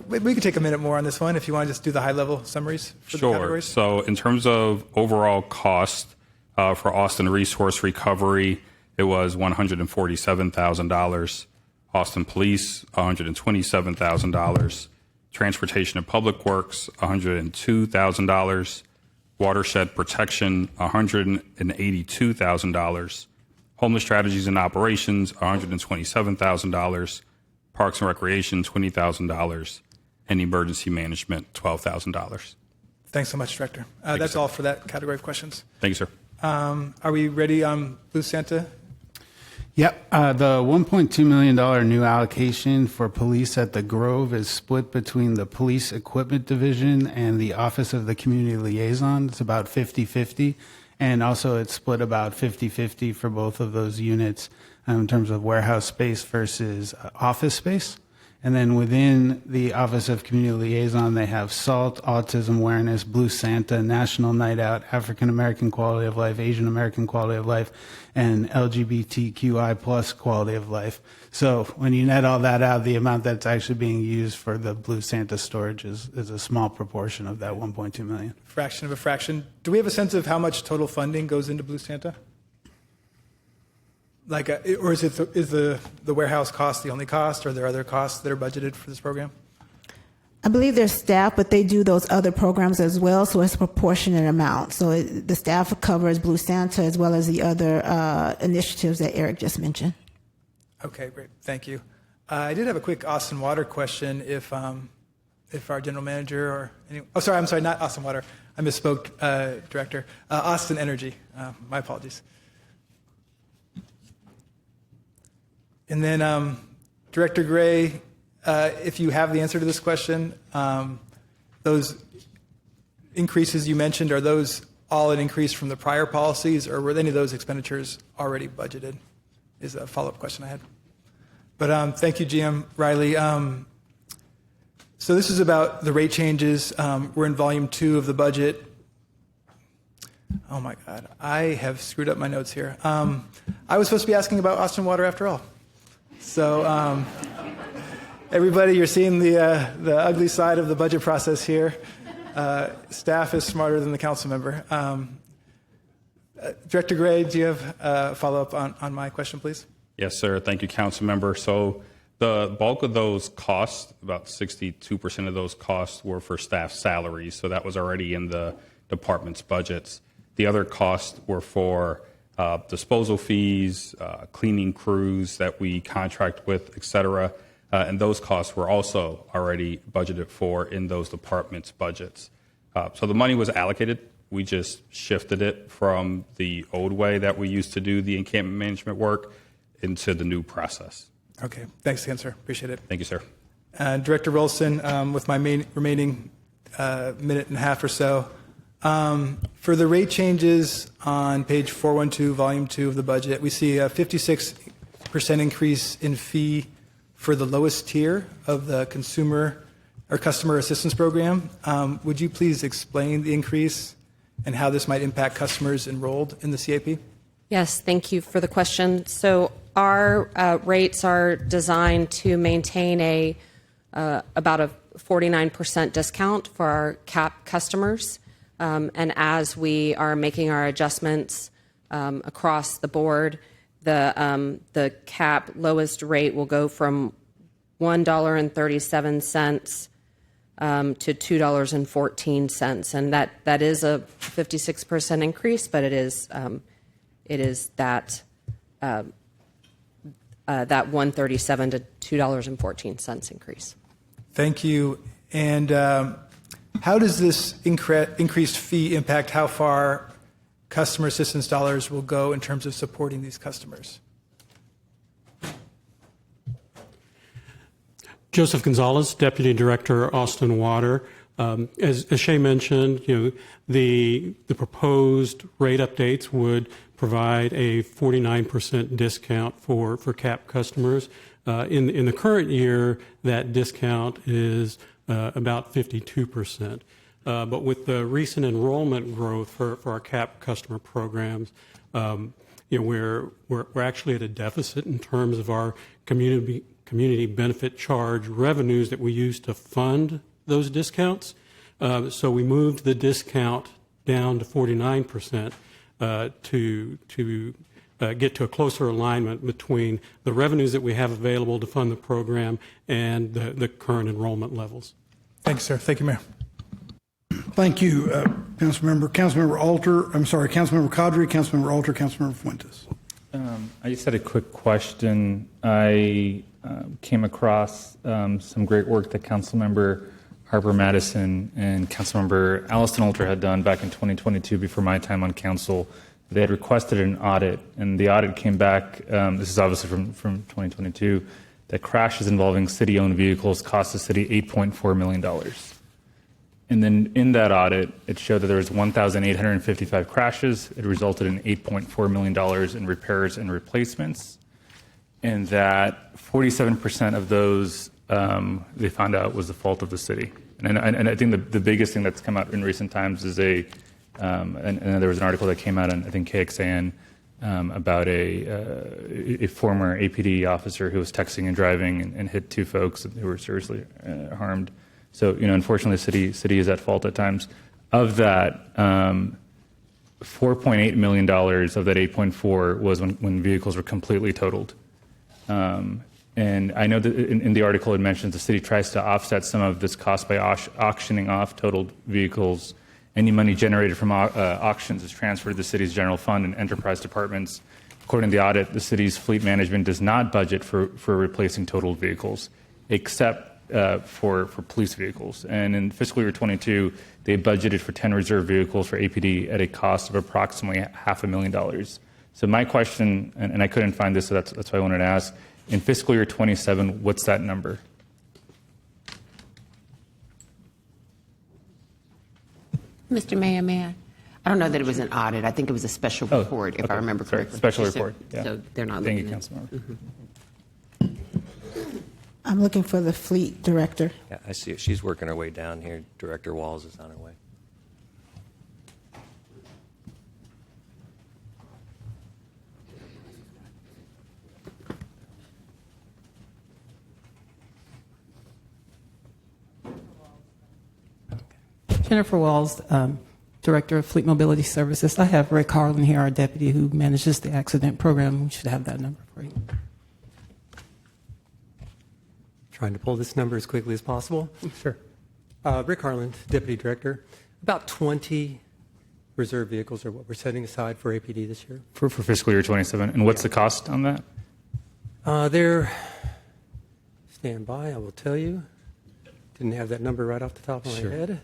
Speaker 4: We could take a minute more on this one if you want to just do the high-level summaries for the categories.
Speaker 5: So in terms of overall cost for Austin Resource Recovery, it was $147,000. Austin Police, $127,000. Transportation and Public Works, $102,000. Watershed Protection, $182,000. Homeless Strategies and Operations, $127,000. Parks and Recreation, $20,000. And Emergency Management, $12,000.
Speaker 4: Thanks so much, Director. That's all for that category of questions.
Speaker 5: Thank you, sir.
Speaker 4: Are we ready on Blue Santa?
Speaker 18: Yep. The $1.2 million new allocation for police at the Grove is split between the Police Equipment Division and the Office of the Community Liaison. It's about 50-50. And also it's split about 50-50 for both of those units in terms of warehouse space versus office space. And then within the Office of Community Liaison, they have SALT, Autism Awareness, Blue Santa, National Night Out, African American Quality of Life, Asian American Quality of Life, and LGBTQI plus quality of life. So when you net all that out, the amount that's actually being used for the Blue Santa storage is a small proportion of that 1.2 million.
Speaker 4: Fraction of a fraction. Do we have a sense of how much total funding goes into Blue Santa? Or is the warehouse cost the only cost, or are there other costs that are budgeted for this program?
Speaker 9: I believe there's staff, but they do those other programs as well, so it's a proportionate amount. So the staff covers Blue Santa as well as the other initiatives that Eric just mentioned.
Speaker 4: Okay, great. Thank you. I did have a quick Austin Water question. If our general manager or anyone, I'm sorry, not Austin Water. I misspoke, Director. Austin Energy. My apologies. And then, Director Gray, if you have the answer to this question, those increases you mentioned, are those all an increase from the prior policies, or were any of those expenditures already budgeted? Is a follow-up question I had. But thank you, GM Riley. So this is about the rate changes. We're in volume 2 of the budget. Oh my God, I have screwed up my notes here. I was supposed to be asking about Austin Water after all. So everybody, you're seeing the ugly side of the budget process here. Staff is smarter than the council member. Director Gray, do you have a follow-up on my question, please?
Speaker 5: Yes, sir. Thank you, council member. So the bulk of those costs, about 62% of those costs, were for staff salaries. So that was already in the department's budgets. The other costs were for disposal fees, cleaning crews that we contract with, et cetera. And those costs were also already budgeted for in those departments' budgets. So the money was allocated. We just shifted it from the old way that we used to do the encampment management work into the new process.
Speaker 4: Okay. Thanks again, sir. Appreciate it.
Speaker 5: Thank you, sir.
Speaker 4: Director Rolson, with my remaining minute and a half or so, for the rate changes on page 412, volume 2 of the budget, we see a 56% increase in fee for the lowest tier of the consumer or customer assistance program. Would you please explain the increase and how this might impact customers enrolled in the CAP?
Speaker 1: Yes, thank you for the question. So our rates are designed to maintain about a 49% discount for our CAP customers. And as we are making our adjustments across the board, the CAP lowest rate will go from $1.37 to $2.14, and that is a 56% increase, but it is that $1.37 to $2.14 increase.
Speaker 4: Thank you. And how does this increased fee impact how far customer assistance dollars will go in terms of supporting these customers?
Speaker 6: Joseph Gonzalez, Deputy Director, Austin Water. As Shay mentioned, the proposed rate updates would provide a 49% discount for CAP customers. In the current year, that discount is about 52%. But with the recent enrollment growth for our CAP customer programs, we're actually at a deficit in terms of our community benefit charge revenues that we use to fund those discounts. So we moved the discount down to 49% to get to a closer alignment between the revenues that we have available to fund the program and the current enrollment levels.
Speaker 4: Thank you, sir. Thank you, Mayor.
Speaker 2: Thank you, Councilmember Councilmember Cadre, Councilmember Alter, Councilmember Fuentes.
Speaker 22: I just had a quick question. I came across some great work that Councilmember Harper Madison and Councilmember Allison Alter had done back in 2022 before my time on council. They had requested an audit, and the audit came back, this is obviously from 2022, that crashes involving city-owned vehicles cost the city $8.4 million. And then in that audit, it showed that there was 1,855 crashes. It resulted in $8.4 million in repairs and replacements, and that 47% of those they found out was the fault of the city. And I think the biggest thing that's come out in recent times is and there was an article that came out on, I think, KXAN about a former APD officer who was texting and driving and hit two folks who were seriously harmed. So, unfortunately, the city is at fault at times. Of that, $4.8 million of that 8.4 was when vehicles were completely totaled. And I know that in the article it mentions the city tries to offset some of this cost by auctioning off totaled vehicles. Any money generated from auctions is transferred to the city's general fund and enterprise departments. According to the audit, the city's fleet management does not budget for replacing totaled vehicles, except for police vehicles. And in fiscal year 22, they budgeted for 10 reserve vehicles for APD at a cost of approximately $500,000. So my question, and I couldn't find this, so that's why I wanted to ask, in fiscal year 27, what's that number?
Speaker 8: Mr. Mayor, I don't know that it was an audit. I think it was a special report, if I remember correctly.
Speaker 22: Special report. Yeah.
Speaker 8: So they're not
Speaker 22: Thank you,
Speaker 8: looking at
Speaker 22: Councilmember.
Speaker 9: I'm looking for the fleet director.
Speaker 10: Yeah, I see it. She's working her way down here. Director Walls is on her way.
Speaker 11: Jennifer Walls, Director of Fleet Mobility Services. I have Rick Harlan here, our deputy who manages the accident program. We should have that number for you.
Speaker 24: Trying to pull this number as quickly as possible.
Speaker 11: Sure.
Speaker 24: Rick Harlan, Deputy Director. About 20 reserve vehicles are what we're setting aside for APD this year.
Speaker 22: For fiscal year 27. And what's the cost on that?
Speaker 24: They're, stand by, I will tell you. Didn't have that number right off the top of my head.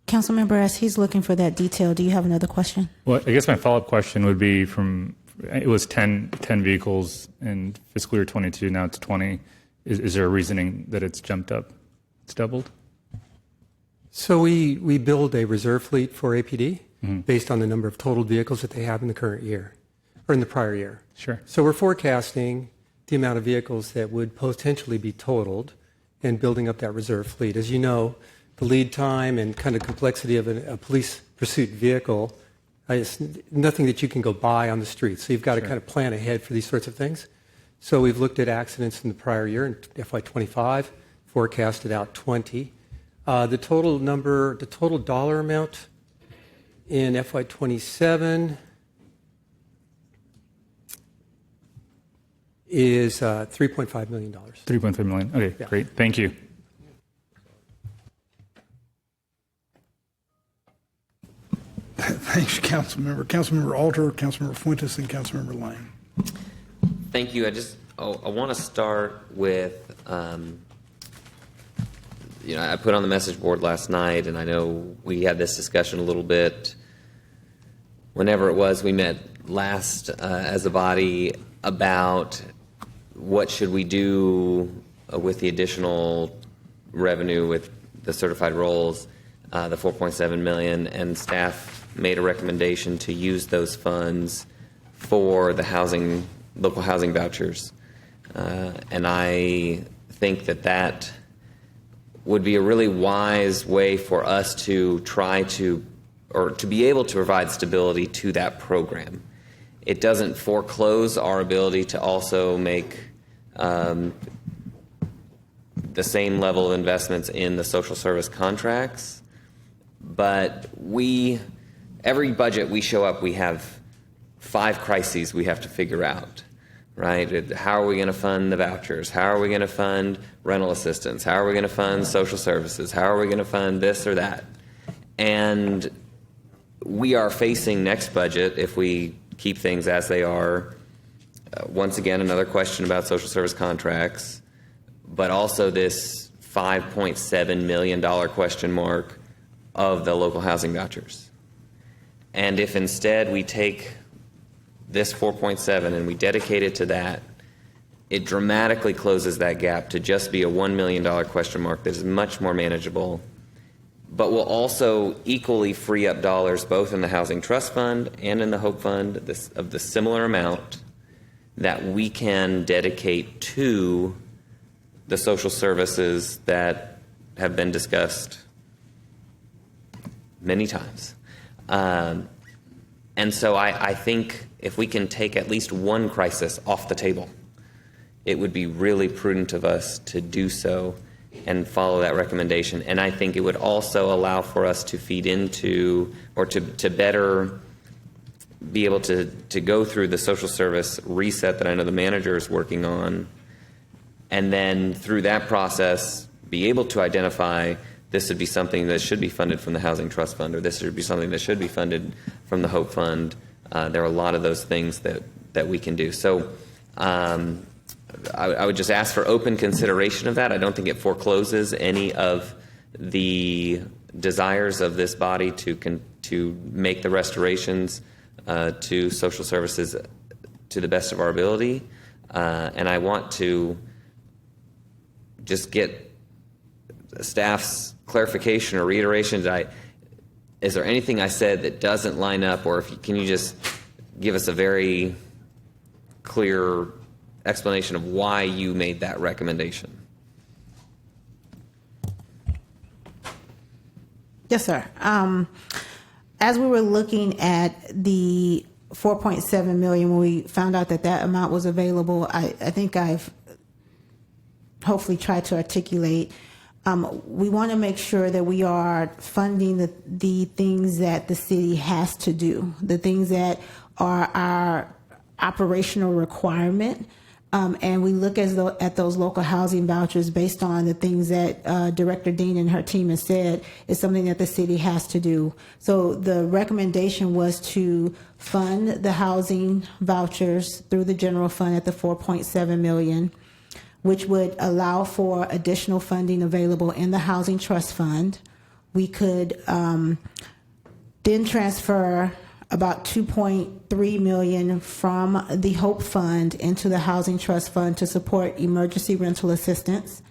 Speaker 9: Councilmember, as he's looking for that detail, do you have another question?
Speaker 22: Well, I guess my follow-up question would be it was 10 vehicles in fiscal year 22, now it's 20. Is there a reasoning that it's jumped up? It's doubled?
Speaker 24: So we build a reserve fleet for APD based on the number of total vehicles that they have in the current year, or in the prior year.
Speaker 22: Sure.
Speaker 24: So we're forecasting the amount of vehicles that would potentially be totaled and building up that reserve fleet. As you know, the lead time and kind of complexity of a police pursuit vehicle is nothing that you can go buy on the street. So you've got to kind of plan ahead for these sorts of things. So we've looked at accidents in the prior year, in FY25, forecasted out 20. The total dollar amount in FY27 is $3.5 million.
Speaker 22: $3.5 million. Okay,
Speaker 24: Yeah.
Speaker 22: Great. Thank you.
Speaker 2: Thanks, Councilmember. Councilmember Alter, Councilmember Fuentes, and Councilmember Lane.
Speaker 25: Thank you. I want to start with, I put on the message board last night, and I know we had this discussion a little bit whenever it was we met last as a body about what should we do with the additional revenue with the certified rolls, the $4.7 million, and staff made a recommendation to use those funds for the local housing vouchers. And I think that would be a really wise way for us to try to, or to be able to provide stability to that program. It doesn't foreclose our ability to also make the same level of investments in the social service contracts, but every budget we show up, we have 5 crises we have to figure out, right? How are we going to fund the vouchers? How are we going to fund rental assistance? How are we going to fund social services? How are we going to fund this or that? And we are facing next budget, if we keep things as they are, once again, another question about social service contracts, but also this $5.7 million question mark of the local housing vouchers. And if instead we take this 4.7 and we dedicate it to that, it dramatically closes that gap to just be a $1 million question mark that is much more manageable, but will also equally free up dollars both in the Housing Trust Fund and in the Hope Fund of the similar amount that we can dedicate to the social services that have been discussed many times. And so I think if we can take at least one crisis off the table, it would be really prudent of us to do so and follow that recommendation. And I think it would also allow for us to feed into or to better be able to go through the social service reset that I know the manager is working on, and then through that process be able to identify this would be something that should be funded from the Housing Trust Fund, or this should be something that should be funded from the Hope Fund. There are a lot of those things that we can do. So I would just ask for open consideration of that. I don't think it forecloses any of the desires of this body to make the restorations to social services to the best of our ability. And I want to just get staff's clarification or reiteration. Is there anything I said that doesn't line up, or can you just give us a very clear explanation of why you made that recommendation?
Speaker 9: Yes, sir. As we were looking at the 4.7 million, when we found out that amount was available, I think I've hopefully tried to articulate. We want to make sure that we are funding the things that the city has to do, the things that are our operational requirement. And we look at those local housing vouchers based on the things that Director Dean and her team has said is something that the city has to do. So the recommendation was to fund the housing vouchers through the general fund at the 4.7 million, which would allow for additional funding available in the Housing Trust Fund. We could then transfer about 2.3 million from the Hope Fund into the Housing Trust Fund to support emergency rental assistance.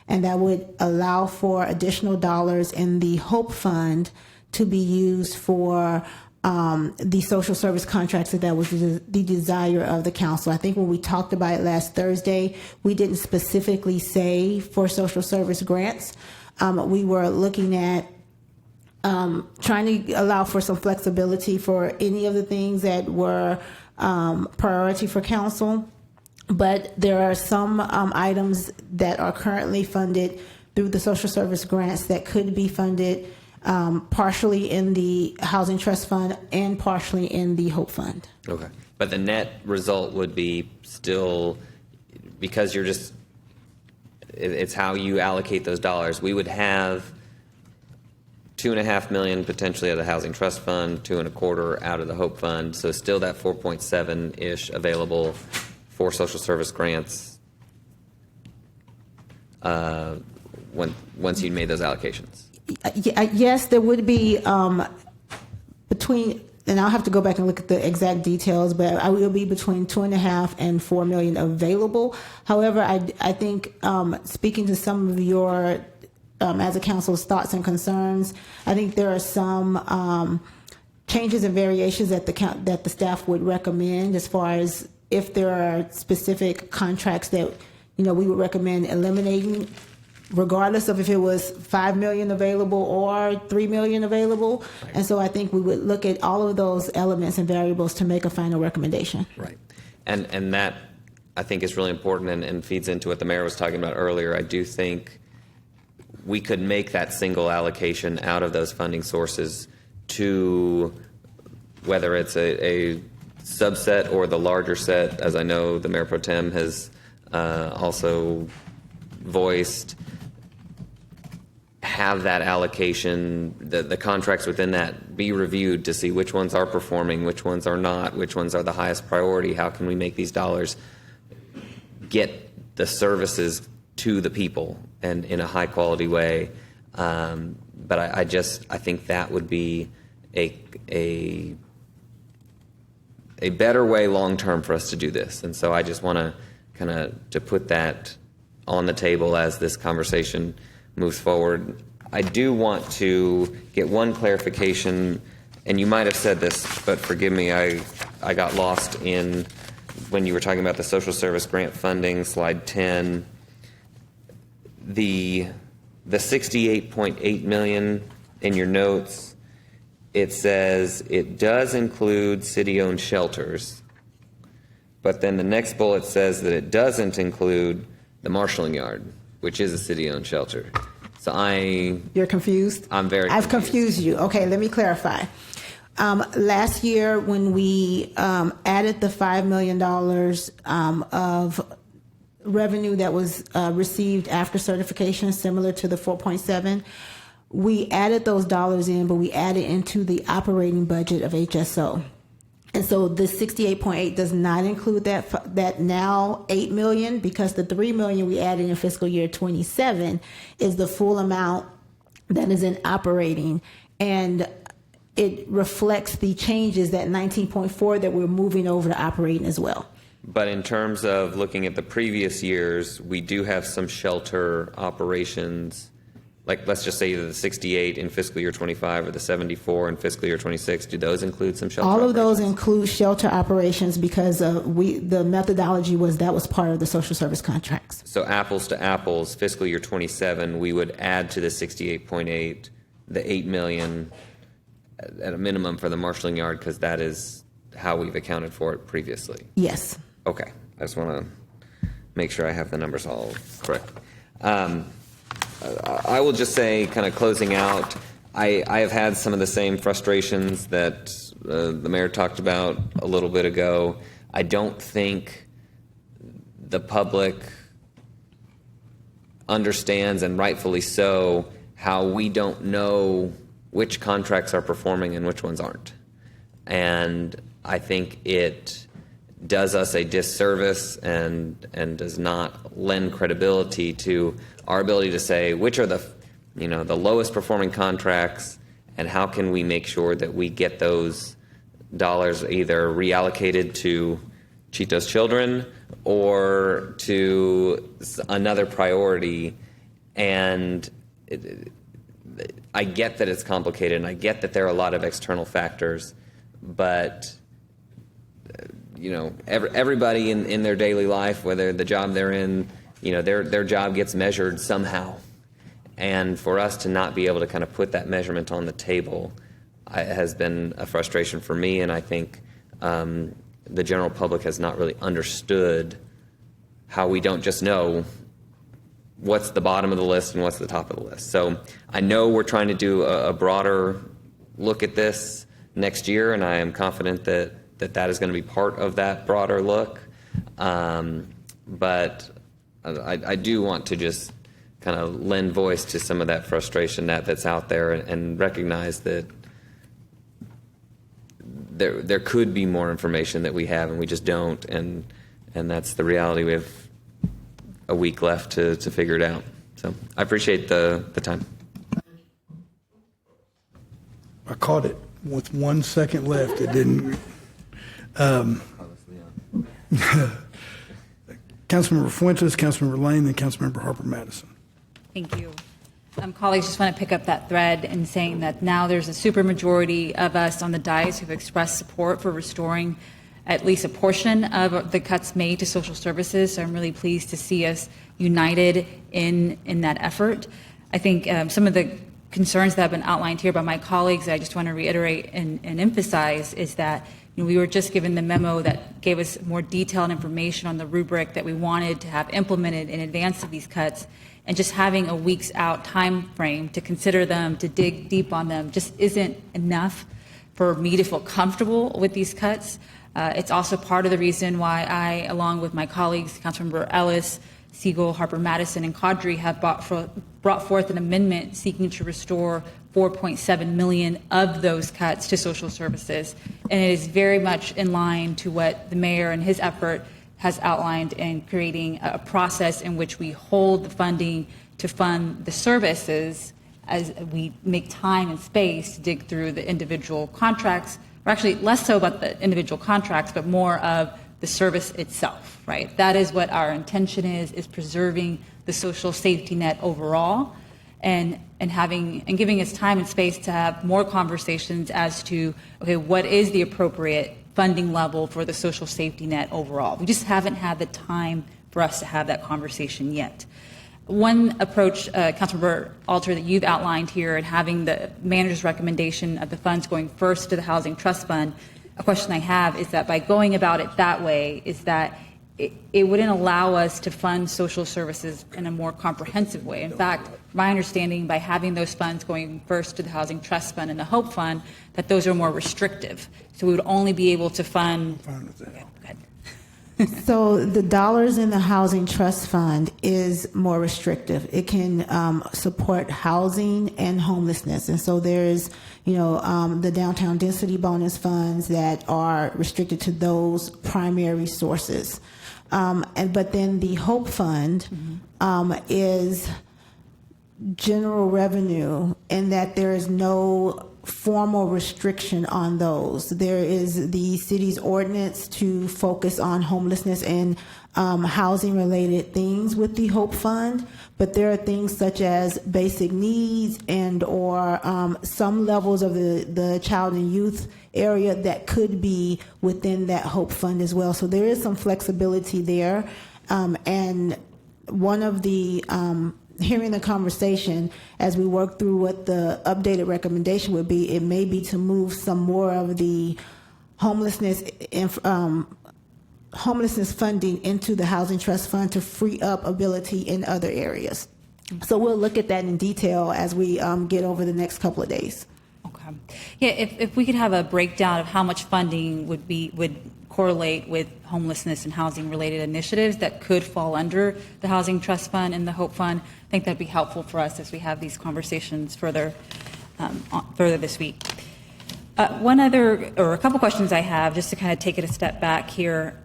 Speaker 9: And that would allow for additional dollars in the Hope Fund to be used for the social service contracts. That was the desire of the council. I think when we talked about it last Thursday, we didn't specifically say for social service grants. We were looking at trying to allow for some flexibility for any of the things that were priority for council. But there are some items that are currently funded through the social service grants that could be funded partially in the Housing Trust Fund and partially in the Hope Fund.
Speaker 25: Okay. But the net result would be still, because it's how you allocate those dollars. We would have $2.5 million potentially out of the Housing Trust Fund, $2.25 out of the Hope Fund. So still that 4.7-ish available for social service grants once you made those allocations.
Speaker 9: Yes, there would be between, and I'll have to go back and look at the exact details, but I will be between 2.5 and 4 million available. However, I think speaking to some of your as a council's thoughts and concerns, I think there are some changes and variations that the staff would recommend, as far as if there are specific contracts that we would recommend eliminating, regardless of if it was 5 million available or 3 million available. Right. And so I think we would look at all of those elements and variables to make a final recommendation.
Speaker 25: Right. And that, I think, is really important and feeds into what the mayor was talking about earlier. I do think we could make that single allocation out of those funding sources to, whether it's a subset or the larger set, as I know the Mayor Pro Tem has also voiced, have that allocation, the contracts within that be reviewed to see which ones are performing, which ones are not, which ones are the highest priority. How can we make these dollars get the services to the people and in a high quality way? But I think that would be a better way long term for us to do this. And so I just want to kind of to put that on the table as this conversation moves forward. I do want to get one clarification, and you might have said this, but forgive me, I got lost in when you were talking about the social service grant funding, slide 10. The 68.8 million in your notes, it says it does include city-owned shelters, but then the next bullet says that it doesn't include the marshalling yard, which is a city-owned shelter. So
Speaker 9: You're confused?
Speaker 25: I'm very
Speaker 9: I've confused you. Okay, let me clarify. Last year, when we added the $5 million of revenue that was received after certification, similar to the 4.7, we added those dollars in, but we added into the operating budget of HSO. And so the 68.8 does not include that now $8 million, because the $3 million we added in fiscal year 27 is the full amount that is in operating, and it reflects the changes, that 19.4 that we're moving over to operating as well.
Speaker 25: But in terms of looking at the previous years, we do have some shelter operations, like let's just say either the 68 in fiscal year 25 or the 74 in fiscal year 26. Do those include some shelter
Speaker 9: All of
Speaker 25: operations?
Speaker 9: those include shelter operations, because the methodology was that was part of the social service contracts.
Speaker 25: So apples to apples, fiscal year 27, we would add to the 68.8 the $8 million at a minimum for the marshalling yard, because that is how we've accounted for it previously.
Speaker 9: Yes.
Speaker 25: Okay. I just want to make sure I have the numbers all correct. I will just say, kind of closing out, I have had some of the same frustrations that the mayor talked about a little bit ago. I don't think the public understands, and rightfully so, how we don't know which contracts are performing and which ones aren't. And I think it does us a disservice and does not lend credibility to our ability to say which are the lowest performing contracts, and how can we make sure that we get those dollars either reallocated to Cheeto's children or to another priority. And I get that it's complicated, and I get that there are a lot of external factors, but everybody in their daily life, whether the job they're in, their job gets measured somehow. And for us to not be able to kind of put that measurement on the table has been a frustration for me, and I think the general public has not really understood how we don't just know what's the bottom of the list and what's the top of the list. So I know we're trying to do a broader look at this next year, and I am confident that is going to be part of that broader look. But I do want to just kind of lend voice to some of that frustration that's out there, and recognize that there could be more information that we have and we just don't, and that's the reality. We have a week left to figure it out. So I appreciate the time.
Speaker 2: I caught it with 1 second left. It didn't. Councilmember Fuentes, Councilmember Lane, then Councilmember Harper Madison.
Speaker 12: Thank you. Colleagues, just want to pick up that thread in saying that now there's a supermajority of us on the dais who've expressed support for restoring at least a portion of the cuts made to social services. So I'm really pleased to see us united in that effort. I think some of the concerns that have been outlined here by my colleagues, I just want to reiterate and emphasize, is that we were just given the memo that gave us more detailed information on the rubric that we wanted to have implemented in advance of these cuts, and just having a week's out time frame to consider them, to dig deep on them, just isn't enough for me to feel comfortable with these cuts. It's also part of the reason why I, along with my colleagues, Councilmember Ellis, Siegel, Harper Madison, and Caudry, have brought forth an amendment seeking to restore 4.7 million of those cuts to social services. And it is very much in line to what the mayor and his effort has outlined in creating a process in which we hold the funding to fund the services as we make time and space to dig through the individual contracts, or actually less so about the individual contracts, but more of the service itself, right? That is what our intention is preserving the social safety net overall, and giving us time and space to have more conversations as to, okay, what is the appropriate funding level for the social safety net overall? We just haven't had the time for us to have that conversation yet. One approach, Councilmember Alter, that you've outlined here, and having the manager's recommendation of the funds going first to the Housing Trust Fund, a question I have is that by going about it that way, is that it wouldn't allow us to fund social services in a more comprehensive way. In fact, my understanding, by having those funds going first to the Housing Trust Fund and the Hope Fund, that those are more restrictive. So we would only be able to fund.
Speaker 9: So the dollars in the Housing Trust Fund is more restrictive. It can support housing and homelessness. And so there's, the downtown density bonus funds that are restricted to those primary sources. But then the Hope Fund is general revenue, in that there is no formal restriction on those. There is the city's ordinance to focus on homelessness and housing related things with the Hope Fund, but there are things such as basic needs and or some levels of the child and youth area that could be within that Hope Fund as well. So there is some flexibility there. And one of the hearing the conversation as we work through what the updated recommendation would be, it may be to move some more of the homelessness funding into the Housing Trust Fund to free up ability in other areas. So we'll look at that in detail as we get over the next couple of days.
Speaker 12: Okay. Yeah, if we could have a breakdown of how much funding would correlate with homelessness and housing related initiatives that could fall under the Housing Trust Fund and the Hope Fund, I think that'd be helpful for us as we have these conversations further this week. One other, or a couple questions I have, just to kind of take it a step back here.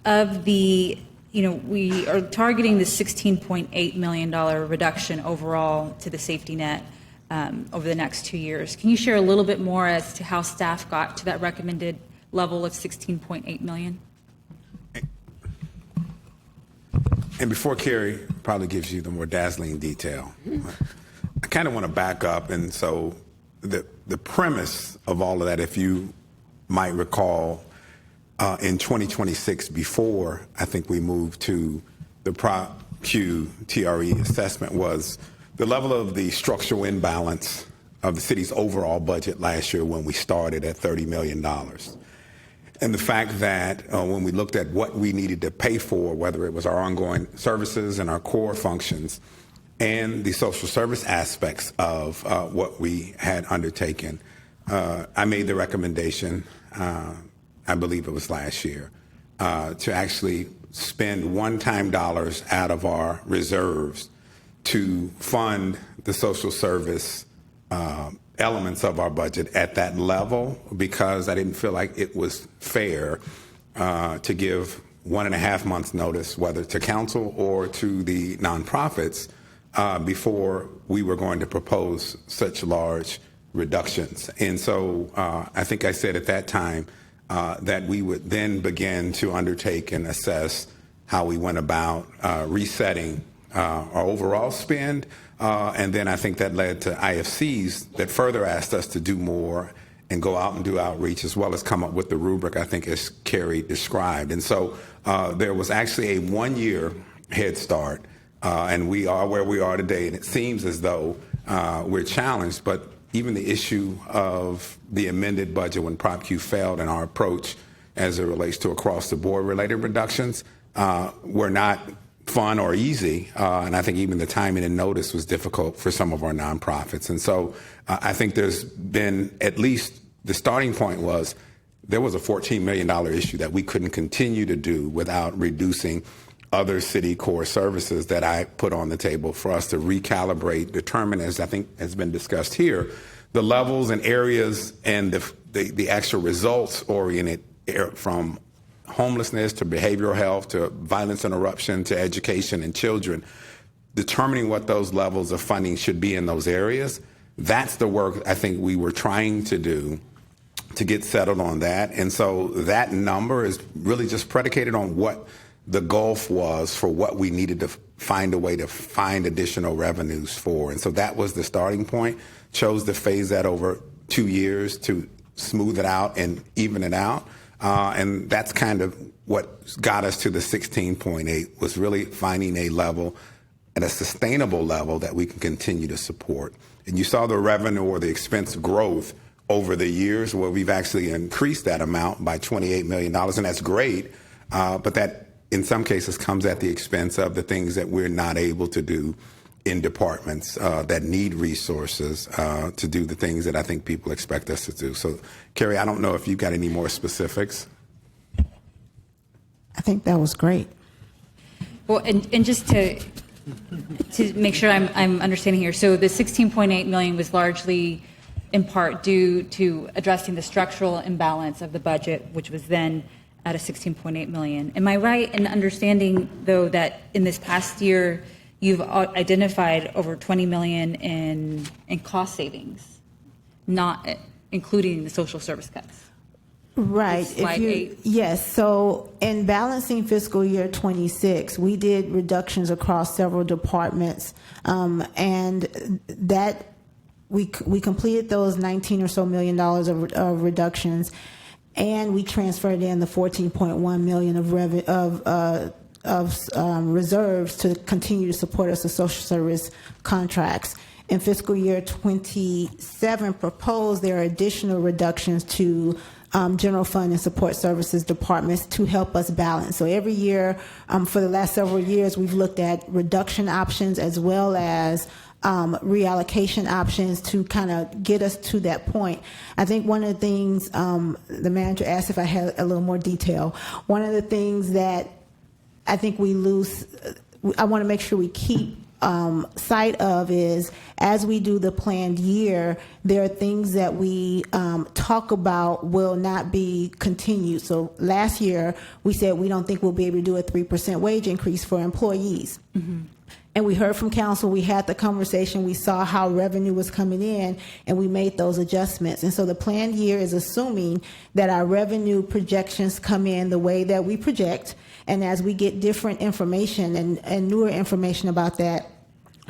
Speaker 12: We are targeting the $16.8 million reduction overall to the safety net over the next 2 years. Can you share a little bit more as to how staff got to that recommended level of $16.8 million?
Speaker 7: And before Carrie probably gives you the more dazzling detail, I kind of want to back up. And so the premise of all of that, if you might recall, in 2026, before I think we moved to the Prop Q TRE assessment, was the level of the structural imbalance of the city's overall budget last year when we started at $30 million. And the fact that when we looked at what we needed to pay for, whether it was our ongoing services and our core functions and the social service aspects of what we had undertaken, I made the recommendation, I believe it was last year, to actually spend one-time dollars out of our reserves to fund the social service elements of our budget at that level, because I didn't feel like it was fair to give 1.5 months notice, whether to council or to the nonprofits, before we were going to propose such large reductions. And so I think I said at that time that we would then begin to undertake and assess how we went about resetting our overall spend. And then I think that led to IFCs that further asked us to do more and go out and do outreach, as well as come up with the rubric, I think, as Carrie described. And so there was actually a 1-year head start, and we are where we are today. And it seems as though we're challenged, but even the issue of the amended budget when Prop Q failed and our approach as it relates to across-the-board related reductions were not fun or easy, and I think even the timing and notice was difficult for some of our nonprofits. And so I think there's been, at least the starting point was, there was a $14 million issue that we couldn't continue to do without reducing other city core services that I put on the table for us to recalibrate, determine, as I think has been discussed here, the levels and areas and the actual results oriented from homelessness to behavioral health to violence interruption to education and children, determining what those levels of funding should be in those areas. That's the work I think we were trying to do to get settled on that. And so that number is really just predicated on what the gulf was for what we needed to find a way to find additional revenues for. And so that was the starting point. Chose to phase that over 2 years to smooth it out and even it out. And that's kind of what got us to the 16.8, was really finding a level at a sustainable level that we can continue to support. And you saw the revenue or the expense growth over the years where we've actually increased that amount by $28 million, and that's great, but that in some cases comes at the expense of the things that we're not able to do in departments that need resources to do the things that I think people expect us to do. So, Carrie, I don't know if you've got any more specifics.
Speaker 9: I think that was great.
Speaker 12: Well, and just to make sure I'm understanding here, so the 16.8 million was largely in part due to addressing the structural imbalance of the budget, which was then at a 16.8 million. Am I right in understanding, though, that in this past year you've identified over 20 million in cost savings, not including the social service cuts?
Speaker 9: Right.
Speaker 12: Slide 8.
Speaker 9: Yes. So in balancing fiscal year 26, we did reductions across several departments, and that we completed those $19 or so million of reductions, and we transferred in the 14.1 million of reserves to continue to support us with social service contracts. In fiscal year 27 proposed, there are additional reductions to general fund and support services departments to help us balance. So every year, for the last several years, we've looked at reduction options as well as reallocation options to kind of get us to that point. I think one of the things, the manager asked if I had a little more detail. One of the things that I think we lose, I want to make sure we keep sight of is, as we do the planned year, there are things that we talk about will not be continued. So last year, we said we don't think we'll be able to do a 3% wage increase for employees. Mm-hmm. And we heard from council, we had the conversation, we saw how revenue was coming in, and we made those adjustments. And so the planned year is assuming that our revenue projections come in the way that we project. And as we get different information and newer information about that,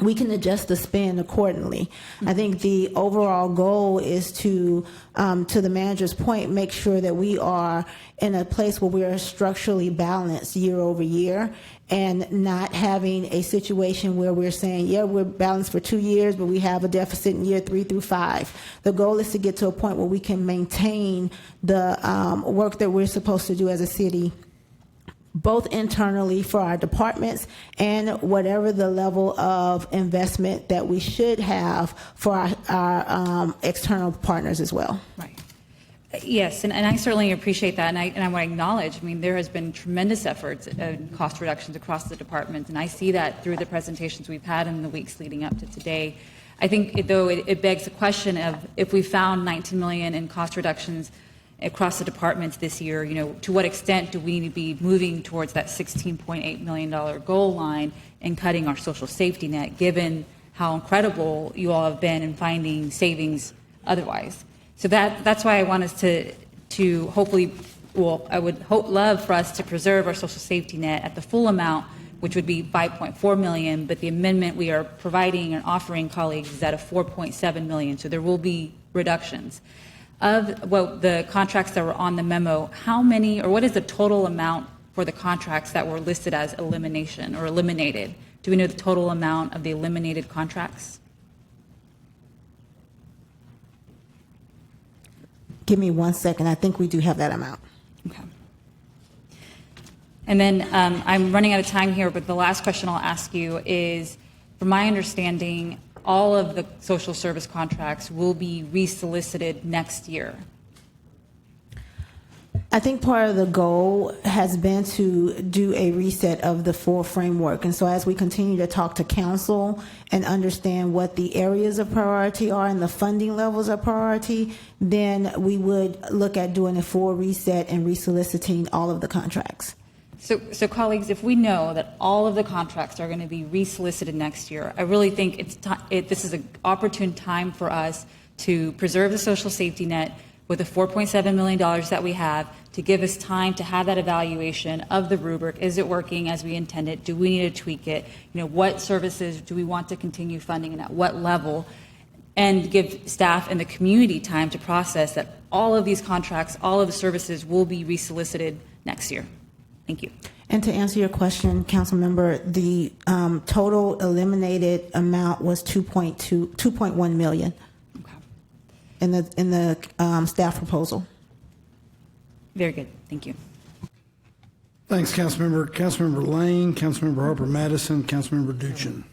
Speaker 9: we can adjust the spend accordingly. Mm-hmm. I think the overall goal is to the manager's point, make sure that we are in a place where we are structurally balanced year over year, and not having a situation where we're saying, yeah, we're balanced for 2 years, but we have a deficit in year 3 through 5. The goal is to get to a point where we can maintain the work that we're supposed to do as a city, both internally for our departments and whatever the level of investment that we should have for our external partners as well.
Speaker 12: Right. Yes, and I certainly appreciate that, and I want to acknowledge, I mean, there has been tremendous efforts in cost reductions across the department, and I see that through the presentations we've had in the weeks leading up to today. I think, it begs the question of, if we found 19 million in cost reductions across the departments this year, to what extent do we need to be moving towards that $16.8 million goal line and cutting our social safety net, given how incredible you all have been in finding savings otherwise? So that's why I want us to hopefully, I would love for us to preserve our social safety net at the full amount, which would be 5.4 million, but the amendment we are providing and offering colleagues is at a 4.7 million, so there will be reductions. Of the contracts that were on the memo, how many, or what is the total amount for the contracts that were listed as elimination or eliminated? Do we know the total amount of the eliminated contracts?
Speaker 9: Give me 1 second. I think we do have that amount.
Speaker 12: Okay. And then I'm running out of time here, but the last question I'll ask you is, from my understanding, all of the social service contracts will be resolicited next year.
Speaker 9: I think part of the goal has been to do a reset of the full framework. And so as we continue to talk to council and understand what the areas of priority are and the funding levels of priority, then we would look at doing a full reset and resoliciting all of the contracts.
Speaker 12: So colleagues, if we know that all of the contracts are going to be resolicited next year, I really think this is an opportune time for us to preserve the social safety net with the $4.7 million that we have, to give us time to have that evaluation of the rubric. Is it working as we intended? Do we need to tweak it? What services do we want to continue funding and at what level? And give staff and the community time to process that all of these contracts, all of the services will be resolicited next year. Thank you.
Speaker 9: And to answer your question, Councilmember, the total eliminated amount was 2.1 million in the staff proposal.
Speaker 12: Very good. Thank you.
Speaker 2: Thanks, Councilmember. Councilmember Lane, Councilmember Harper Madison, Councilmember Duchin.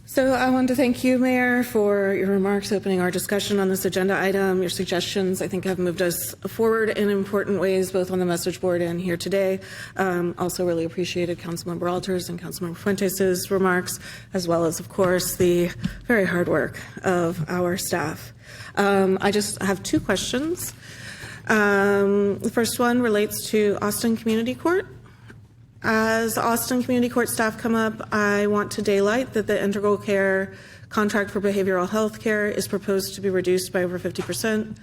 Speaker 14: So I want to thank you, Mayor, for your remarks opening our discussion on this agenda item. Your suggestions, I think, have moved us forward in important ways, both on the message board and here today. Also really appreciated Councilmember Alters and Councilmember Fuentes' remarks, as well as, of course, the very hard work of our staff. I just have two questions. The first one relates to Austin Community Court. As Austin Community Court staff come up, I want to daylight that the integral care contract for behavioral health care is proposed to be reduced by over 50%.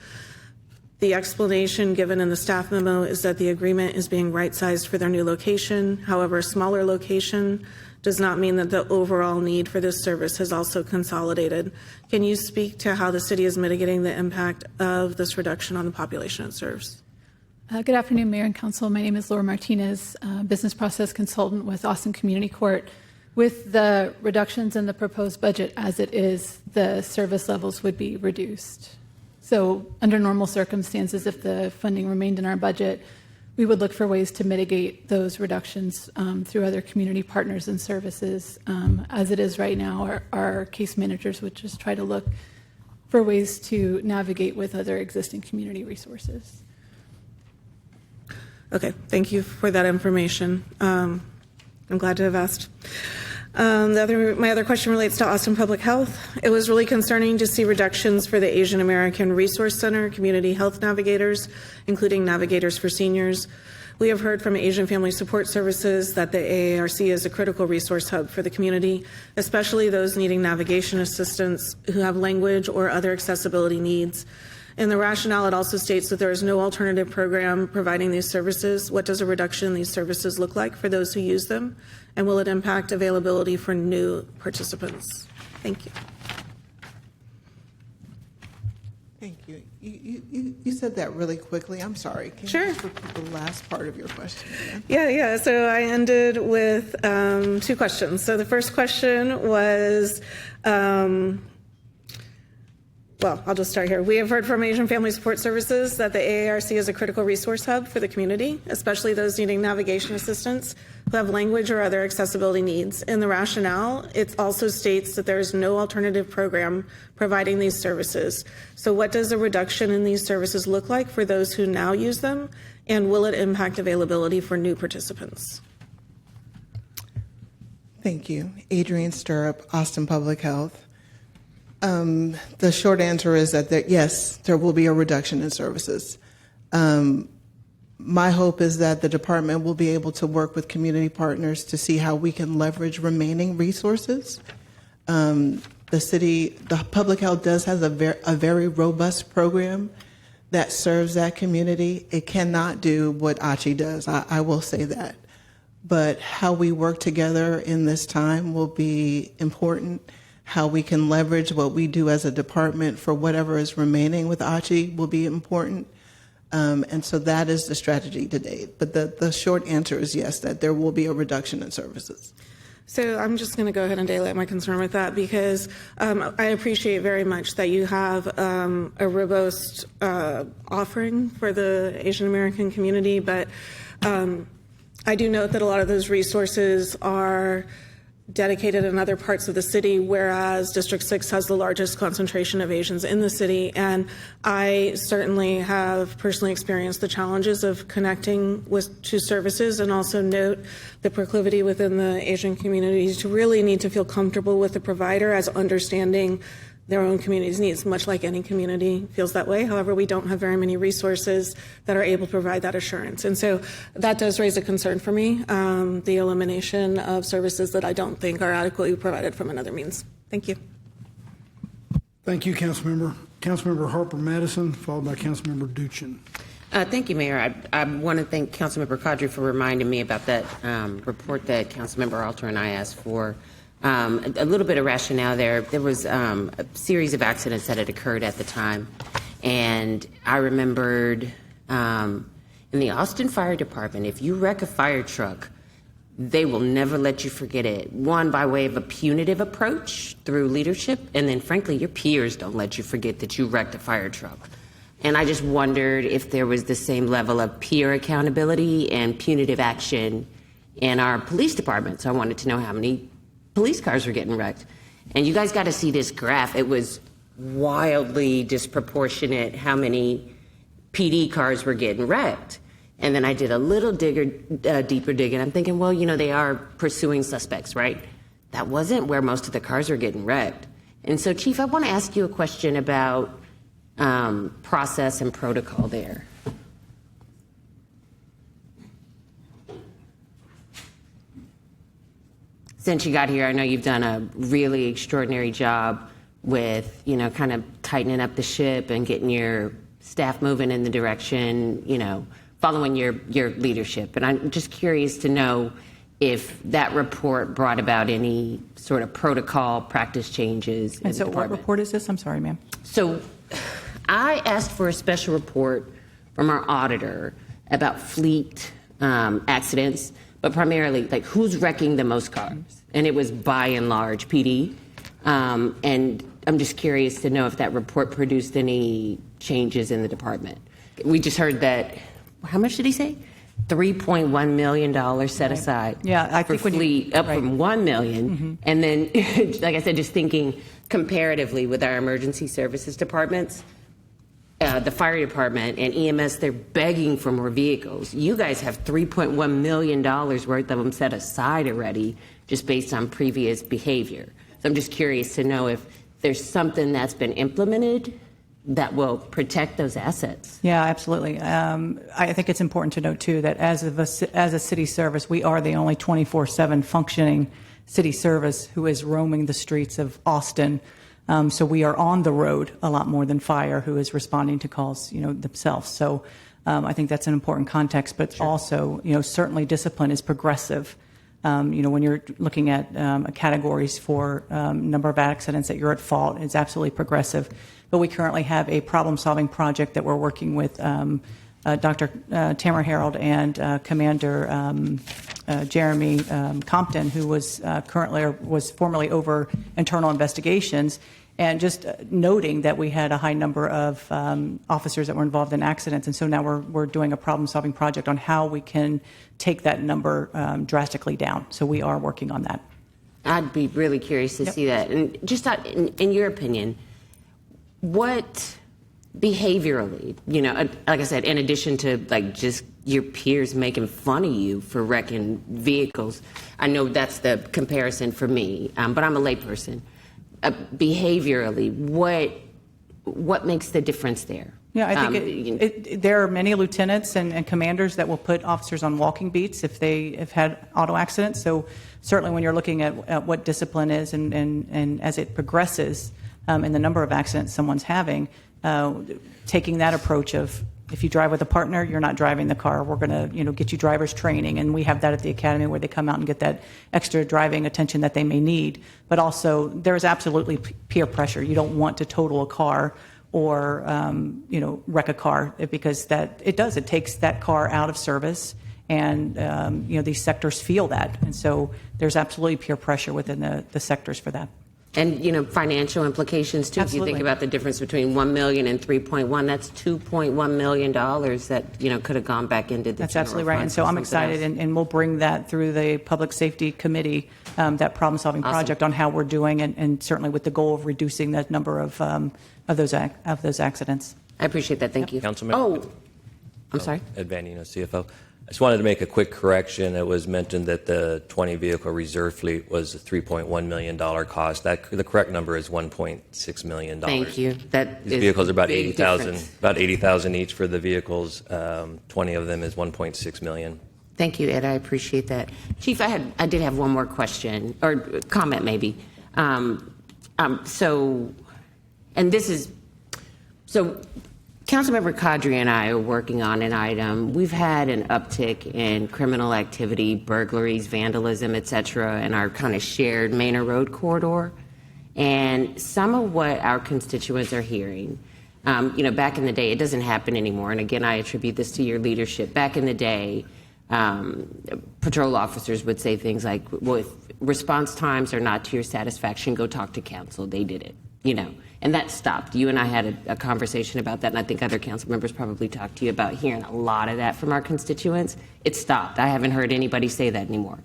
Speaker 14: The explanation given in the staff memo is that the agreement is being right-sized for their new location. However, a smaller location does not mean that the overall need for this service has also consolidated. Can you speak to how the city is mitigating the impact of this reduction on the population it serves?
Speaker 15: Good afternoon, Mayor and Council. My name is Laura Martinez, business process consultant with Austin Community Court. With the reductions in the proposed budget as it is, the service levels would be reduced. So under normal circumstances, if the funding remained in our budget, we would look for ways to mitigate those reductions through other community partners and services. As it is right now, our case managers would just try to look for ways to navigate with other existing community resources.
Speaker 14: Okay, thank you for that information. I'm glad to have asked. My other question relates to Austin Public Health. It was really concerning to see reductions for the Asian American Resource Center, community health navigators, including navigators for seniors. We have heard from Asian Family Support Services that the AARC is a critical resource hub for the community, especially those needing navigation assistance who have language or other accessibility needs. In the rationale, it also states that there is no alternative program providing these services. What does a reduction in these services look like for those who use them? And will it impact availability for new participants? Thank you.
Speaker 20: Thank you. You said that really quickly. I'm sorry. Can you just repeat the last part of your question again?
Speaker 14: Yeah. So I ended with two questions. So the first question was, well, I'll just start here. We have heard from Asian Family Support Services that the AARC is a critical resource hub for the community, especially those needing navigation assistance who have language or other accessibility needs. In the rationale, it also states that there is no alternative program providing these services. So what does a reduction in these services look like for those who now use them, and will it impact availability for new participants?
Speaker 20: Thank you. Adrienne Stirrup, Austin Public Health. The short answer is that yes, there will be a reduction in services. My hope is that the department will be able to work with community partners to see how we can leverage remaining resources. The public health does have a very robust program that serves that community. It cannot do what ACHI does. I will say that. But how we work together in this time will be important. How we can leverage what we do as a department for whatever is remaining with ACHI will be important. And so that is the strategy to date. But the short answer is yes, that there will be a reduction in services.
Speaker 14: So I'm just going to go ahead and daylight my concern with that because I appreciate very much that you have a robust offering for the Asian American community, but I do note that a lot of those resources are dedicated in other parts of the city, whereas District 6 has the largest concentration of Asians in the city. And I certainly have personally experienced the challenges of connecting to services, and also note the proclivity within the Asian community to really need to feel comfortable with the provider as understanding their own community's needs, much like any community feels that way. However, we don't have very many resources that are able to provide that assurance. And so that does raise a concern for me, the elimination of services that I don't think are adequately provided from another means. Thank you.
Speaker 2: Thank you, Councilmember. Councilmember Harper Madison, followed by Councilmember Duchin.
Speaker 8: Thank you, Mayor. I want to thank Councilmember Kadri for reminding me about that report that Councilmember Alter and I asked for. A little bit of rationale there. There was a series of accidents that had occurred at the time, and I remembered in the Austin Fire Department, if you wreck a fire truck, they will never let you forget it. One, by way of a punitive approach through leadership, and then frankly, your peers don't let you forget that you wrecked a fire truck. And I just wondered if there was the same level of peer accountability and punitive action in our police departments. I wanted to know how many police cars were getting wrecked. And you guys got to see this graph. It was wildly disproportionate how many PD cars were getting wrecked. And then I did a little deeper dig, and I'm thinking, well, you know, they are pursuing suspects, right? That wasn't where most of the cars were getting wrecked. And so, Chief, I want to ask you a question about process and protocol there. Since you got here, I know you've done a really extraordinary job with, you know, kind of tightening up the ship and getting your staff moving in the direction, you know, following your leadership. And I'm just curious to know if that report brought about any sort of protocol practice changes in
Speaker 3: And so
Speaker 8: the
Speaker 3: what
Speaker 8: department.
Speaker 3: report is this? I'm sorry, ma'am.
Speaker 8: So I asked for a special report from our auditor about fleet accidents, but primarily like who's wrecking the most cars. And it was by and large PD. And I'm just curious to know if that report produced any changes in the department. We just heard that, how much did he say? $3.1 million set aside
Speaker 3: Yeah,
Speaker 8: for fleet, up from $1 million. And then, like I said, just thinking comparatively with our emergency services departments, the fire department and EMS, they're begging for more vehicles. You guys have $3.1 million worth of them set aside already, just based on previous behavior. So I'm just curious to know if there's something that's been implemented that will protect those assets.
Speaker 3: Yeah, absolutely. I think it's important to note, too, that as a city service, we are the only 24/7 functioning city service who is roaming the streets of Austin. So we are on the road a lot more than fire, who is responding to calls, you know, themselves. So I think that's an important context. But also, you know, certainly discipline is progressive. You know, when you're looking at categories for number of accidents that you're at fault, it's absolutely progressive. But we currently have a problem-solving project that we're working with Dr. Tamara Harold and Commander Jeremy Compton, who was formerly over internal investigations, and just noting that we had a high number of officers that were involved in accidents. And so now we're doing a problem-solving project on how we can take that number drastically down. So we are working on that.
Speaker 8: I'd be really curious to see that. And just in your opinion, what behaviorally, you know, like I said, in addition to like just your peers making fun of you for wrecking vehicles, I know that's the comparison for me, but I'm a layperson. Behaviorally, what makes the difference there?
Speaker 3: Yeah, I think there are many lieutenants and commanders that will put officers on walking beats if they have had auto accidents. So certainly when you're looking at what discipline is and as it progresses in the number of accidents someone's having, taking that approach of if you drive with a partner, you're not driving the car. We're going to, you know, get you driver's training, and we have that at the academy where they come out and get that extra driving attention that they may need. But also, there is absolutely peer pressure. You don't want to total a car or, you know, wreck a car because it takes that car out of service, and you know, these sectors feel that, and so there's absolutely peer pressure within the sectors for that.
Speaker 8: And, you know, financial implications, too.
Speaker 3: Absolutely.
Speaker 8: If you think about the difference between $1 million and 3.1, that's $2.1 million that, you know, could have gone back into the
Speaker 3: That's
Speaker 8: general
Speaker 3: absolutely right.
Speaker 8: fund
Speaker 3: And so
Speaker 8: for
Speaker 3: I'm
Speaker 8: something
Speaker 3: excited,
Speaker 8: else.
Speaker 3: and we'll bring that through the Public Safety Committee, that problem-solving
Speaker 8: Awesome.
Speaker 3: project on how we're doing, and certainly with the goal of reducing that number of those accidents.
Speaker 8: I appreciate that. Thank you.
Speaker 10: Councilmember.
Speaker 8: Oh, I'm sorry.
Speaker 10: Ed Vanino, CFO. just wanted to make a quick correction. It was mentioned that the 20 vehicle reserve fleet was a $3.1 million cost. The correct number is $1.6 million.
Speaker 8: Thank you.
Speaker 10: These vehicles are about 80,000 each for the vehicles. 20 of them is 1.6 million.
Speaker 8: Thank you, Ed. I appreciate that. Chief, I did have one more question or comment, maybe. Councilmember Kadri and I are working on an item. We've had an uptick in criminal activity, burglaries, vandalism, et cetera, in our kind of shared Manor Road corridor. And some of what our constituents are hearing, back in the day, it doesn't happen anymore. And again, I attribute this to your leadership. Back in the day, patrol officers would say things like, well, if response times are not to your satisfaction, go talk to council. They did it, and that stopped. You and I had a conversation about that, and I think other council members probably talked to you about hearing a lot of that from our constituents. It stopped. I haven't heard anybody say that anymore.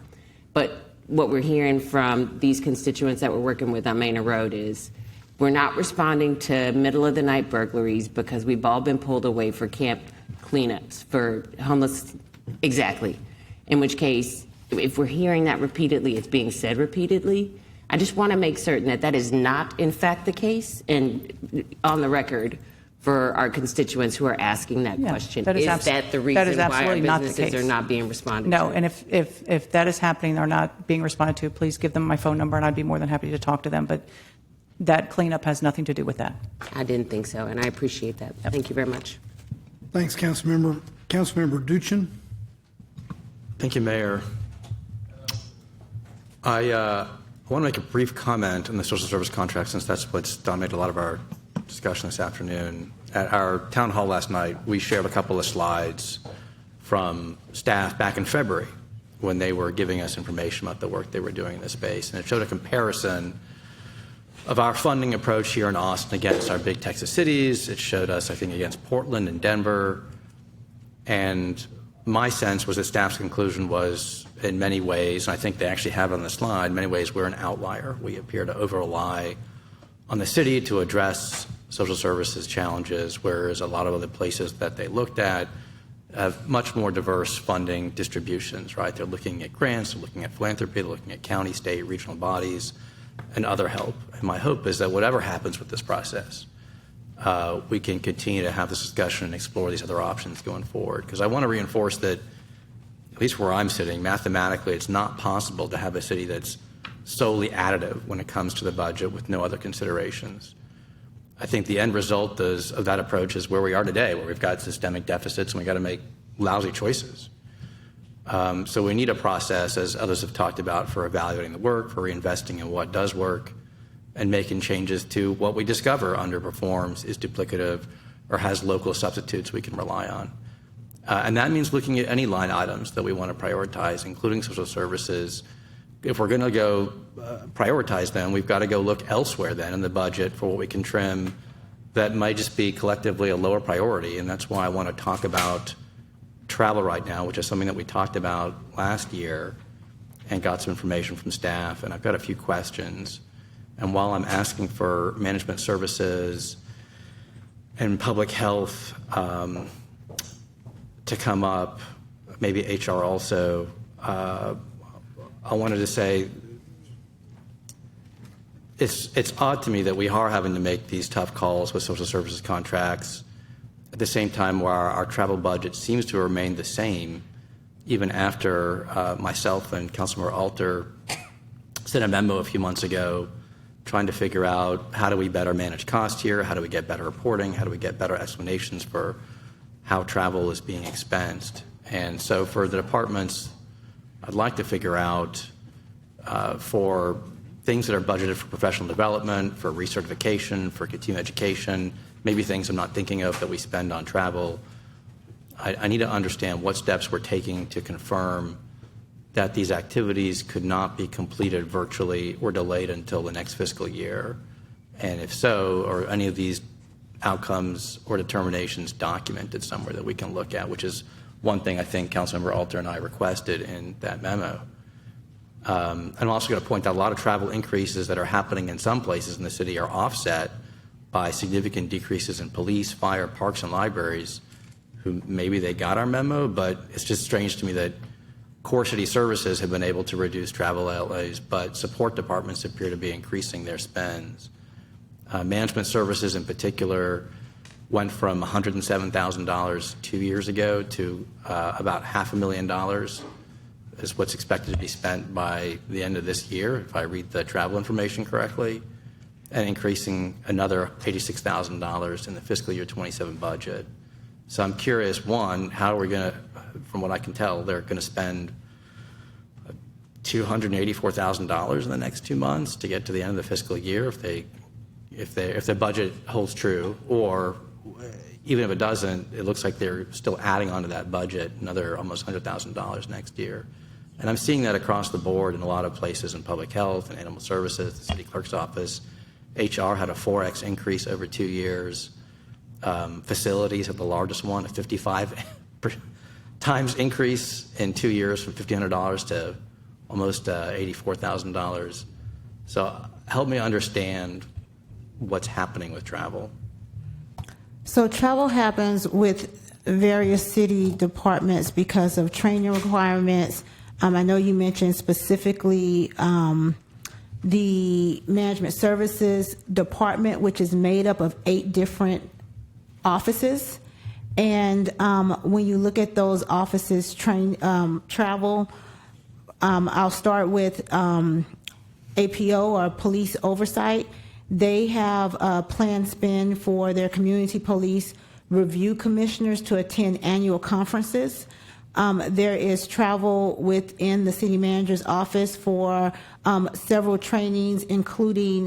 Speaker 8: But what we're hearing from these constituents that we're working with on Manor Road is we're not responding to middle of the night burglaries because we've all been pulled away for camp cleanups, for homeless. Exactly. In which case, if we're hearing that repeatedly, it's being said repeatedly, I just want to make certain that that is not, in fact, the case, and on the record for our constituents who are asking that question.
Speaker 3: That is
Speaker 8: that the reason why our
Speaker 3: not
Speaker 8: businesses are not being responded to?
Speaker 3: No, and if that is happening or not being responded to, please give them my phone number, and I'd be more than happy to talk to them. But that cleanup has nothing to do with that.
Speaker 8: I didn't think so, and I appreciate that. Yep. Thank you very much.
Speaker 2: Thanks, Councilmember. Councilmember Duchin.
Speaker 13: Thank you, Mayor. I want to make a brief comment on the social service contract, since that's what's dominated a lot of our discussion this afternoon. At our town hall last night, we shared a couple of slides from staff back in February when they were giving us information about the work they were doing in this space. And it showed a comparison of our funding approach here in Austin against our big Texas cities. It showed us, I think, against Portland and Denver. And my sense was that staff's conclusion was, in many ways, and I think they actually have it on the slide, in many ways we're an outlier. We appear to over-rely on the city to address social services challenges, whereas a lot of other places that they looked at have much more diverse funding distributions, right? They're looking at grants, they're looking at philanthropy, they're looking at county, state, regional bodies, and other help. And my hope is that whatever happens with this process, we can continue to have this discussion and explore these other options going forward. Because I want to reinforce that, at least where I'm sitting, mathematically, it's not possible to have a city that's solely additive when it comes to the budget with no other considerations. I think the end result of that approach is where we are today, where we've got systemic deficits and we've got to make lousy choices. So we need a process, as others have talked about, for evaluating the work, for reinvesting in what does work, and making changes to what we discover underperforms, is duplicative, or has local substitutes we can rely on. And that means looking at any line items that we want to prioritize, including social services. If we're going to go prioritize them, we've got to go look elsewhere then in the budget for what we can trim that might just be collectively a lower priority. And that's why I want to talk about travel right now, which is something that we talked about last year and got some information from staff. And I've got a few questions. And while I'm asking for management services and public health to come up, maybe HR also, I wanted to say it's odd to me that we are having to make these tough calls with social services contracts at the same time where our travel budget seems to remain the same, even after myself and Councilmember Alter sent a memo a few months ago trying to figure out how do we better manage cost here, how do we get better reporting, how do we get better explanations for how travel is being expensed. And so for the departments, I'd like to figure out for things that are budgeted for professional development, for recertification, for continuing education, maybe things I'm not thinking of that we spend on travel. I need to understand what steps we're taking to confirm that these activities could not be completed virtually or delayed until the next fiscal year. And if so, are any of these outcomes or determinations documented somewhere that we can look at, which is one thing I think Councilmember Alter and I requested in that memo. And I'm also going to point out a lot of travel increases that are happening in some places in the city are offset by significant decreases in police, fire, parks, and libraries, who maybe they got our memo, but it's just strange to me that core city services have been able to reduce travel outlays, but support departments appear to be increasing their spends. Management services in particular went from $107,000 2 years ago to about $500,000 is what's expected to be spent by the end of this year, if I read the travel information correctly, and increasing another $86,000 in the fiscal year 27 budget. So I'm curious, one, how are we going to, from what I can tell, they're going to spend $284,000 in the next 2 months to get to the end of the fiscal year if the budget holds true, or even if it doesn't, it looks like they're still adding onto that budget another almost $100,000 next year. And I'm seeing that across the board in a lot of places in public health and animal services, the city clerk's office. HR had a 4X increase over 2 years. Facilities had the largest one, a 55 times increase in 2 years from $1,500 to almost $84,000. So help me understand what's happening with travel.
Speaker 9: So travel happens with various city departments because of training requirements. I know you mentioned specifically the management services department, which is made up of 8 different offices. And when you look at those offices travel, I'll start with APO, or police oversight. They have a planned spend for their community police review commissioners to attend annual conferences. There is travel within the city manager's office for several trainings, including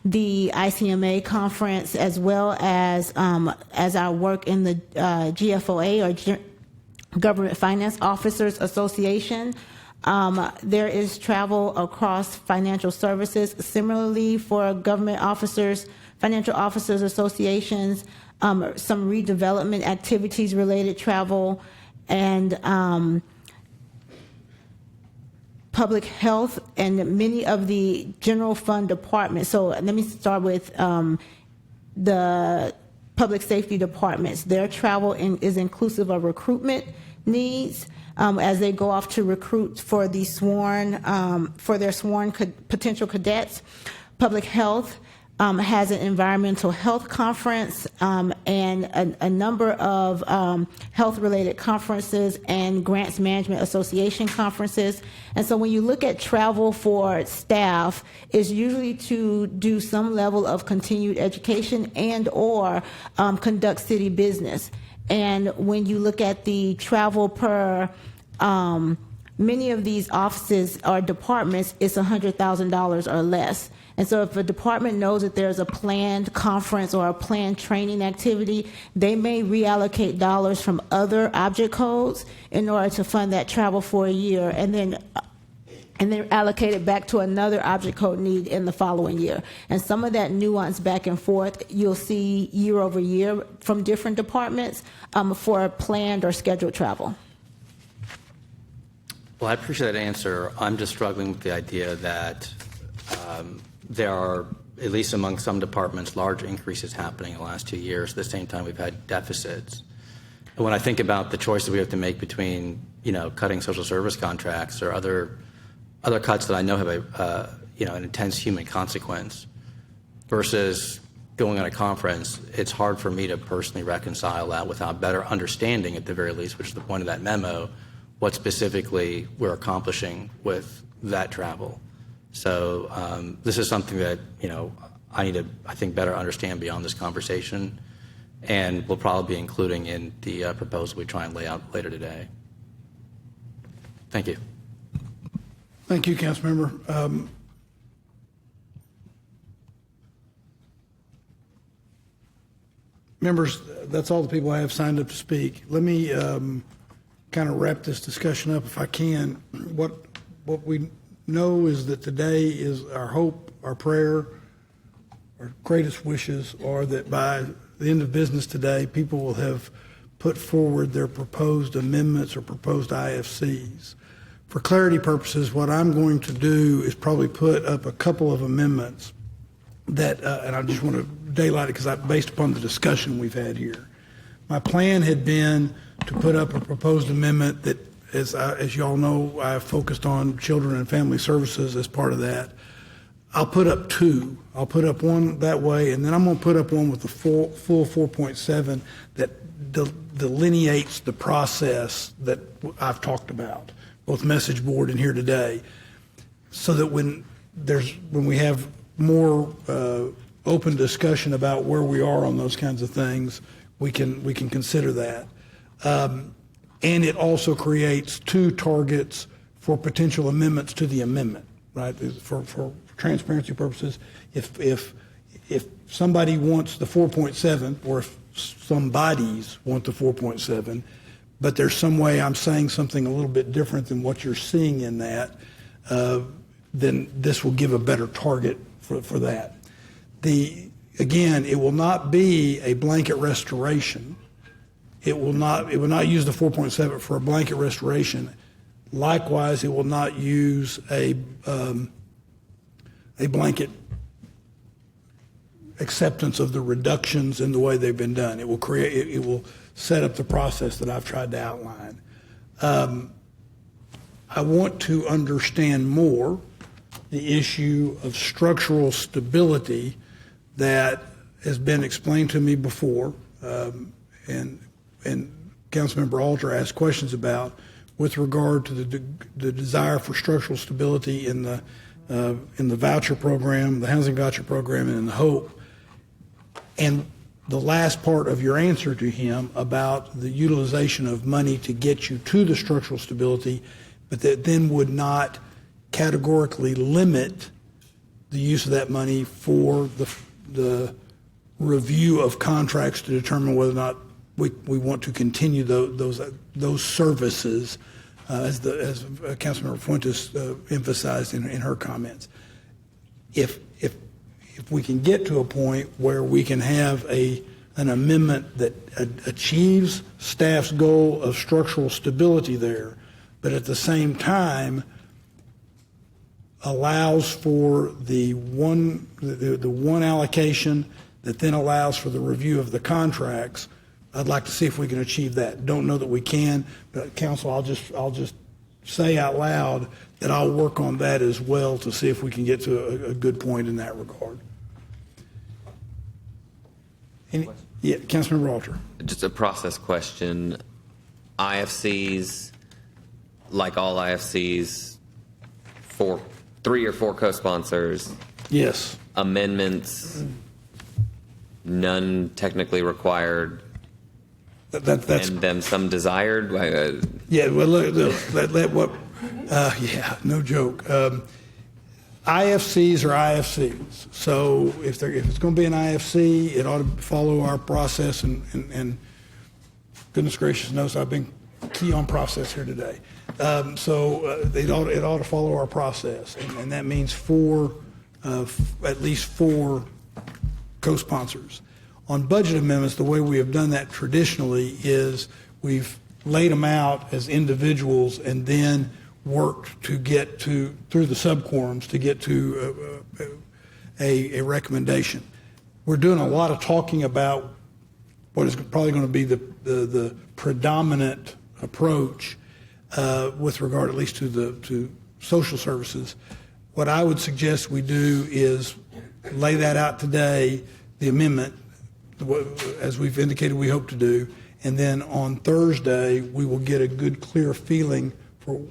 Speaker 9: the ICMA conference, as well as our work in the GFOA, or Government Finance Officers Association. There is travel across financial services. Similarly, for government officers, financial officers associations, some redevelopment activities related travel, and public health, and many of the general fund departments. So let me start with the public safety departments. Their travel is inclusive of recruitment needs, as they go off to recruit for the for their sworn potential cadets. Public health has an environmental health conference and a number of health-related conferences and grants management association conferences. And so when you look at travel for staff, it's usually to do some level of continued education and or conduct city business. And when you look at the travel per many of these offices or departments, it's $100,000 or less. And so if a department knows that there's a planned conference or a planned training activity, they may reallocate dollars from other object codes in order to fund that travel for a year, and then allocate it back to another object code need in the following year. And some of that nuance back and forth you'll see year over year from different departments for planned or scheduled travel.
Speaker 13: Well, I appreciate that answer. I'm just struggling with the idea that there are, at least among some departments, large increases happening in the last 2 years. At the same time, we've had deficits. And when I think about the choices we have to make between, cutting social service contracts or other cuts that I know have an intense human consequence versus going on a conference, it's hard for me to personally reconcile that without better understanding, at the very least, which is the point of that memo, what specifically we're accomplishing with that travel. So this is something that, I need to, I think, better understand beyond this conversation, and we'll probably be including in the proposal we try and lay out later today. Thank you.
Speaker 2: Thank you, Councilmember. Members, that's all the people I have signed up to speak. Let me kind of wrap this discussion up if I can. What we know is that today is our hope, our prayer, our greatest wishes are that by the end of business today, people will have put forward their proposed amendments or proposed IFCs. For clarity purposes, what I'm going to do is probably put up a couple of amendments that, and I just want to daylight it because based upon the discussion we've had here, My plan had been to put up a proposed amendment that, as you all know, I focused on children and family services as part of that. I'll put up two. I'll put up one that way, and then I'm going to put up one with the full 4.7 that delineates the process that I've talked about, both message board and here today, so that when we have more open discussion about where we are on those kinds of things, we can consider that. And it also creates two targets for potential amendments to the amendment, right? For transparency purposes, if somebody wants the 4.7, or if some bodies want the 4.7, but there's some way I'm saying something a little bit different than what you're seeing in that, then this will give a better target for that. Again, it will not be a blanket restoration. It will not use the 4.7 for a blanket restoration. Likewise, it will not use a blanket acceptance of the reductions in the way they've been done. It will set up the process that I've tried to outline. I want to understand more the issue of structural stability that has been explained to me before, and Councilmember Alter asked questions about, with regard to the desire for structural stability in the voucher program, the housing voucher program, and in the HOPE. And the last part of your answer to him about the utilization of money to get you to the structural stability, but that then would not categorically limit the use of that money for the review of contracts to determine whether or not we want to continue those services, as Councilmember Fuentes emphasized in her comments. If we can get to a point where we can have an amendment that achieves staff's goal of structural stability there, but at the same time allows for the one allocation that then allows for the review of the contracts, I'd like to see if we can achieve that. Don't know that we can, but Council, I'll just say out loud that I'll work on that as well to see if we can get to a good point in that regard. Yeah, Councilmember Alter.
Speaker 25: Just a process question. IFCs, like all IFCs, 3 or 4 co-sponsors.
Speaker 2: Yes.
Speaker 25: Amendments, none technically required.
Speaker 2: That's
Speaker 25: and then some desired.
Speaker 2: Yeah. Well, look. Yeah. No joke. IFCs are IFCs. So if it's going to be an IFC, it ought to follow our process. And goodness gracious knows I've been key on process here today. So it ought to follow our process, and that means at least 4 co-sponsors. On budget amendments, the way we have done that traditionally is we've laid them out as individuals and then worked to get through the subquorums to get to a recommendation. We're doing a lot of talking about what is probably going to be the predominant approach with regard at least to social services. What I would suggest we do is lay that out today, the amendment, as we've indicated we hope to do, and then on Thursday we will get a good clear feeling for,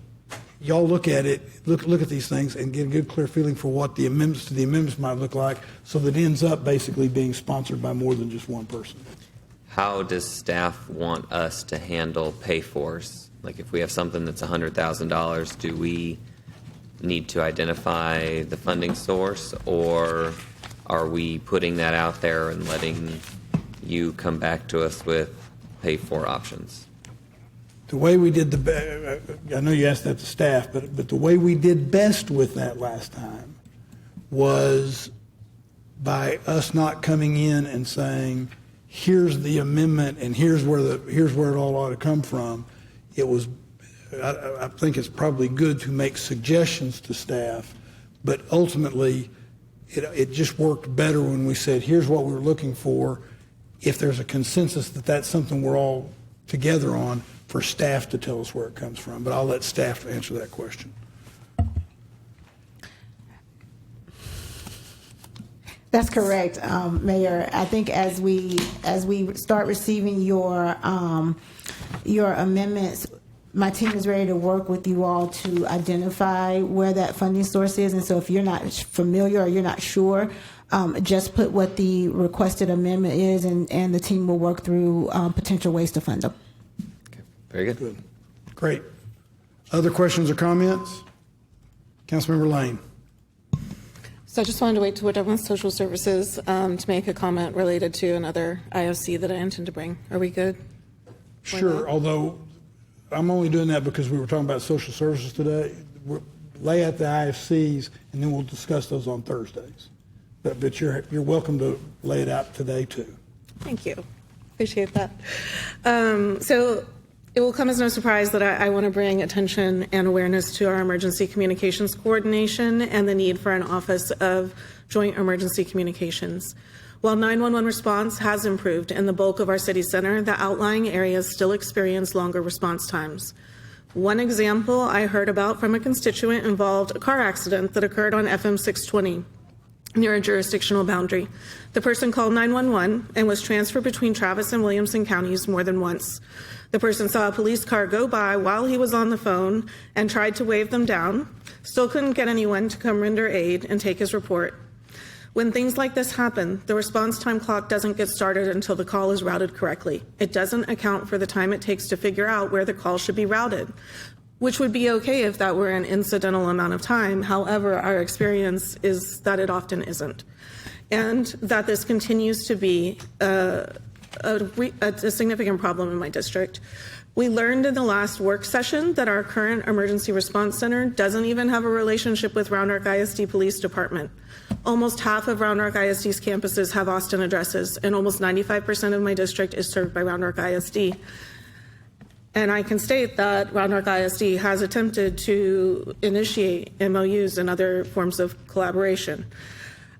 Speaker 2: y'all look at it, look at these things and get a good clear feeling for what the amendments to the amendments might look like, so that it ends up basically being sponsored by more than just one person.
Speaker 25: How does staff want us to handle pay-fors? Like if we have something that's $100,000, do we need to identify the funding source, or are we putting that out there and letting you come back to us with pay-for options?
Speaker 2: The way we did I know you asked that to staff, but the way we did best with that last time was by us not coming in and saying, here's the amendment and here's where it all ought to come from. It was, I think it's probably good to make suggestions to staff, but ultimately it just worked better when we said, here's what we were looking for. if there's a consensus that that's something we're all together on, for staff to tell us where it comes from. But I'll let staff answer that question.
Speaker 9: That's correct, Mayor. I think as we start receiving your amendments, my team is ready to work with you all to identify where that funding source is. And so if you're not familiar or you're not sure, just put what the requested amendment is, and the team will work through potential ways to fund them.
Speaker 25: Okay. Very good.
Speaker 2: Great. Other questions or comments? Councilmember Lane.
Speaker 14: So I just wanted to wait to whatever social services to make a comment related to another IFC that I intend to bring. Are we good?
Speaker 2: Sure, although I'm only doing that because we were talking about social services today. Lay out the IFCs, and then we'll discuss those on Thursdays. But you're welcome to lay it out today, too.
Speaker 14: Thank you. Appreciate that. So it will come as no surprise that I want to bring attention and awareness to our emergency communications coordination and the need for an Office of Joint Emergency Communications. While 911 response has improved in the bulk of our city center, the outlying areas still experience longer response times. One example I heard about from a constituent involved a car accident that occurred on FM 620 near a jurisdictional boundary. The person called 911 and was transferred between Travis and Williamson counties more than once. The person saw a police car go by while he was on the phone and tried to wave them down, still couldn't get anyone to come render aid and take his report. When things like this happen, the response time clock doesn't get started until the call is routed correctly. It doesn't account for the time it takes to figure out where the call should be routed, which would be okay if that were an incidental amount of time. However, our experience is that it often isn't, and that this continues to be a significant problem in my district. We learned in the last work session that our current emergency response center doesn't even have a relationship with Round Rock ISD Police Department. Almost half of Round Rock ISD's campuses have Austin addresses, and almost 95% of my district is served by Round Rock ISD. And I can state that Round Rock ISD has attempted to initiate MOUs and other forms of collaboration.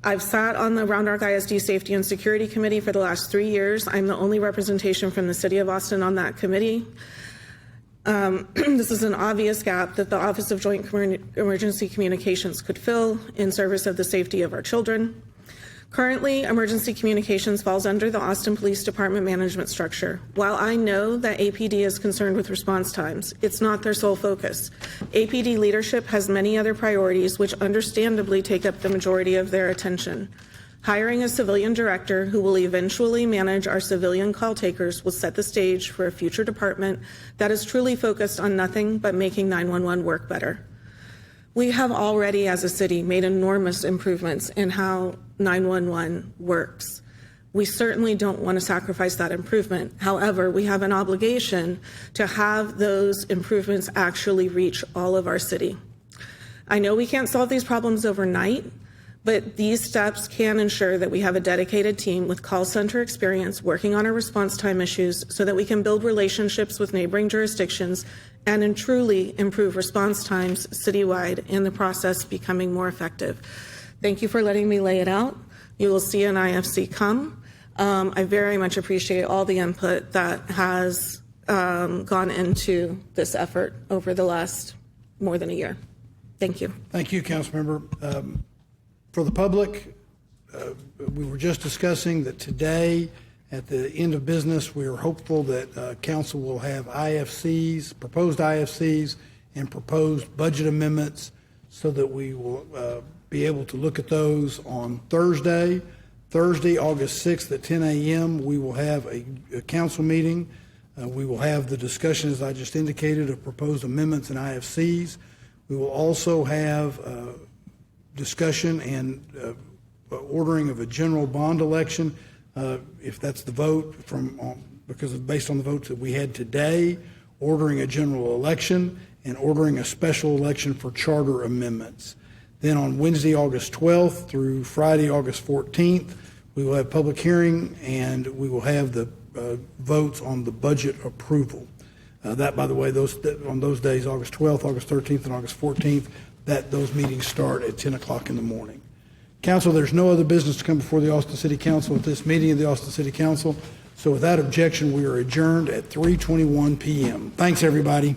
Speaker 14: I've sat on the Round Rock ISD Safety and Security Committee for the last 3 years. I'm the only representation from the City of Austin on that committee. This is an obvious gap that the Office of Joint Emergency Communications could fill in service of the safety of our children. Currently, emergency communications falls under the Austin Police Department management structure. While I know that APD is concerned with response times, it's not their sole focus. APD leadership has many other priorities which understandably take up the majority of their attention. Hiring a civilian director who will eventually manage our civilian call takers will set the stage for a future department that is truly focused on nothing but making 911 work better. We have already, as a city, made enormous improvements in how 911 works. We certainly don't want to sacrifice that improvement. However, we have an obligation to have those improvements actually reach all of our city. I know we can't solve these problems overnight, but these steps can ensure that we have a dedicated team with call center experience working on our response time issues so that we can build relationships with neighboring jurisdictions and truly improve response times citywide, in the process becoming more effective. Thank you for letting me lay it out. You will see an IFC come. I very much appreciate all the input that has gone into this effort over the last more than a year. Thank you.
Speaker 2: Thank you, Councilmember. For the public, we were just discussing that today, at the end of business, we are hopeful that council will have IFCs, proposed IFCs, and proposed budget amendments so that we will be able to look at those on Thursday. Thursday, August 6th at 10 a.m., we will have a council meeting. We will have the discussion, as I just indicated, of proposed amendments and IFCs. We will also have discussion and ordering of a general bond election, if that's the vote because based on the votes that we had today, ordering a general election and ordering a special election for charter amendments. Then on Wednesday, August 12th through Friday, August 14th, we will have public hearing and we will have the votes on the budget approval. That, by the way, on those days, August 12th, August 13th, and August 14th, those meetings start at 10 o'clock in the morning. Council, there's no other business to come before the Austin City Council at this meeting of the Austin City Council. So without objection, we are adjourned at 3:21 p.m. Thanks, everybody.